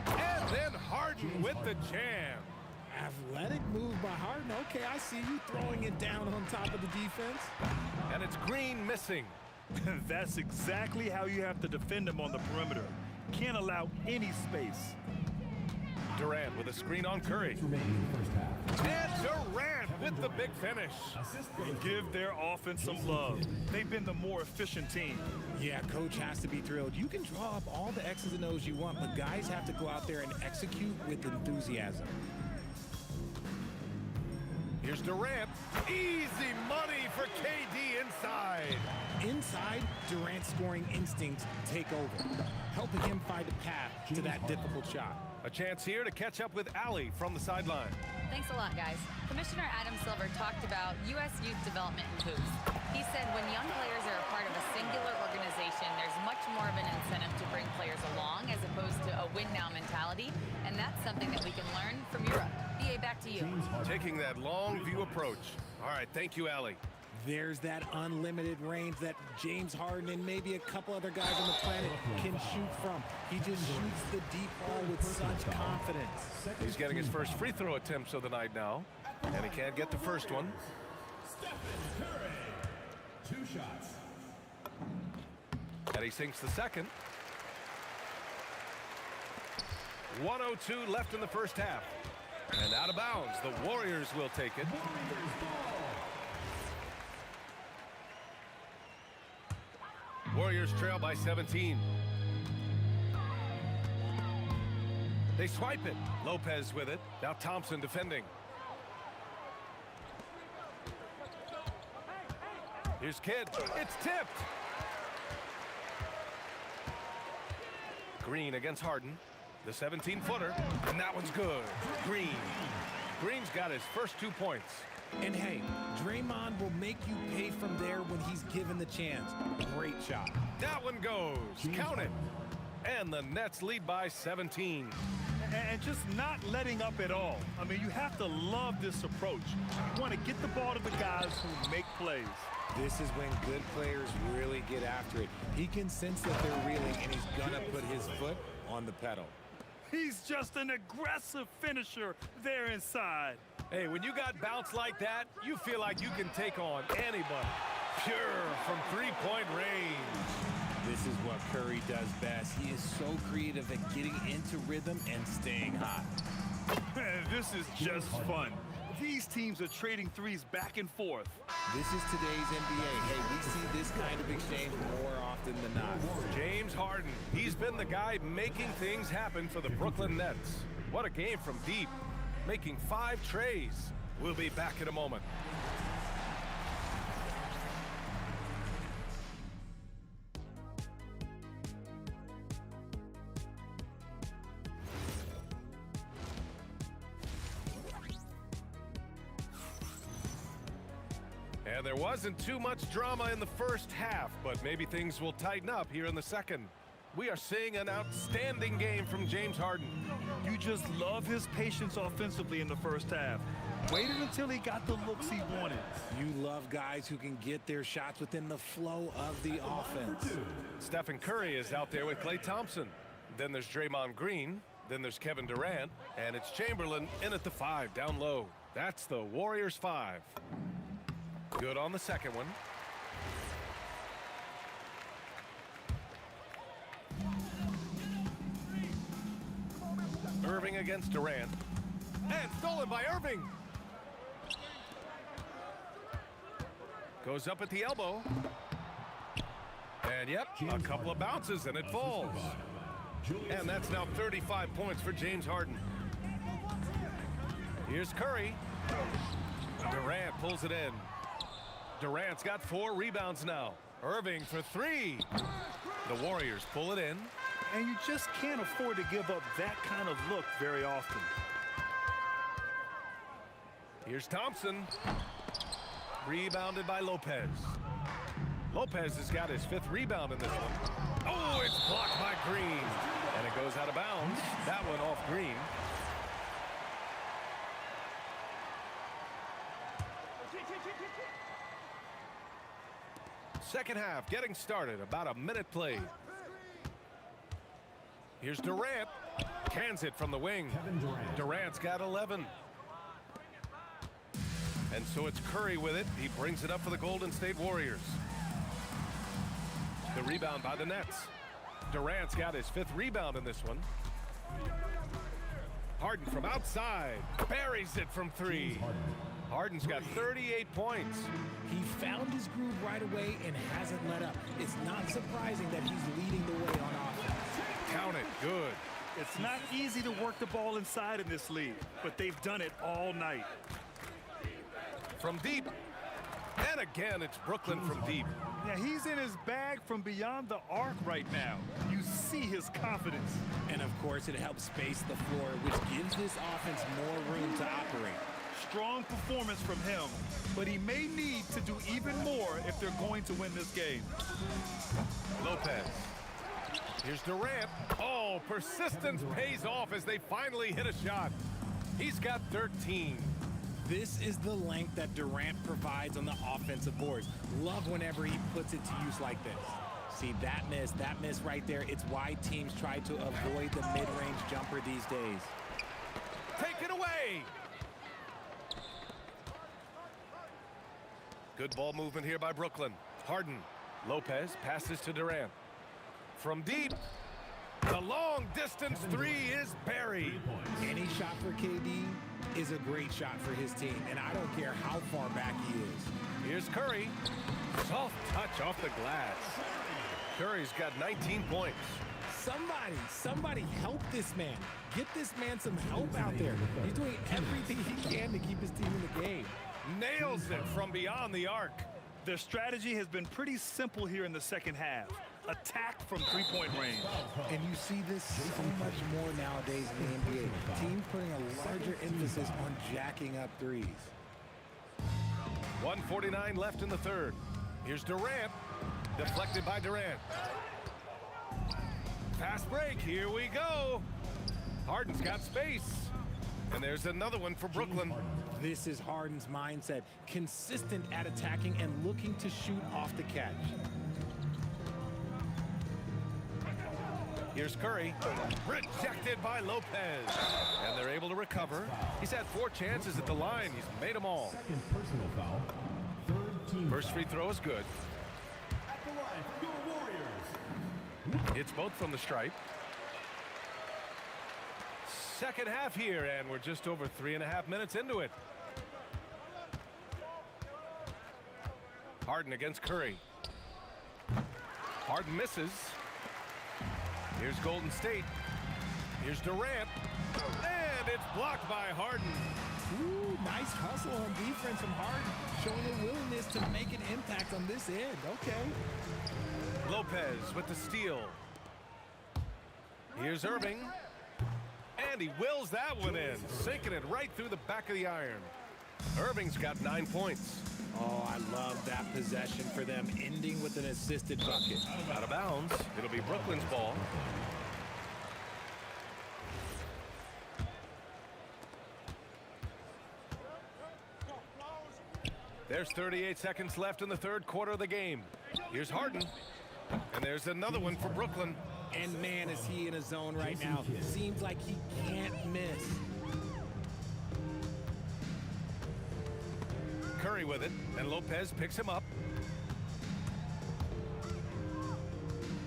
And then Harden with the jam. Athletic move by Harden. Okay, I see you throwing it down on top of the defense. And it's Green missing. That's exactly how you have to defend him on the perimeter. Can't allow any space. Durant with a screen on Curry. And Durant with the big finish. Give their offense some love. They've been the more efficient team. Yeah, coach has to be thrilled. You can draw up all the X's and O's you want, but guys have to go out there and execute with enthusiasm. Here's Durant. Easy money for KD inside. Inside, Durant's scoring instincts take over, helping him find a path to that difficult shot. A chance here to catch up with Allie from the sideline. Thanks a lot, guys. Commissioner Adam Silver talked about U.S. youth development and hoops. He said when young players are a part of a singular organization, there's much more of an incentive to bring players along as opposed to a win-now mentality, and that's something that we can learn from Europe. B.A., back to you. Taking that long view approach. All right, thank you, Allie. There's that unlimited range that James Harden and maybe a couple other guys on the planet can shoot from. He just shoots the deep ball with such confidence. He's getting his first free throw attempts of the night now, and he can't get the first one. Two shots. And he sinks the second. 1:02 left in the first half. And out of bounds, the Warriors will take it. Warriors trail by 17. They swipe it. Lopez with it. Now Thompson defending. Here's Kidd. It's tipped. Green against Harden. The 17-footer. And that one's good. Green. Green's got his first 2 points. And hey, Draymond will make you pay from there when he's given the chance. Great shot. That one goes. Count it. And the Nets lead by 17. And just not letting up at all. I mean, you have to love this approach. You want to get the ball to the guys who make plays. This is when good players really get after it. He can sense that they're reeling, and he's gonna put his foot on the pedal. He's just an aggressive finisher there inside. Hey, when you got bounce like that, you feel like you can take on anybody. Pure from three-point range. This is what Curry does best. He is so creative at getting into rhythm and staying hot. This is just fun. These teams are trading threes back and forth. This is today's NBA. Hey, we see this kind of exchange more often than not. James Harden. He's been the guy making things happen for the Brooklyn Nets. What a game from deep. Making 5 trays. We'll be back in a moment. And there wasn't too much drama in the first half, but maybe things will tighten up here in the second. We are seeing an outstanding game from James Harden. You just love his patience offensively in the first half. Waited until he got the looks he wanted. You love guys who can get their shots within the flow of the offense. Stephen Curry is out there with Klay Thompson. Then there's Draymond Green. Then there's Kevin Durant. And it's Chamberlain in at the 5 down low. That's the Warriors 5. Good on the second one. Irving against Durant. And stolen by Irving. Goes up at the elbow. And yep, a couple of bounces and it falls. And that's now 35 points for James Harden. Here's Curry. Durant pulls it in. Durant's got 4 rebounds now. Irving for 3. The Warriors pull it in. And you just can't afford to give up that kind of look very often. Here's Thompson. Rebounded by Lopez. Lopez has got his 5th rebound in this one. Oh, it's blocked by Green. And it goes out of bounds. That one off Green. Second half getting started. About a minute played. Here's Durant. Cans it from the wing. Durant's got 11. And so it's Curry with it. He brings it up for the Golden State Warriors. The rebound by the Nets. Durant's got his 5th rebound in this one. Harden from outside. Buries it from 3. Harden's got 38 points. He found his groove right away and hasn't let up. It's not surprising that he's leading the way on offense. Count it. Good. It's not easy to work the ball inside in this league, but they've done it all night. From deep. And again, it's Brooklyn from deep. Yeah, he's in his bag from beyond the arc right now. You see his confidence. And of course, it helps space the floor, which gives this offense more room to operate. Strong performance from him, but he may need to do even more if they're going to win this game. Lopez. Here's Durant. Oh, persistence pays off as they finally hit a shot. He's got 13. This is the length that Durant provides on the offensive boards. Love whenever he puts it to use like this. See, that miss right there. It's why teams try to avoid the mid-range jumper these days. Take it away. Good ball movement here by Brooklyn. Harden. Lopez passes to Durant. From deep. The long distance 3 is buried. Any shot for KD is a great shot for his team, and I don't care how far back he is. Here's Curry. Soft touch off the glass. Curry's got 19 points. Somebody help this man. Get this man some help out there. He's doing everything he can to keep his team in the game. Nails it from beyond the arc. Their strategy has been pretty simple here in the second half. Attack from 3-point range. And you see this so much more nowadays in the NBA. Teams putting a larger emphasis on jacking up threes. 1:49 left in the third. Here's Durant. Deflected by Durant. Fast break. Here we go. Harden's got space. And there's another one for Brooklyn. This is Harden's mindset. Consistent at attacking and looking to shoot off the catch. Here's Curry. Rejected by Lopez. And they're able to recover. He's had 4 chances at the line. He's made them all. Second personal foul. Third team. First free throw is good. At the line, your Warriors. It's both from the stripe. Second half here, and we're just over 3.5 minutes into it. Harden against Curry. Harden misses. Here's Golden State. Here's Durant. And it's blocked by Harden. Ooh, nice hustle on defense from Harden, showing a willingness to make an impact on this end. Okay. Lopez with the steal. Here's Irving. And he wills that one in, sinking it right through the back of the iron. Irving's got 9 points. Oh, I love that possession for them, ending with an assisted bucket. Out of bounds. It'll be Brooklyn's ball. There's 38 seconds left in the third quarter of the game. Here's Harden. And there's another one for Brooklyn. And man, is he in a zone right now. Seems like he can't miss. Curry with it, and Lopez picks him up.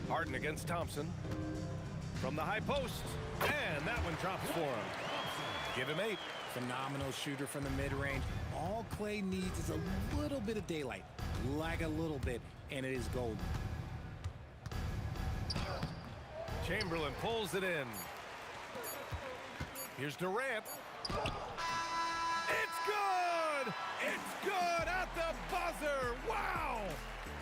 Harden against Thompson. From the high post. And that one drops for him. Give him 8. Phenomenal shooter from the mid-range. All Clay needs is a little bit of daylight. Like a little bit, and it is golden. Chamberlain pulls it in. Here's Durant. It's good! It's good at the buzzer! Wow!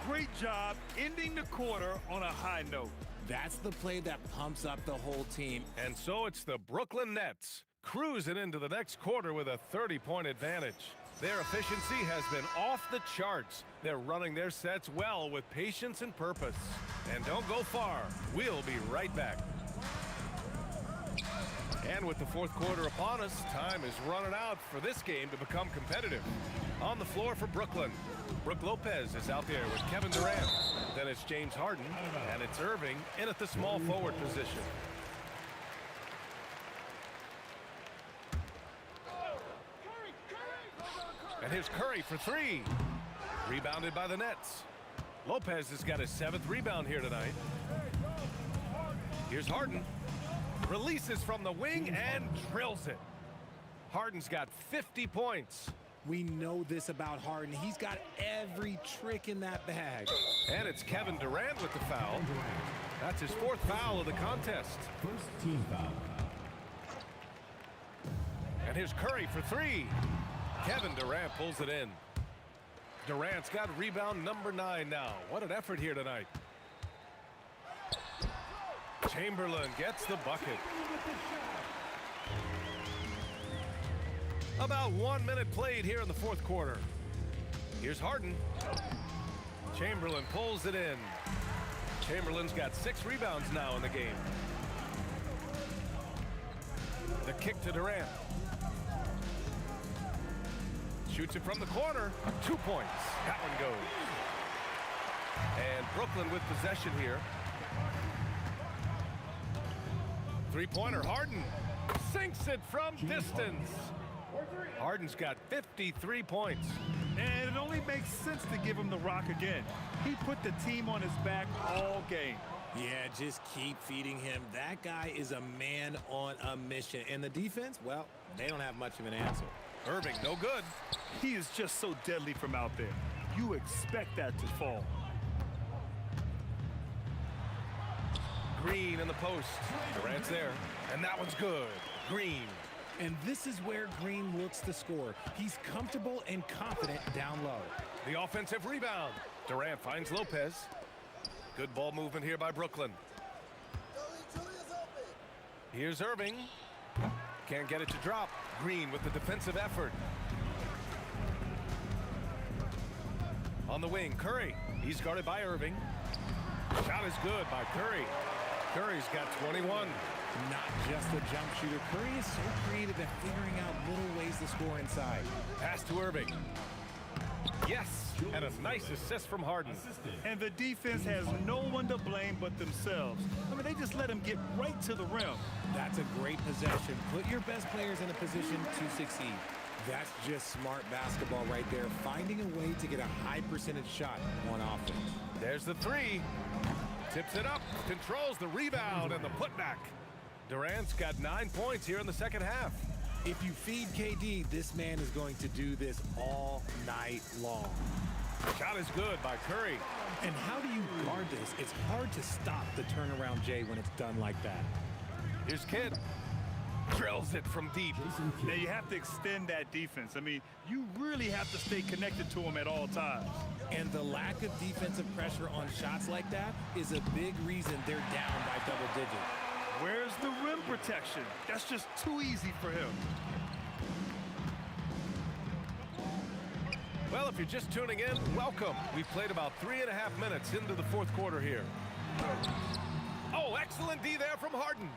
Great job ending the quarter on a high note. That's the play that pumps up the whole team. And so it's the Brooklyn Nets cruising into the next quarter with a 30-point advantage. Their efficiency has been off the charts. They're running their sets well with patience and purpose. And don't go far. We'll be right back. And with the fourth quarter upon us, time is running out for this game to become competitive. On the floor for Brooklyn, Brook Lopez is out there with Kevin Durant. Then it's James Harden, and it's Irving in at the small forward position. And here's Curry for 3. Rebounded by the Nets. Lopez has got his 7th rebound here tonight. Here's Harden. Releases from the wing and drills it. Harden's got 50 points. We know this about Harden. He's got every trick in that bag. And it's Kevin Durant with the foul. That's his 4th foul of the contest. First team foul. And here's Curry for 3. Kevin Durant pulls it in. Durant's got rebound number 9 now. What an effort here tonight. Chamberlain gets the bucket. About 1 minute played here in the fourth quarter. Here's Harden. Chamberlain pulls it in. Chamberlain's got 6 rebounds now in the game. The kick to Durant. Shoots it from the corner. 2 points. That one goes. And Brooklyn with possession here. Three-pointer, Harden sinks it from distance. Harden's got 53 points. And it only makes sense to give him the rock again. He put the team on his back all game. Yeah, just keep feeding him. That guy is a man on a mission. And the defense, well, they don't have much of an answer. Irving, no good. He is just so deadly from out there. You expect that to fall. Green in the post. Durant's there. And that one's good. Green. And this is where Green looks to score. He's comfortable and confident down low. The offensive rebound. Durant finds Lopez. Good ball movement here by Brooklyn. Here's Irving. Can't get it to drop. Green with the defensive effort. On the wing, Curry. He's guarded by Irving. Shot is good by Curry. Curry's got 21. Not just a jump shooter. Curry is so creative at figuring out little ways to score inside. Pass to Irving. Yes, and a nice assist from Harden. And the defense has no one to blame but themselves. I mean, they just let him get right to the rim. That's a great possession. Put your best players in a position to succeed. That's just smart basketball right there, finding a way to get a high percentage shot on offense. There's the 3. Tips it up, controls the rebound and the putback. Durant's got 9 points here in the second half. If you feed KD, this man is going to do this all night long. Shot is good by Curry. And how do you guard this? It's hard to stop the turnaround Jay when it's done like that. Here's Kidd. Drills it from deep. Now you have to extend that defense. I mean, you really have to stay connected to him at all times. And the lack of defensive pressure on shots like that is a big reason they're down by double digits. Where's the rim protection? That's just too easy for him. Well, if you're just tuning in, welcome. We've played about 3.5 minutes into the fourth quarter here. Oh, excellent D there from Harden.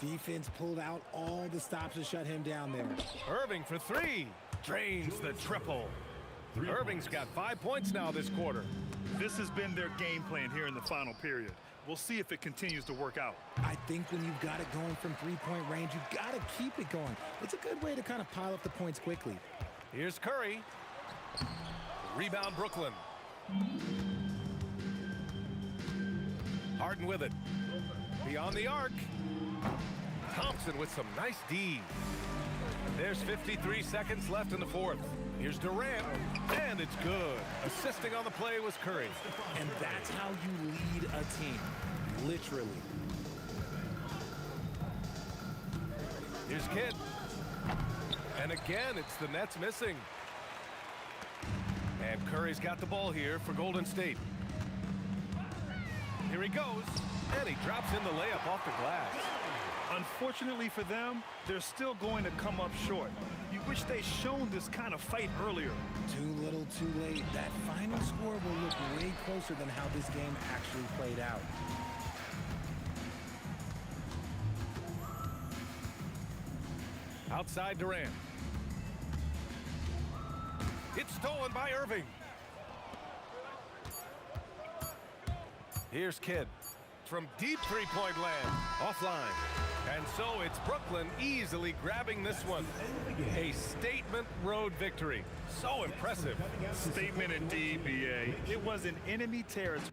Defense pulled out all the stops to shut him down there. Irving for three. Drains the triple. Irving's got 5 points now this quarter. This has been their game plan here in the final period. We'll see if it continues to work out. I think when you've got it going from three-point range, you've got to keep it going. It's a good way to kind of pile up the points quickly. Here's Curry. Rebound, Brooklyn. Harden with it. Beyond the arc. Thompson with some nice D. There's 53 seconds left in the fourth. Here's Durant, and it's good. Assisting on the play was Curry. And that's how you lead a team, literally. Here's Kidd. And again, it's the Nets missing. And Curry's got the ball here for Golden State. Here he goes, and he drops in the layup off the glass. Unfortunately for them, they're still going to come up short. You wish they'd shown this kind of fight earlier. Too little, too late. That final score will look way closer than how this game actually played out. Outside Durant. It's stolen by Irving. Here's Kidd from deep three-point land, offline. And so it's Brooklyn easily grabbing this one. A statement road victory. So impressive. Statement indeed, BA. It was an enemy territory.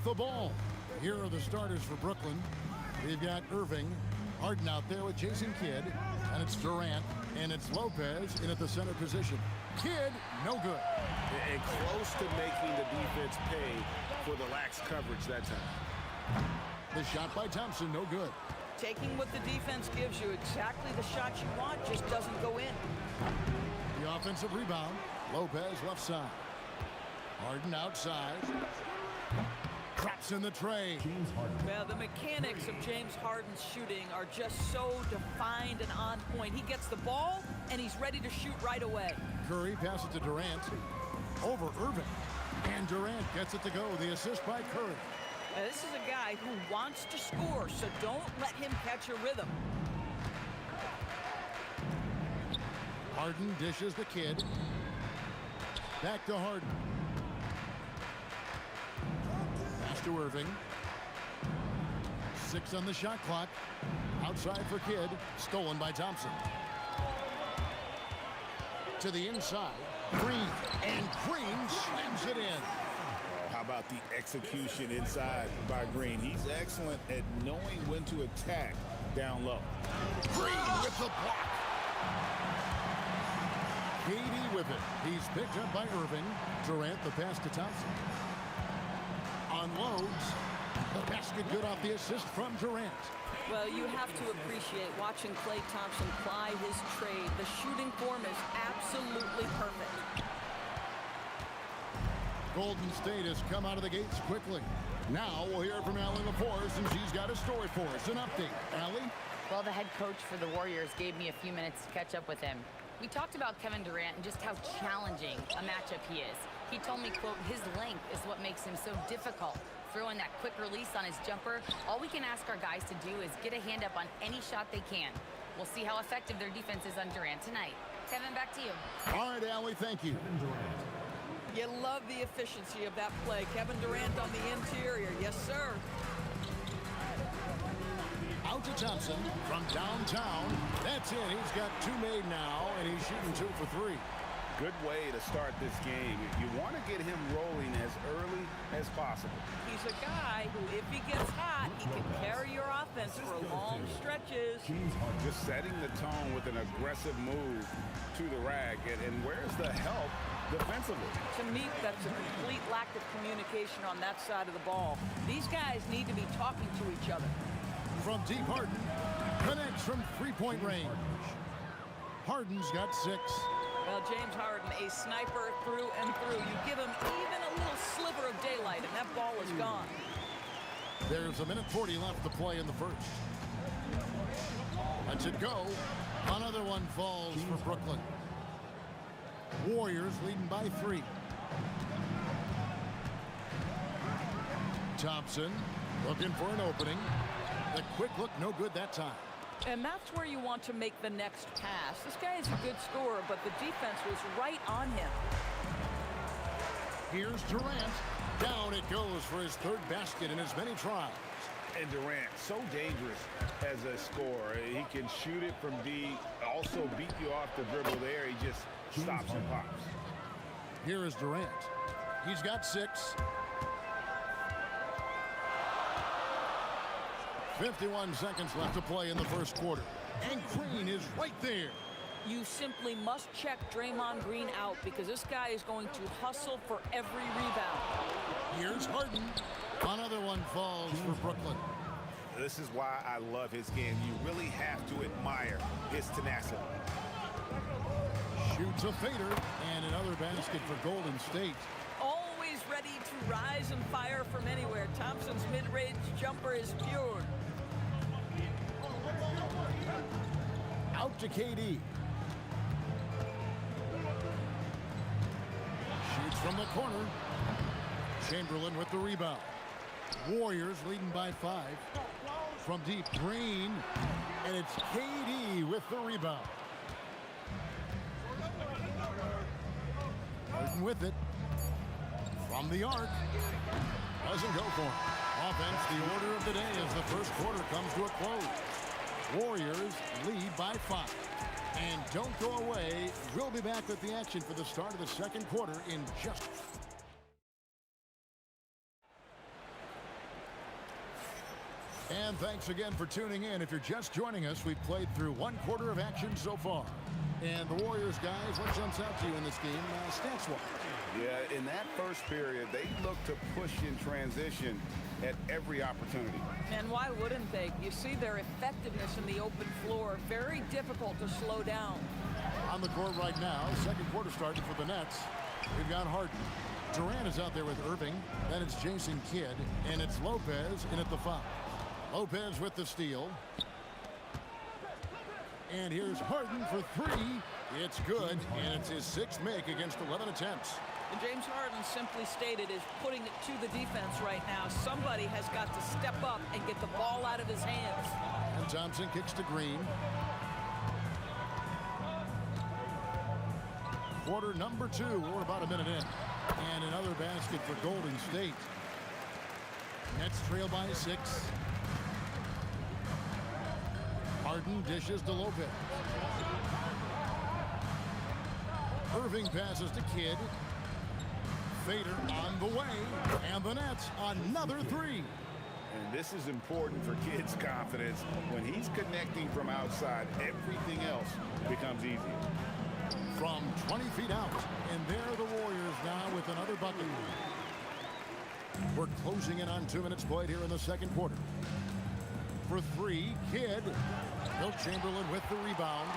with the ball. Here are the starters for Brooklyn. We've got Irving, Harden out there with Jason Kidd, and it's Durant, and it's Lopez in at the center position. Kidd, no good. And close to making the defense pay for the lax coverage that time. The shot by Thompson, no good. Taking what the defense gives you, exactly the shot you want, just doesn't go in. The offensive rebound, Lopez left side. Harden outside. Traps in the tray. Well, the mechanics of James Harden's shooting are just so defined and on point. He gets the ball, and he's ready to shoot right away. Curry passes to Durant. Over Irving. And Durant gets it to go. The assist by Curry. Now, this is a guy who wants to score, so don't let him catch a rhythm. Harden dishes the Kid. Back to Harden. Pass to Irving. 6 on the shot clock. Outside for Kidd. Stolen by Thompson. To the inside. Green. And Green slams it in. How about the execution inside by Green? He's excellent at knowing when to attack down low. Green with the block. KD with it. He's picked up by Irving. Durant the pass to Thompson. Unloads. The basket good off the assist from Durant. Well, you have to appreciate watching Klay Thompson ply his trade. The shooting form is absolutely perfect. Golden State has come out of the gates quickly. Now we'll hear from Allie LaForce, and she's got a story for us. An update. Allie? Well, the head coach for the Warriors gave me a few minutes to catch up with him. We talked about Kevin Durant and just how challenging a matchup he is. He told me, quote, his length is what makes him so difficult. Throwing that quick release on his jumper, all we can ask our guys to do is get a hand up on any shot they can. We'll see how effective their defense is on Durant tonight. Kevin, back to you. All right, Allie, thank you. You love the efficiency of that play. Kevin Durant on the interior. Yes, sir. Out to Thompson from downtown. That's it. He's got 2 made now, and he's shooting 2 for 3. Good way to start this game. You want to get him rolling as early as possible. He's a guy who, if he gets hot, he can carry your offense for long stretches. Just setting the tone with an aggressive move to the rack. And where's the help defensively? To me, that's a complete lack of communication on that side of the ball. These guys need to be talking to each other. From deep, Harden connects from 3-point range. Harden's got 6. Well, James Harden, a sniper through and through. You give him even a little sliver of daylight, and that ball is gone. There's 1:40 left to play in the first. Lets it go. Another one falls for Brooklyn. Warriors leading by 3. Thompson looking for an opening. The quick look, no good that time. And that's where you want to make the next pass. This guy is a good scorer, but the defense was right on him. Here's Durant. Down it goes for his 3rd basket in as many tries. And Durant, so dangerous as a scorer. He can shoot it from deep, also beat you off the dribble there. He just stops and pops. Here is Durant. He's got 6. 51 seconds left to play in the first quarter. And Green is right there. You simply must check Draymond Green out because this guy is going to hustle for every rebound. Here's Harden. Another one falls for Brooklyn. This is why I love his game. You really have to admire his tenacity. Shoots a fader and another basket for Golden State. Always ready to rise and fire from anywhere. Thompson's mid-range jumper is pure. Out to KD. Shoots from the corner. Chamberlain with the rebound. Warriors leading by 5. From deep, Green. And it's KD with the rebound. Harden with it. From the arc. Doesn't go for him. Offense, the order of the day as the first quarter comes to a close. Warriors lead by 5. And don't go away. We'll be back with the action for the start of the second quarter in just... And thanks again for tuning in. If you're just joining us, we've played through 1/4 of action so far. And the Warriors, guys, what jumps out to you in this game, stats-wise? Yeah, in that first period, they looked to push in transition at every opportunity. And why wouldn't they? You see their effectiveness in the open floor. Very difficult to slow down. On the court right now, second quarter starting for the Nets. We've got Harden. Durant is out there with Irving. Then it's Jason Kidd. And it's Lopez in at the foul. Lopez with the steal. And here's Harden for three. It's good, and it's his 6th make against 11 attempts. And James Harden simply stated is putting it to the defense right now. Somebody has got to step up and get the ball out of his hands. And Thompson kicks to Green. Quarter number 2. We're about a minute in. And another basket for Golden State. Nets trail by 6. Harden dishes to Lopez. Irving passes to Kidd. Fader on the way. And the Nets another 3. And this is important for Kidd's confidence. When he's connecting from outside, everything else becomes easier. From 20 feet out. And there are the Warriors now with another bucket. We're closing in on 2 minutes played here in the second quarter. For 3, Kidd. Wilt Chamberlain with the rebound.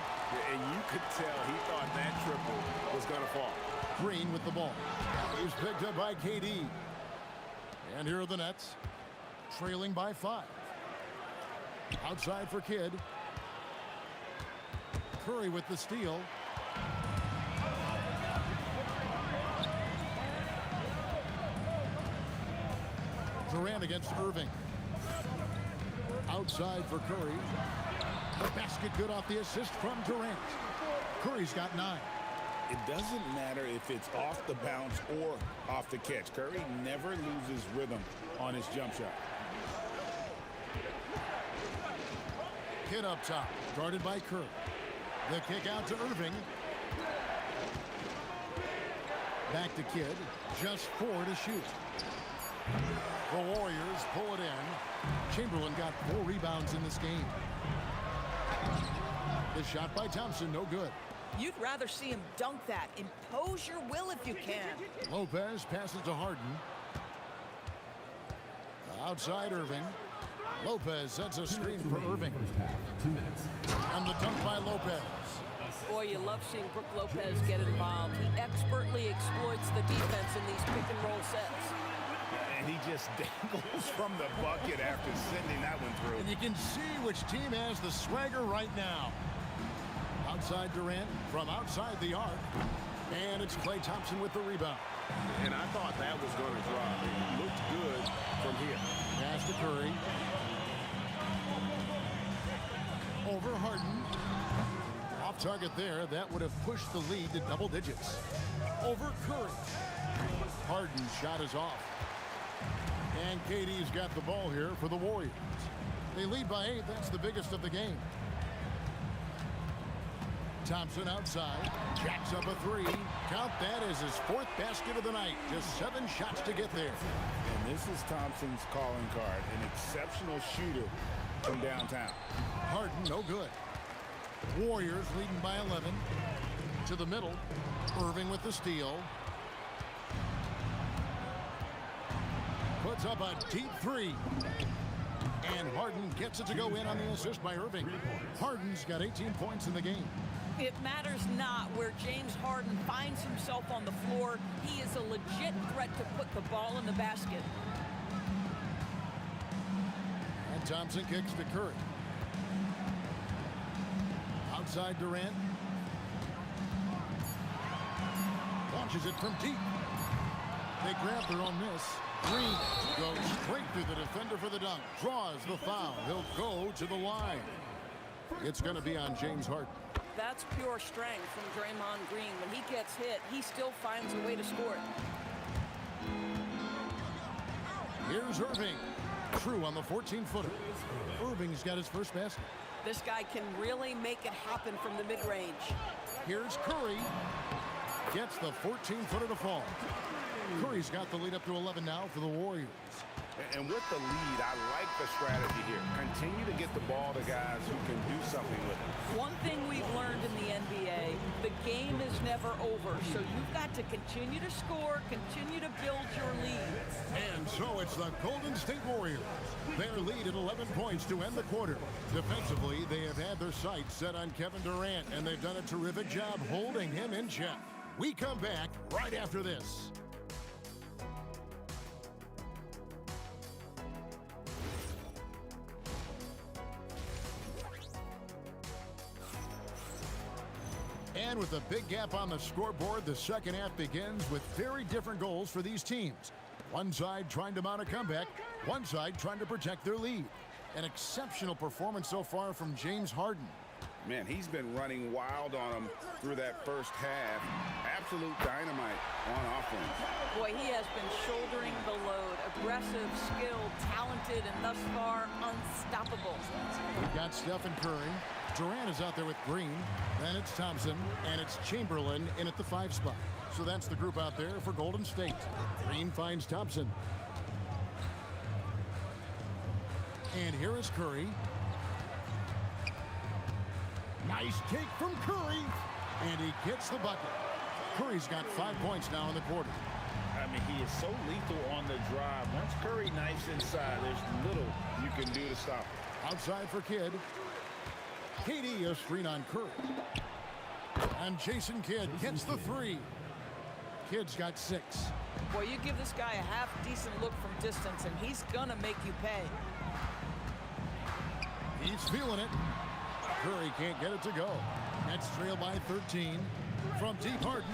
And you could tell he thought that triple was going to fall. Green with the ball. He's picked up by KD. And here are the Nets, trailing by 5. Outside for Kidd. Curry with the steal. Durant against Irving. Outside for Curry. The basket good off the assist from Durant. Curry's got 9. It doesn't matter if it's off the bounce or off the catch. Curry never loses rhythm on his jump shot. Kidd up top, guarded by Curry. The kick out to Irving. Back to Kidd. Just 4 to shoot. The Warriors pull it in. Chamberlain got 4 rebounds in this game. The shot by Thompson, no good. You'd rather see him dunk that. Impose your will if you can. Lopez passes to Harden. Outside Irving. Lopez sets a screen for Irving. And the dunk by Lopez. Boy, you love seeing Brook Lopez get involved. He expertly exploits the defense in these pick-and-roll sets. And he just dangles from the bucket after sending that one through. And you can see which team has the swagger right now. Outside Durant from outside the arc. And it's Klay Thompson with the rebound. And I thought that was going to drop. It looked good from here. Pass to Curry. Over Harden. Off target there. That would have pushed the lead to double digits. Over Curry. Harden's shot is off. And KD's got the ball here for the Warriors. They lead by 8. That's the biggest of the game. Thompson outside. Jacks up a 3. Count that as his 4th basket of the night. Just 7 shots to get there. And this is Thompson's calling card. An exceptional shooter from downtown. Harden, no good. Warriors leading by 11. To the middle. Irving with the steal. Puts up a deep 3. And Harden gets it to go in on the assist by Irving. Harden's got 18 points in the game. It matters not where James Harden finds himself on the floor. He is a legit threat to put the ball in the basket. And Thompson kicks to Curry. Outside Durant. Launches it from deep. They grab their own miss. Green goes straight through the defender for the dunk. Draws the foul. He'll go to the line. It's going to be on James Harden. That's pure strength from Draymond Green. When he gets hit, he still finds a way to score it. Here's Irving. True on the 14-footer. Irving's got his first basket. This guy can really make it happen from the mid-range. Here's Curry. Gets the 14-footer to fall. Curry's got the lead up to 11 now for the Warriors. And with the lead, I like the strategy here. Continue to get the ball to guys who can do something with it. One thing we've learned in the NBA, the game is never over, so you've got to continue to score, continue to build your lead. And so it's the Golden State Warriors. Their lead at 11 points to end the quarter. Defensively, they have had their sights set on Kevin Durant, and they've done a terrific job holding him in check. We come back right after this. And with a big gap on the scoreboard, the second half begins with very different goals for these teams. One side trying to mount a comeback, one side trying to protect their lead. An exceptional performance so far from James Harden. Man, he's been running wild on them through that first half. Absolute dynamite on offense. Boy, he has been shouldering the load. Aggressive, skilled, talented, and thus far unstoppable. We've got Stephen Curry. Durant is out there with Green. Then it's Thompson, and it's Chamberlain in at the 5 spot. So that's the group out there for Golden State. Green finds Thompson. And here is Curry. Nice take from Curry. And he gets the bucket. Curry's got 5 points now in the quarter. I mean, he is so lethal on the drive. Once Curry knifes inside, there's little you can do to stop him. Outside for Kidd. KD, a screen on Curry. And Jason Kidd gets the 3. Kidd's got 6. Boy, you give this guy a half-decent look from distance, and he's going to make you pay. He's feeling it. Curry can't get it to go. Nets trail by 13. From deep, Harden.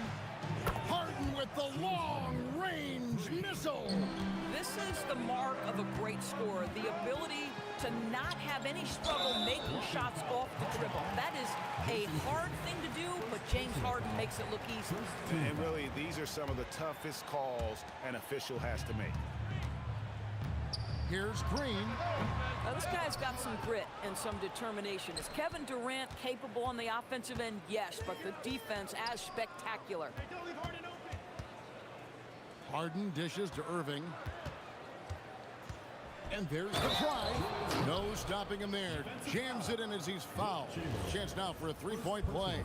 Harden with the long-range missile. This is the mark of a great scorer, the ability to not have any struggle making shots off the dribble. That is a hard thing to do, but James Harden makes it look easy. And really, these are some of the toughest calls an official has to make. Here's Green. Now, this guy's got some grit and some determination. Is Kevin Durant capable on the offensive end? Yes, but the defense as spectacular. Harden dishes to Irving. And there's the try. No stopping him there. Jams it in as he's fouled. Chance now for a 3-point play.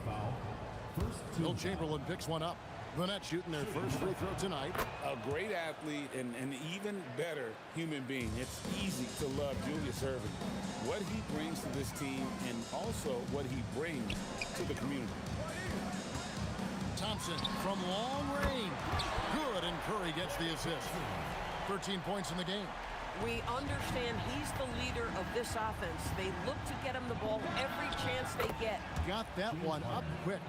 Will Chamberlain picks one up. The Nets shooting their first free throw tonight. A great athlete and an even better human being. It's easy to love Julius Irving. What he brings to this team and also what he brings to the community. Thompson from long range. Good, and Curry gets the assist. 13 points in the game. We understand he's the leader of this offense. They look to get him the ball every chance they get. Got that one up quick.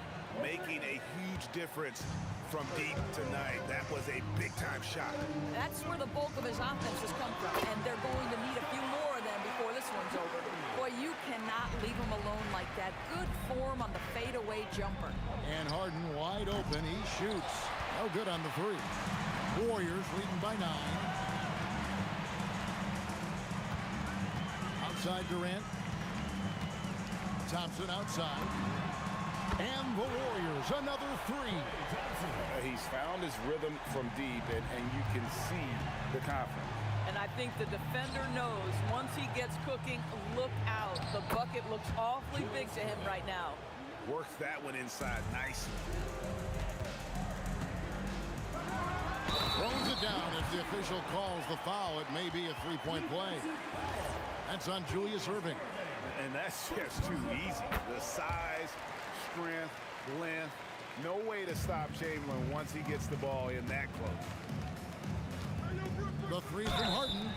Making a huge difference from deep tonight. That was a big-time shot. That's where the bulk of his offense has come from, and they're going to need a few more of them before this one's over. Boy, you cannot leave him alone like that. Good form on the fadeaway jumper. And Harden wide open. He shoots. No good on the 3. Warriors leading by 9. Outside Durant. Thompson outside. And the Warriors, another 3. He's found his rhythm from deep, and you can see the confidence. And I think the defender knows once he gets cooking, look out. The bucket looks awfully big to him right now. Works that one inside nicely. Throws it down as the official calls the foul. It may be a 3-point play. That's on Julius Irving. And that's just too easy. The size, strength, length. No way to stop Chamberlain once he gets the ball in that close. The 3 from Harden.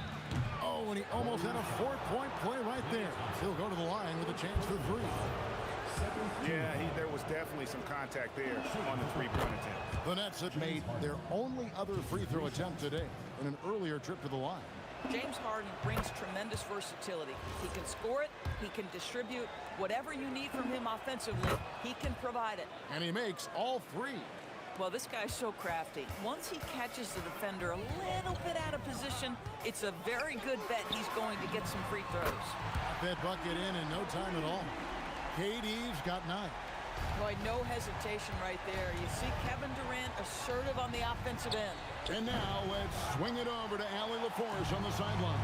Oh, and he almost had a 4-point play right there. He'll go to the line with a chance for 3. Yeah, there was definitely some contact there on the 3-point attempt. The Nets have made their only other free throw attempt today in an earlier trip to the line. James Harden brings tremendous versatility. He can score it, he can distribute. Whatever you need from him offensively, he can provide it. And he makes all 3. Well, this guy's so crafty. Once he catches the defender a little bit out of position, it's a very good bet he's going to get some free throws. Got that bucket in no time at all. KD's got 9. Boy, no hesitation right there. You see Kevin Durant assertive on the offensive end. And now let's swing it over to Allie LaForge on the sideline.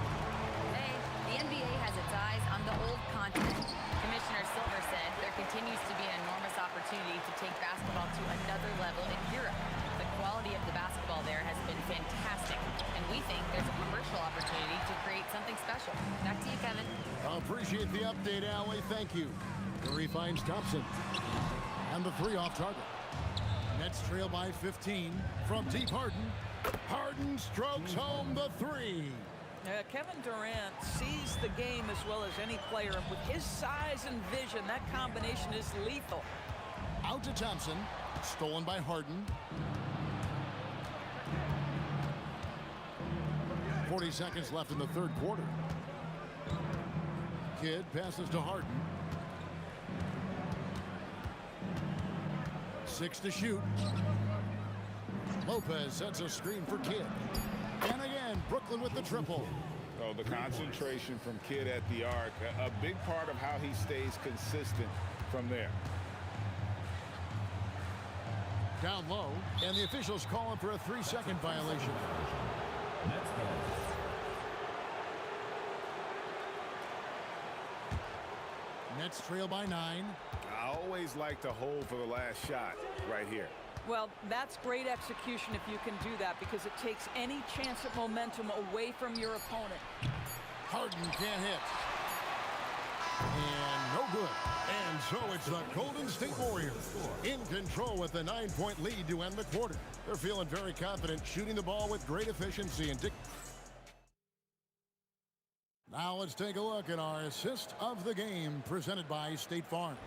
Hey, the NBA has its eyes on the old continent. Commissioner Silver said there continues to be an enormous opportunity to take basketball to another level in Europe. The quality of the basketball there has been fantastic, and we think there's a commercial opportunity to create something special. Back to you, Kevin. Appreciate the update, Allie. Thank you. Curry finds Thompson. And the three off target. Nets trail by 15 from deep Harden. Harden strokes home the three. Kevin Durant sees the game as well as any player. And with his size and vision, that combination is lethal. Out to Thompson. Stolen by Harden. 40 seconds left in the third quarter. Kidd passes to Harden. 6 to shoot. Lopez sets a screen for Kidd. And again, Brooklyn with the triple. Oh, the concentration from Kidd at the arc, a big part of how he stays consistent from there. Down low, and the officials calling for a 3-second violation. Nets trail by 9. I always like to hold for the last shot right here. Well, that's great execution if you can do that, because it takes any chance at momentum away from your opponent. Harden can't hit. And no good. And so it's the Golden State Warriors in control with a 9-point lead to end the quarter. They're feeling very confident, shooting the ball with great efficiency. And now let's take a look at our assist of the game presented by State Farm.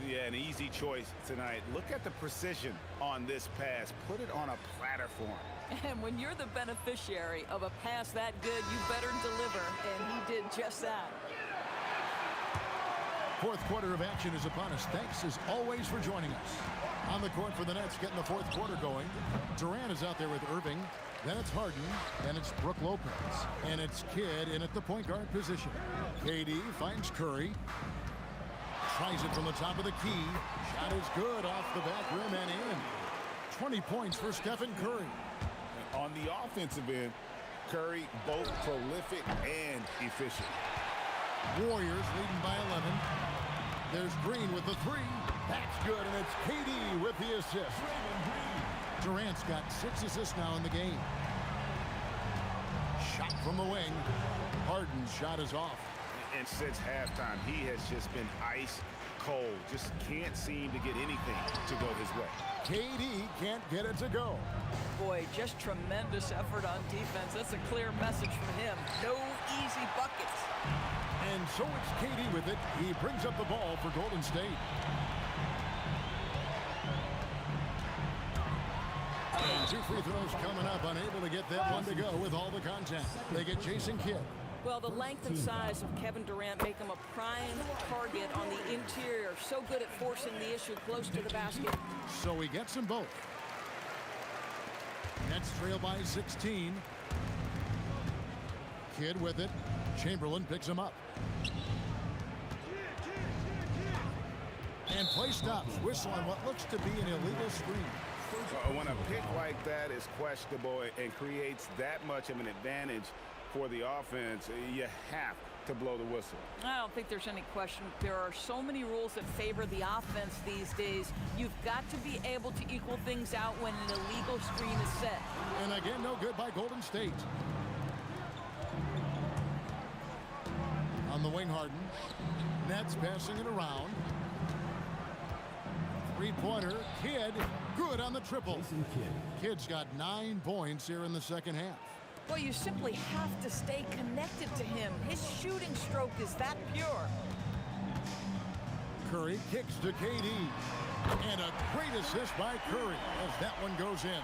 Yeah, an easy choice tonight. Look at the precision on this pass. Put it on a platter for him. And when you're the beneficiary of a pass that good, you better deliver, and he did just that. Fourth quarter of action is upon us. Thanks, as always, for joining us. On the court for the Nets, getting the fourth quarter going. Durant is out there with Irving. Then it's Harden. Then it's Brook Lopez. And it's Kidd in at the point guard position. KD finds Curry. Tries it from the top of the key. Shot is good off the back rim and in. 20 points for Stephen Curry. On the offensive end, Curry both prolific and efficient. Warriors leading by 11. There's Green with the three. That's good, and it's KD with the assist. Durant's got 6 assists now in the game. Shot from the wing. Harden's shot is off. And since halftime, he has just been ice cold. Just can't seem to get anything to go his way. KD can't get it to go. Boy, just tremendous effort on defense. That's a clear message from him. No easy buckets. And so it's KD with it. He brings up the ball for Golden State. And 2 free throws coming up. Unable to get that one to go with all the contact. They get Jason Kidd. Well, the length and size of Kevin Durant make him a prime target on the interior. So good at forcing the issue close to the basket. So he gets them both. Nets trail by 16. Kidd with it. Chamberlain picks him up. And play stops. Whistle on what looks to be an illegal screen. When a pick like that is questionable and creates that much of an advantage for the offense, you have to blow the whistle. I don't think there's any question. There are so many rules that favor the offense these days. You've got to be able to equal things out when an illegal screen is set. And again, no good by Golden State. On the wing, Harden. Nets passing it around. Three-pointer, Kidd, good on the triple. Kidd's got 9 points here in the second half. Well, you simply have to stay connected to him. His shooting stroke is that pure. Curry kicks to KD. And a great assist by Curry as that one goes in.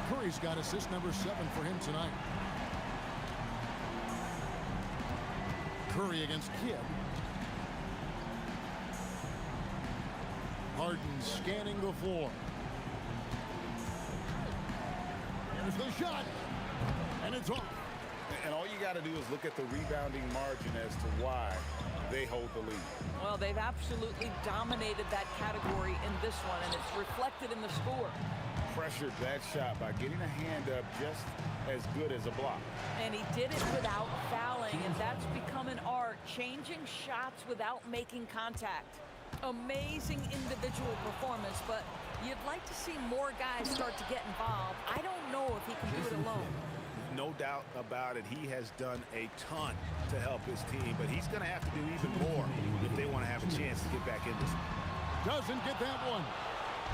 Curry's got assist number 7 for him tonight. Curry against Kidd. Harden scanning the floor. Here's the shot. And it's off. And all you got to do is look at the rebounding margin as to why they hold the lead. Well, they've absolutely dominated that category in this one, and it's reflected in the score. Pressured that shot by getting a hand up just as good as a block. And he did it without fouling, and that's become an art, changing shots without making contact. Amazing individual performance, but you'd like to see more guys start to get involved. I don't know if he can do it alone. No doubt about it. He has done a ton to help his team, but he's going to have to do even more if they want to have a chance to get back in this. Doesn't get that one.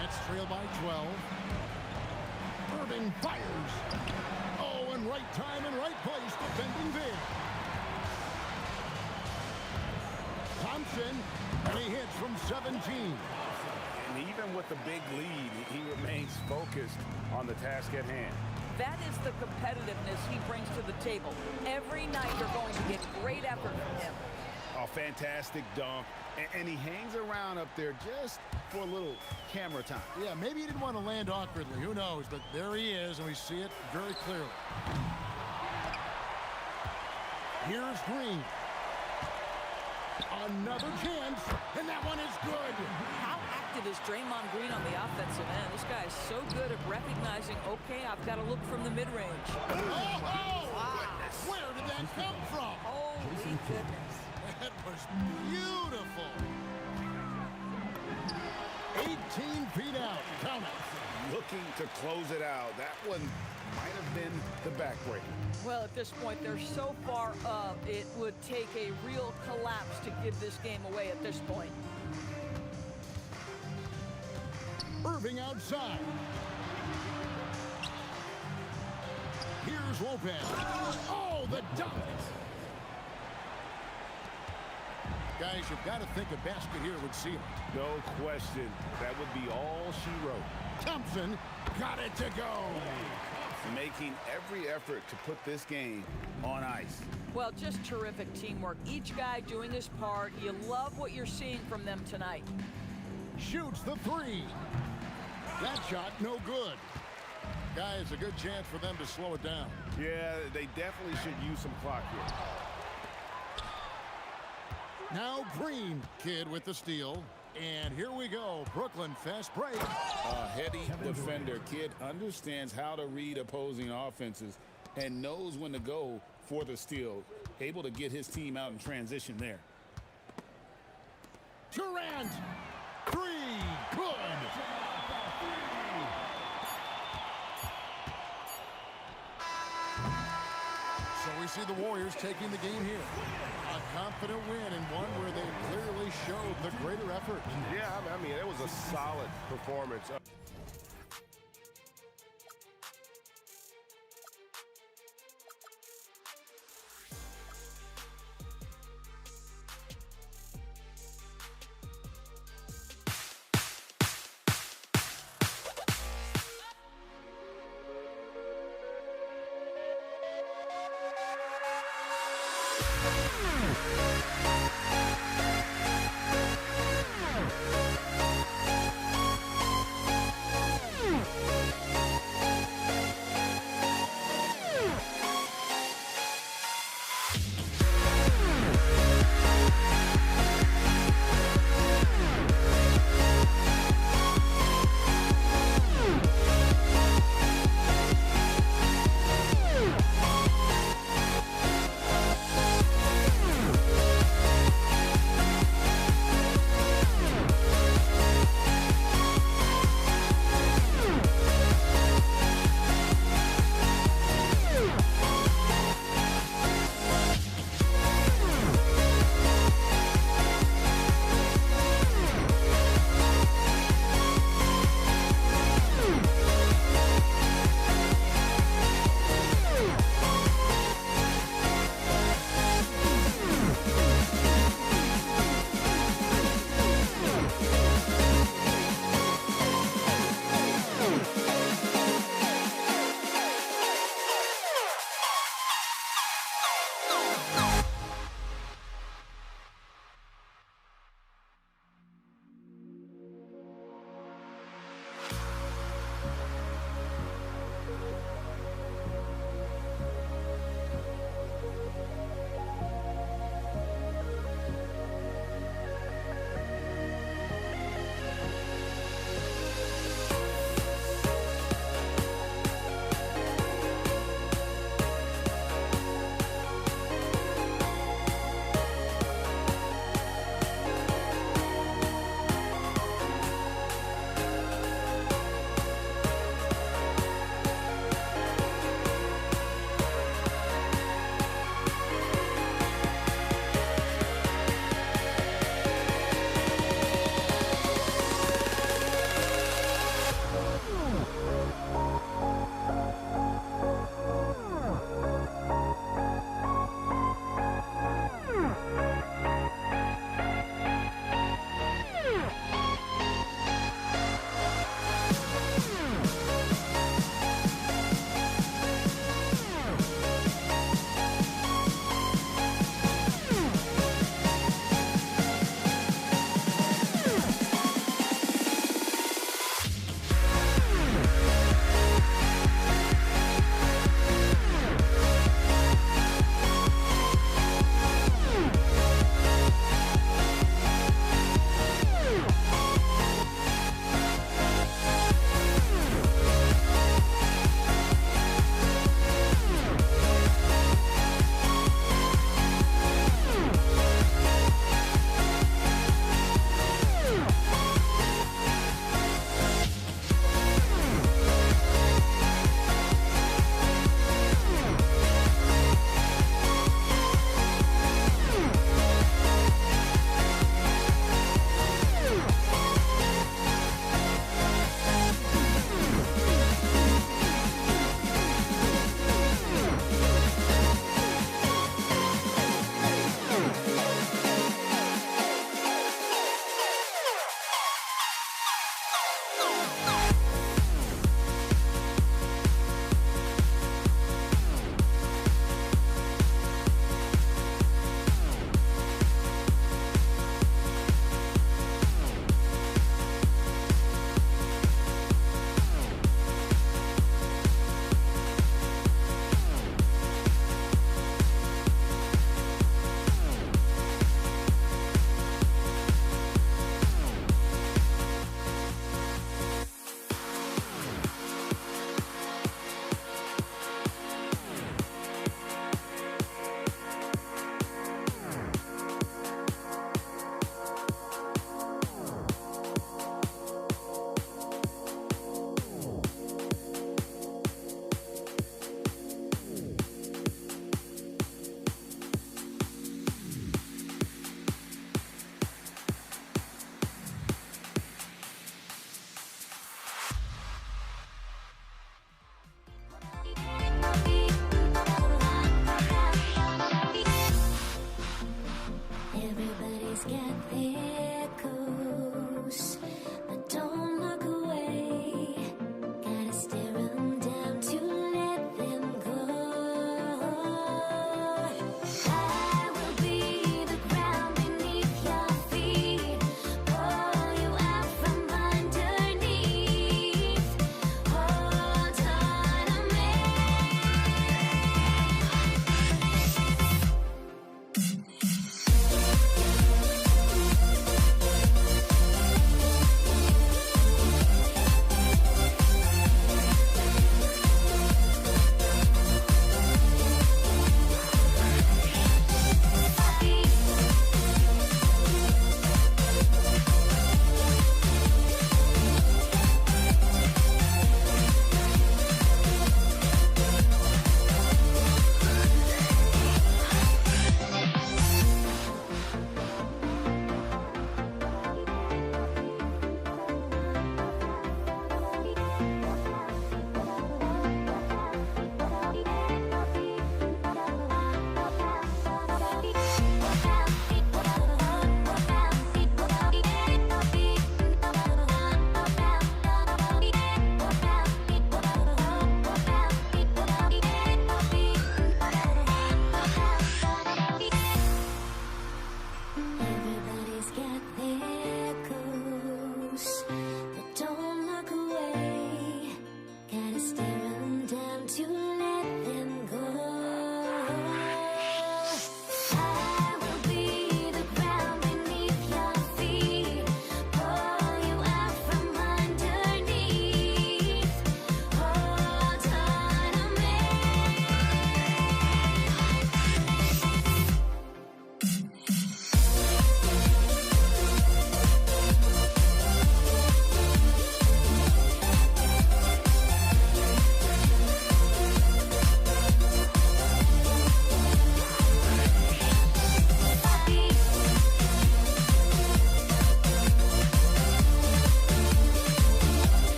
Nets trail by 12. Irving fires. Oh, and right time and right place defending there. Thompson, and he hits from 17. And even with the big lead, he remains focused on the task at hand. That is the competitiveness he brings to the table. Every night you're going to get great effort from him. A fantastic dunk. And he hangs around up there just for a little camera time. Yeah, maybe he didn't want to land awkwardly. Who knows? But there he is, and we see it very clearly. Here's Green. Another chance, and that one is good. How active is Draymond Green on the offensive end? This guy is so good at recognizing, okay, I've got to look from the mid-range. Oh, wow. Where did that come from? Holy goodness. That was beautiful. 18 feet out. Count it. Looking to close it out. That one might have been the backbreaker. Well, at this point, they're so far up, it would take a real collapse to give this game away at this point. Irving outside. Here's Lopez. Oh, the dunk. Guys, you've got to think a basket here would seal it. No question. That would be all she wrote. Thompson got it to go. Making every effort to put this game on ice. Well, just terrific teamwork. Each guy doing his part. You love what you're seeing from them tonight. Shoots the three. That shot no good. Guys, a good chance for them to slow it down. Yeah, they definitely should use some clock here. Now Green, Kid with the steal. And here we go. Brooklyn fast break. A heady defender. Kid understands how to read opposing offenses and knows when to go for the steal. Able to get his team out in transition there. Durant. Three. Good. So we see the Warriors taking the game here. A confident win and one where they clearly showed the greater effort. Yeah, I mean, it was a solid performance.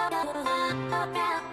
We'll be right back.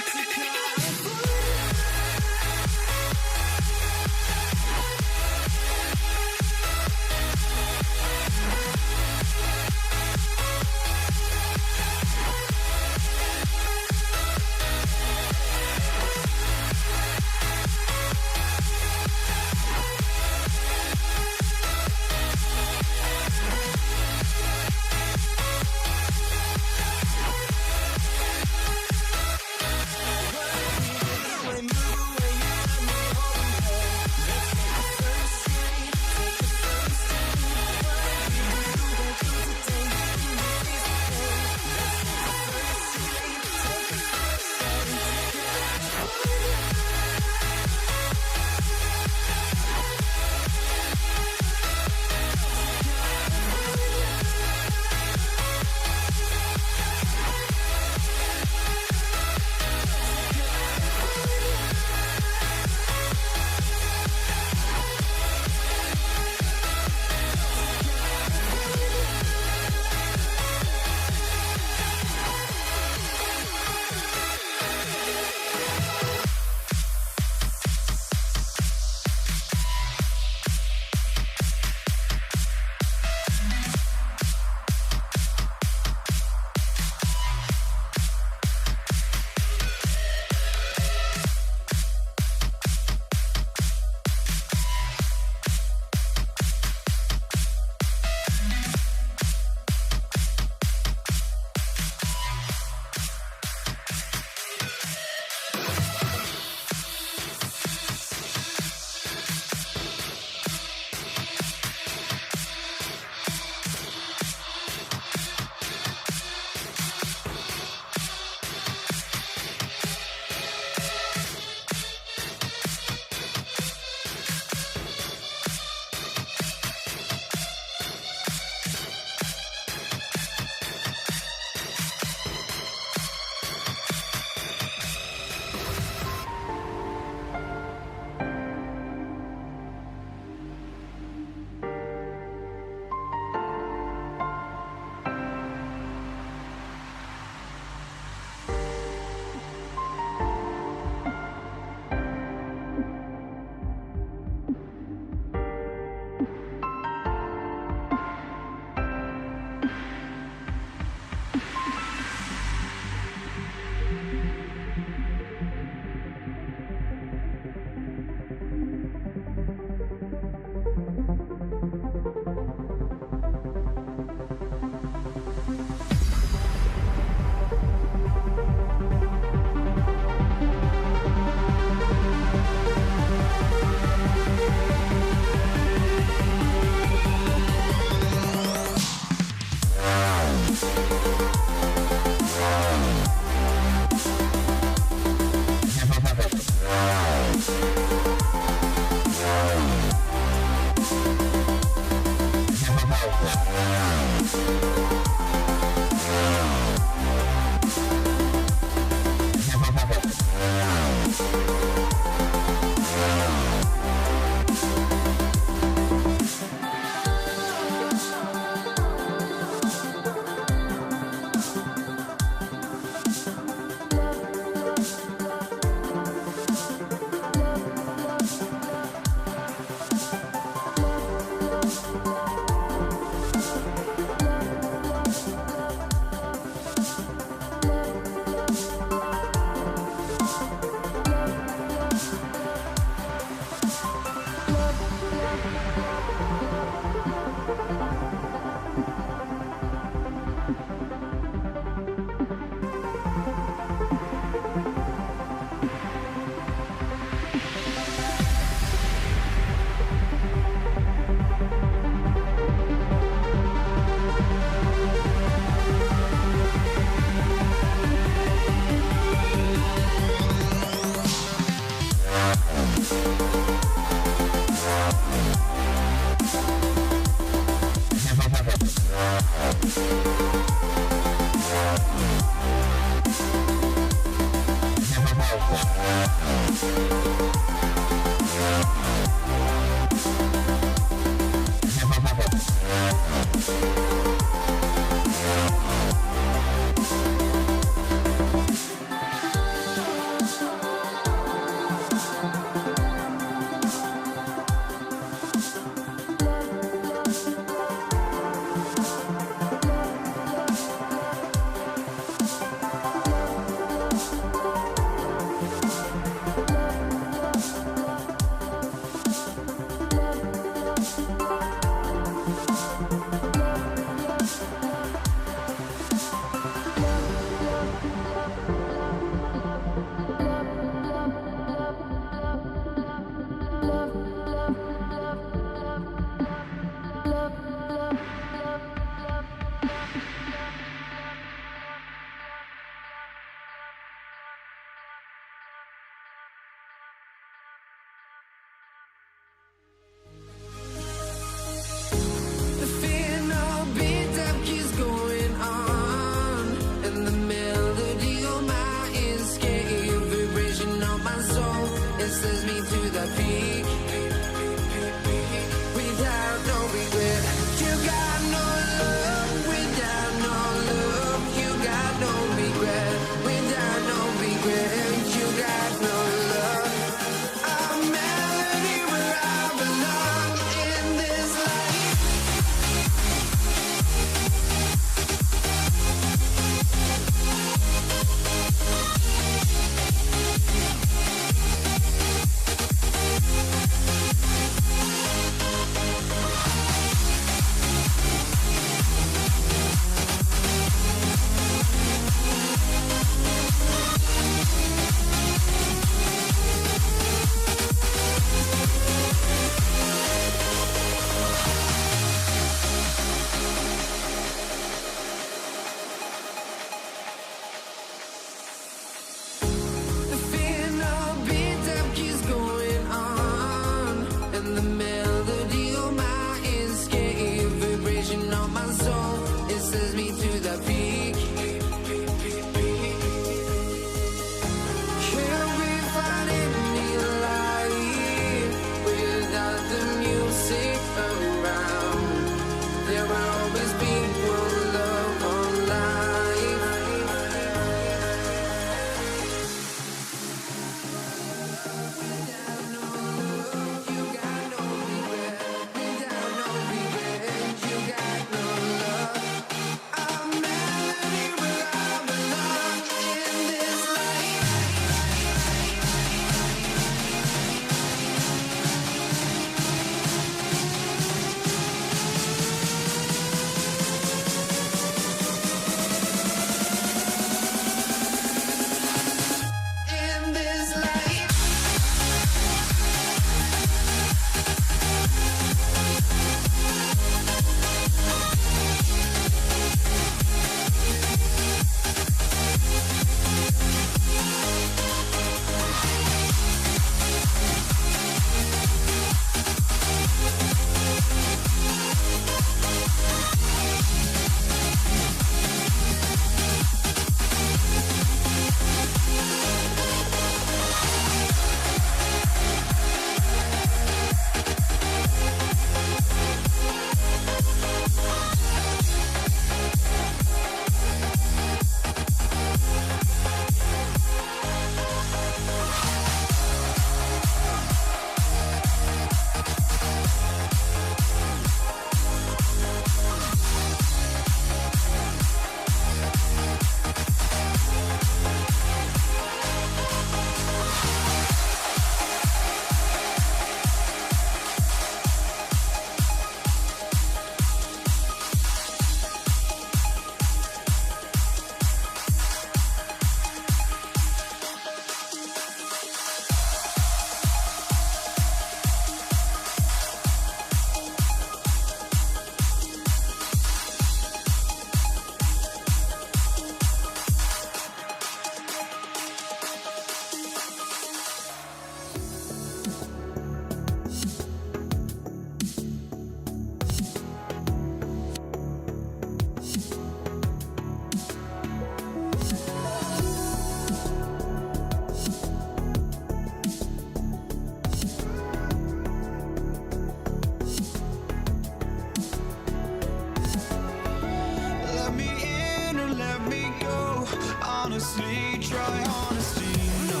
honestly, try honesty. No,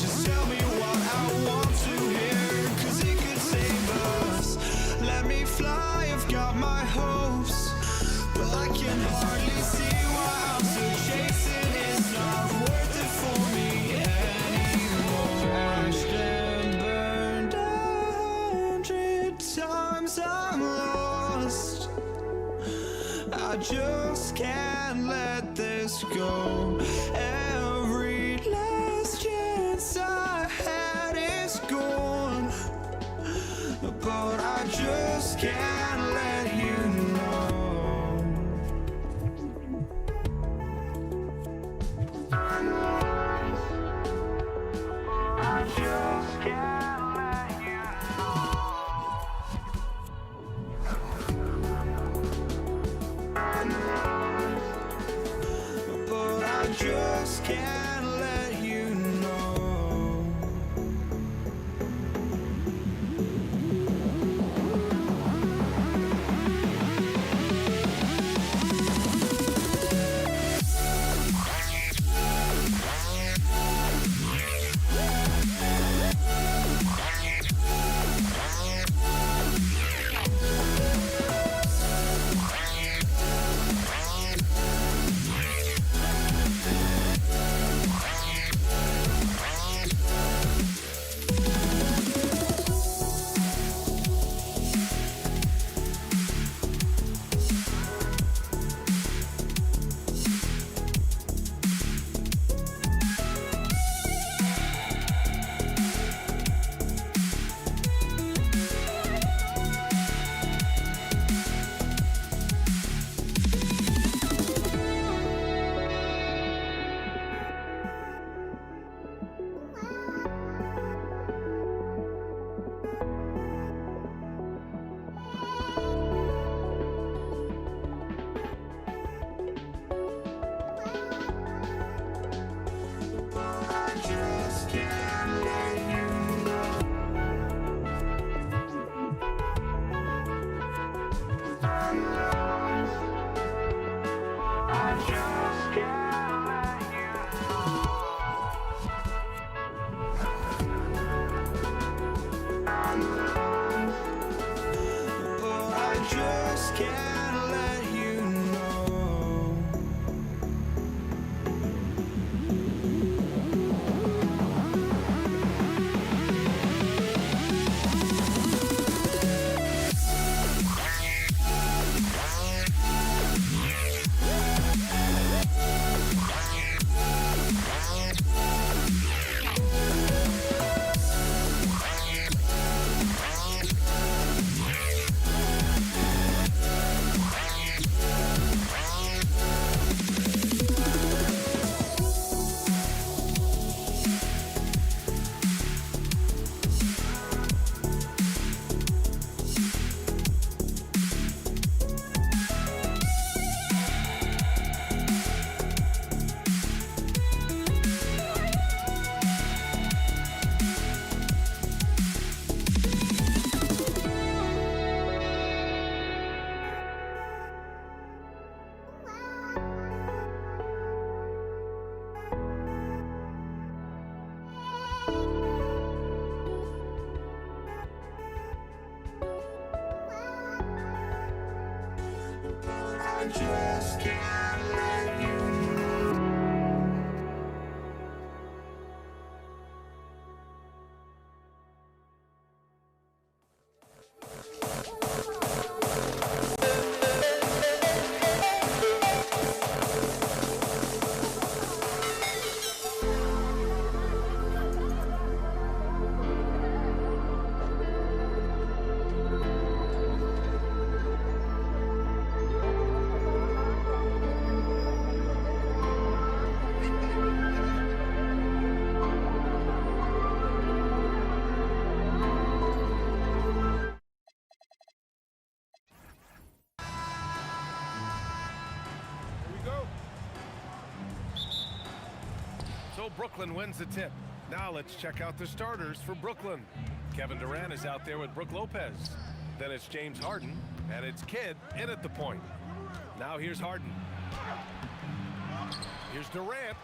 just tell me what I want to hear, 'cause it could save us. Let me fly, I've got my hopes, but I can hardly see why I'm still chasing. It's not worth it for me anymore. Crashed and burned 100 times, I'm lost. I just can't let this go. Every last chance I had is gone, but I just can't let you know. I just can't let you know. But I just can't let you know. Just can't let you know. So Brooklyn wins the tip. Now let's check out the starters for Brooklyn. Kevin Durant is out there with Brook Lopez. Then it's James Harden, and it's Kidd in at the point. Now here's Harden. Here's Durant.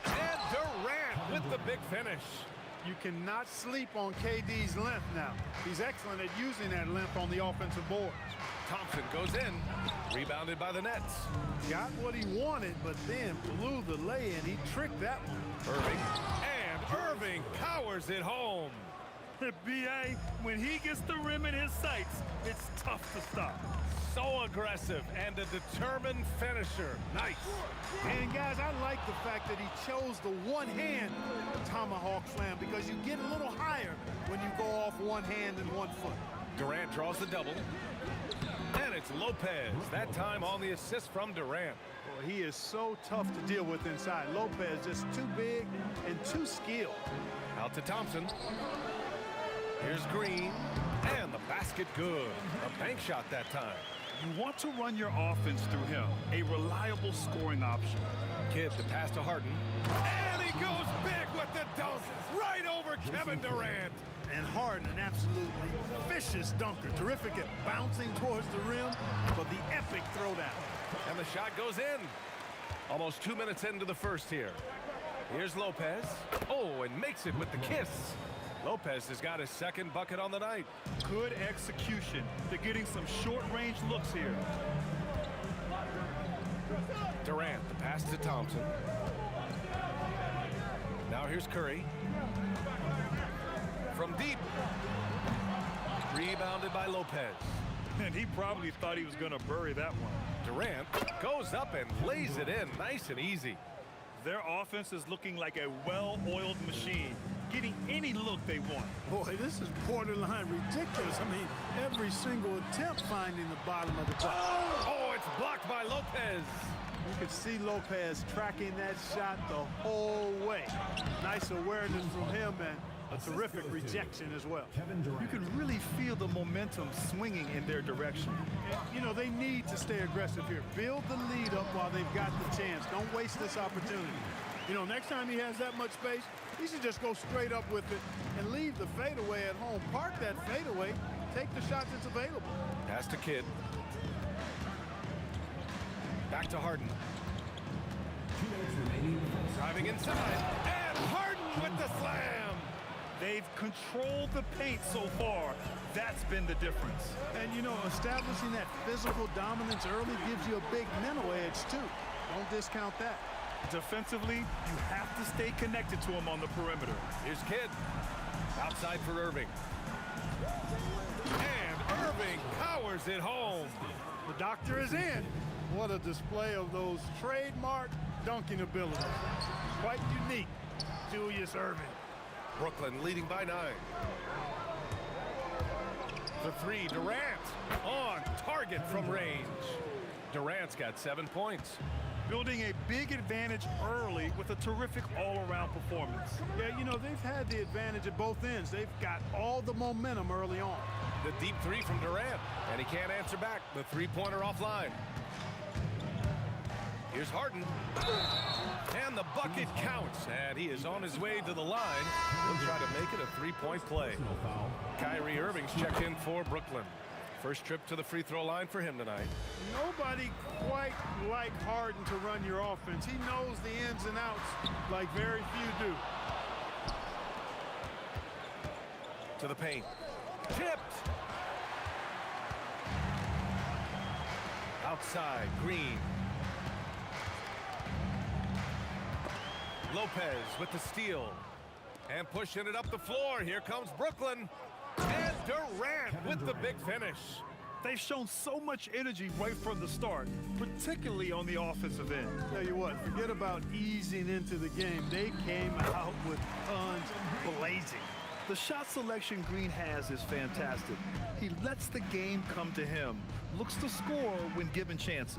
And Durant with the big finish. You cannot sleep on KD's length now. He's excellent at using that length on the offensive boards. Thompson goes in. Rebounded by the Nets. Got what he wanted, but then blew the lay-in. He tricked that one. Irving. And Irving powers it home. B.A., when he gets the rim in his sights, it's tough to stop. So aggressive and a determined finisher. Nice. And guys, I like the fact that he chose the one-hand tomahawk slam because you get a little higher when you go off one hand and 1 foot. Durant draws the double. And it's Lopez, that time on the assist from Durant. Boy, he is so tough to deal with inside. Lopez just too big and too skilled. Out to Thompson. Here's Green. And the basket good. A bank shot that time. You want to run your offense through him, a reliable scoring option. Kidd the pass to Harden. And he goes big with the dunk right over Kevin Durant. And Harden, an absolutely vicious dunker. Terrific at bouncing towards the rim for the epic throwdown. And the shot goes in. Almost 2 minutes into the first here. Here's Lopez. Oh, and makes it with the kiss. Lopez has got his second bucket on the night. Good execution. They're getting some short-range looks here. Durant, the pass to Thompson. Now here's Curry. From deep. Rebounded by Lopez. And he probably thought he was going to bury that one. Durant goes up and lays it in nice and easy. Their offense is looking like a well-oiled machine, getting any look they want. Boy, this is borderline ridiculous. I mean, every single attempt finding the bottom of the box. Oh, it's blocked by Lopez. You could see Lopez tracking that shot the whole way. Nice awareness from him and a terrific rejection as well. You can really feel the momentum swinging in their direction. And, you know, they need to stay aggressive here. Build the lead up while they've got the chance. Don't waste this opportunity. You know, next time he has that much space, he should just go straight up with it and leave the fadeaway at home. Park that fadeaway, take the shot that's available. Pass to Kidd. Back to Harden. Driving inside, and Harden with the slam. They've controlled the paint so far. That's been the difference. And, you know, establishing that physical dominance early gives you a big mental edge, too. Don't discount that. Defensively, you have to stay connected to him on the perimeter. Here's Kidd. Outside for Irving. And Irving powers it home. The doctor is in. What a display of those trademark dunking abilities. Quite unique, Julius Irving. Brooklyn leading by 9. The three, Durant on target from range. Durant's got 7 points. Building a big advantage early with a terrific all-around performance. Yeah, you know, they've had the advantage at both ends. They've got all the momentum early on. The deep three from Durant, and he can't answer back. The three-pointer offline. Here's Harden. And the bucket counts, and he is on his way to the line. He'll try to make it a three-point play. Kyrie Irving's checked in for Brooklyn. First trip to the free throw line for him tonight. Nobody quite like Harden to run your offense. He knows the ins and outs like very few do. To the paint. Tipped. Outside, Green. Lopez with the steal. And pushing it up the floor. Here comes Brooklyn. And Durant with the big finish. They've shown so much energy right from the start, particularly on the offensive end. Tell you what, forget about easing into the game. They came out with tons blazing. The shot selection Green has is fantastic. He lets the game come to him, looks to score when given chances.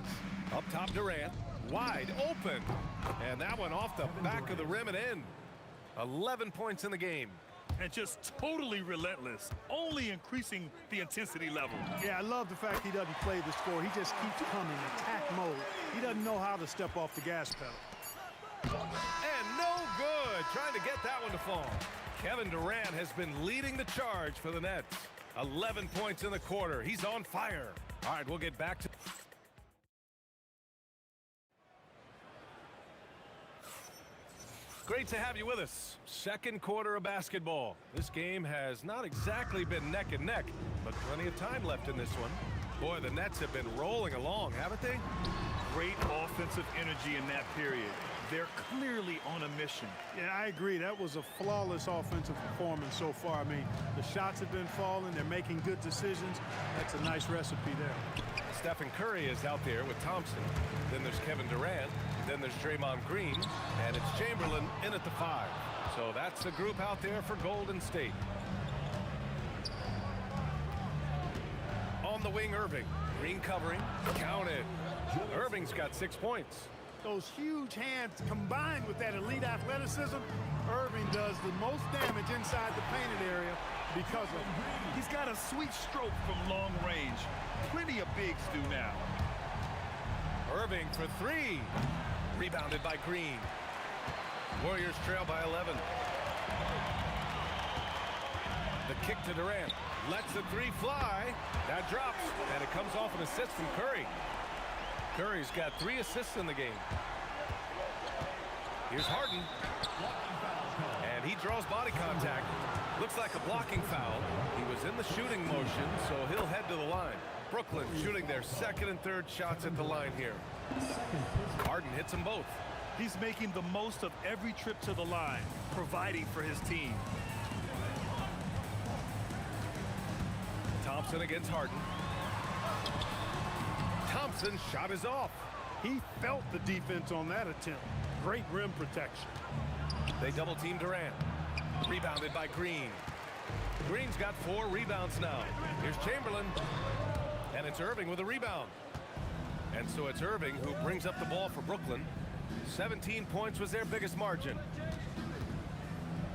Up top, Durant, wide open. And that one off the back of the rim and in. 11 points in the game. And just totally relentless, only increasing the intensity level. Yeah, I love the fact he doesn't play the score. He just keeps coming, attack mode. He doesn't know how to step off the gas pedal. And no good, trying to get that one to fall. Kevin Durant has been leading the charge for the Nets. 11 points in the quarter. He's on fire. All right, we'll get back to... Great to have you with us. Second quarter of basketball. This game has not exactly been neck and neck, but plenty of time left in this one. Boy, the Nets have been rolling along, haven't they? Great offensive energy in that period. They're clearly on a mission. Yeah, I agree. That was a flawless offensive performance so far. I mean, the shots have been falling. They're making good decisions. That's a nice recipe there. Stephen Curry is out there with Thompson. Then there's Kevin Durant. Then there's Draymond Green. And it's Chamberlain in at the 5. So that's the group out there for Golden State. On the wing, Irving. Green covering. Counted. Irving's got 6 points. Those huge hands combined with that elite athleticism, Irving does the most damage inside the painted area because of it. He's got a sweet stroke from long range. Plenty of bigs do now. Irving for 3. Rebounded by Green. Warriors trail by 11. The kick to Durant. Lets the 3 fly. That drops, and it comes off an assist from Curry. Curry's got 3 assists in the game. Here's Harden. And he draws body contact. Looks like a blocking foul. He was in the shooting motion, so he'll head to the line. Brooklyn shooting their second and third shots at the line here. Harden hits them both. He's making the most of every trip to the line, providing for his team. Thompson against Harden. Thompson's shot is off. He felt the defense on that attempt. Great rim protection. They double team Durant. Rebounded by Green. Green's got 4 rebounds now. Here's Chamberlain. And it's Irving with a rebound. And so it's Irving who brings up the ball for Brooklyn. 17 points was their biggest margin.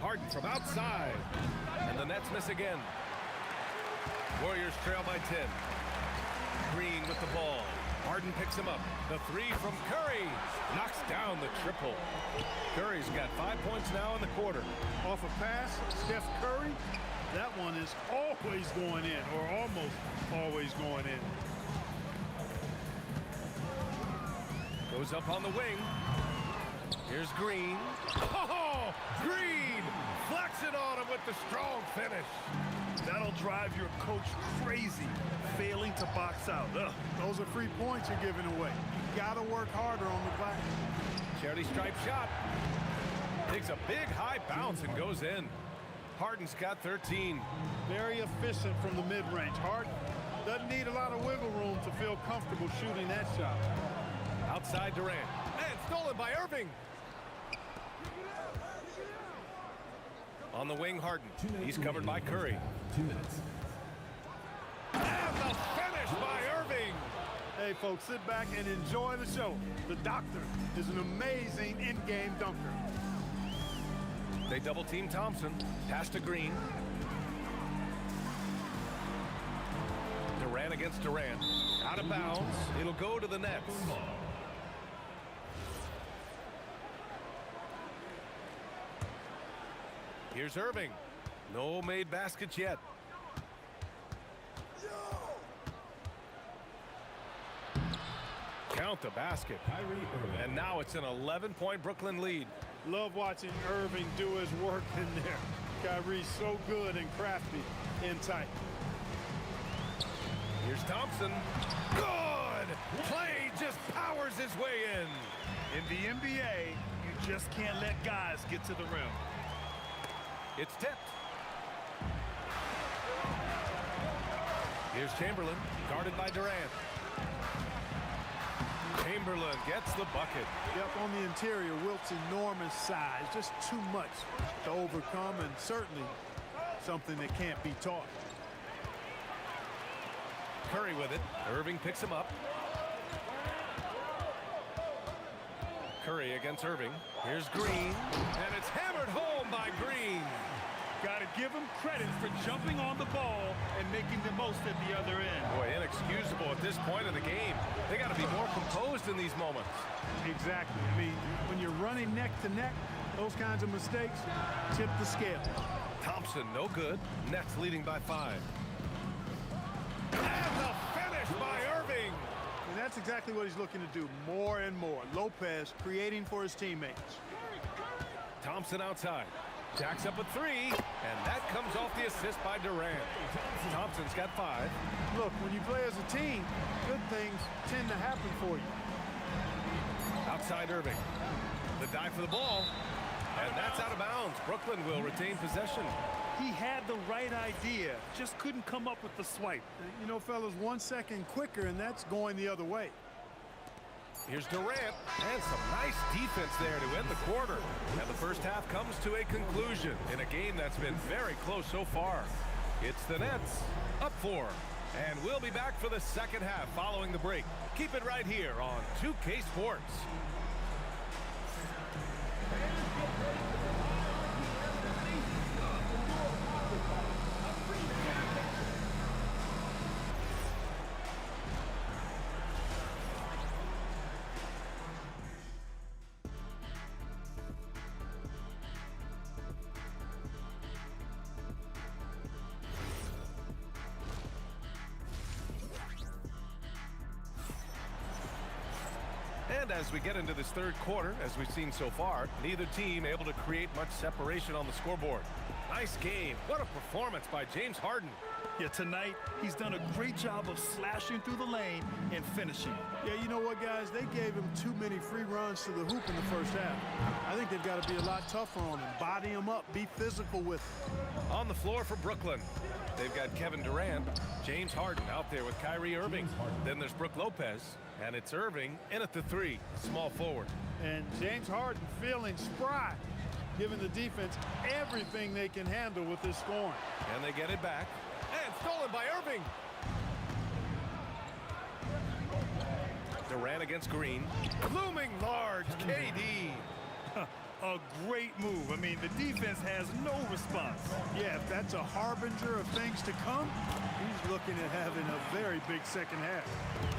Harden from outside. And the Nets miss again. Warriors trail by 10. Green with the ball. Harden picks him up. The 3 from Curry. Knocks down the triple. Curry's got 5 points now in the quarter. Off a pass, Steph Curry. That one is always going in, or almost always going in. Goes up on the wing. Here's Green. Oh, Green! Flexing on him with the strong finish. That'll drive your coach crazy, failing to box out. Ugh. Those are free points you're giving away. You gotta work harder on the glass. Charity stripe shot. Takes a big high bounce and goes in. Harden's got 13. Very efficient from the mid-range. Harden doesn't need a lot of wiggle room to feel comfortable shooting that shot. Outside Durant. And stolen by Irving. On the wing, Harden. He's covered by Curry. 2 minutes. And the finish by Irving. Hey, folks, sit back and enjoy the show. The doctor is an amazing in-game dunker. They double team Thompson. Pass to Green. Durant against Durant. Out of bounds. It'll go to the Nets. Here's Irving. No made baskets yet. Count the basket. And now it's an 11-point Brooklyn lead. Love watching Irving do his work in there. Kyrie's so good and crafty in tight. Here's Thompson. Good! Clay just powers his way in. In the NBA, you just can't let guys get to the rim. It's tipped. Here's Chamberlain, guarded by Durant. Chamberlain gets the bucket. Yep, on the interior, Wilt's enormous size. Just too much to overcome, and certainly something that can't be taught. Curry with it. Irving picks him up. Curry against Irving. Here's Green. And it's hammered home by Green. Got to give him credit for jumping on the ball and making the most at the other end. Boy, inexcusable at this point of the game. They got to be more composed in these moments. Exactly. I mean, when you're running neck to neck, those kinds of mistakes tip the scale. Thompson, no good. Nets leading by 5. And the finish by Irving. And that's exactly what he's looking to do more and more. Lopez creating for his teammates. Thompson outside. Jacks up a three, and that comes off the assist by Durant. Thompson's got 5. Look, when you play as a team, good things tend to happen for you. Outside Irving. The dive for the ball, and that's out of bounds. Brooklyn will retain possession. He had the right idea, just couldn't come up with the swipe. You know, fellas, 1 second quicker, and that's going the other way. Here's Durant, and some nice defense there to end the quarter. And the first half comes to a conclusion in a game that's been very close so far. It's the Nets up 4. And we'll be back for the second half following the break. Keep it right here on 2K Sports. And as we get into this third quarter, as we've seen so far, neither team able to create much separation on the scoreboard. Nice game. What a performance by James Harden. Yeah, tonight, he's done a great job of slashing through the lane and finishing. Yeah, you know what, guys? They gave him too many free runs to the hoop in the first half. I think they've got to be a lot tougher on him. Body him up. Be physical with him. On the floor for Brooklyn, they've got Kevin Durant, James Harden out there with Kyrie Irving. Then there's Brook Lopez, and it's Irving in at the 3, small forward. And James Harden feeling spry, giving the defense everything they can handle with this scoring. And they get it back. And stolen by Irving. Durant against Green. Looming large, KD. A great move. I mean, the defense has no response. Yeah, if that's a harbinger of things to come, he's looking at having a very big second half.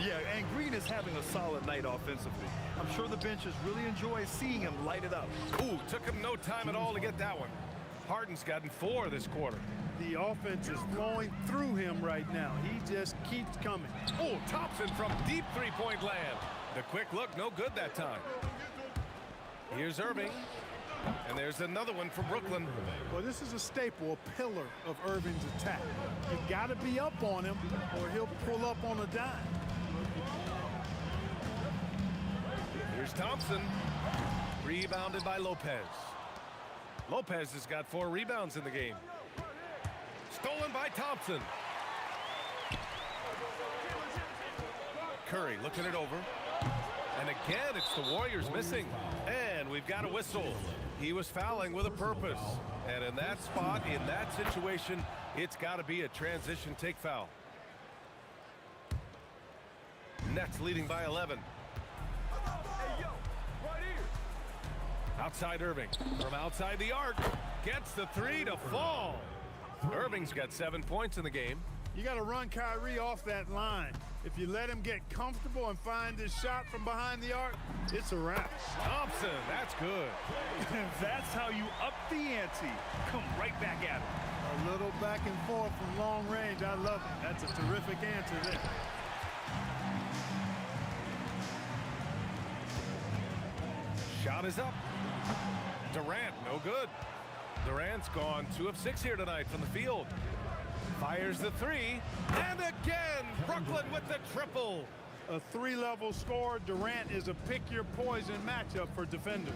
Yeah, and Green is having a solid night offensively. I'm sure the benches really enjoy seeing him light it up. Ooh, took him no time at all to get that one. Harden's gotten 4 this quarter. The offense is flowing through him right now. He just keeps coming. Oh, Thompson from deep three-point land. The quick look, no good that time. Here's Irving. And there's another one for Brooklyn. Well, this is a staple, a pillar of Irving's attack. You got to be up on him or he'll pull up on a dime. Here's Thompson. Rebounded by Lopez. Lopez has got 4 rebounds in the game. Stolen by Thompson. Curry looking it over. And again, it's the Warriors missing. And we've got a whistle. He was fouling with a purpose. And in that spot, in that situation, it's got to be a transition take foul. Nets leading by 11. Outside Irving. From outside the arc. Gets the 3 to fall. Irving's got 7 points in the game. You got to run Kyrie off that line. If you let him get comfortable and find his shot from behind the arc, it's a wrap. Thompson, that's good. That's how you up the ante. Come right back at him. A little back and forth from long range. I love it. That's a terrific answer there. Shot is up. Durant, no good. Durant's gone 2 of 6 here tonight from the field. Fires the 3, and again, Brooklyn with the triple. A 3-level score. Durant is a pick-your-poison matchup for defenders.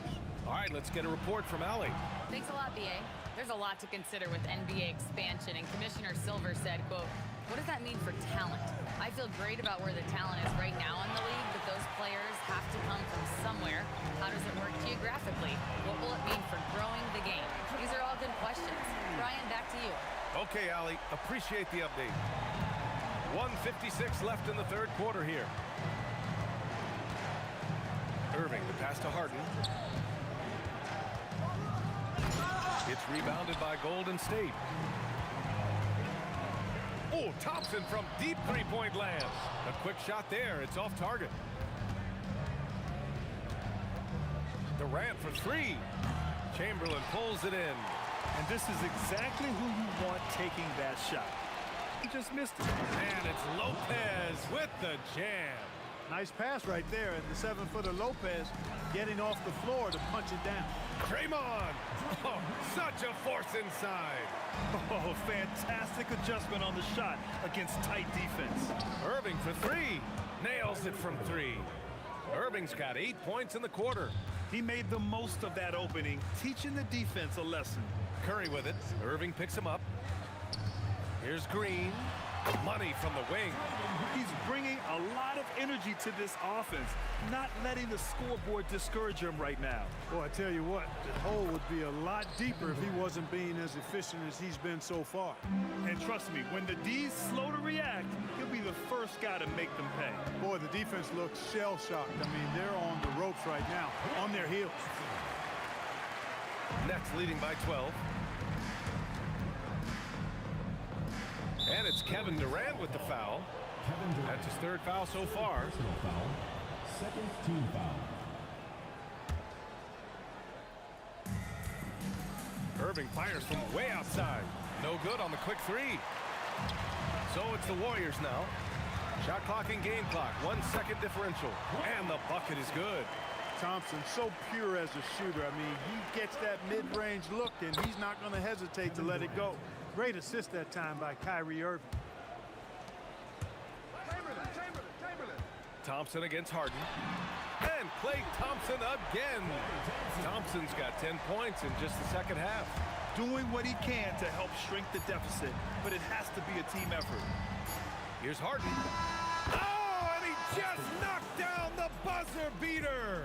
All right, let's get a report from Allie. Thanks a lot, BA. There's a lot to consider with NBA expansion, and Commissioner Silver said, quote, "What does that mean for talent? I feel great about where the talent is right now in the league, but those players have to come from somewhere. How does it work geographically? What will it mean for growing the game?" These are all good questions. Brian, back to you. Okay, Allie, appreciate the update. 1:56 left in the third quarter here. Irving, the pass to Harden. It's rebounded by Golden State. Oh, Thompson from deep three-point land. A quick shot there. It's off target. Durant for 3. Chamberlain pulls it in. And this is exactly who you want taking that shot. He just missed it. And it's Lopez with the jam. Nice pass right there, and the 7-footer Lopez getting off the floor to punch it down. Draymond! Oh, such a force inside. Oh, fantastic adjustment on the shot against tight defense. Irving for three. Nails it from three. Irving's got 8 points in the quarter. He made the most of that opening, teaching the defense a lesson. Curry with it. Irving picks him up. Here's Green. Money from the wing. He's bringing a lot of energy to this offense, not letting the scoreboard discourage him right now. Boy, I tell you what, the hole would be a lot deeper if he wasn't being as efficient as he's been so far. And trust me, when the D's slow to react, he'll be the first guy to make them pay. Boy, the defense looks shell-shocked. I mean, they're on the ropes right now, on their heels. Nets leading by 12. And it's Kevin Durant with the foul. That's his third foul so far. Second team foul. Irving fires from way outside. No good on the quick three. So it's the Warriors now. Shot clock and game clock. 1 second differential. And the bucket is good. Thompson, so pure as a shooter. I mean, he gets that mid-range look, and he's not going to hesitate to let it go. Great assist that time by Kyrie Irving. Thompson against Harden. And Klay Thompson again. Thompson's got 10 points in just the second half. Doing what he can to help shrink the deficit, but it has to be a team effort. Here's Harden. Oh, and he just knocked down the buzzer beater.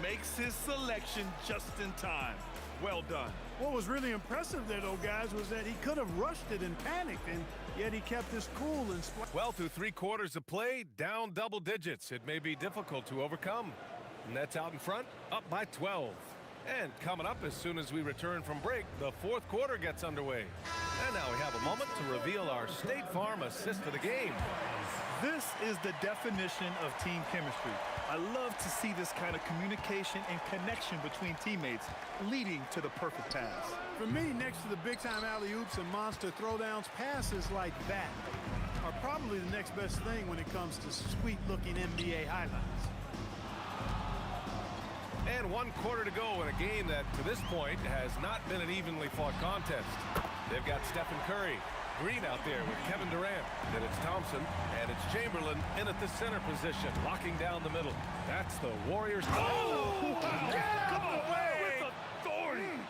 Makes his selection just in time. Well done. What was really impressive there, though, guys, was that he could have rushed it and panicked, and yet he kept his cool and well, through 3 quarters of play, down double digits. It may be difficult to overcome. Nets out in front, up by 12. And coming up as soon as we return from break, the 4th quarter gets underway. And now we have a moment to reveal our State Farm assist of the game. This is the definition of team chemistry. I love to see this kind of communication and connection between teammates leading to the perfect pass. For me, next to the big-time alley-oops and monster throwdowns, passes like that are probably the next best thing when it comes to sweet-looking NBA highlights. And 1 quarter to go in a game that, to this point, has not been an evenly fought contest. They've got Stephen Curry. Green out there with Kevin Durant. Then it's Thompson, and it's Chamberlain in at the center position, locking down the middle. That's the Warriors. Oh! Wow. Come away with authority.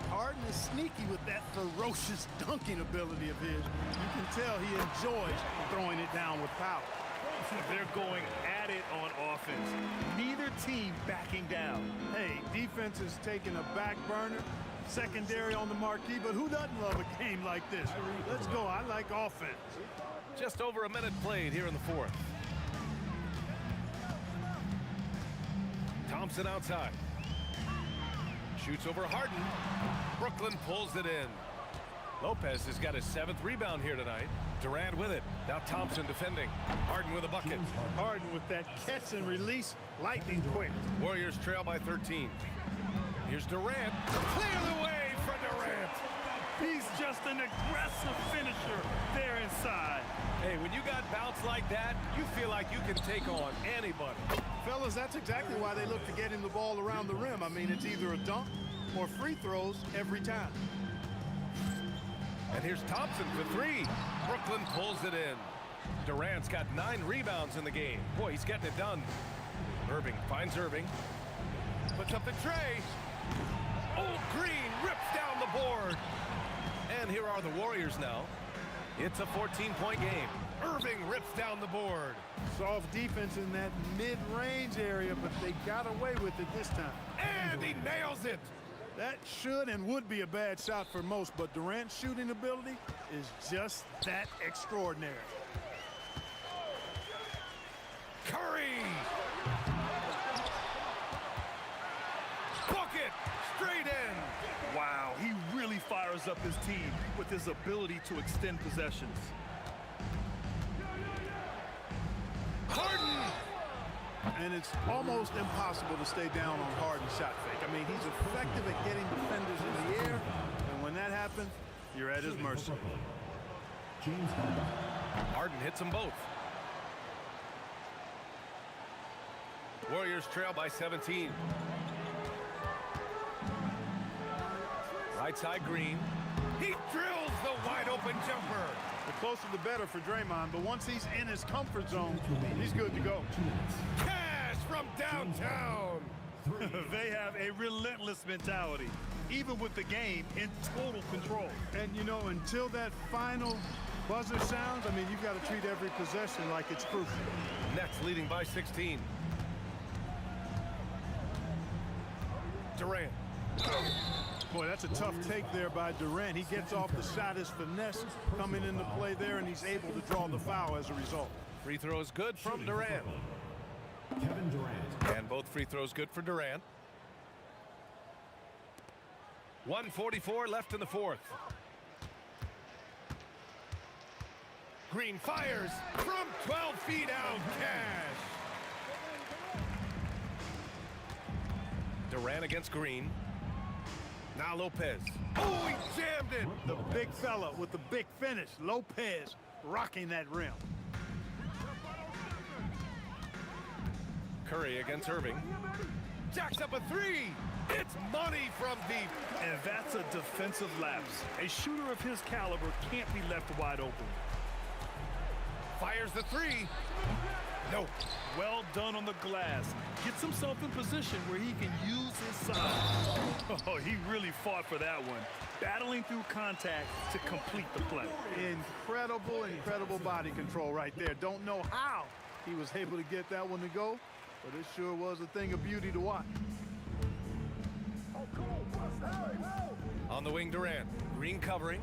Harden is sneaky with that ferocious dunking ability of his. You can tell he enjoys throwing it down with power. They're going at it on offense. Neither team backing down. Hey, defense is taking a back burner. Secondary on the marquee, but who doesn't love a game like this? Let's go. I like offense. Just over a minute played here in the 4th. Thompson outside. Shoots over Harden. Brooklyn pulls it in. Lopez has got his 7th rebound here tonight. Durant with it. Now Thompson defending. Harden with a bucket. Harden with that catch and release, lightning quick. Warriors trail by 13. Here's Durant. Clear the way for Durant. He's just an aggressive finisher there inside. Hey, when you got bounce like that, you feel like you can take on anybody. Fellas, that's exactly why they look to get him the ball around the rim. I mean, it's either a dunk or free throws every time. And here's Thompson for 3. Brooklyn pulls it in. Durant's got 9 rebounds in the game. Boy, he's getting it done. Irving finds Irving. Puts up the tray. Oh, Green rips down the board. And here are the Warriors now. It's a 14-point game. Irving rips down the board. Soft defense in that mid-range area, but they got away with it this time. And he nails it. That should and would be a bad shot for most, but Durant's shooting ability is just that extraordinary. Curry! Bucket! Straight in! Wow, he really fires up his team with his ability to extend possessions. Harden! And it's almost impossible to stay down on Harden's shot fake. I mean, he's effective at getting defenders in the air, and when that happens, you're at his mercy. Harden hits them both. Warriors trail by 17. Right side, Green. He drills the wide-open jumper. The closer the better for Draymond, but once he's in his comfort zone, he's good to go. Cash from downtown. They have a relentless mentality, even with the game in total control. And, you know, until that final buzzer sounds, I mean, you've got to treat every possession like it's crucial. Nets leading by 16. Durant. Boy, that's a tough take there by Durant. He gets off the shot, his finesse coming into play there, and he's able to draw the foul as a result. Free throw is good from Durant. Kevin Durant. And both free throws good for Durant. 1:44 left in the fourth. Green fires from 12 feet out. Cash. Durant against Green. Now Lopez. Oh, he jammed it. The big fella with the big finish. Lopez rocking that rim. Curry against Irving. Jacks up a three. It's money from deep. And that's a defensive lapse. A shooter of his caliber can't be left wide open. Fires the three. No. Well done on the glass. Gets himself in position where he can use his size. Oh, he really fought for that one. Battling through contact to complete the play. Incredible body control right there. Don't know how he was able to get that one to go, but it sure was a thing of beauty to watch. On the wing, Durant. Green covering.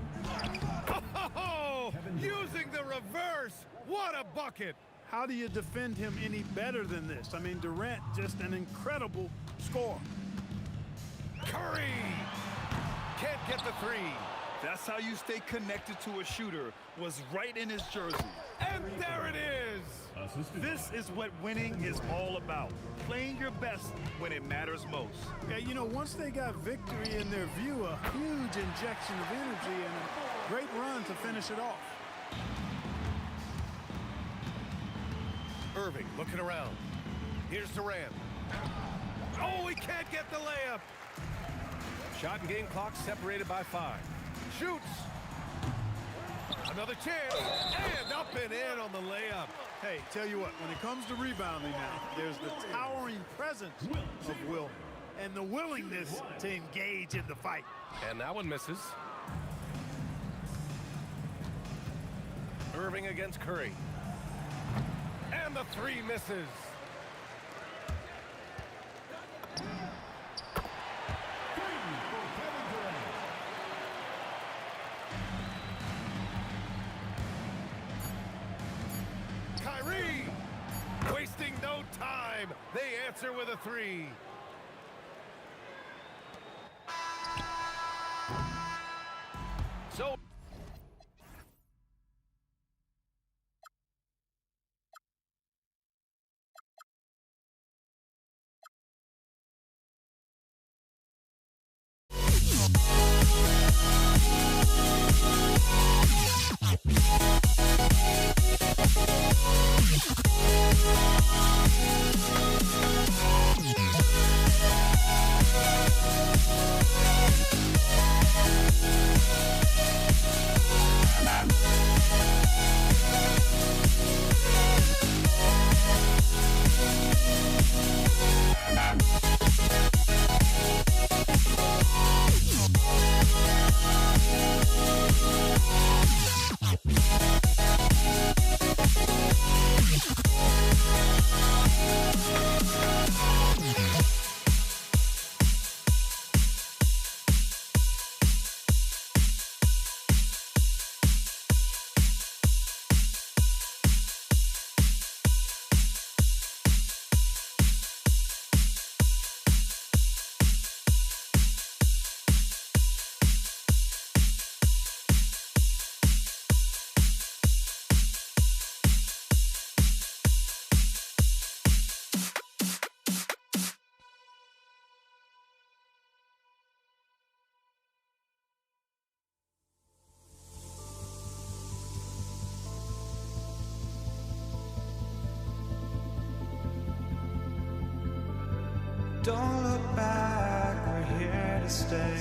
Oh, using the reverse. What a bucket. How do you defend him any better than this? I mean, Durant, just an incredible scorer. Curry can't get the three. That's how you stay connected to a shooter, was right in his jersey. And there it is. This is what winning is all about. Playing your best when it matters most. Yeah, you know, once they got victory in their view, a huge injection of energy and a great run to finish it off. Irving looking around. Here's Durant. Oh, he can't get the layup. Shot and game clock separated by 5. Shoots. Another chance. And up and in on the layup. Hey, tell you what, when it comes to rebounding now, there's the towering presence of Will and the willingness to engage in the fight. And that one misses. Irving against Curry. And the three misses. Kyrie wasting no time. They answer with a three. So Yeah. Don't look back, we're here to stay.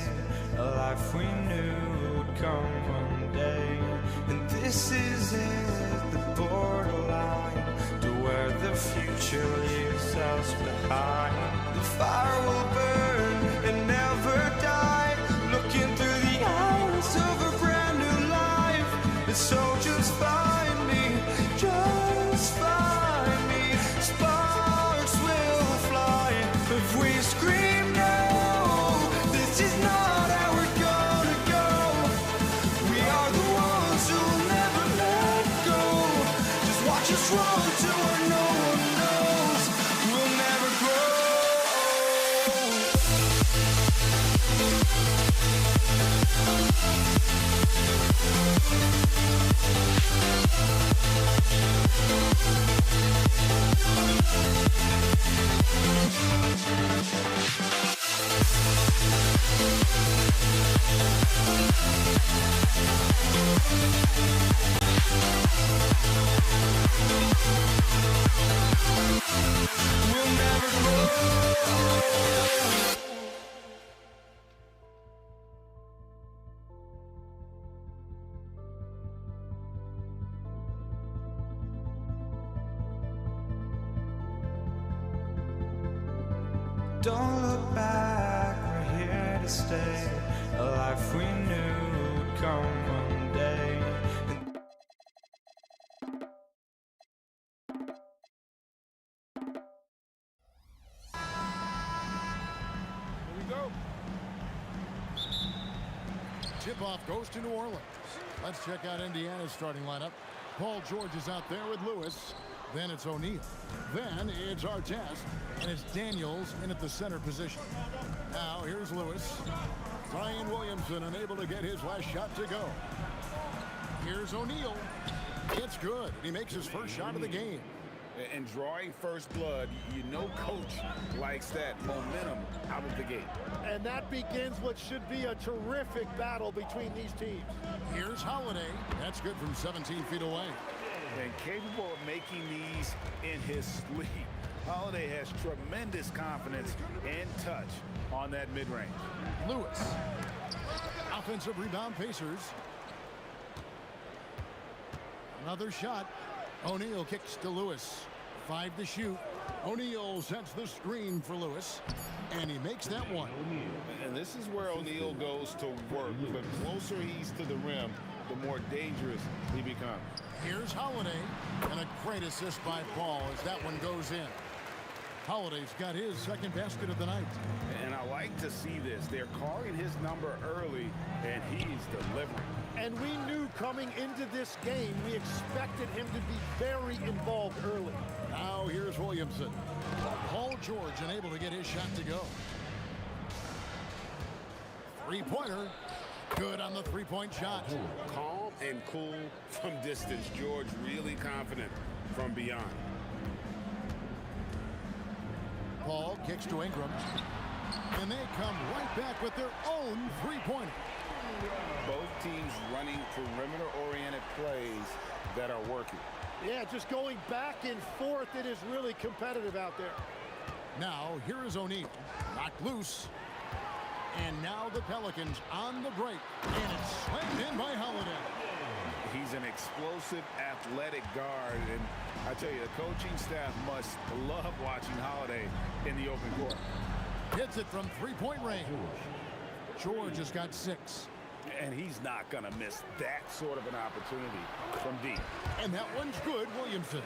A life we knew would come one day. And this is it, the borderline to where the future leaves us behind. The fire will burn and never die, looking through the eyes of a brand new life. And so just find me, just find me. Sparks will fly if we scream no. This is not how we're gonna go. We are the ones who'll never let go. Just watch us run to where no one knows. We'll never grow. We'll never grow. Don't look back, we're here to stay. A life we knew would come one day. Here we go. Tip-off goes to New Orleans. Let's check out Indiana's starting lineup. Paul George is out there with Lewis. Then it's O'Neal. Then it's Artest. And it's Daniels in at the center position. Now here's Lewis. Brian Williamson unable to get his last shot to go. Here's O'Neal. It's good. He makes his first shot of the game. And drawing first blood, you know coach likes that momentum out of the gate. And that begins what should be a terrific battle between these teams. Here's Holiday. That's good from 17 feet away. And capable of making these in his sleep. Holiday has tremendous confidence and touch on that mid-range. Lewis. Offensive rebound, Pacers. Another shot. O'Neal kicks to Lewis. 5 to shoot. O'Neal sets the screen for Lewis. And he makes that one. And this is where O'Neal goes to work. The closer he's to the rim, the more dangerous he becomes. Here's Holiday. And a great assist by Paul as that one goes in. Holiday's got his second basket of the night. And I like to see this. They're calling his number early, and he's delivering. And we knew coming into this game, we expected him to be very involved early. Now here's Williamson. Paul George unable to get his shot to go. Three-pointer. Good on the three-point shot. Calm and cool from distance. George really confident from beyond. Paul kicks to Ingram. And they come right back with their own three-pointer. Both teams running perimeter-oriented plays that are working. Yeah, just going back and forth. It is really competitive out there. Now, here is O'Neal. Knocked loose. And now the Pelicans on the break. And it's slammed in by Holiday. He's an explosive, athletic guard. And I tell you, the coaching staff must love watching Holiday in the open court. Hits it from three-point range. George has got 6. And he's not going to miss that sort of an opportunity from deep. And that one's good, Williamson.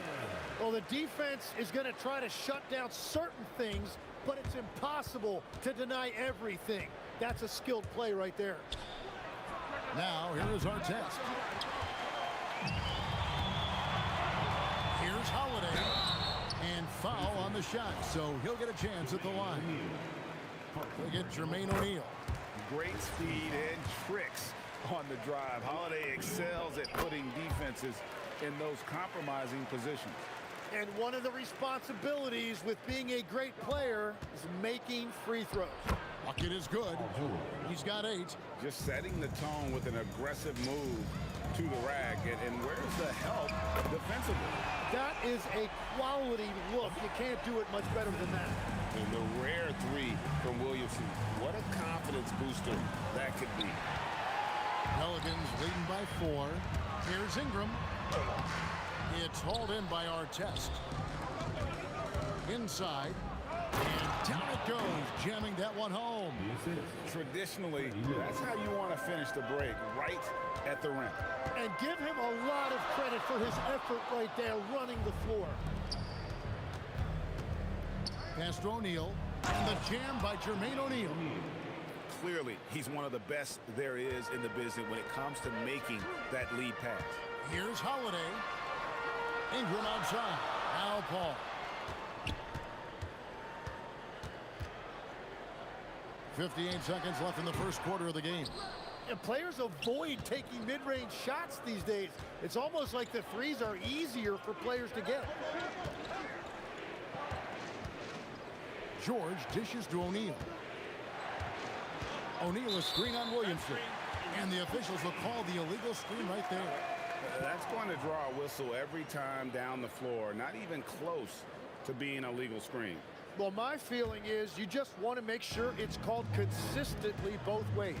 Well, the defense is going to try to shut down certain things, but it's impossible to deny everything. That's a skilled play right there. Now, here is Artest. Here's Holiday. And foul on the shot, so he'll get a chance at the line. They get Jermaine O'Neal. Great speed and tricks on the drive. Holiday excels at putting defenses in those compromising positions. And one of the responsibilities with being a great player is making free throws. Bucket is good. He's got 8. Just setting the tone with an aggressive move to the rack. And where's the help defensively? That is a quality look. You can't do it much better than that. And the rare three from Williamson. What a confidence booster that could be. Pelicans leading by 4. Here's Ingram. It's hauled in by Artest. Inside. And down it goes, jamming that one home. Traditionally, that's how you want to finish the break, right at the rim. And give him a lot of credit for his effort right there running the floor. Pass to O'Neal. And the jam by Jermaine O'Neal. Clearly, he's one of the best there is in the business when it comes to making that lead pass. Here's Holiday. Ingram outside. Now Paul. 58 seconds left in the first quarter of the game. And players avoid taking mid-range shots these days. It's almost like the threes are easier for players to get. George dishes to O'Neal. O'Neal a screen on Williamson. And the officials will call the illegal screen right there. That's going to draw a whistle every time down the floor. Not even close to being a legal screen. Well, my feeling is you just want to make sure it's called consistently both ways.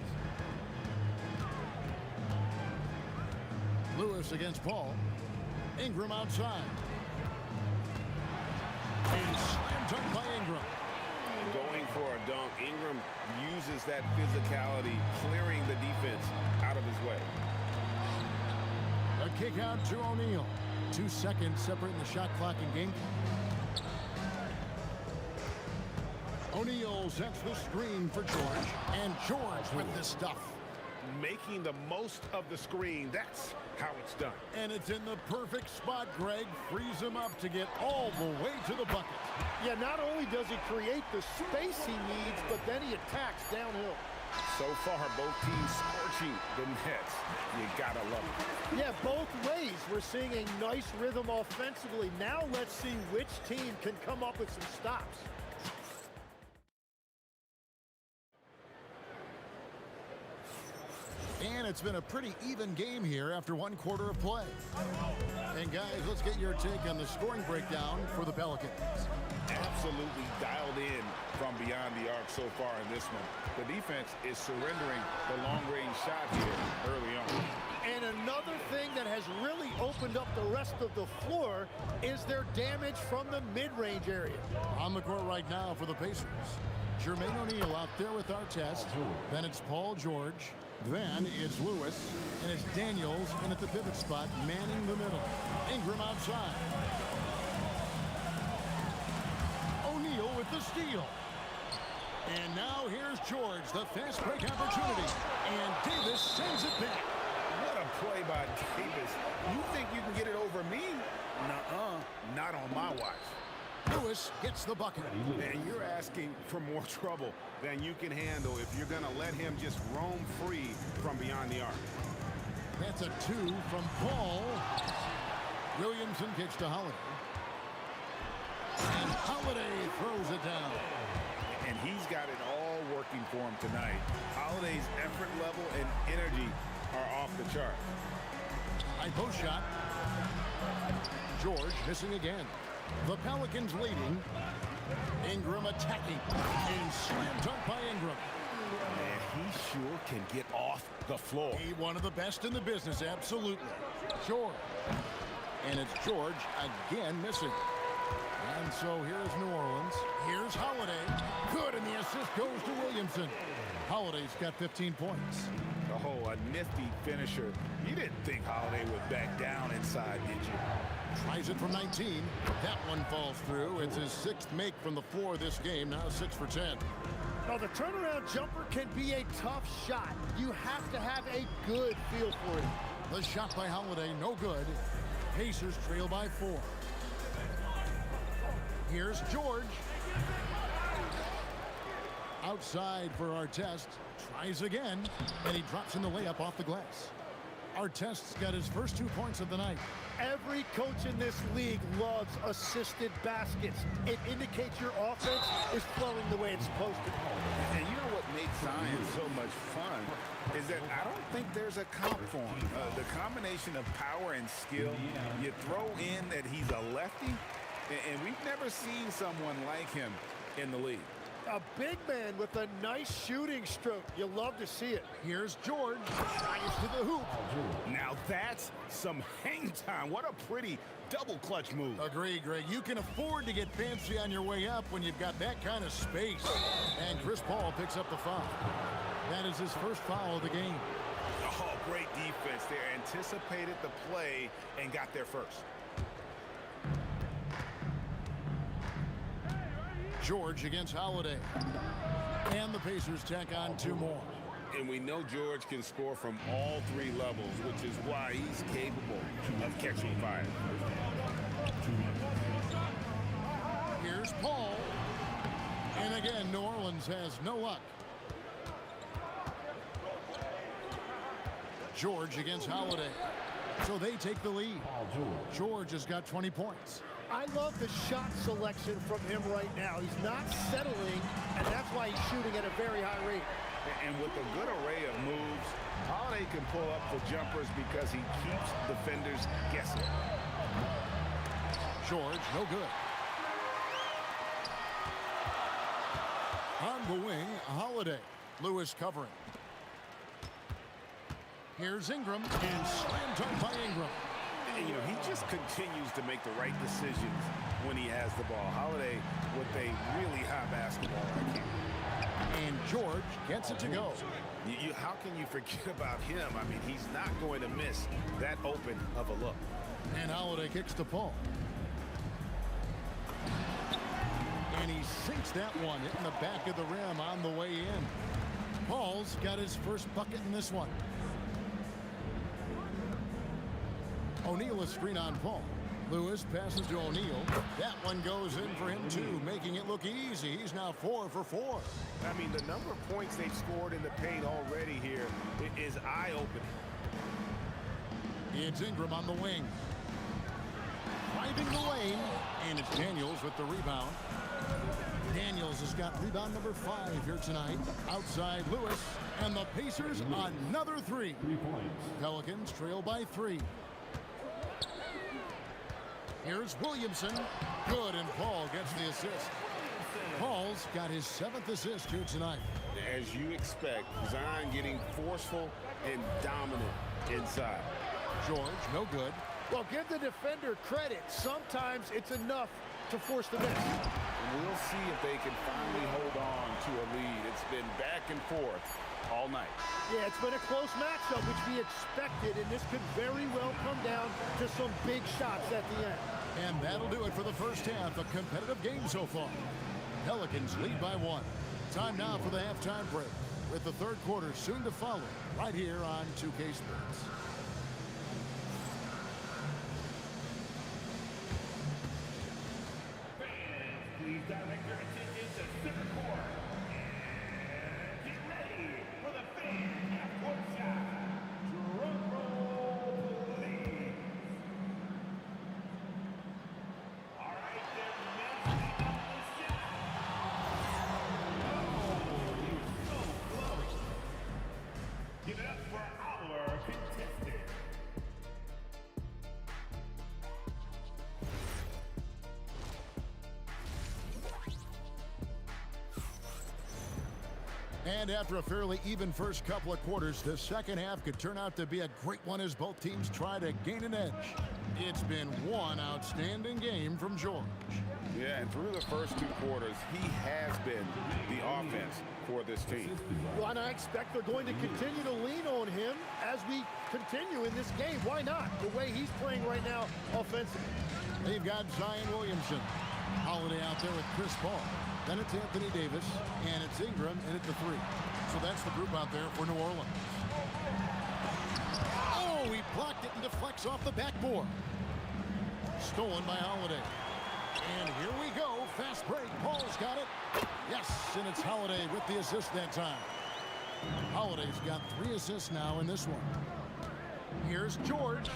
Lewis against Paul. Ingram outside. And slam dunk by Ingram. Going for a dunk. Ingram uses that physicality, clearing the defense out of his way. A kick out to O'Neal. 2 seconds separating the shot clock and game. O'Neal sets the screen for George. And George with the stuff. Making the most of the screen. That's how it's done. And it's in the perfect spot, Greg. Frees him up to get all the way to the bucket. Yeah, not only does he create the space he needs, but then he attacks downhill. So far, both teams scorching the nets. You gotta love it. Yeah, both ways. We're seeing a nice rhythm offensively. Now let's see which team can come up with some stops. And it's been a pretty even game here after 1 quarter of play. And guys, let's get your take on the scoring breakdown for the Pelicans. Absolutely dialed in from beyond the arc so far in this one. The defense is surrendering the long-range shot here early on. And another thing that has really opened up the rest of the floor is their damage from the mid-range area. On the court right now for the Pacers. Jermaine O'Neal out there with Artest. Then it's Paul George. Then it's Lewis, and it's Daniels in at the pivot spot, manning the middle. Ingram outside. O'Neal with the steal. And now here's George, the fast break opportunity. And Davis sends it back. What a play by Davis. You think you can get it over me? Nuh-uh, not on my watch. Lewis gets the bucket. And you're asking for more trouble than you can handle if you're going to let him just roam free from beyond the arc. That's a 2 from Paul. Williamson kicks to Holiday. And Holiday throws it down. And he's got it all working for him tonight. Holiday's effort level and energy are off the chart. High post shot. George missing again. The Pelicans leading. Ingram attacking. And slam dunk by Ingram. Man, he sure can get off the floor. He one of the best in the business, absolutely. George. And it's George again missing. And so here's New Orleans. Here's Holiday. Good, and the assist goes to Williamson. Holiday's got 15 points. Oh, a nifty finisher. You didn't think Holiday would back down inside, did you? Tries it from 19. That one falls through. It's his 6th make from the floor this game. Now 6 for 10. Now, the turnaround jumper can be a tough shot. You have to have a good feel for it. The shot by Holiday, no good. Pacers trail by 4. Here's George. Outside for Artest. Tries again, and he drops in the layup off the glass. Artest's got his first 2 points of the night. Every coach in this league loves assisted baskets. It indicates your offense is flowing the way it's supposed to. And you know what makes Zion so much fun is that I don't think there's a comp for him. The combination of power and skill, you throw in that he's a lefty, and we've never seen someone like him in the league. A big man with a nice shooting stroke. You love to see it. Here's George. Drives to the hoop. Now that's some hang time. What a pretty double clutch move. Agree, Greg. You can afford to get fancy on your way up when you've got that kind of space. And Chris Paul picks up the foul. That is his first foul of the game. Oh, great defense there. Anticipated the play and got there first. George against Holiday. And the Pacers tack on 2 more. And we know George can score from all 3 levels, which is why he's capable of catching fire. Here's Paul. And again, New Orleans has no luck. George against Holiday. So they take the lead. George has got 20 points. I love the shot selection from him right now. He's not settling, and that's why he's shooting at a very high rate. And with a good array of moves, Holiday can pull up the jumpers because he keeps defenders guessing. George, no good. On the wing, Holiday. Lewis covering. Here's Ingram, and slam dunk by Ingram. And, you know, he just continues to make the right decisions when he has the ball. Holiday with a really high basketball IQ. And George gets it to go. How can you forget about him? I mean, he's not going to miss that open of a look. And Holiday kicks to Paul. And he sinks that one, hitting the back of the rim on the way in. Paul's got his first bucket in this one. O'Neal is screen on Paul. Lewis passes to O'Neal. That one goes in for him too, making it look easy. He's now 4 for 4. I mean, the number of points they've scored in the paint already here is eye-opening. It's Ingram on the wing. Driving the lane, and it's Daniels with the rebound. Daniels has got rebound number 5 here tonight. Outside Lewis, and the Pacers another 3. Pelicans trail by 3. Here's Williamson. Good, and Paul gets the assist. Paul's got his 7th assist here tonight. As you expect, Zion getting forceful and dominant inside. George, no good. Well, give the defender credit. Sometimes it's enough to force the miss. We'll see if they can finally hold on to a lead. It's been back and forth all night. Yeah, it's been a close matchup, which we expected, and this could very well come down to some big shots at the end. And that'll do it for the first half. A competitive game so far. Pelicans lead by 1. Time now for the halftime break, with the third quarter soon to follow, right here on 2K Sports. Please direct your attention to center court. And get ready for the fan half-court shot. Drum roll, please. All right, they're measuring up the shot. Oh, you're so close. Give it up for our contestant. And after a fairly even first couple of quarters, the second half could turn out to be a great one as both teams try to gain an edge. It's been one outstanding game from George. Yeah, and through the first 2 quarters, he has been the offense for this team. Well, and I expect they're going to continue to lean on him as we continue in this game. Why not? The way he's playing right now offensively. They've got Zion Williamson. Holiday out there with Chris Paul. Then it's Anthony Davis, and it's Ingram in at the 3. So that's the group out there for New Orleans. Oh, he blocked it and deflects off the backboard. Stolen by Holiday. And here we go. Fast break. Paul's got it. Yes, and it's Holiday with the assist that time. Holiday's got 3 assists now in this one. Here's George.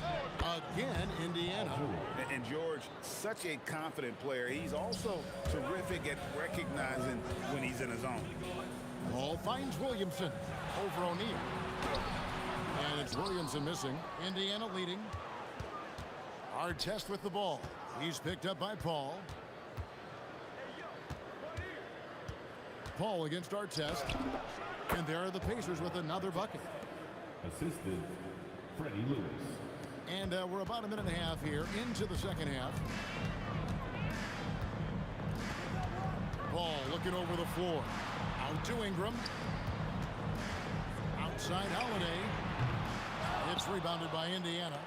Again, Indiana. And George, such a confident player. He's also terrific at recognizing when he's in his zone. Paul finds Williamson over O'Neal. And it's Williamson missing. Indiana leading. Artest with the ball. He's picked up by Paul. Paul against Artest. And there are the Pacers with another bucket. Assistant, Freddie Lewis. And we're about a minute and a half here into the second half. Paul looking over the floor. Out to Ingram. Outside Holiday. It's rebounded by Indiana.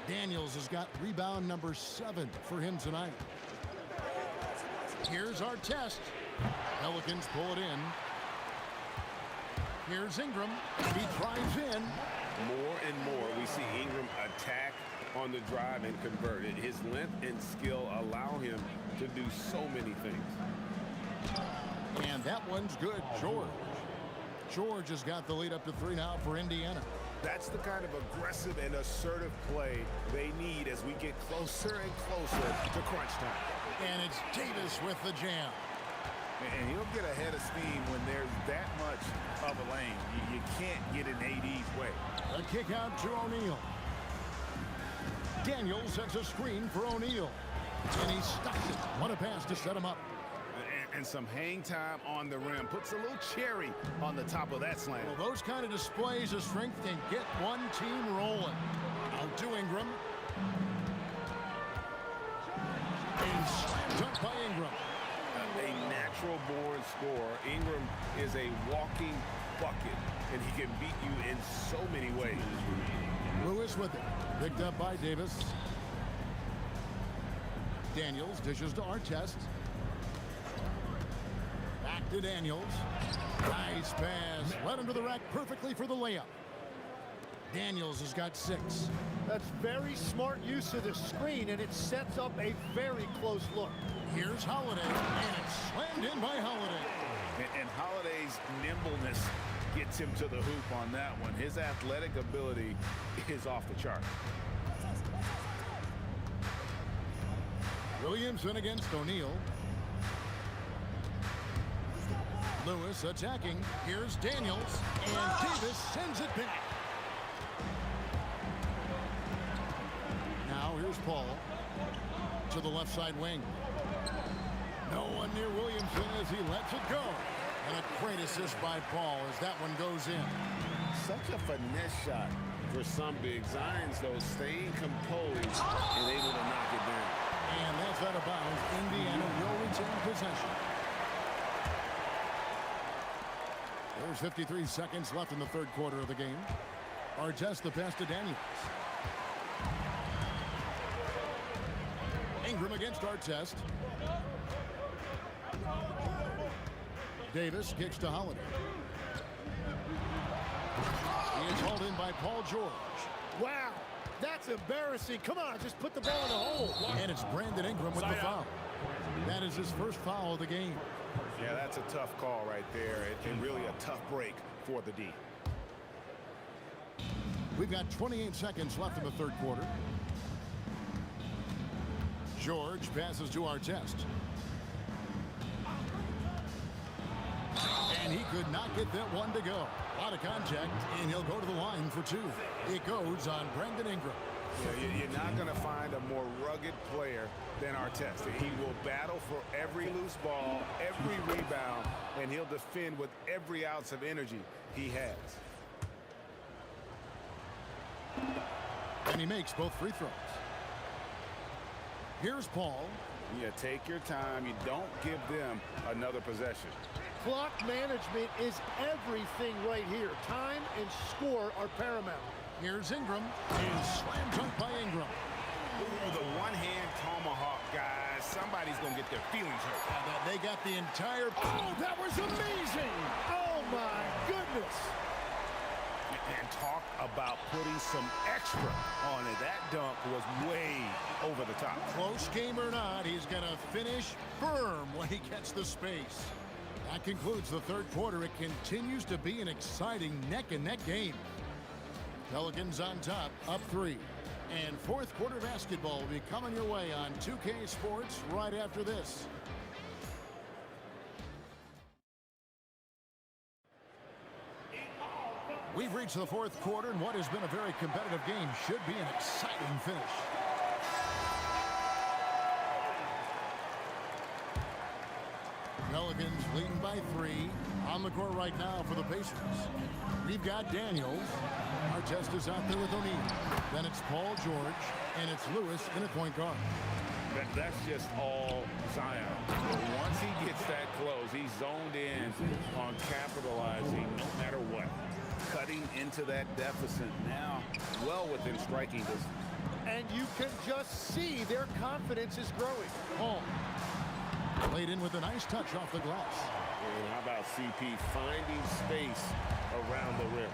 Daniels has got rebound number 7 for him tonight. Here's Artest. Pelicans pull it in. Here's Ingram. He drives in. More and more, we see Ingram attack on the drive and convert it. His length and skill allow him to do so many things. And that one's good. George has got the lead up to 3 now for Indiana. That's the kind of aggressive and assertive play they need as we get closer and closer to crunch time. And it's Davis with the jam. And he'll get ahead of steam when there's that much of a lane. You can't get in AD's way. A kick out to O'Neal. Daniels sets a screen for O'Neal. And he stops it. What a pass to set him up. And some hang time on the rim. Puts a little cherry on the top of that slam. Well, those kind of displays of strength can get one team rolling. Out to Ingram. And slam dunk by Ingram. A natural born scorer. Ingram is a walking bucket, and he can beat you in so many ways. Lewis with it. Picked up by Davis. Daniels dishes to Artest. Back to Daniels. Nice pass. Led him to the rack perfectly for the layup. Daniels has got 6. That's very smart use of the screen, and it sets up a very close look. Here's Holiday, and it's slammed in by Holiday. And Holiday's nimbleness gets him to the hoop on that one. His athletic ability is off the chart. Williamson against O'Neal. Lewis attacking. Here's Daniels, and Davis sends it back. Now here's Paul to the left side wing. No one near Williamson as he lets it go. And a great assist by Paul as that one goes in. Such a finesse shot for some big. Zions, though, staying composed and able to knock it down. And that's out of bounds. Indiana will retain possession. There's 53 seconds left in the third quarter of the game. Artest the pass to Daniels. Ingram against Artest. Davis kicks to Holiday. He is hauled in by Paul George. Wow, that's embarrassing. Come on, just put the ball in the hole. And it's Brandon Ingram with the foul. That is his first foul of the game. Yeah, that's a tough call right there, and really a tough break for the D. We've got 28 seconds left in the third quarter. George passes to Artest. And he could not get that one to go. A lot of contact, and he'll go to the line for 2. It goes on Brandon Ingram. Yeah, you're not going to find a more rugged player than Artest. He will battle for every loose ball, every rebound, and he'll defend with every ounce of energy he has. And he makes both free throws. Here's Paul. Yeah, take your time. You don't give them another possession. Clock management is everything right here. Time and score are paramount. Here's Ingram, and slam dunk by Ingram. Ooh, the one-hand tomahawk, guys. Somebody's going to get their feelings hurt. They got the entire... Oh, that was amazing! Oh, my goodness! And talk about putting some extra on it. That dunk was way over the top. Close game or not, he's going to finish firm when he gets the space. That concludes the third quarter. It continues to be an exciting neck-and-neck game. Pelicans on top, up 3. And fourth quarter basketball will be coming your way on 2K Sports right after this. We've reached the fourth quarter, and what has been a very competitive game should be an exciting finish. Pelicans leading by 3. On the court right now for the Pacers. We've got Daniels. Artest is out there with O'Neal. Then it's Paul George, and it's Lewis in at point guard. That's just all Zion. Once he gets that close, he's zoned in on capitalizing no matter what. Cutting into that deficit now, well within striking distance. And you can just see their confidence is growing. Paul laid in with a nice touch off the glass. And how about CP finding space around the rim?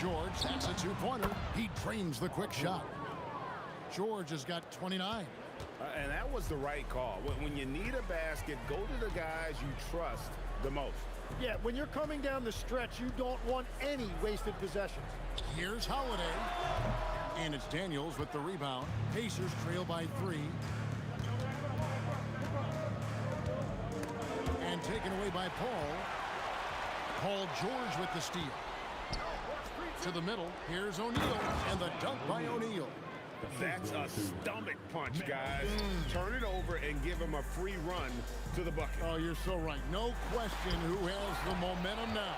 George, that's a two-pointer. He drains the quick shot. George has got 29. And that was the right call. When you need a basket, go to the guys you trust the most. Yeah, when you're coming down the stretch, you don't want any wasted possessions. Here's Holiday. And it's Daniels with the rebound. Pacers trail by 3. And taken away by Paul. Paul George with the steal. To the middle. Here's O'Neal. And the dunk by O'Neal. That's a stomach punch, guys. Turn it over and give him a free run to the bucket. Oh, you're so right. No question who has the momentum now.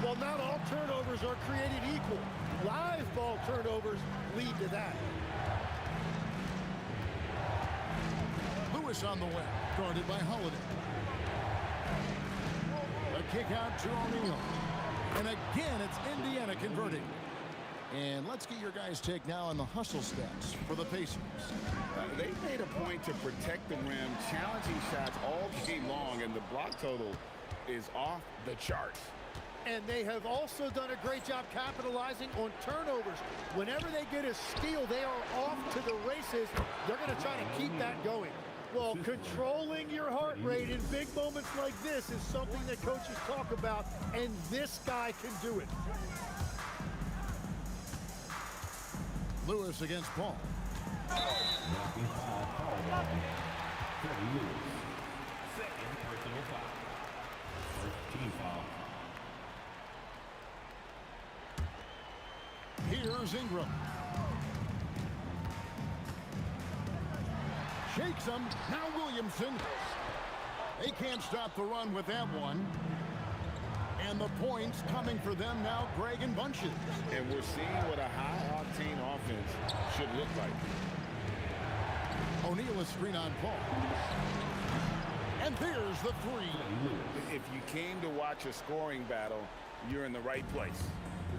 Well, not all turnovers are created equal. Live ball turnovers lead to that. Lewis on the way, guarded by Holiday. A kick out to O'Neal. And again, it's Indiana converting. And let's get your guys' take now on the hustle stats for the Pacers. They made a point to protect the rim, challenging shots all game long, and the block total is off the charts. And they have also done a great job capitalizing on turnovers. Whenever they get a steal, they are off to the races. They're going to try to keep that going. Well, controlling your heart rate in big moments like this is something that coaches talk about, and this guy can do it. Lewis against Paul. Second personal foul. First team foul. Here's Ingram. Shakes him. Now Williamson. They can't stop the run with that one. And the points coming for them now, Greg and bunches. And we're seeing what a high-octane offense should look like. O'Neal is screen on Paul. And there's the three. If you came to watch a scoring battle, you're in the right place.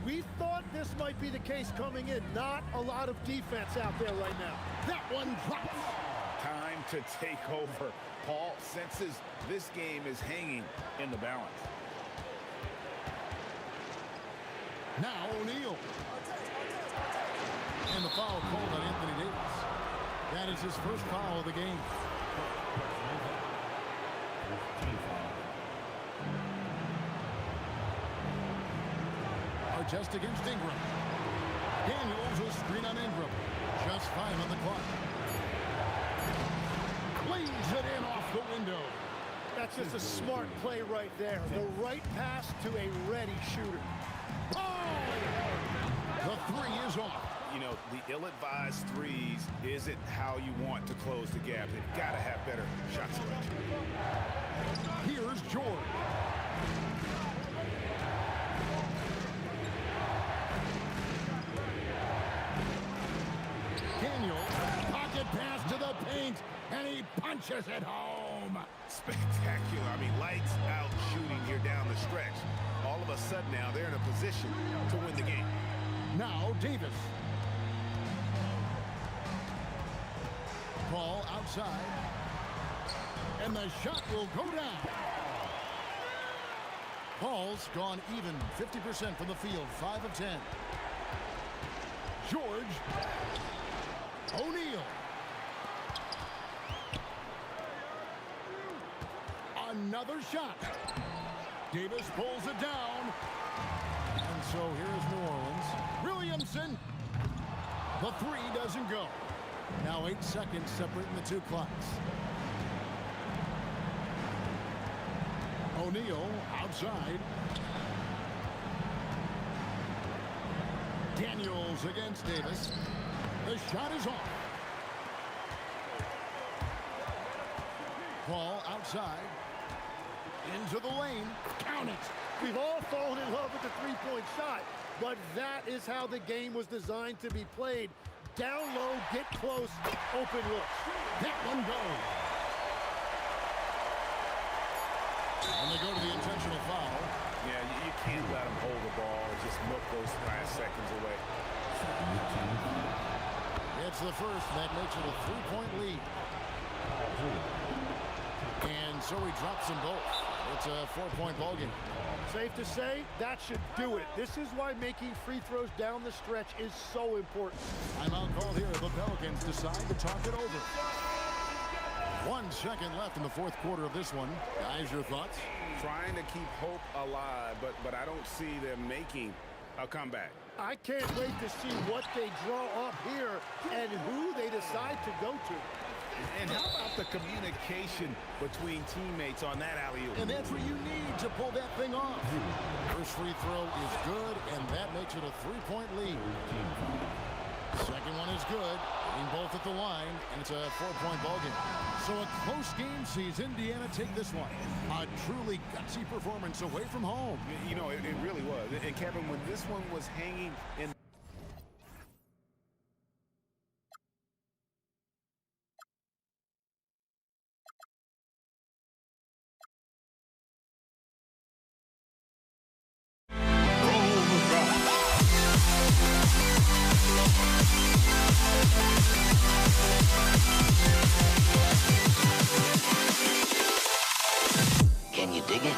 We thought this might be the case coming in. Not a lot of defense out there right now. That one drops. Time to take over. Paul senses this game is hanging in the balance. Now O'Neal. And the foul called on Anthony Davis. That is his first foul of the game. Artest against Ingram. Daniels will screen on Ingram. Just 5 on the clock. Lays it in off the window. That's just a smart play right there. The right pass to a ready shooter. Oh! The three is off. You know, the ill-advised threes isn't how you want to close the gap. They've got to have better shot selection. Here's George. Daniels, pocket pass to the paint, and he punches it home. Spectacular. I mean, lights out shooting here down the stretch. All of a sudden now they're in a position to win the game. Now Davis. Ball outside. And the shot will go down. Paul's gone even 50% from the field, 5 of 10. George. O'Neal. Another shot. Davis pulls it down. And so here's New Orleans. Williamson. The three doesn't go. Now 8 seconds separating the two clocks. O'Neal outside. Daniels against Davis. The shot is off. Paul outside. Into the lane. Count it. We've all fallen in love with the three-point shot, but that is how the game was designed to be played. Down low, get close, open look. That one goes. And they go to the intentional foul. Yeah, you can't let them hold the ball and just milk those last seconds away. It's the first. That makes it a 3-point lead. And so he drops them both. It's a 4-point ballgame. Safe to say, that should do it. This is why making free throws down the stretch is so important. Timeout called here. The Pelicans decide to talk it over. 1 second left in the fourth quarter of this one. Guys, your thoughts? Trying to keep hope alive, but I don't see them making a comeback. I can't wait to see what they draw up here and who they decide to go to. And how about the communication between teammates on that alley-oop? And that's what you need to pull that thing off. First free throw is good, and that makes it a 3-point lead. Second one is good. Getting both at the line, and it's a 4-point ballgame. So a close game sees Indiana take this one. A truly gutsy performance away from home. You know, it really was. And Kevin, when this one was hanging in Can you dig it?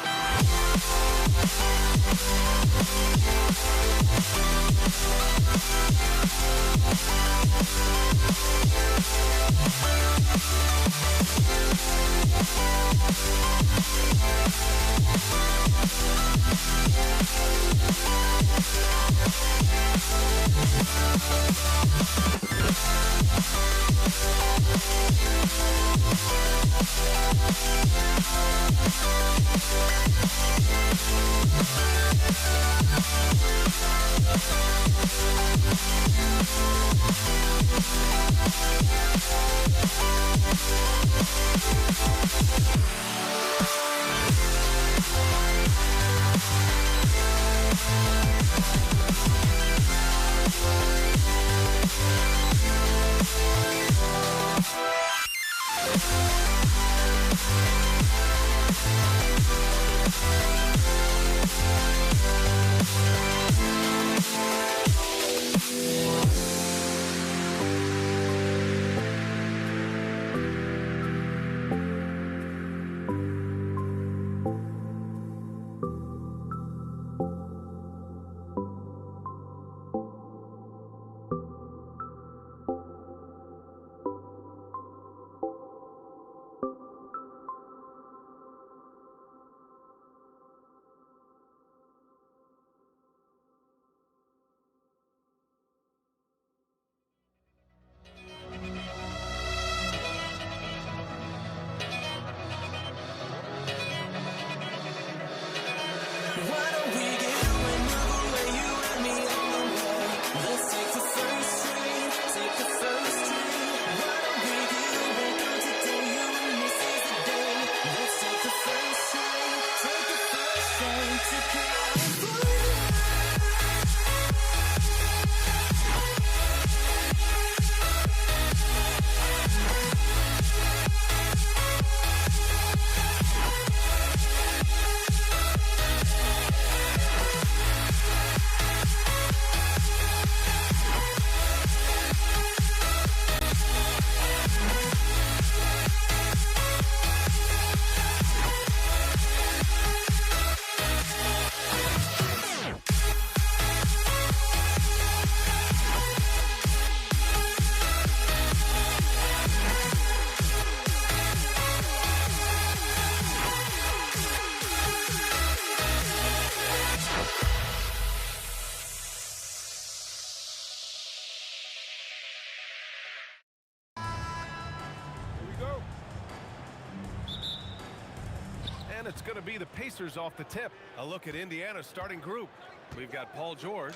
And it's going to be the Pacers off the tip. A look at Indiana's starting group. We've got Paul George,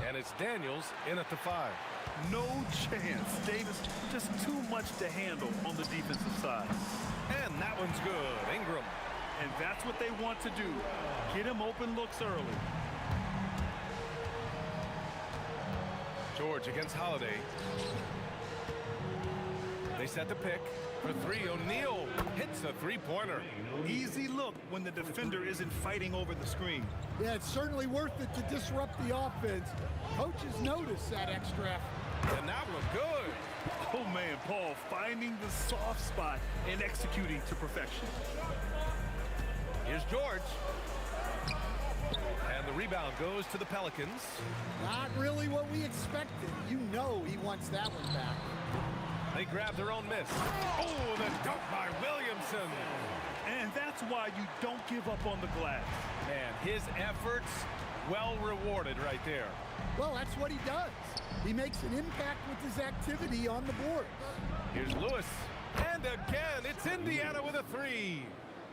and it's Daniels in at the 5. No chance. Davis, just too much to handle on the defensive side. And that one's good. Ingram. And that's what they want to do. Get him open looks early. George against Holiday. They set the pick for three. O'Neal hits a three-pointer. Easy look when the defender isn't fighting over the screen. Yeah, it's certainly worth it to disrupt the offense. Coaches notice that extra effort. And that was good. Oh, man, Paul finding the soft spot and executing to perfection. Here's George. And the rebound goes to the Pelicans. Not really what we expected. You know he wants that one back. They grab their own miss. Oh, the dunk by Williamson. And that's why you don't give up on the glass. Man, his efforts well rewarded right there. Well, that's what he does. He makes an impact with his activity on the boards. Here's Lewis. And again, it's Indiana with a three.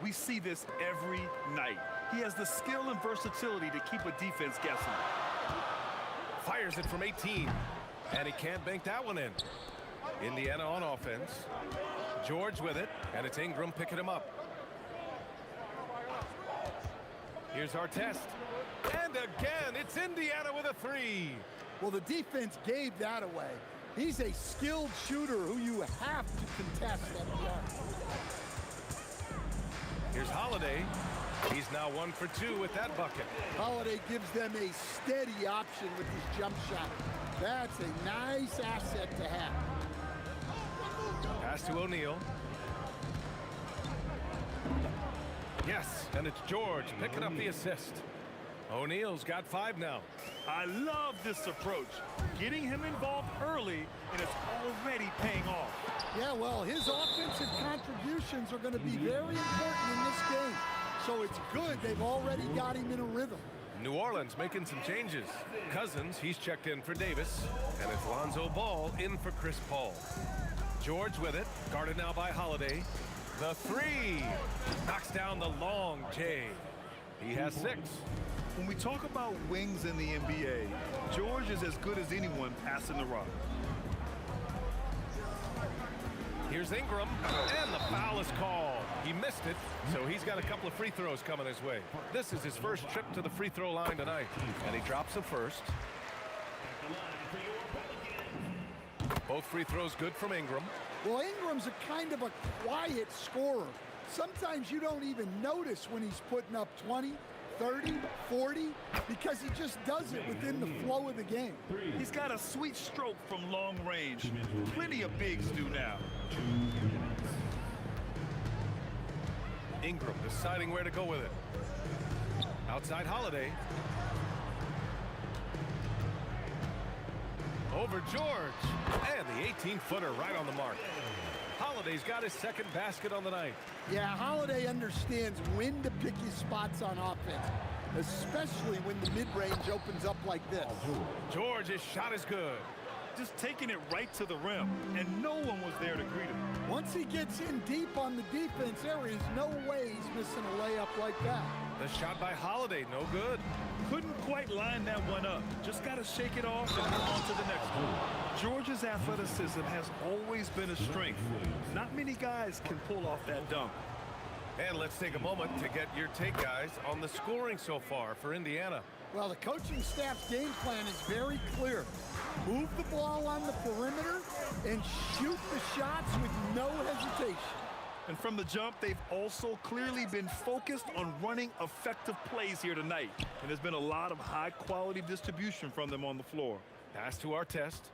We see this every night. He has the skill and versatility to keep a defense guessing. Fires it from 18. And he can't bank that one in. Indiana on offense. George with it. And it's Ingram picking him up. Here's our test. And again, it's Indiana with a three. Well, the defense gave that away. He's a skilled shooter who you have to contest at the arc. Here's Holiday. He's now 1 for 2 with that bucket. Holiday gives them a steady option with his jump shot. That's a nice asset to have. Pass to O'Neal. Yes, and it's George picking up the assist. O'Neal's got 5 now. I love this approach. Getting him involved early, and it's already paying off. Yeah, well, his offensive contributions are going to be very important in this game. So it's good they've already got him in a rhythm. New Orleans making some changes. Cousins, he's checked in for Davis. And it's Lonzo Ball in for Chris Paul. George with it, guarded now by Holiday. The three. Knocks down the long J. He has 6. When we talk about wings in the NBA, George is as good as anyone passing the rock. Here's Ingram, and the foul is called. He missed it, so he's got a couple of free throws coming his way. This is his first trip to the free throw line tonight, and he drops the first. Both free throws good from Ingram. Well, Ingram's a kind of a quiet scorer. Sometimes you don't even notice when he's putting up 20, 30, 40, because he just does it within the flow of the game. He's got a sweet stroke from long range. Plenty of bigs do now. Ingram deciding where to go with it. Outside Holiday. Over George. And the 18-footer right on the mark. Holiday's got his second basket on the night. Yeah, Holiday understands when to pick his spots on offense, especially when the mid-range opens up like this. George's shot is good. Just taking it right to the rim, and no one was there to greet him. Once he gets in deep on the defense, there is no way he's missing a layup like that. The shot by Holiday, no good. Couldn't quite line that one up. Just got to shake it off and move on to the next one. George's athleticism has always been a strength. Not many guys can pull off that dunk. And let's take a moment to get your take, guys, on the scoring so far for Indiana. Well, the coaching staff's game plan is very clear. Move the ball on the perimeter and shoot the shots with no hesitation. And from the jump, they've also clearly been focused on running effective plays here tonight. And there's been a lot of high-quality distribution from them on the floor. Pass to our test.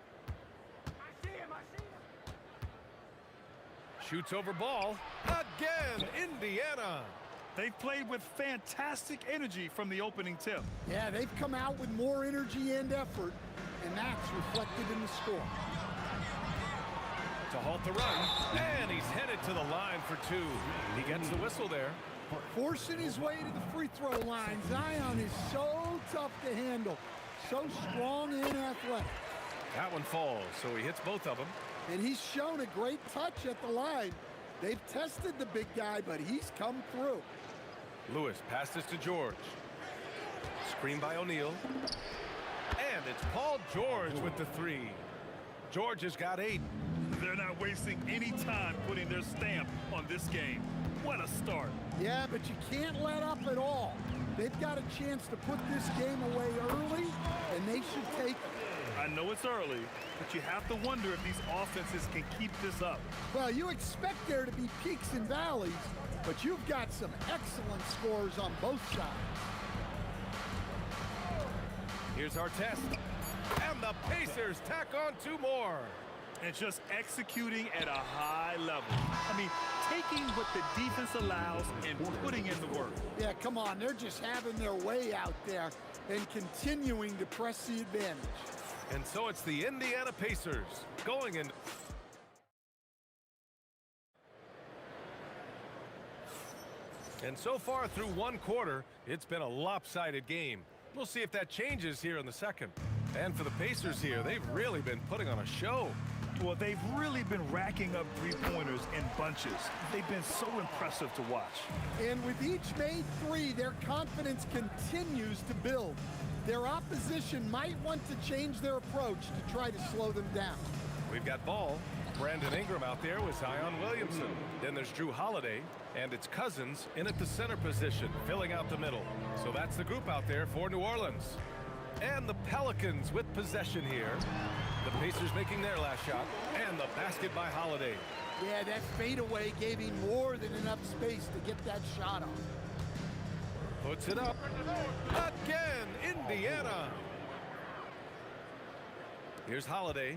Shoots over ball. Again, Indiana. They've played with fantastic energy from the opening tip. Yeah, they've come out with more energy and effort, and that's reflected in the score. To halt the run, and he's headed to the line for 2. He gets the whistle there. Forcing his way to the free throw line. Zion is so tough to handle, so strong and athletic. That one falls, so he hits both of them. And he's shown a great touch at the line. They've tested the big guy, but he's come through. Lewis passes to George. Screen by O'Neal. And it's Paul George with the 3. George has got 8. They're not wasting any time putting their stamp on this game. What a start. Yeah, but you can't let up at all. They've got a chance to put this game away early, and they should take it. I know it's early, but you have to wonder if these offenses can keep this up. Well, you expect there to be peaks and valleys, but you've got some excellent scores on both sides. Here's our test. And the Pacers tack on 2 more. And just executing at a high level. I mean, taking what the defense allows and putting in the work. Yeah, come on. They're just having their way out there and continuing to press the advantage. And so it's the Indiana Pacers going in. And so far through 1 quarter, it's been a lopsided game. We'll see if that changes here in the second. And for the Pacers here, they've really been putting on a show. Well, they've really been racking up three-pointers in bunches. They've been so impressive to watch. And with each made 3, their confidence continues to build. Their opposition might want to change their approach to try to slow them down. We've got ball. Brandon Ingram out there with Zion Williamson. Then there's Drew Holiday, and it's Cousins in at the center position, filling out the middle. So that's the group out there for New Orleans. And the Pelicans with possession here. The Pacers making their last shot, and the basket by Holiday. Yeah, that fadeaway gave him more than enough space to get that shot off. Puts it up. Again, Indiana. Here's Holiday.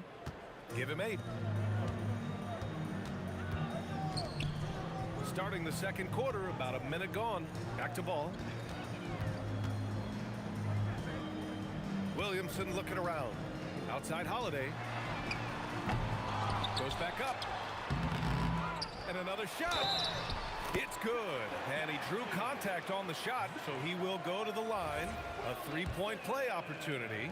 Give him 8. Starting the second quarter, about a minute gone. Back to ball. Williamson looking around. Outside Holiday. Goes back up. And another shot. It's good. And he drew contact on the shot, so he will go to the line. A 3-point play opportunity.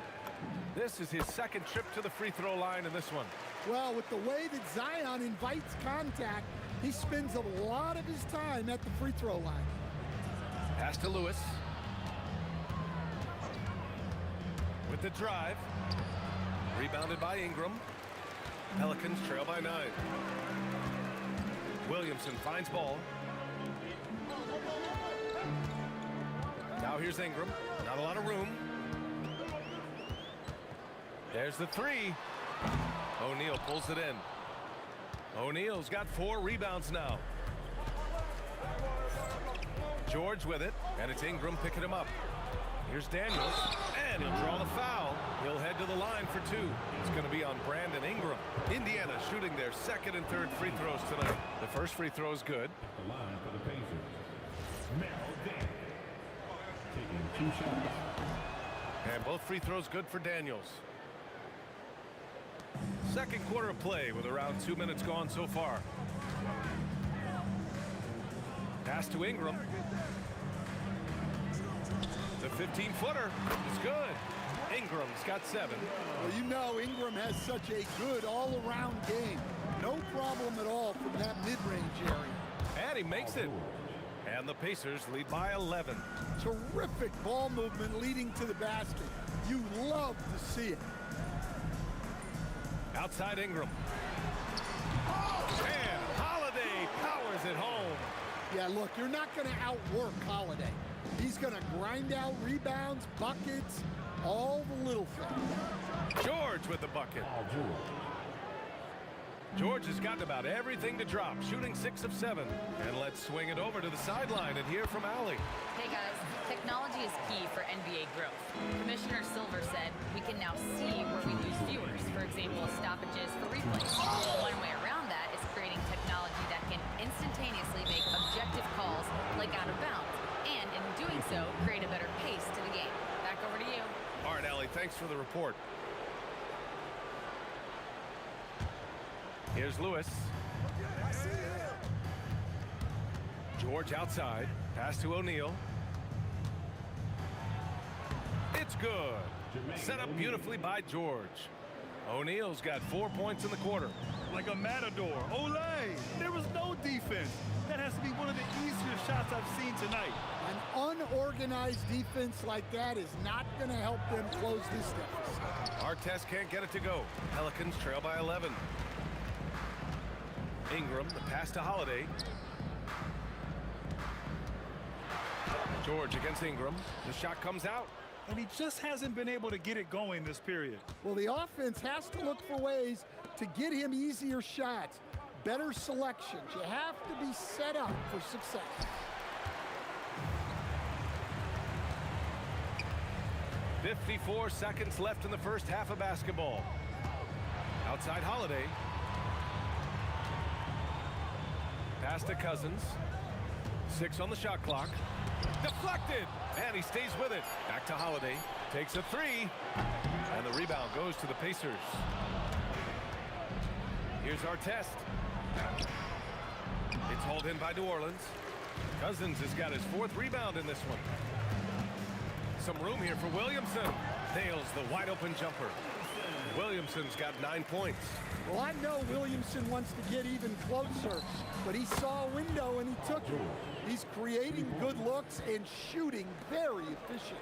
This is his second trip to the free throw line in this one. Well, with the way that Zion invites contact, he spends a lot of his time at the free throw line. Pass to Lewis. With the drive. Rebounded by Ingram. Pelicans trail by 9. Williamson finds ball. Now here's Ingram. Not a lot of room. There's the 3. O'Neal pulls it in. O'Neal's got 4 rebounds now. George with it, and it's Ingram picking him up. Here's Daniels, and he'll draw the foul. He'll head to the line for 2. It's going to be on Brandon Ingram. Indiana shooting their second and third free throws tonight. The first free throw is good. The line for the Pacers. Mel Daniels taking 2 shots. And both free throws good for Daniels. Second quarter of play with around 2 minutes gone so far. Pass to Ingram. The 15-footer is good. Ingram's got 7. Well, you know Ingram has such a good all-around game. No problem at all from that mid-range area. And he makes it. And the Pacers lead by 11. Terrific ball movement leading to the basket. You love to see it. Outside Ingram. And Holiday powers it home. Yeah, look, you're not going to outwork Holiday. He's going to grind out rebounds, buckets, all the little things. George with the bucket. George has gotten about everything to drop, shooting 6 of 7. And let's swing it over to the sideline and hear from Allie. Hey guys, technology is key for NBA growth. Commissioner Silver said we can now see where we lose viewers, for example, stoppages for replays. One way around that is creating technology that can instantaneously make objective calls like out of bounds, and in doing so, create a better pace to the game. Back over to you. All right, Allie, thanks for the report. Here's Lewis. George outside. Pass to O'Neal. It's good. Set up beautifully by George. O'Neal's got 4 points in the quarter. Like a matador. Olay! There was no defense. That has to be one of the easier shots I've seen tonight. An unorganized defense like that is not going to help them close this deficit. Artest can't get it to go. Pelicans trail by 11. Ingram, the pass to Holiday. George against Ingram. The shot comes out. And he just hasn't been able to get it going this period. Well, the offense has to look for ways to get him easier shots, better selections. You have to be set up for success. .54 seconds left in the first half of basketball. Outside Holiday. Pass to Cousins. 6 on the shot clock. Deflected, and he stays with it. Back to Holiday. Takes a 3, and the rebound goes to the Pacers. Here's our test. It's hauled in by New Orleans. Cousins has got his 4th rebound in this one. Some room here for Williamson. Nails the wide open jumper. Williamson's got 9 points. Well, I know Williamson wants to get even closer, but he saw a window and he took it. He's creating good looks and shooting very efficient.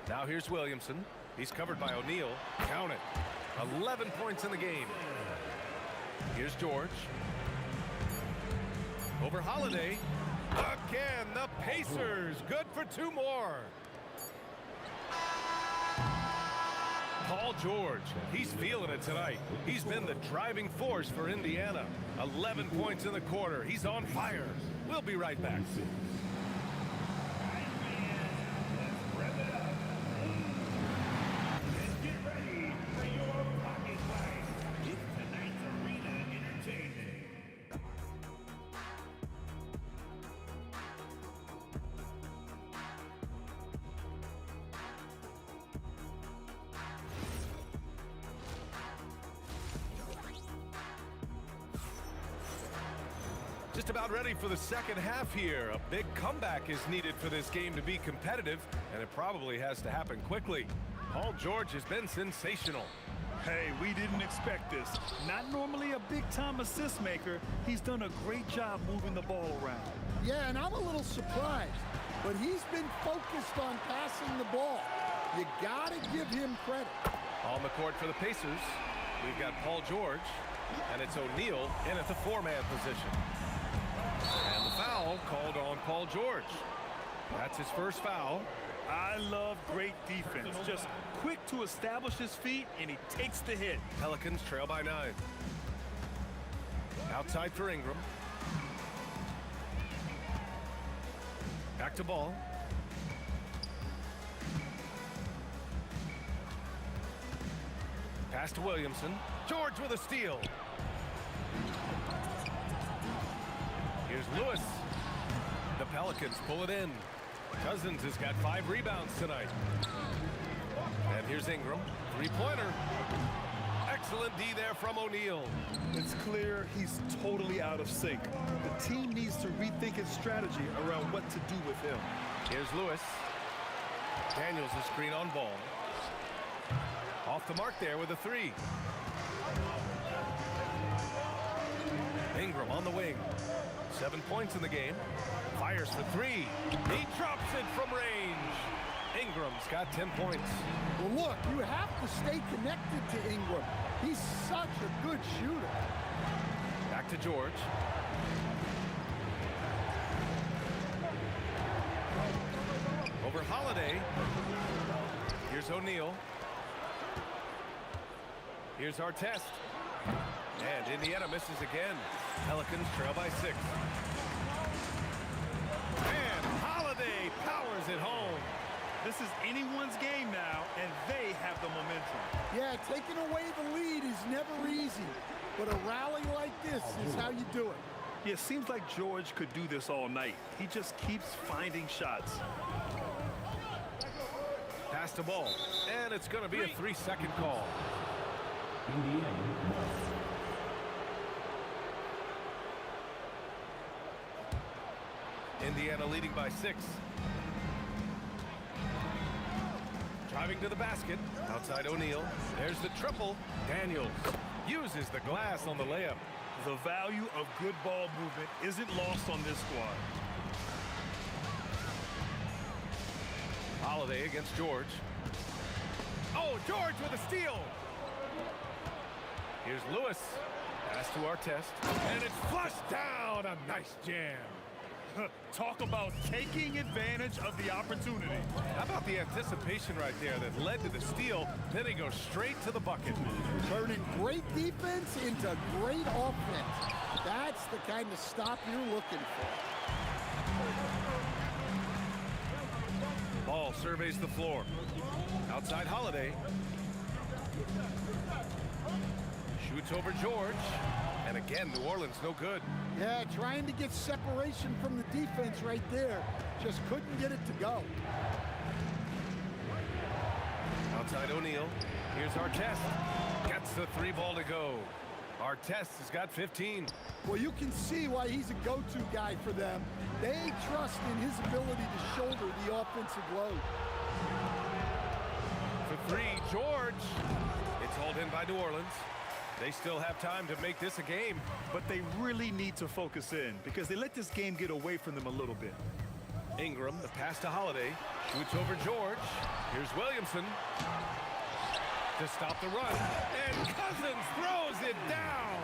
Now here's Williamson. He's covered by O'Neal. Count it. 11 points in the game. Here's George. Over Holiday. Again, the Pacers. Good for 2 more. Paul George, he's feeling it tonight. He's been the driving force for Indiana. 11 points in the quarter. He's on fire. We'll be right back. Just about ready for the second half here. A big comeback is needed for this game to be competitive, and it probably has to happen quickly. Paul George has been sensational. Hey, we didn't expect this. Not normally a big-time assist maker. He's done a great job moving the ball around. Yeah, and I'm a little surprised, but he's been focused on passing the ball. You got to give him credit. On the court for the Pacers, we've got Paul George, and it's O'Neal in at the 4-man position. And the foul called on Paul George. That's his first foul. I love great defense. Just quick to establish his feet, and he takes the hit. Pelicans trail by 9. Outside for Ingram. Back to Ball. Pass to Williamson. George with a steal. Here's Lewis. The Pelicans pull it in. Cousins has got 5 rebounds tonight. And here's Ingram. 3-pointer. Excellent D there from O'Neal. It's clear he's totally out of sync. The team needs to rethink its strategy around what to do with him. Here's Lewis. Daniels a screen on Ball. Off the mark there with a 3. Ingram on the wing. 7 points in the game. Fires for 3. He drops it from range. Ingram's got 10 points. Well, look, you have to stay connected to Ingram. He's such a good shooter. Back to George. Over Holiday. Here's O'Neal. Here's our test. And Indiana misses again. Pelicans trail by 6. And Holiday powers it home. This is anyone's game now, and they have the momentum. Yeah, taking away the lead is never easy, but a rally like this is how you do it. Yeah, it seems like George could do this all night. He just keeps finding shots. Pass the ball, and it's going to be a 3-second call. Indiana leading by 6. Driving to the basket. Outside O'Neal. There's the triple. Daniels uses the glass on the layup. The value of good ball movement isn't lost on this squad. Holiday against George. Oh, George with a steal. Here's Lewis. Pass to Artest. And it's flushed down. A nice jam. Talk about taking advantage of the opportunity. How about the anticipation right there that led to the steal? Then he goes straight to the bucket. Turning great defense into great offense. That's the kind of stop you're looking for. Ball surveys the floor. Outside Holiday. Shoots over George. And again, New Orleans no good. Yeah, trying to get separation from the defense right there. Just couldn't get it to go. Outside O'Neal. Here's Artest. Gets the 3 ball to go. Artest has got 15. Well, you can see why he's a go-to guy for them. They trust in his ability to shoulder the offensive load. For 3, George. It's hauled in by New Orleans. They still have time to make this a game. But they really need to focus in because they let this game get away from them a little bit. Ingram, the pass to Holiday. Shoots over George. Here's Williamson to stop the run. And Cousins throws it down.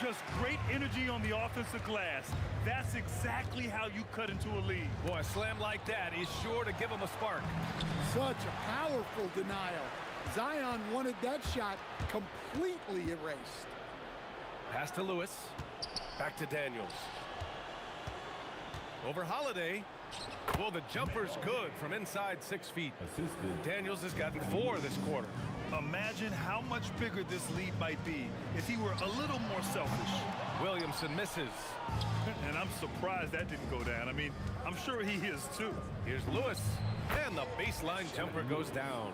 Just great energy on the offensive glass. That's exactly how you cut into a lead. Boy, a slam like that is sure to give him a spark. Such a powerful denial. Zion wanted that shot completely erased. Pass to Lewis. Back to Daniels. Over Holiday. Well, the jumper's good from inside 6 feet. Daniels has gotten 4 this quarter. Imagine how much bigger this lead might be if he were a little more selfish. Williamson misses. And I'm surprised that didn't go down. I mean, I'm sure he is too. Here's Lewis. And the baseline jumper goes down.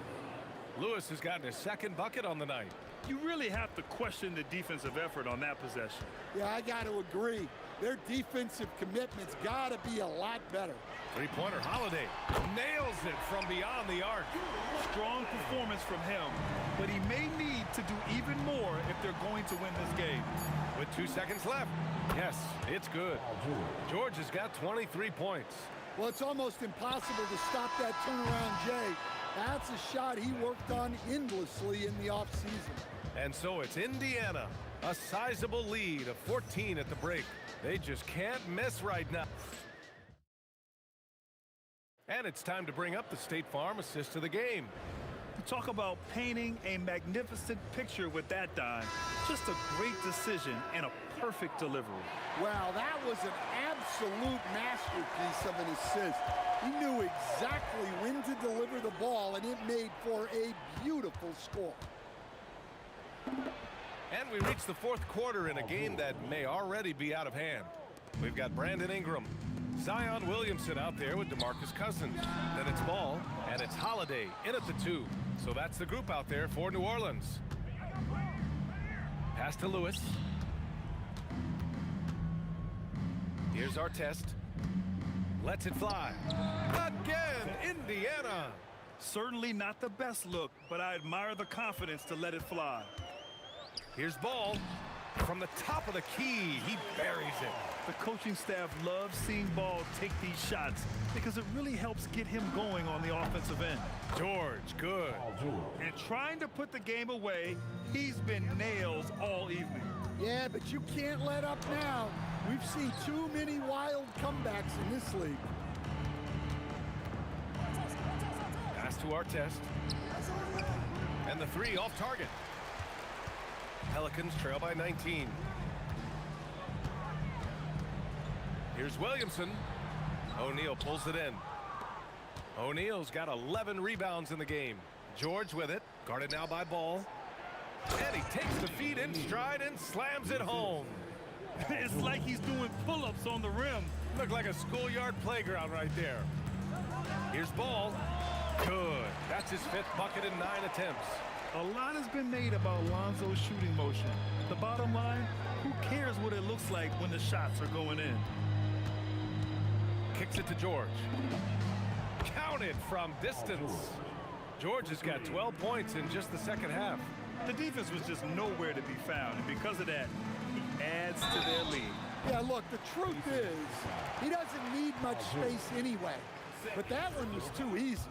Lewis has gotten his 2nd bucket on the night. You really have to question the defensive effort on that possession. Yeah, I got to agree. Their defensive commitment's got to be a lot better. 3-pointer Holiday nails it from beyond the arc. Strong performance from him, but he may need to do even more if they're going to win this game. With 2 seconds left. Yes, it's good. George has got 23 points. Well, it's almost impossible to stop that turnaround, Jay. That's a shot he worked on endlessly in the offseason. And so it's Indiana, a sizable lead of 14 at the break. They just can't miss right now. And it's time to bring up the State Farm assist of the game. Talk about painting a magnificent picture with that dime. Just a great decision and a perfect delivery. Wow, that was an absolute masterpiece of an assist. He knew exactly when to deliver the ball, and it made for a beautiful score. And we reach the 4th quarter in a game that may already be out of hand. We've got Brandon Ingram, Zion Williamson out there with DeMarcus Cousins. Then it's Ball, and it's Holiday in at the 2. So that's the group out there for New Orleans. Pass to Lewis. Here's Artest. Lets it fly. Again, Indiana. Certainly not the best look, but I admire the confidence to let it fly. Here's Ball. From the top of the key, he buries it. The coaching staff loves seeing Ball take these shots because it really helps get him going on the offensive end. George, good. And trying to put the game away, he's been nails all evening. Yeah, but you can't let up now. We've seen too many wild comebacks in this league. Pass to Artest. And the 3 off target. Pelicans trail by 19. Here's Williamson. O'Neal pulls it in. O'Neal's got 11 rebounds in the game. George with it. Guarded now by Ball. And he takes the feed in stride and slams it home. It's like he's doing pull-ups on the rim. Looked like a schoolyard playground right there. Here's Ball. Good. That's his 5th bucket in 9 attempts. A lot has been made about Lonzo's shooting motion. The bottom line, who cares what it looks like when the shots are going in? Kicks it to George. Counted from distance. George has got 12 points in just the 2nd half. The defense was just nowhere to be found, and because of that, he adds to their lead. Yeah, look, the truth is, he doesn't need much space anyway. But that one was too easy.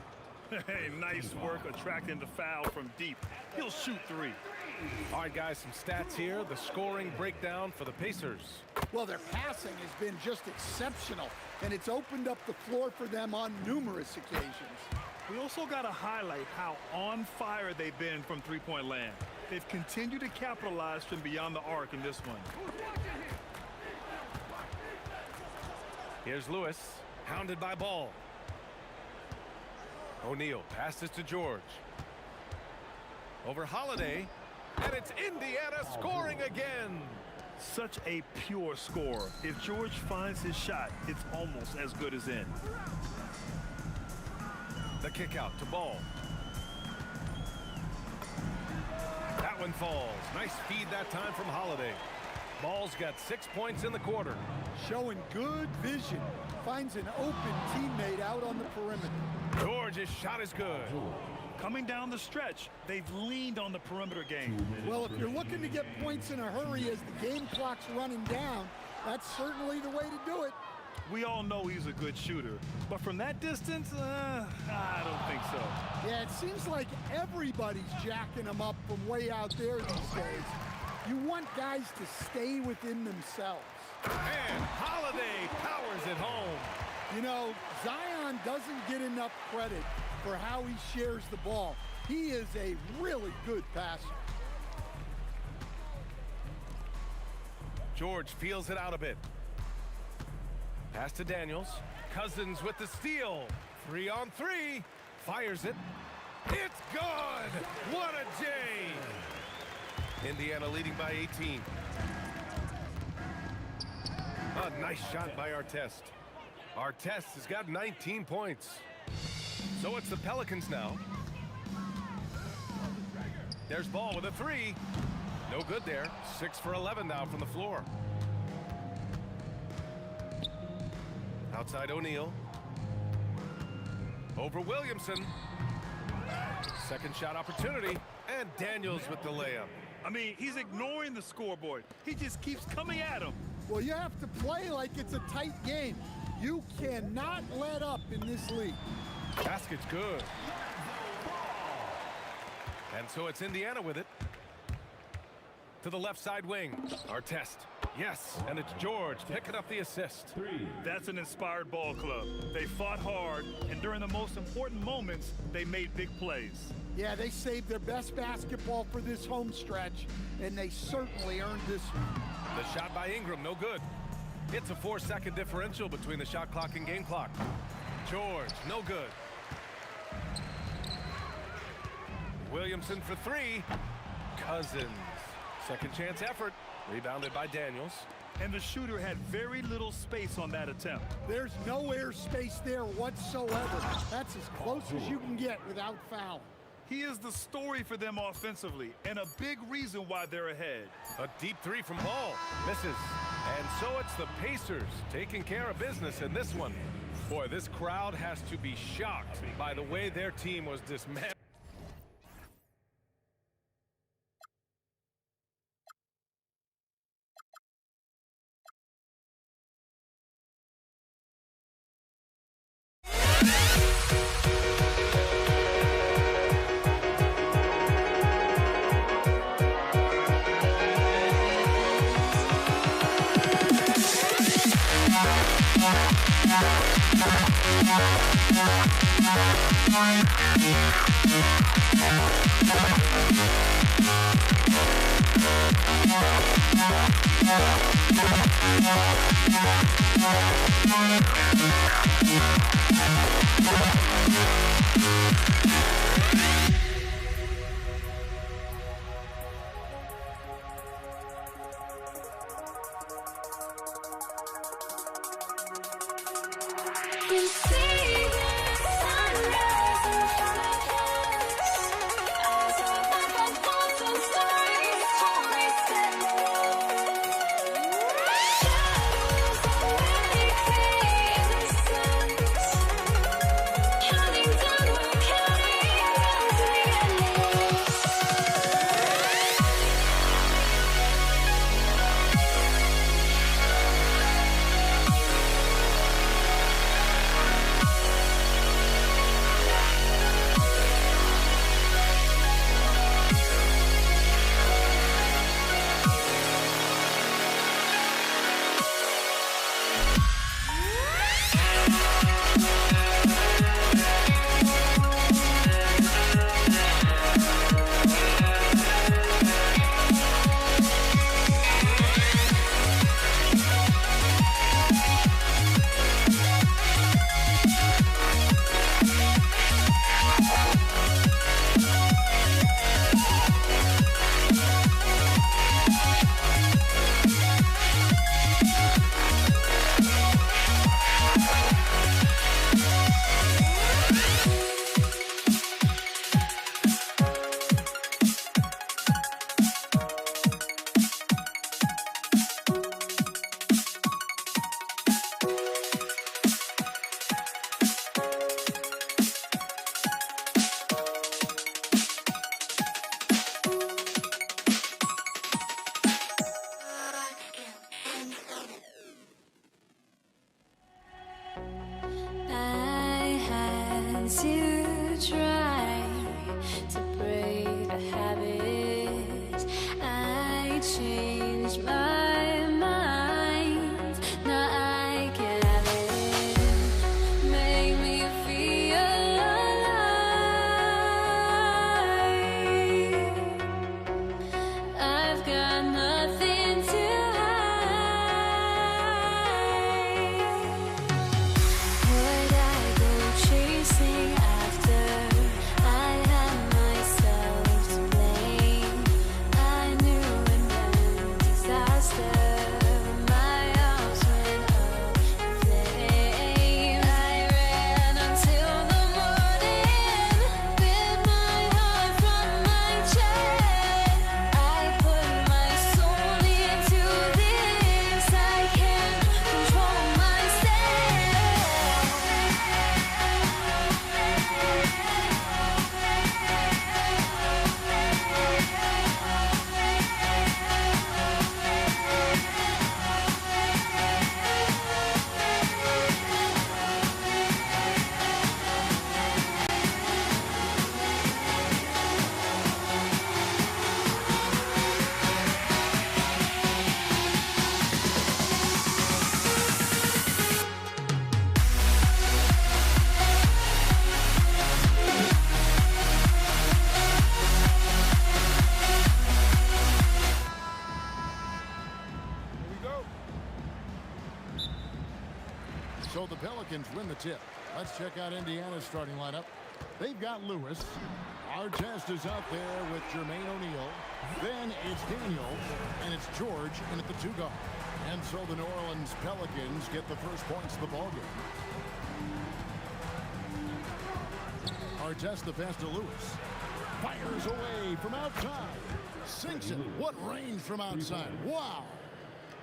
Hey, nice work attracting the foul from deep. He'll shoot 3. All right, guys, some stats here. The scoring breakdown for the Pacers. Well, their passing has been just exceptional, and it's opened up the floor for them on numerous occasions. We also got to highlight how on fire they've been from three-point land. They've continued to capitalize from beyond the arc in this one. Here's Lewis, hounded by Ball. O'Neal passes to George. Over Holiday, and it's Indiana scoring again. Such a pure score. If George finds his shot, it's almost as good as in. The kick out to Ball. That one falls. Nice feed that time from Holiday. Ball's got 6 points in the quarter. Showing good vision. Finds an open teammate out on the perimeter. George's shot is good. Coming down the stretch, they've leaned on the perimeter game. Well, if you're looking to get points in a hurry as the game clock's running down, that's certainly the way to do it. We all know he's a good shooter, but from that distance, I don't think so. Yeah, it seems like everybody's jacking him up from way out there these days. You want guys to stay within themselves. And Holiday powers it home. You know, Zion doesn't get enough credit for how he shares the ball. He is a really good passer. George feels it out a bit. Pass to Daniels. Cousins with the steal. 3 on 3. Fires it. It's good. What a J. Indiana leading by 18. A nice shot by Artest. Artest has got 19 points. So it's the Pelicans now. There's Ball with a 3. No good there. 6 for 11 now from the floor. Outside O'Neal. Over Williamson. Second shot opportunity. And Daniels with the layup. I mean, he's ignoring the scoreboard. He just keeps coming at him. Well, you have to play like it's a tight game. You cannot let up in this league. Basket's good. And so it's Indiana with it. To the left side wing. Artest. Yes, and it's George picking up the assist. That's an inspired ball club. They fought hard, and during the most important moments, they made big plays. Yeah, they saved their best basketball for this home stretch, and they certainly earned this one. The shot by Ingram, no good. It's a 4-second differential between the shot clock and game clock. George, no good. Williamson for 3. Cousins. Second chance effort. Rebounded by Daniels. And the shooter had very little space on that attempt. There's no air space there whatsoever. That's as close as you can get without foul. He is the story for them offensively, and a big reason why they're ahead. A deep 3 from Ball. Misses. And so it's the Pacers taking care of business in this one. Boy, this crowd has to be shocked by the way their team was dismantled. to try to break a habit. I changed my mind. Now I can have it. Make me feel alive. I've got nothing to would I go chasing after? I had myself to blame. I knew it meant disaster. My arms went up in flames. I ran until the morning, bit my heart from my chest. I put my soul into this. I can't control myself. So the Pelicans win the tip. Let's check out Indiana's starting lineup. They've got Lewis. Artest is out there with Jermaine O'Neal. Then it's Daniels, and it's George in at the 2 guard. And so the New Orleans Pelicans get the first points of the ballgame. Artest the pass to Lewis. Fires away from outside. Sinks it. What range from outside. Wow.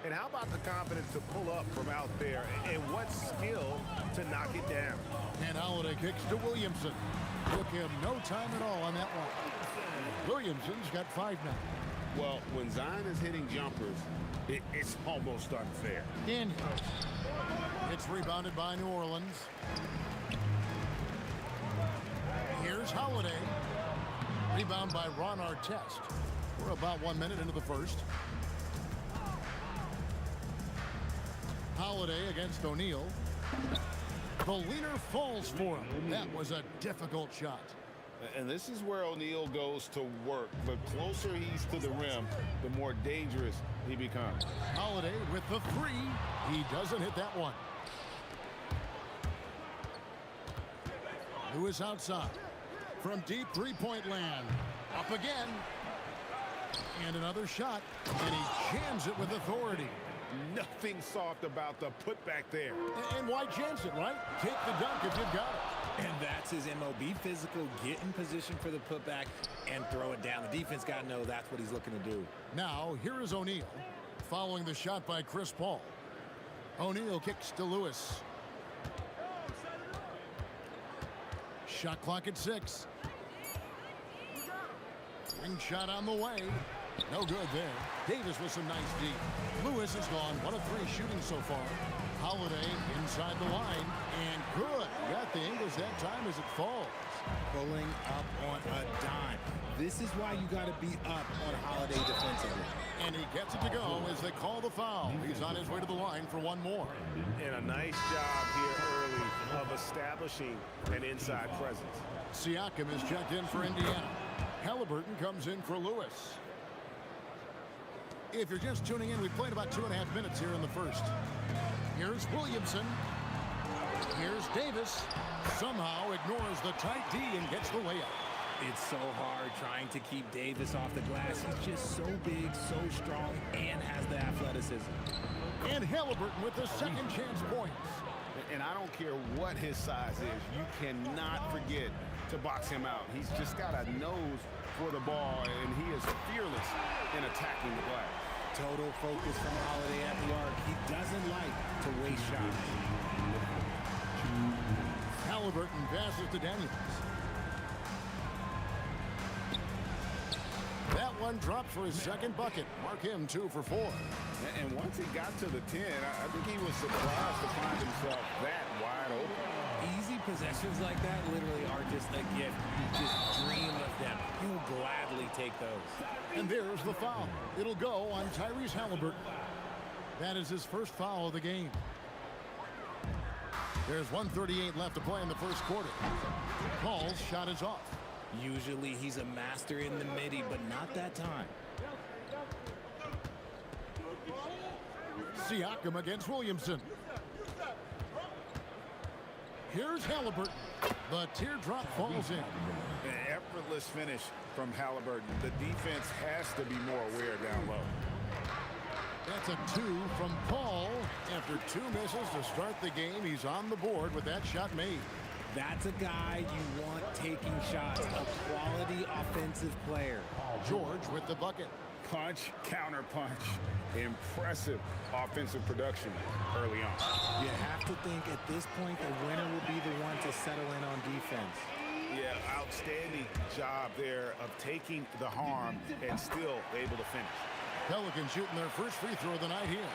And how about the confidence to pull up from out there, and what skill to knock it down. And Holiday kicks to Williamson. Took him no time at all on that one. Williamson's got 5 now. Well, when Zion is hitting jumpers, it's almost unfair. Daniels. It's rebounded by New Orleans. Here's Holiday. Rebound by Ron Artest. We're about 1 minute into the first. Holiday against O'Neal. The leaner falls for him. That was a difficult shot. And this is where O'Neal goes to work. The closer he's to the rim, the more dangerous he becomes. Holiday with the 3. He doesn't hit that one. Lewis outside. From deep three-point land. Up again. And another shot. And he jams it with authority. Nothing soft about the putback there. And why chance it, right? Take the dunk if you've got it. And that's his MO. Be physical, get in position for the putback, and throw it down. The defense got to know that's what he's looking to do. Now, here is O'Neal, following the shot by Chris Paul. O'Neal kicks to Lewis. Shot clock at 6. Ring shot on the way. No good there. Davis with some nice D. Lewis has gone 1 of 3 shooting so far. Holiday inside the line. And good. Got the Ingles that time as it falls. Pulling up on a dime. This is why you got to be up on Holiday defensively. And he gets it to go as they call the foul. He's on his way to the line for 1 more. And a nice job here early of establishing an inside presence. Siakam is checked in for Indiana. Halliburton comes in for Lewis. If you're just tuning in, we've played about 2.5 minutes here in the first. Here's Williamson. Here's Davis. Somehow ignores the tight D and gets the layup. It's so hard trying to keep Davis off the glass. He's just so big, so strong, and has the athleticism. And Halliburton with the second chance points. And I don't care what his size is. You cannot forget to box him out. He's just got a nose for the ball, and he is fearless in attacking the glass. Total focus from Holiday at the arc. He doesn't like to waste shots. Halliburton passes to Daniels. That one dropped for his second bucket. Mark him 2 for 4. And once he got to the 10, I think he was surprised to find himself that wide open. Easy possessions like that literally are just a gift. You just dream of them. He'll gladly take those. And there's the foul. It'll go on Tyrese Halliburton. That is his first foul of the game. There's 1:38 left to play in the first quarter. Paul's shot is off. Usually he's a master in the midi, but not that time. Siakam against Williamson. Here's Halliburton. The teardrop falls in. An effortless finish from Halliburton. The defense has to be more aware down low. That's a 2 from Paul. After 2 misses to start the game, he's on the board with that shot made. That's a guy you want taking shots, a quality offensive player. George with the bucket. Punch, counter punch. Impressive offensive production early on. You have to think at this point the winner will be the one to settle in on defense. Yeah, outstanding job there of taking the harm and still able to finish. Pelicans shooting their first free throw of the night here.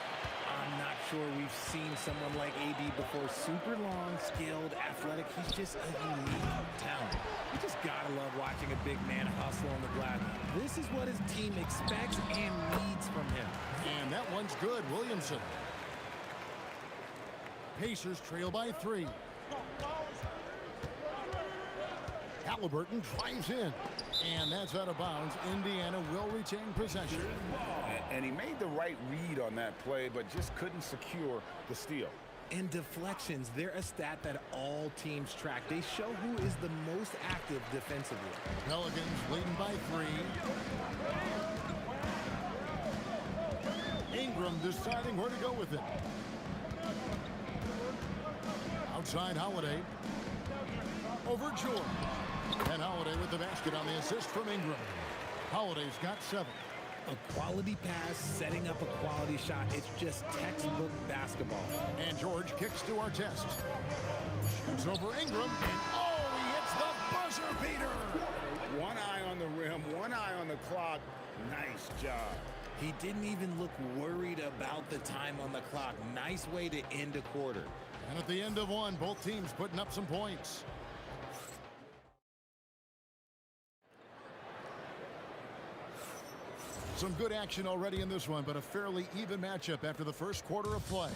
I'm not sure we've seen someone like AD before. Super long, skilled, athletic. He's just a unique talent. You just gotta love watching a big man hustle on the glass. This is what his team expects and needs from him. And that one's good. Williamson. Pacers trail by 3. Halliburton drives in. And that's out of bounds. Indiana will retain possession. And he made the right read on that play, but just couldn't secure the steal. And deflections, they're a stat that all teams track. They show who is the most active defensively. Pelicans leading by 3. Ingram deciding where to go with it. Outside Holiday. Over Jordan. And Holiday with the basket on the assist from Ingram. Holiday's got 7. A quality pass, setting up a quality shot. It's just textbook basketball. And George kicks to our test. Shoots over Ingram. And oh, he hits the buzzer beater. One eye on the rim, one eye on the clock. Nice job. He didn't even look worried about the time on the clock. Nice way to end a quarter. And at the end of one, both teams putting up some points. Some good action already in this one, but a fairly even matchup after the first quarter of play.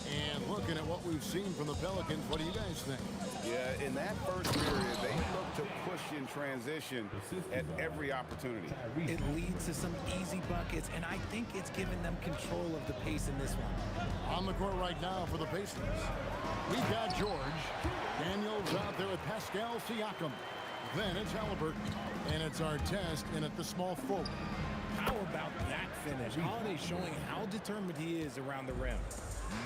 And looking at what we've seen from the Pelicans, what do you guys think? Yeah, in that first period, they looked to push in transition at every opportunity. It leads to some easy buckets, and I think it's given them control of the pace in this one. On the court right now for the Pacers, we've got George. Daniels out there with Pascal Siakam. Then it's Halliburton, and it's our test in at the small forward. How about that finish? Holiday showing how determined he is around the rim.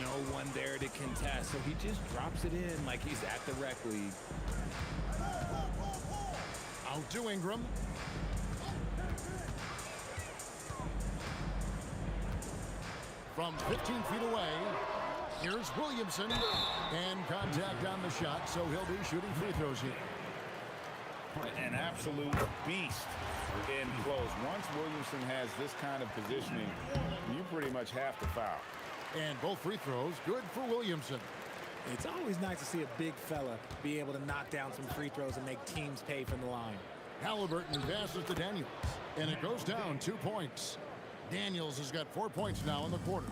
No one there to contest, so he just drops it in like he's at the rec league. Out to Ingram. From 15 feet away, here's Williamson. And contact on the shot, so he'll be shooting free throws here. An absolute beast in close. Once Williamson has this kind of positioning, you pretty much have to foul. And both free throws good for Williamson. It's always nice to see a big fella be able to knock down some free throws and make teams pay from the line. Halliburton passes to Daniels, and it goes down 2 points. Daniels has got 4 points now in the quarter.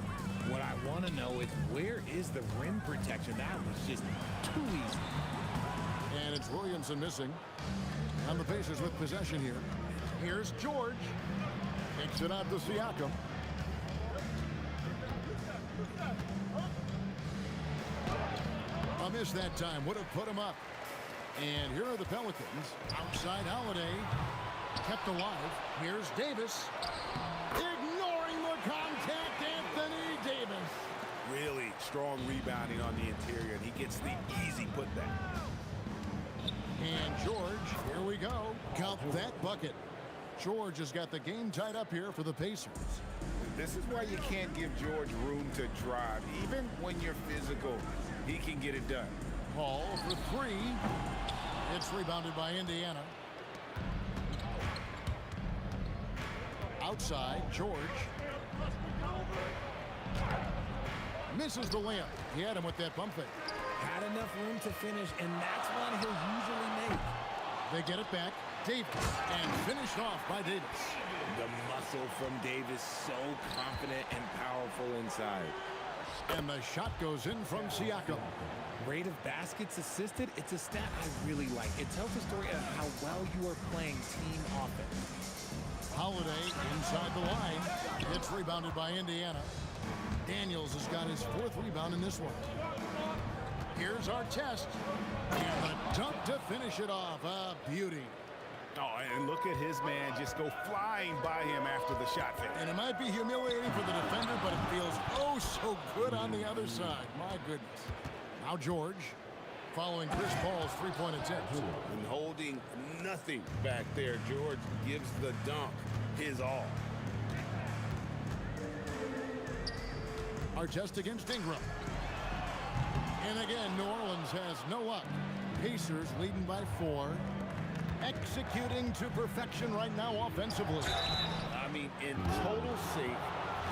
What I want to know is where is the rim protection? That was just too easy. And it's Williamson missing. And the Pacers with possession here. Here's George. Takes it out to Siakam. A miss that time. Would have put him up. And here are the Pelicans. Outside Holiday. Kept alive. Here's Davis. Ignoring the contact, Anthony Davis. Really strong rebounding on the interior, and he gets the easy putback. And George, here we go. Count that bucket. George has got the game tied up here for the Pacers. This is why you can't give George room to drive. Even when you're physical, he can get it done. Paul for 3. It's rebounded by Indiana. Outside, George. Misses the layup. He had him with that bump fake. Had enough room to finish, and that's one he'll usually make. They get it back. Davis, and finished off by Davis. The muscle from Davis, so confident and powerful inside. And the shot goes in from Siakam. Rate of baskets assisted, it's a stat I really like. It tells the story of how well you are playing team offense. Holiday inside the line. It's rebounded by Indiana. Daniels has got his 4th rebound in this one. Here's our test. And a dunk to finish it off. A beauty. Oh, and look at his man just go flying by him after the shot finish. And it might be humiliating for the defender, but it feels oh so good on the other side. My goodness. Now George, following Chris Paul's three-point attempt. And holding nothing back there, George gives the dunk his all. Our test against Ingram. And again, New Orleans has no luck. Pacers leading by 4. Executing to perfection right now offensively. I mean, in total sync,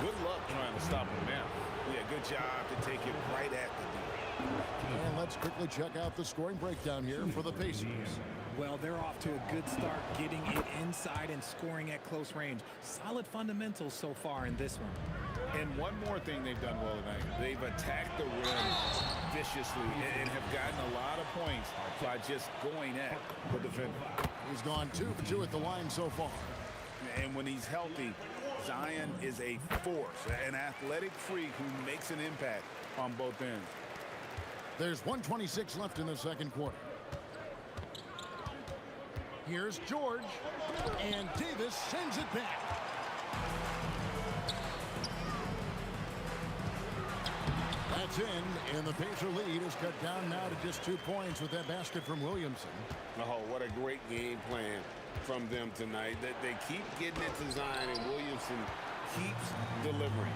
good luck trying to stop him now. Yeah, good job to take it right at the D. And let's quickly check out the scoring breakdown here for the Pacers. Well, they're off to a good start, getting it inside and scoring at close range. Solid fundamentals so far in this one. And one more thing they've done well tonight. They've attacked the rim viciously and have gotten a lot of points by just going at the defender. He's gone 2 for 2 at the line so far. And when he's healthy, Zion is a force, an athletic freak who makes an impact on both ends. There's 1:26 left in the second quarter. Here's George, and Davis sends it back. That's in, and the Pacer lead is cut down now to just 2 points with that basket from Williamson. Oh, what a great game plan from them tonight. That they keep getting it to Zion, and Williamson keeps delivering.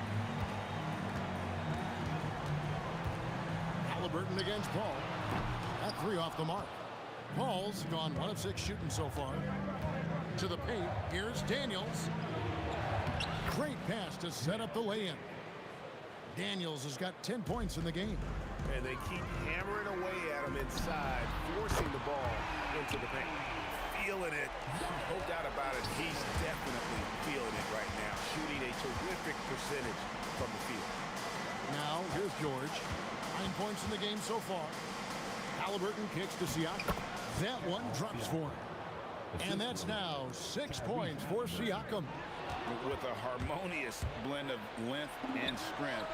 Halliburton against Paul. That 3 off the mark. Paul's gone 1 of 6 shooting so far. To the paint, here's Daniels. Great pass to set up the lay-in. Daniels has got 10 points in the game. And they keep hammering away at him inside, forcing the ball into the paint. Feeling it. No doubt about it. He's definitely feeling it right now. Shooting a terrific percentage from the field. Now, here's George. 9 points in the game so far. Halliburton kicks to Siakam. That one drops for him. And that's now 6 points for Siakam. With a harmonious blend of length and strength,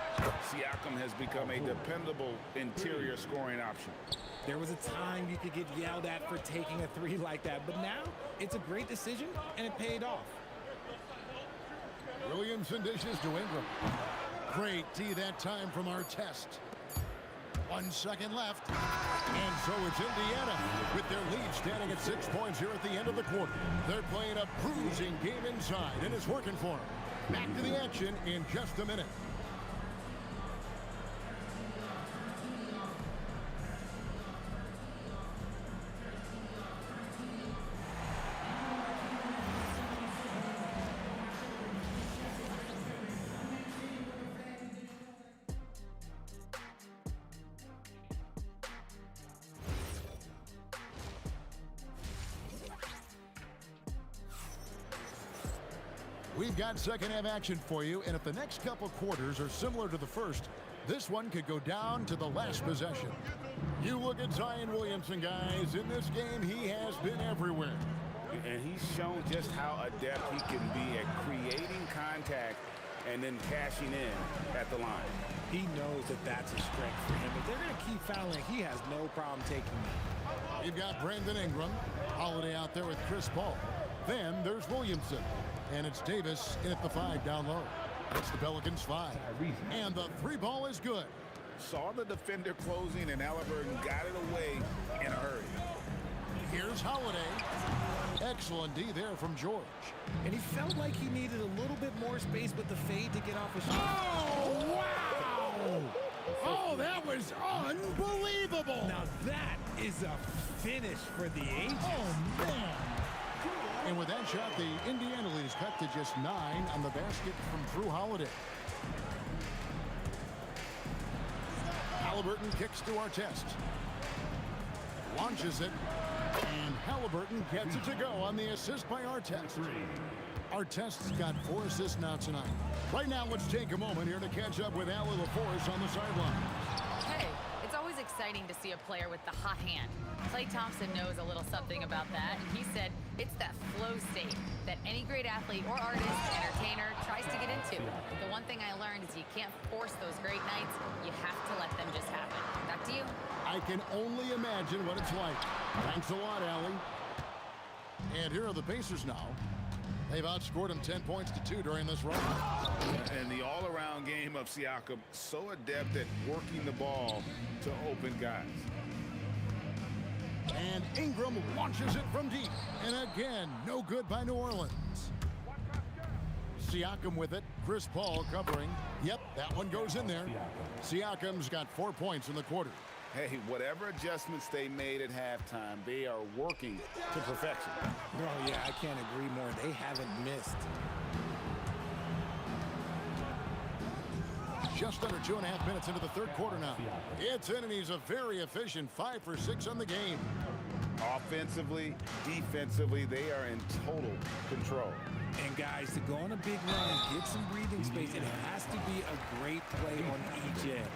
Siakam has become a dependable interior scoring option. There was a time you could get yelled at for taking a 3 like that, but now it's a great decision, and it paid off. Williamson dishes to Ingram. Great D that time from our test. 1 second left. And so it's Indiana with their lead standing at 6 points here at the end of the quarter. They're playing a bruising game inside, and it's working for them. Back to the action in just a minute. We've got second half action for you, and if the next couple quarters are similar to the first, this one could go down to the last possession. You look at Zion Williamson, guys. In this game, he has been everywhere. And he's shown just how adept he can be at creating contact and then cashing in at the line. He knows that that's a strength for him. If they're going to keep fouling, he has no problem taking it. You've got Brandon Ingram, Holiday out there with Chris Paul. Then there's Williamson. And it's Davis in at the 5 down low. It's the Pelicans 5. And the 3 ball is good. Saw the defender closing, and Halliburton got it away in a hurry. Here's Holiday. Excellent D there from George. And he felt like he needed a little bit more space with the fade to get off his shot. Oh, wow! Oh, that was unbelievable! Now that is a finish for the ages. Oh, man! And with that shot, the Indiana lead is cut to just 9 on the basket from Drew Holiday. Halliburton kicks to Artest. Launches it. And Halliburton gets it to go on the assist by Artest. Artest's got 4 assists now tonight. Right now, let's take a moment here to catch up with Allie LaForce on the sideline. Hey, it's always exciting to see a player with the hot hand. Klay Thompson knows a little something about that, and he said it's that flow state that any great athlete or artist, entertainer, tries to get into. The one thing I learned is you can't force those great nights. You have to let them just happen. Back to you. I can only imagine what it's like. Thanks a lot, Allie. And here are the Pacers now. They've outscored them 10 points to 2 during this run. And the all-around game of Siakam, so adept at working the ball to open guys. And Ingram launches it from deep. And again, no good by New Orleans. Siakam with it. Chris Paul covering. Yep, that one goes in there. Siakam's got 4 points in the quarter. Hey, whatever adjustments they made at halftime, they are working to perfection. Oh, yeah, I can't agree more. They haven't missed. Just under 2.5 minutes into the third quarter now. It's in, and he's a very efficient 5 for 6 on the game. Offensively, defensively, they are in total control. And guys, to go on a big run and get some breathing space, it has to be a great play on each end.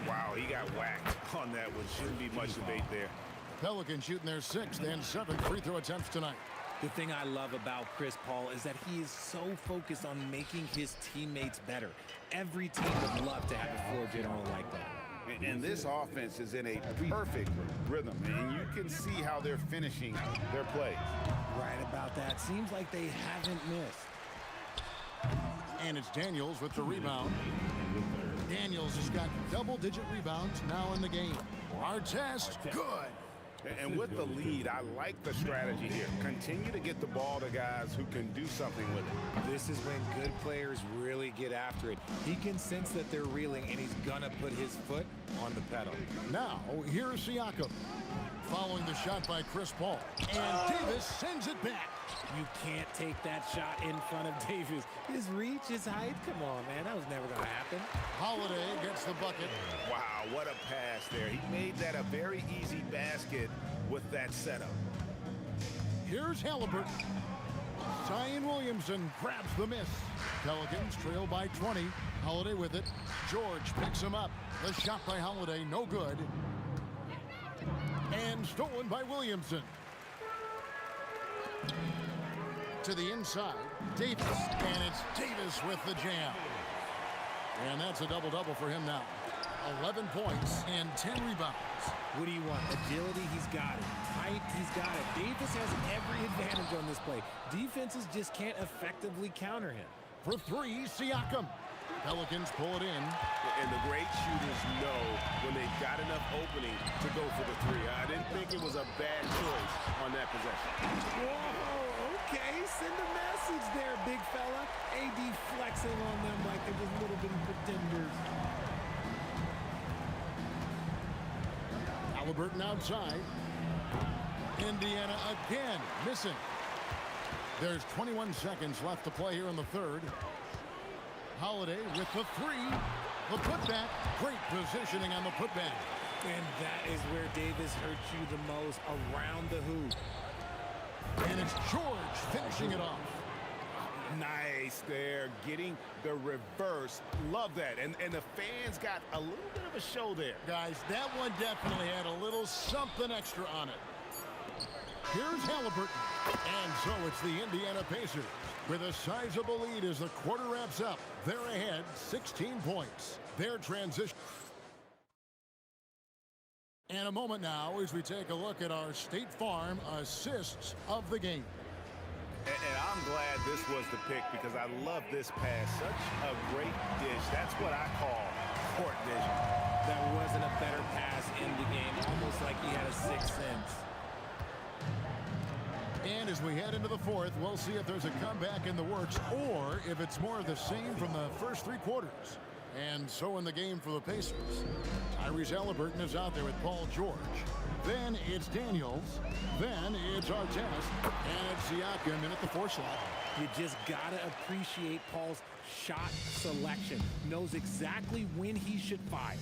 Wow, he got whacked on that one. Shouldn't be much debate there. Pelicans shooting their 6th and 7th free throw attempts tonight. The thing I love about Chris Paul is that he is so focused on making his teammates better. Every team would love to have a floor general like that. And this offense is in a perfect rhythm, and you can see how they're finishing their plays. Right about that. Seems like they haven't missed. And it's Daniels with the rebound. Daniels has got double-digit rebounds now in the game. Artest, good. And with the lead, I like the strategy here. Continue to get the ball to guys who can do something with it. This is when good players really get after it. He can sense that they're reeling, and he's gonna put his foot on the pedal. Now, here's Siakam. Following the shot by Chris Paul. And Davis sends it back. You can't take that shot in front of Davis. His reach, his height, come on, man. That was never going to happen. Holiday gets the bucket. Wow, what a pass there. He made that a very easy basket with that setup. Here's Halliburton. Zion Williamson grabs the miss. Pelicans trail by 20. Holiday with it. George picks him up. The shot by Holiday, no good. And stolen by Williamson. To the inside, Davis, and it's Davis with the jam. And that's a double-double for him now. 11 points and 10 rebounds. What do you want? Agility, he's got it. Height, he's got it. Davis has every advantage on this play. Defenses just can't effectively counter him. For 3, Siakam. Pelicans pull it in. And the great shooters know when they've got enough opening to go for the 3. I didn't think it was a bad choice on that possession. Whoa, okay, send a message there, big fella. AD flexing on them like they was little bitty pretenders. Halliburton outside. Indiana again missing. There's 21 seconds left to play here in the third. Holiday with the 3. The putback. Great positioning on the putback. And that is where Davis hurts you the most, around the hoop. And it's George finishing it off. Nice there, getting the reverse. Love that. And the fans got a little bit of a show there. Guys, that one definitely had a little something extra on it. Here's Halliburton. And so it's the Indiana Pacers with a sizable lead as the quarter wraps up. They're ahead 16 points. Their transition. And a moment now as we take a look at our State Farm assists of the game. And I'm glad this was the pick because I love this pass. Such a great dish. That's what I call court vision. There wasn't a better pass in the game, almost like he had a sixth sense. And as we head into the fourth, we'll see if there's a comeback in the works or if it's more of the same from the first 3 quarters. And so in the game for the Pacers, Tyrese Halliburton is out there with Paul George. Then it's Daniels. Then it's Artest. And it's Siakam in at the 4 slot. You just got to appreciate Paul's shot selection. Knows exactly when he should fire.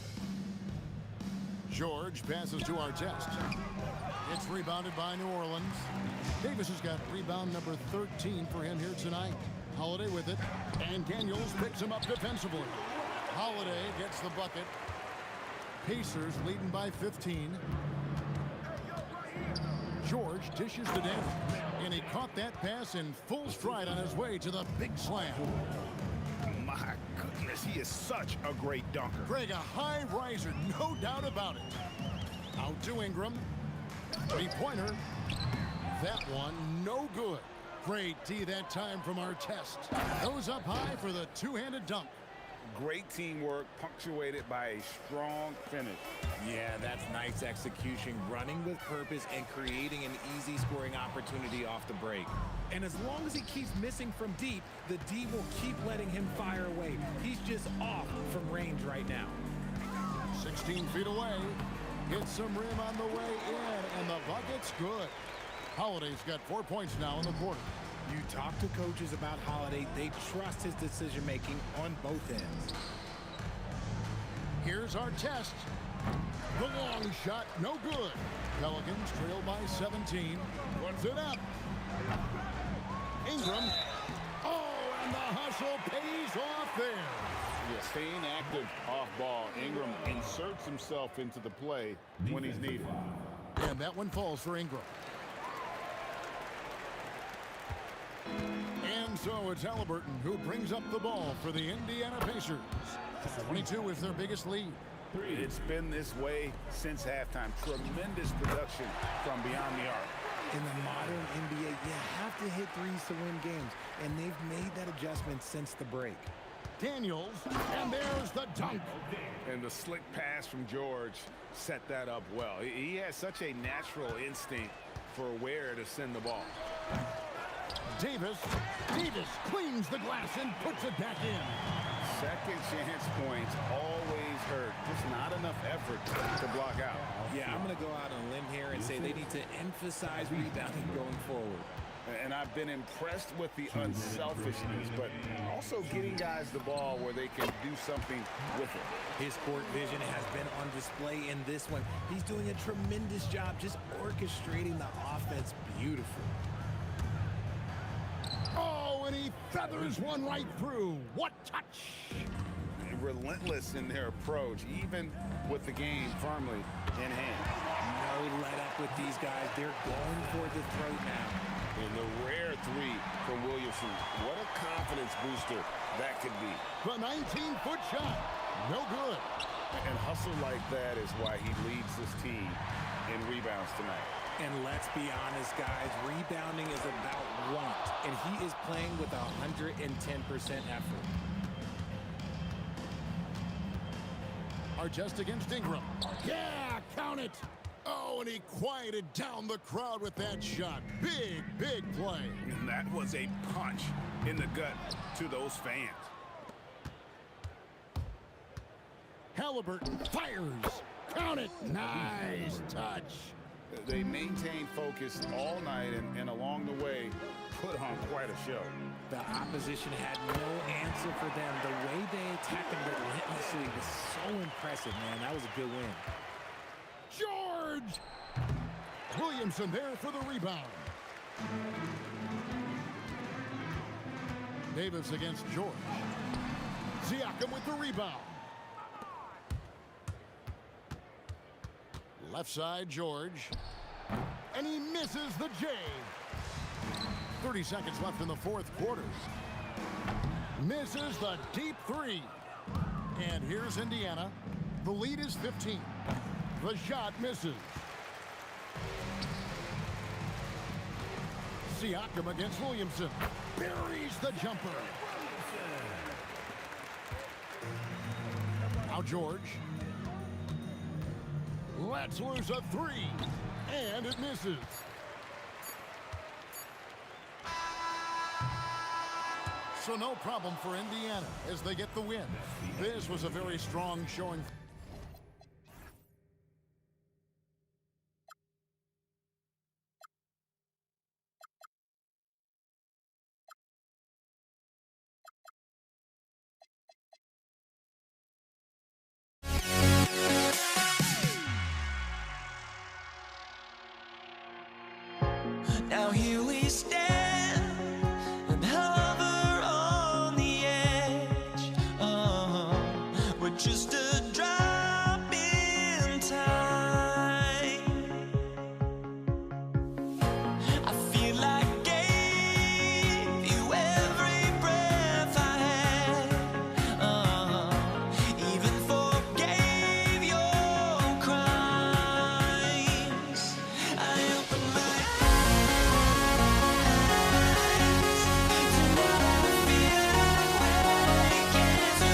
George passes to Artest. It's rebounded by New Orleans. Davis has got rebound number 13 for him here tonight. Holiday with it, and Daniels picks him up defensively. Holiday gets the bucket. Pacers leading by 15. George dishes to Daniels, and he caught that pass in full stride on his way to the big slam. My goodness, he is such a great dunker. Greg, a high riser, no doubt about it. Out to Ingram. Three-pointer. That one, no good. Great D that time from Artest. Goes up high for the two-handed dunk. Great teamwork, punctuated by a strong finish. Yeah, that's nice execution, running with purpose and creating an easy scoring opportunity off the break. And as long as he keeps missing from deep, the D will keep letting him fire away. He's just off from range right now. 16 feet away. Hits some rim on the way in, and the bucket's good. Holiday's got 4 points now in the quarter. You talk to coaches about Holiday, they trust his decision-making on both ends. Here's Artest. The long shot, no good. Pelicans trail by 17. Runs it up. Ingram. Oh, and the hustle pays off there. Yeah, staying active off ball. Ingram inserts himself into the play when he's needed. And that one falls for Ingram. And so it's Halliburton who brings up the ball for the Indiana Pacers. 22 is their biggest lead. It's been this way since halftime. Tremendous production from beyond the arc. In the modern NBA, you have to hit threes to win games, and they've made that adjustment since the break. Daniels, and there's the dunk. And the slick pass from George set that up well. He has such a natural instinct for where to send the ball. Davis cleans the glass and puts it back in. Second chance points always hurt. Just not enough effort to block out. Yeah, I'm going to go out on a limb here and say they need to emphasize rebounding going forward. And I've been impressed with the unselfishness, but also getting guys the ball where they can do something with it. His court vision has been on display in this one. He's doing a tremendous job just orchestrating the offense beautifully. Oh, and he feathers one right through. What touch! Relentless in their approach, even with the game firmly in hand. No let up with these guys. They're going for the throat now. And the rare three from Williamson. What a confidence booster that could be. The 19-foot shot. No good. And hustle like that is why he leads this team in rebounds tonight. And let's be honest, guys, rebounding is about want, and he is playing with 110% effort. Artest against Ingram. Yeah, count it. Oh, and he quieted down the crowd with that shot. Big, big play. And that was a punch in the gut to those fans. Halliburton fires. Count it. Nice touch. They maintained focus all night and along the way put on quite a show. The opposition had no answer for them. The way they attacked them relentlessly was so impressive, man. That was a good win. George! Williamson there for the rebound. Davis against George. Siakam with the rebound. Left side, George. And he misses the J. 30 seconds left in the fourth quarter. Misses the deep three. And here's Indiana. The lead is 15. The shot misses. Siakam against Williamson. Buries the jumper. Now George. Lets loose a three. And it misses. So no problem for Indiana as they get the win. This was a very strong showing. Now here we stand and hover on the edge. We're just a drop in time. I feel like I gave you every breath I had. Even forgave your crimes. I open my eyes, tonight I feel like waking to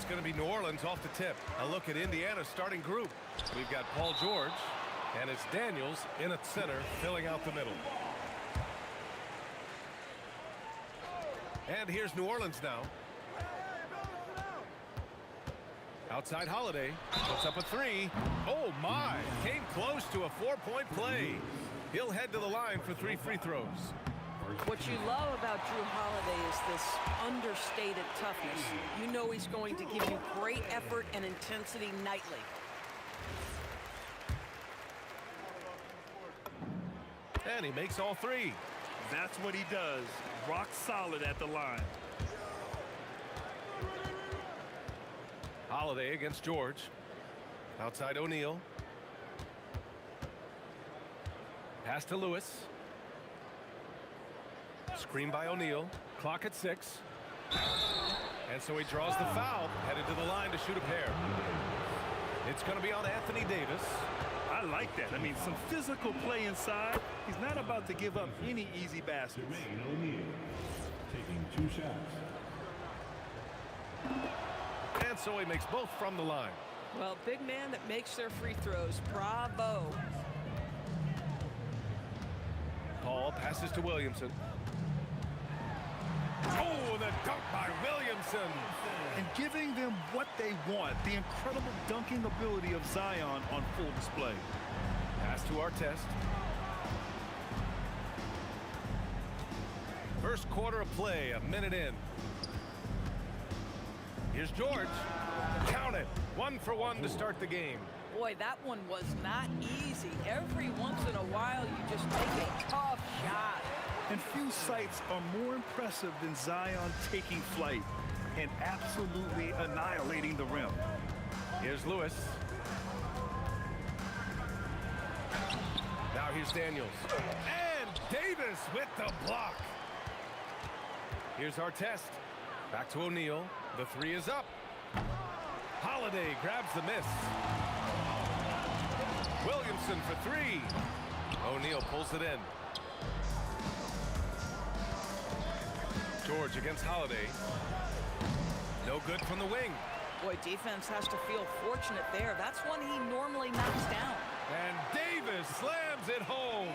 going to be New Orleans off the tip. A look at Indiana's starting group. We've got Paul George, and it's Daniels in at center, filling out the middle. And here's New Orleans now. Outside Holiday. Puts up a 3. Oh, my. Came close to a 4-point play. He'll head to the line for 3 free throws. What you love about Drew Holiday is this understated toughness. You know he's going to give you great effort and intensity nightly. And he makes all 3. That's what he does. Rock solid at the line. Holiday against George. Outside O'Neal. Pass to Lewis. Screen by O'Neal. Clock at 6. And so he draws the foul. Headed to the line to shoot a pair. It's going to be on Anthony Davis. I like that. I mean, some physical play inside. He's not about to give up any easy baskets. O'Neal taking 2 shots. And so he makes both from the line. Well, big man that makes their free throws. Bravo. Paul passes to Williamson. Oh, the dunk by Williamson. And giving them what they want. The incredible dunking ability of Zion on full display. Pass to Artest. First quarter of play, a minute in. Here's George. Count it. 1 for 1 to start the game. Boy, that one was not easy. Every once in a while, you just take a tough shot. And few sights are more impressive than Zion taking flight and absolutely annihilating the rim. Here's Lewis. Now here's Daniels. And Davis with the block. Here's Artest. Back to O'Neal. The 3 is up. Holiday grabs the miss. Williamson for 3. O'Neal pulls it in. George against Holiday. No good from the wing. Boy, defense has to feel fortunate there. That's one he normally knocks down. And Davis slams it home.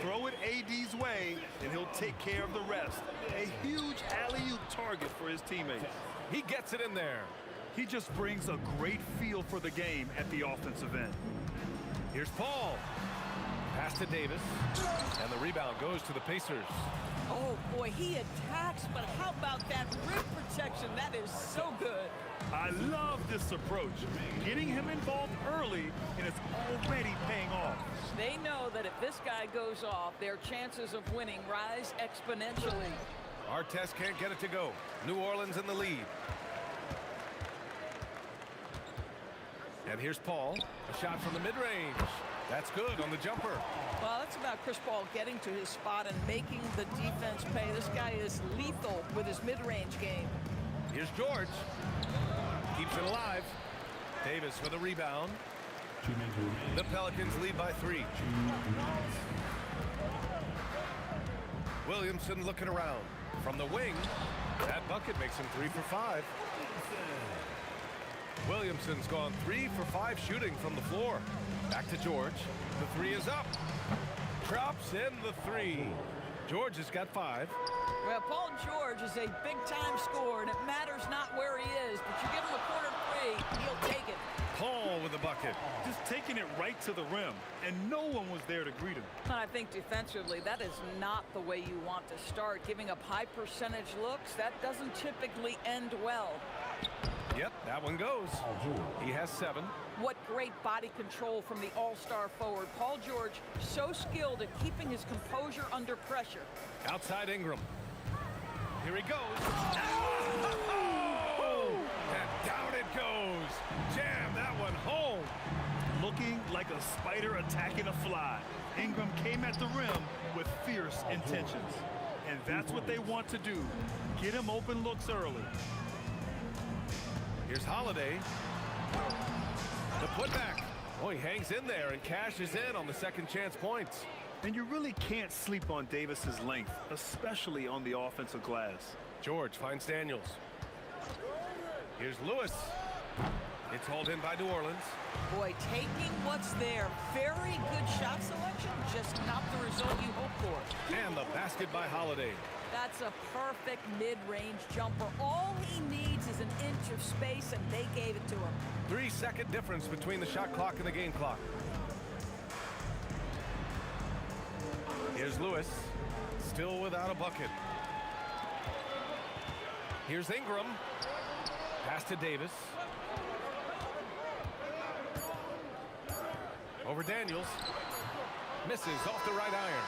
Throw it AD's way, and he'll take care of the rest. A huge alley-oop target for his teammates. He gets it in there. He just brings a great feel for the game at the offensive end. Here's Paul. Pass to Davis. And the rebound goes to the Pacers. Oh, boy, he attacks, but how about that rim protection? That is so good. I love this approach. Getting him involved early, and it's already paying off. They know that if this guy goes off, their chances of winning rise exponentially. Artest can't get it to go. New Orleans in the lead. And here's Paul. A shot from the mid-range. That's good on the jumper. Well, that's about Chris Paul getting to his spot and making the defense pay. This guy is lethal with his mid-range game. Here's George. Keeps it alive. Davis with a rebound. The Pelicans lead by 3. Williamson looking around. From the wing, that bucket makes him 3 for 5. Williamson's gone 3 for 5 shooting from the floor. Back to George. The 3 is up. Drops in the 3. George has got 5. Well, Paul George is a big-time scorer, and it matters not where he is, but you give him a corner 3, he'll take it. Paul with the bucket. Just taking it right to the rim, and no one was there to greet him. And I think defensively, that is not the way you want to start. Giving up high percentage looks, that doesn't typically end well. Yep, that one goes. He has 7. What great body control from the all-star forward. Paul George, so skilled at keeping his composure under pressure. Outside Ingram. Here he goes. And down it goes. Jam that one home. Looking like a spider attacking a fly. Ingram came at the rim with fierce intentions. And that's what they want to do. Get him open looks early. Here's Holiday. The putback. Oh, he hangs in there and cashes in on the second chance points. And you really can't sleep on Davis's length, especially on the offensive glass. George finds Daniels. Here's Lewis. It's hauled in by New Orleans. Boy, taking what's there. Very good shot selection, just not the result you hope for. And the basket by Holiday. That's a perfect mid-range jumper. All he needs is an inch of space, and they gave it to him. 3-second difference between the shot clock and the game clock. Here's Lewis, still without a bucket. Here's Ingram. Pass to Davis. Over Daniels. Misses off the right iron.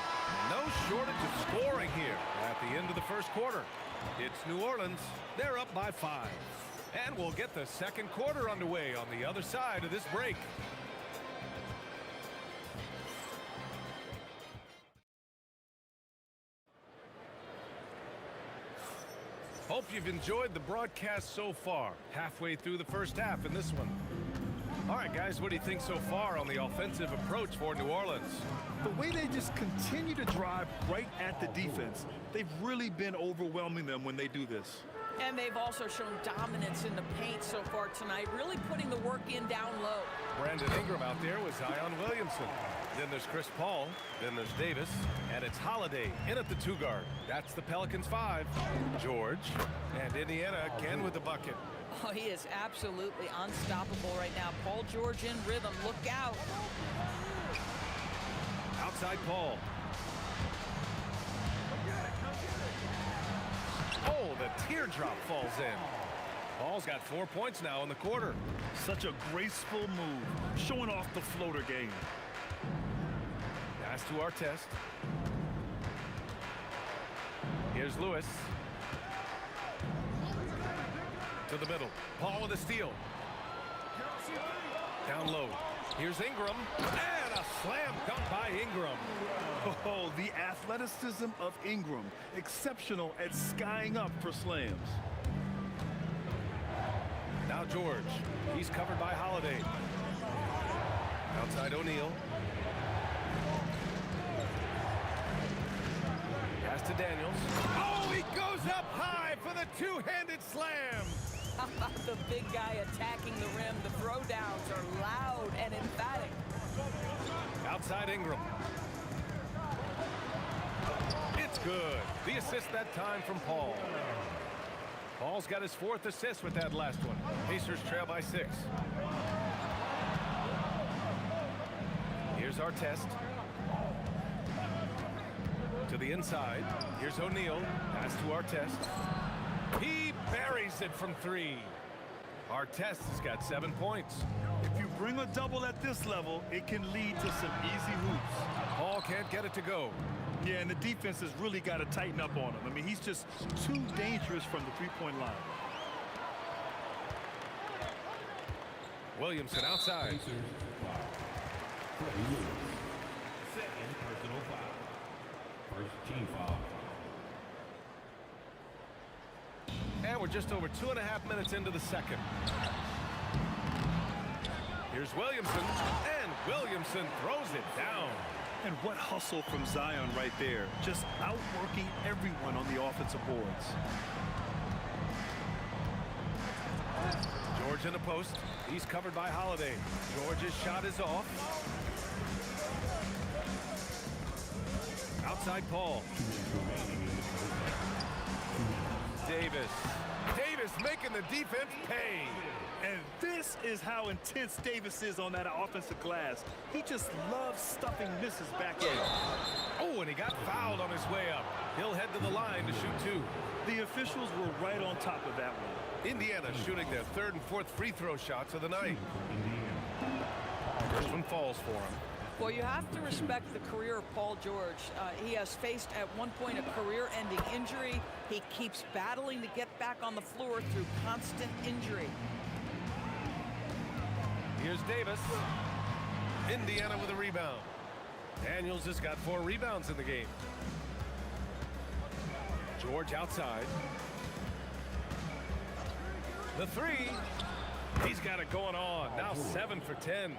No shortage of scoring here at the end of the first quarter. It's New Orleans. They're up by 5. And we'll get the second quarter underway on the other side of this break. Hope you've enjoyed the broadcast so far. Halfway through the first half in this one. All right, guys, what do you think so far on the offensive approach for New Orleans? The way they just continue to drive right at the defense, they've really been overwhelming them when they do this. And they've also shown dominance in the paint so far tonight, really putting the work in down low. Brandon Ingram out there with Zion Williamson. Then there's Chris Paul. Then there's Davis. And it's Holiday in at the 2 guard. That's the Pelicans 5. George. And Indiana again with the bucket. Oh, he is absolutely unstoppable right now. Paul George in rhythm. Look out. Outside Paul. Oh, the teardrop falls in. Paul's got 4 points now in the quarter. Such a graceful move, showing off the floater game. Pass to Artest. Here's Lewis. To the middle. Paul with a steal. Down low. Here's Ingram. And a slam dunk by Ingram. Oh, the athleticism of Ingram. Exceptional at skying up for slams. Now George. He's covered by Holiday. Outside O'Neal. Pass to Daniels. Oh, he goes up high for the two-handed slam. The big guy attacking the rim. The throwdowns are loud and emphatic. Outside Ingram. It's good. The assist that time from Paul. Paul's got his 4th assist with that last one. Pacers trail by 6. Here's Artest. To the inside. Here's O'Neal. Pass to Artest. He buries it from 3. Artest has got 7 points. If you bring a double at this level, it can lead to some easy hoops. Paul can't get it to go. Yeah, and the defense has really got to tighten up on him. I mean, he's just too dangerous from the three-point line. Williamson outside. Second personal foul. First team foul. And we're just over 2.5 minutes into the second. Here's Williamson, and Williamson throws it down. And what hustle from Zion right there. Just outworking everyone on the offensive boards. George in the post. He's covered by Holiday. George's shot is off. Outside Paul. Davis. Davis making the defense pay. And this is how intense Davis is on that offensive glass. He just loves stuffing misses back in. Oh, and he got fouled on his way up. He'll head to the line to shoot 2. The officials were right on top of that one. Indiana shooting their 3rd and 4th free throw shots of the night. First one falls for him. Well, you have to respect the career of Paul George. He has faced at one point a career-ending injury. He keeps battling to get back on the floor through constant injury. Here's Davis. Indiana with a rebound. Daniels has got 4 rebounds in the game. George outside. The 3. He's got it going on. Now 7 for 10.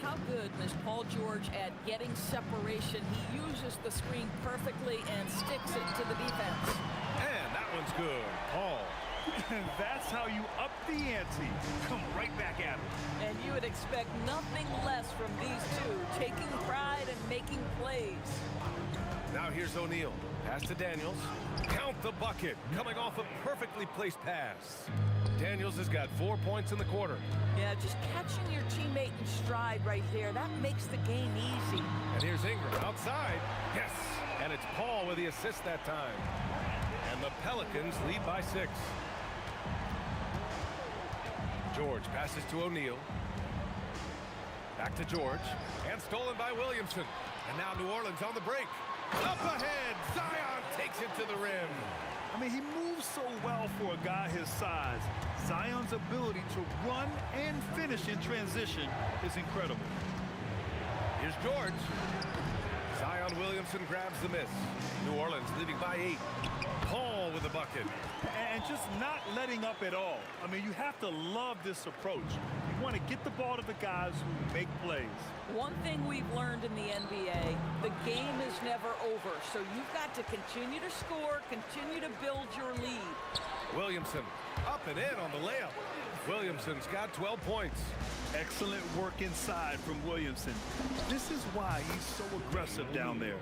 How good is Paul George at getting separation? He uses the screen perfectly and sticks it to the defense. And that one's good. Paul And that's how you up the ante. Come right back at him. And you would expect nothing less from these two, taking pride and making plays. Now here's O'Neal. Pass to Daniels. Count the bucket. Coming off a perfectly placed pass. Daniels has got 4 points in the quarter. Yeah, just catching your teammate in stride right there, that makes the game easy. And here's Ingram outside. Yes. And it's Paul with the assist that time. And the Pelicans lead by 6. George passes to O'Neal. Back to George. And stolen by Williamson. And now New Orleans on the break. Up ahead. Zion takes it to the rim. I mean, he moves so well for a guy his size. Zion's ability to run and finish in transition is incredible. Here's George. Zion Williamson grabs the miss. New Orleans leading by 8. Paul with the bucket. And just not letting up at all. I mean, you have to love this approach. You want to get the ball to the guys who make plays. One thing we've learned in the NBA, the game is never over. So you've got to continue to score, continue to build your lead. Williamson up and in on the layup. Williamson's got 12 points. Excellent work inside from Williamson. This is why he's so aggressive down there.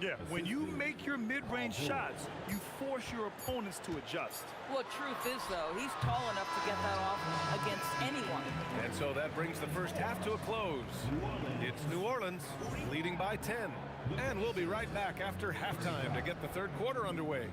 Yeah, when you make your mid-range shots, you force your opponents to adjust. Well, truth is, though, he's tall enough to get that off against anyone. And so that brings the first half to a close. It's New Orleans leading by 10. And we'll be right back after halftime to get the third quarter underway.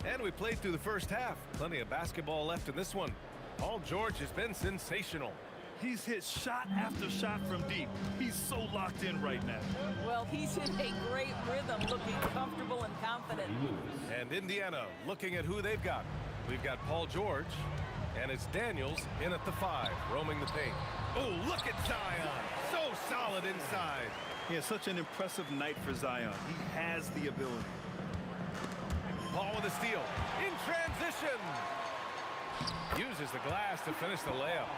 And we played through the first half. Plenty of basketball left in this one. Paul George has been sensational. He's hit shot after shot from deep. He's so locked in right now. Well, he's in a great rhythm, looking comfortable and confident. And Indiana looking at who they've got. We've got Paul George, and it's Daniels in at the 5, roaming the paint. Oh, look at Zion. So solid inside. He has such an impressive night for Zion. He has the ability. Paul with a steal. In transition. Uses the glass to finish the layup.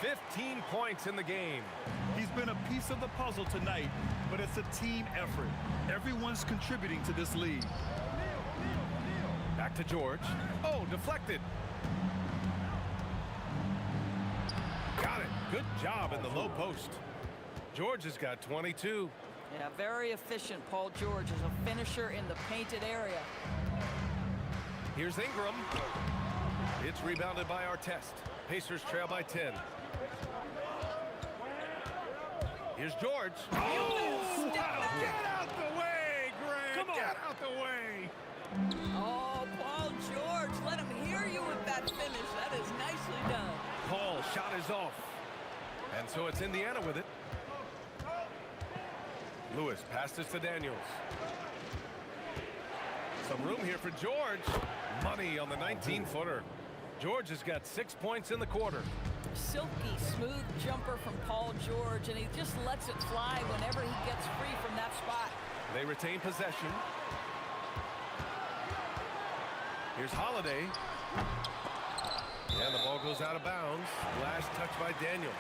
15 points in the game. He's been a piece of the puzzle tonight, but it's a team effort. Everyone's contributing to this lead. Back to George. Oh, deflected. Got it. Good job in the low post. George has got 22. Yeah, very efficient. Paul George is a finisher in the painted area. Here's Ingram. It's rebounded by Artest. Pacers trail by 10. Here's George. Oh, get out the way, Grant. Come on. Get out the way. Oh, Paul George, let him hear you with that finish. That is nicely done. Paul shot is off. And so it's Indiana with it. Lewis passes to Daniels. Some room here for George. Money on the 19-footer. George has got 6 points in the quarter. Silky smooth jumper from Paul George, and he just lets it fly whenever he gets free from that spot. They retain possession. Here's Holiday. And the ball goes out of bounds. Last touch by Daniels.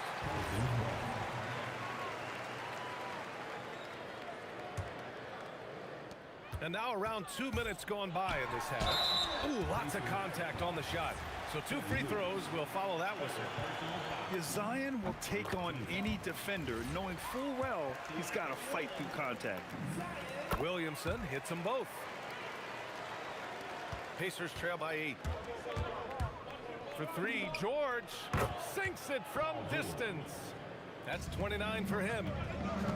And now around 2 minutes gone by in this half. Ooh, lots of contact on the shot. So 2 free throws will follow that whistle. Yeah, Zion will take on any defender, knowing full well he's got to fight through contact. Williamson hits them both. Pacers trail by 8. For 3, George sinks it from distance. That's 29 for him.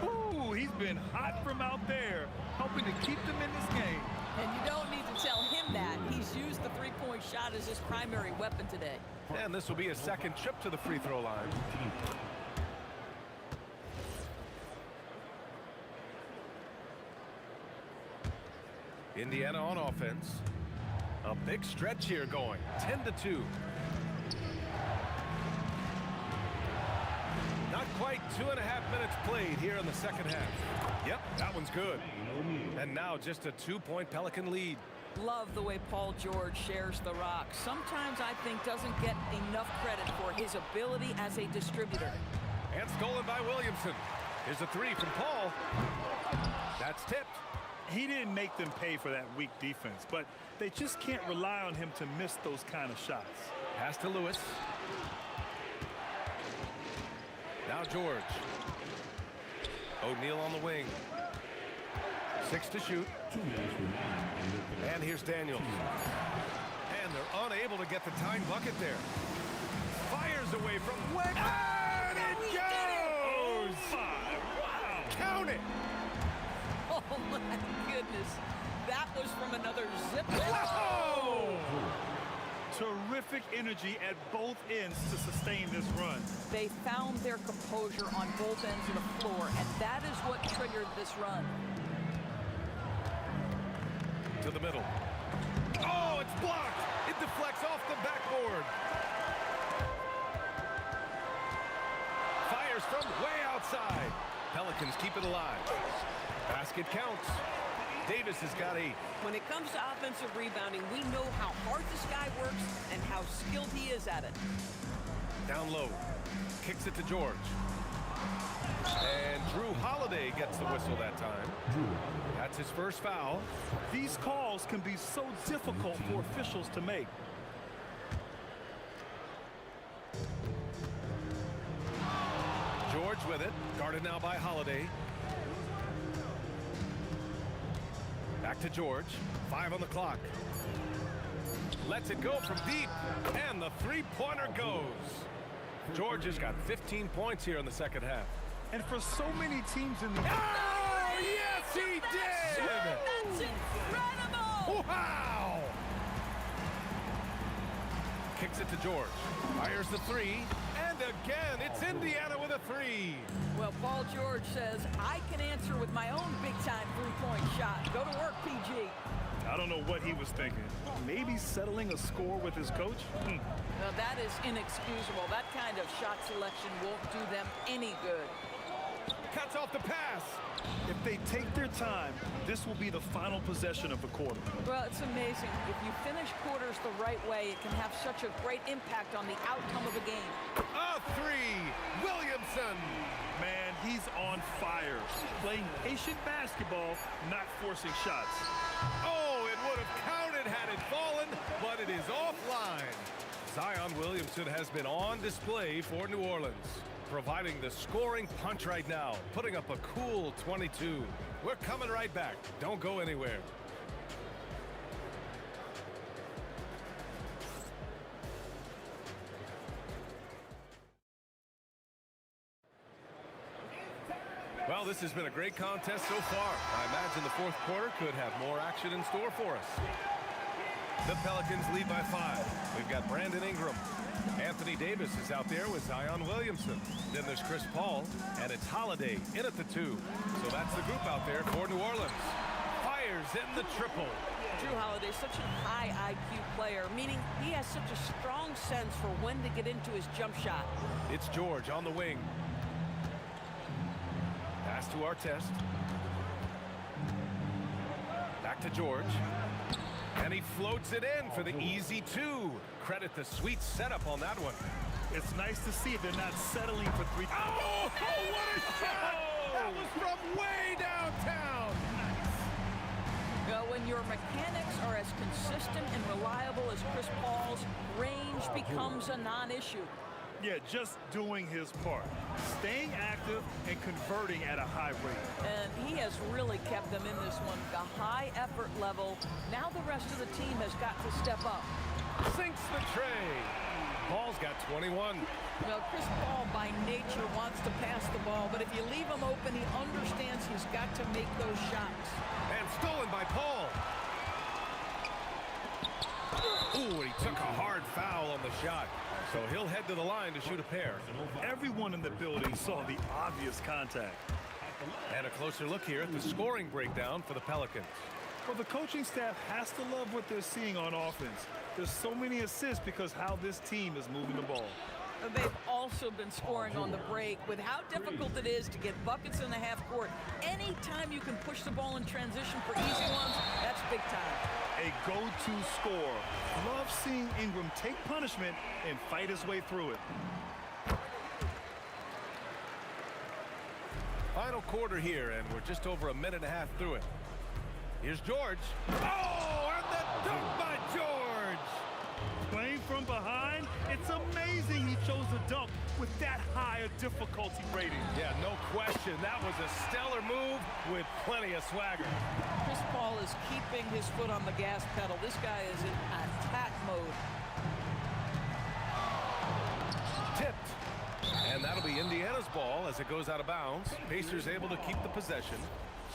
Ooh, he's been hot from out there, helping to keep them in this game. And you don't need to tell him that. He's used the three-point shot as his primary weapon today. And this will be a second trip to the free throw line. Indiana on offense. A big stretch here going. 10-2. quite 2.5 minutes played here in the second half. Yep, that one's good. And now just a 2-point Pelican lead. Love the way Paul George shares the rock. Sometimes I think doesn't get enough credit for his ability as a distributor. And stolen by Williamson. Here's a three from Paul. That's tipped. He didn't make them pay for that weak defense, but they just can't rely on him to miss those kind of shots. Pass to Lewis. Now George. O'Neal on the wing. 6 to shoot. And here's Daniels. And they're unable to get the tying bucket there. Fires away from way. And it goes! Wow! Count it! Oh, my goodness. That was from another zip. Whoa! Terrific energy at both ends to sustain this run. They found their composure on both ends of the floor, and that is what triggered this run. To the middle. Oh, it's blocked. It deflects off the backboard. Fires from way outside. Pelicans keep it alive. Basket counts. Davis has got 8. When it comes to offensive rebounding, we know how hard this guy works and how skilled he is at it. Down low. Kicks it to George. And Drew Holiday gets the whistle that time. That's his first foul. These calls can be so difficult for officials to make. George with it. Guarded now by Holiday. Back to George. 5 on the clock. Lets it go from deep. And the three-pointer goes. George has got 15 points here in the second half. And for so many teams in the... Oh, yes, he did! That's incredible! Wow! Kicks it to George. Fires the 3. And again, it's Indiana with a 3. Well, Paul George says, I can answer with my own big-time three-point shot. Go to work, PG. I don't know what he was thinking. Maybe settling a score with his coach? Now, that is inexcusable. That kind of shot selection won't do them any good. Cuts off the pass. If they take their time, this will be the final possession of the quarter. Well, it's amazing. If you finish quarters the right way, it can have such a great impact on the outcome of a game. A 3. Williamson. Man, he's on fire. Playing patient basketball, not forcing shots. Oh, it would have counted had it fallen, but it is offline. Zion Williamson has been on display for New Orleans, providing the scoring punch right now, putting up a cool 22. We're coming right back. Don't go anywhere. Well, this has been a great contest so far. I imagine the fourth quarter could have more action in store for us. The Pelicans lead by 5. We've got Brandon Ingram. Anthony Davis is out there with Zion Williamson. Then there's Chris Paul, and it's Holiday in at the 2. So that's the group out there for New Orleans. Fires in the triple. Drew Holiday is such a high IQ player, meaning he has such a strong sense for when to get into his jump shot. It's George on the wing. Pass to Artest. Back to George. And he floats it in for the easy 2. Credit the sweet setup on that one. It's nice to see they're not settling for 3. Oh, what a shot! That was from way downtown. Well, when your mechanics are as consistent and reliable as Chris Paul's, range becomes a non-issue. Yeah, just doing his part. Staying active and converting at a high rate. And he has really kept them in this one. The high effort level. Now the rest of the team has got to step up. Sinks the tray. Paul's got 21. Well, Chris Paul by nature wants to pass the ball, but if you leave him open, he understands he's got to make those shots. And stolen by Paul. Ooh, and he took a hard foul on the shot. So he'll head to the line to shoot a pair. Everyone in the building saw the obvious contact. And a closer look here at the scoring breakdown for the Pelicans. Well, the coaching staff has to love what they're seeing on offense. There's so many assists because how this team is moving the ball. They've also been scoring on the break. With how difficult it is to get buckets in the half court, anytime you can push the ball in transition for easy ones, that's big time. A go-to scorer. Love seeing Ingram take punishment and fight his way through it. Final quarter here, and we're just over a minute and a half through it. Here's George. Oh, and the dunk by George! Playing from behind, it's amazing he chose a dunk with that high a difficulty rating. Yeah, no question. That was a stellar move with plenty of swagger. Chris Paul is keeping his foot on the gas pedal. This guy is in attack mode. Tipped. And that'll be Indiana's ball as it goes out of bounds. Pacers able to keep the possession.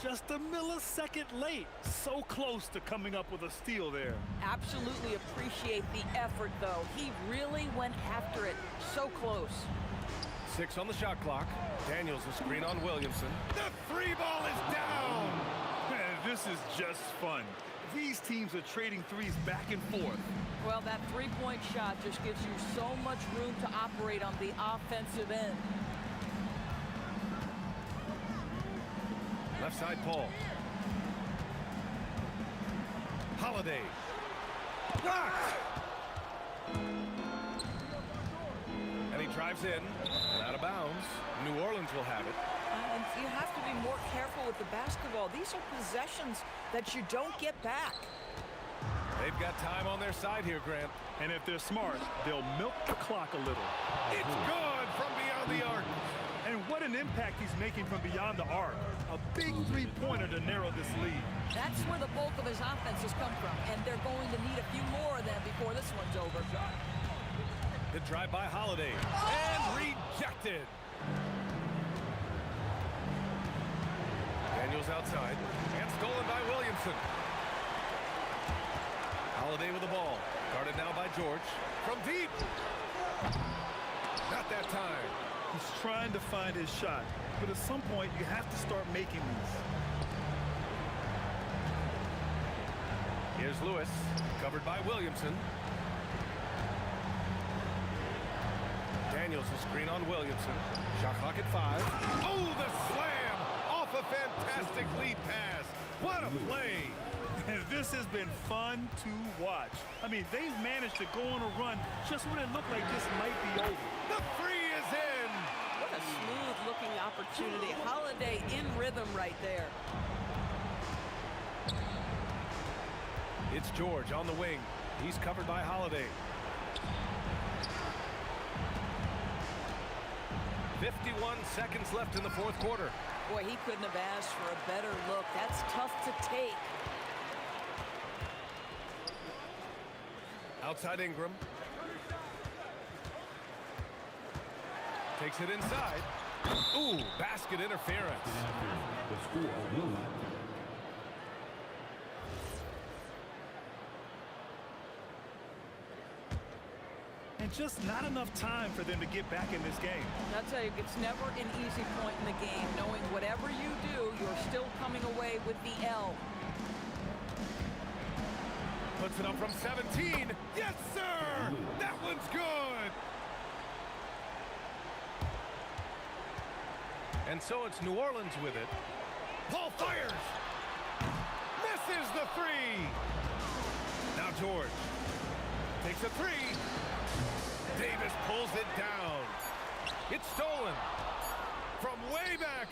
Just a millisecond late. So close to coming up with a steal there. Absolutely appreciate the effort, though. He really went after it. So close. 6 on the shot clock. Daniels a screen on Williamson. The free ball is down! This is just fun. These teams are trading threes back and forth. Well, that three-point shot just gives you so much room to operate on the offensive end. Left side, Paul. Holiday. Blocked! And he drives in and out of bounds. New Orleans will have it. And you have to be more careful with the basketball. These are possessions that you don't get back. They've got time on their side here, Grant. And if they're smart, they'll milk the clock a little. It's good from beyond the arc. And what an impact he's making from beyond the arc. A big three-pointer to narrow this lead. That's where the bulk of his offense has come from, and they're going to need a few more of them before this one's over. Good drive by Holiday. And rejected. Daniels outside. And stolen by Williamson. Holiday with the ball. Guarded now by George. From deep. Not that time. He's trying to find his shot, but at some point you have to start making these. Here's Lewis, covered by Williamson. Daniels a screen on Williamson. Shot clock at 5. Oh, the slam off a fantastic lead pass. What a play. This has been fun to watch. I mean, they've managed to go on a run just when it looked like this might be over. The three is in. What a smooth-looking opportunity. Holiday in rhythm right there. It's George on the wing. He's covered by Holiday. 51 seconds left in the fourth quarter. Boy, he couldn't have asked for a better look. That's tough to take. Outside Ingram. Takes it inside. Ooh, basket interference. The score will not. And just not enough time for them to get back in this game. I'll tell you, it's never an easy point in the game, knowing whatever you do, you're still coming away with the L. Puts it up from 17. Yes, sir! That one's good! And so it's New Orleans with it. Paul fires! Misses the three! Now George takes a three. Davis pulls it down. It's stolen from way back.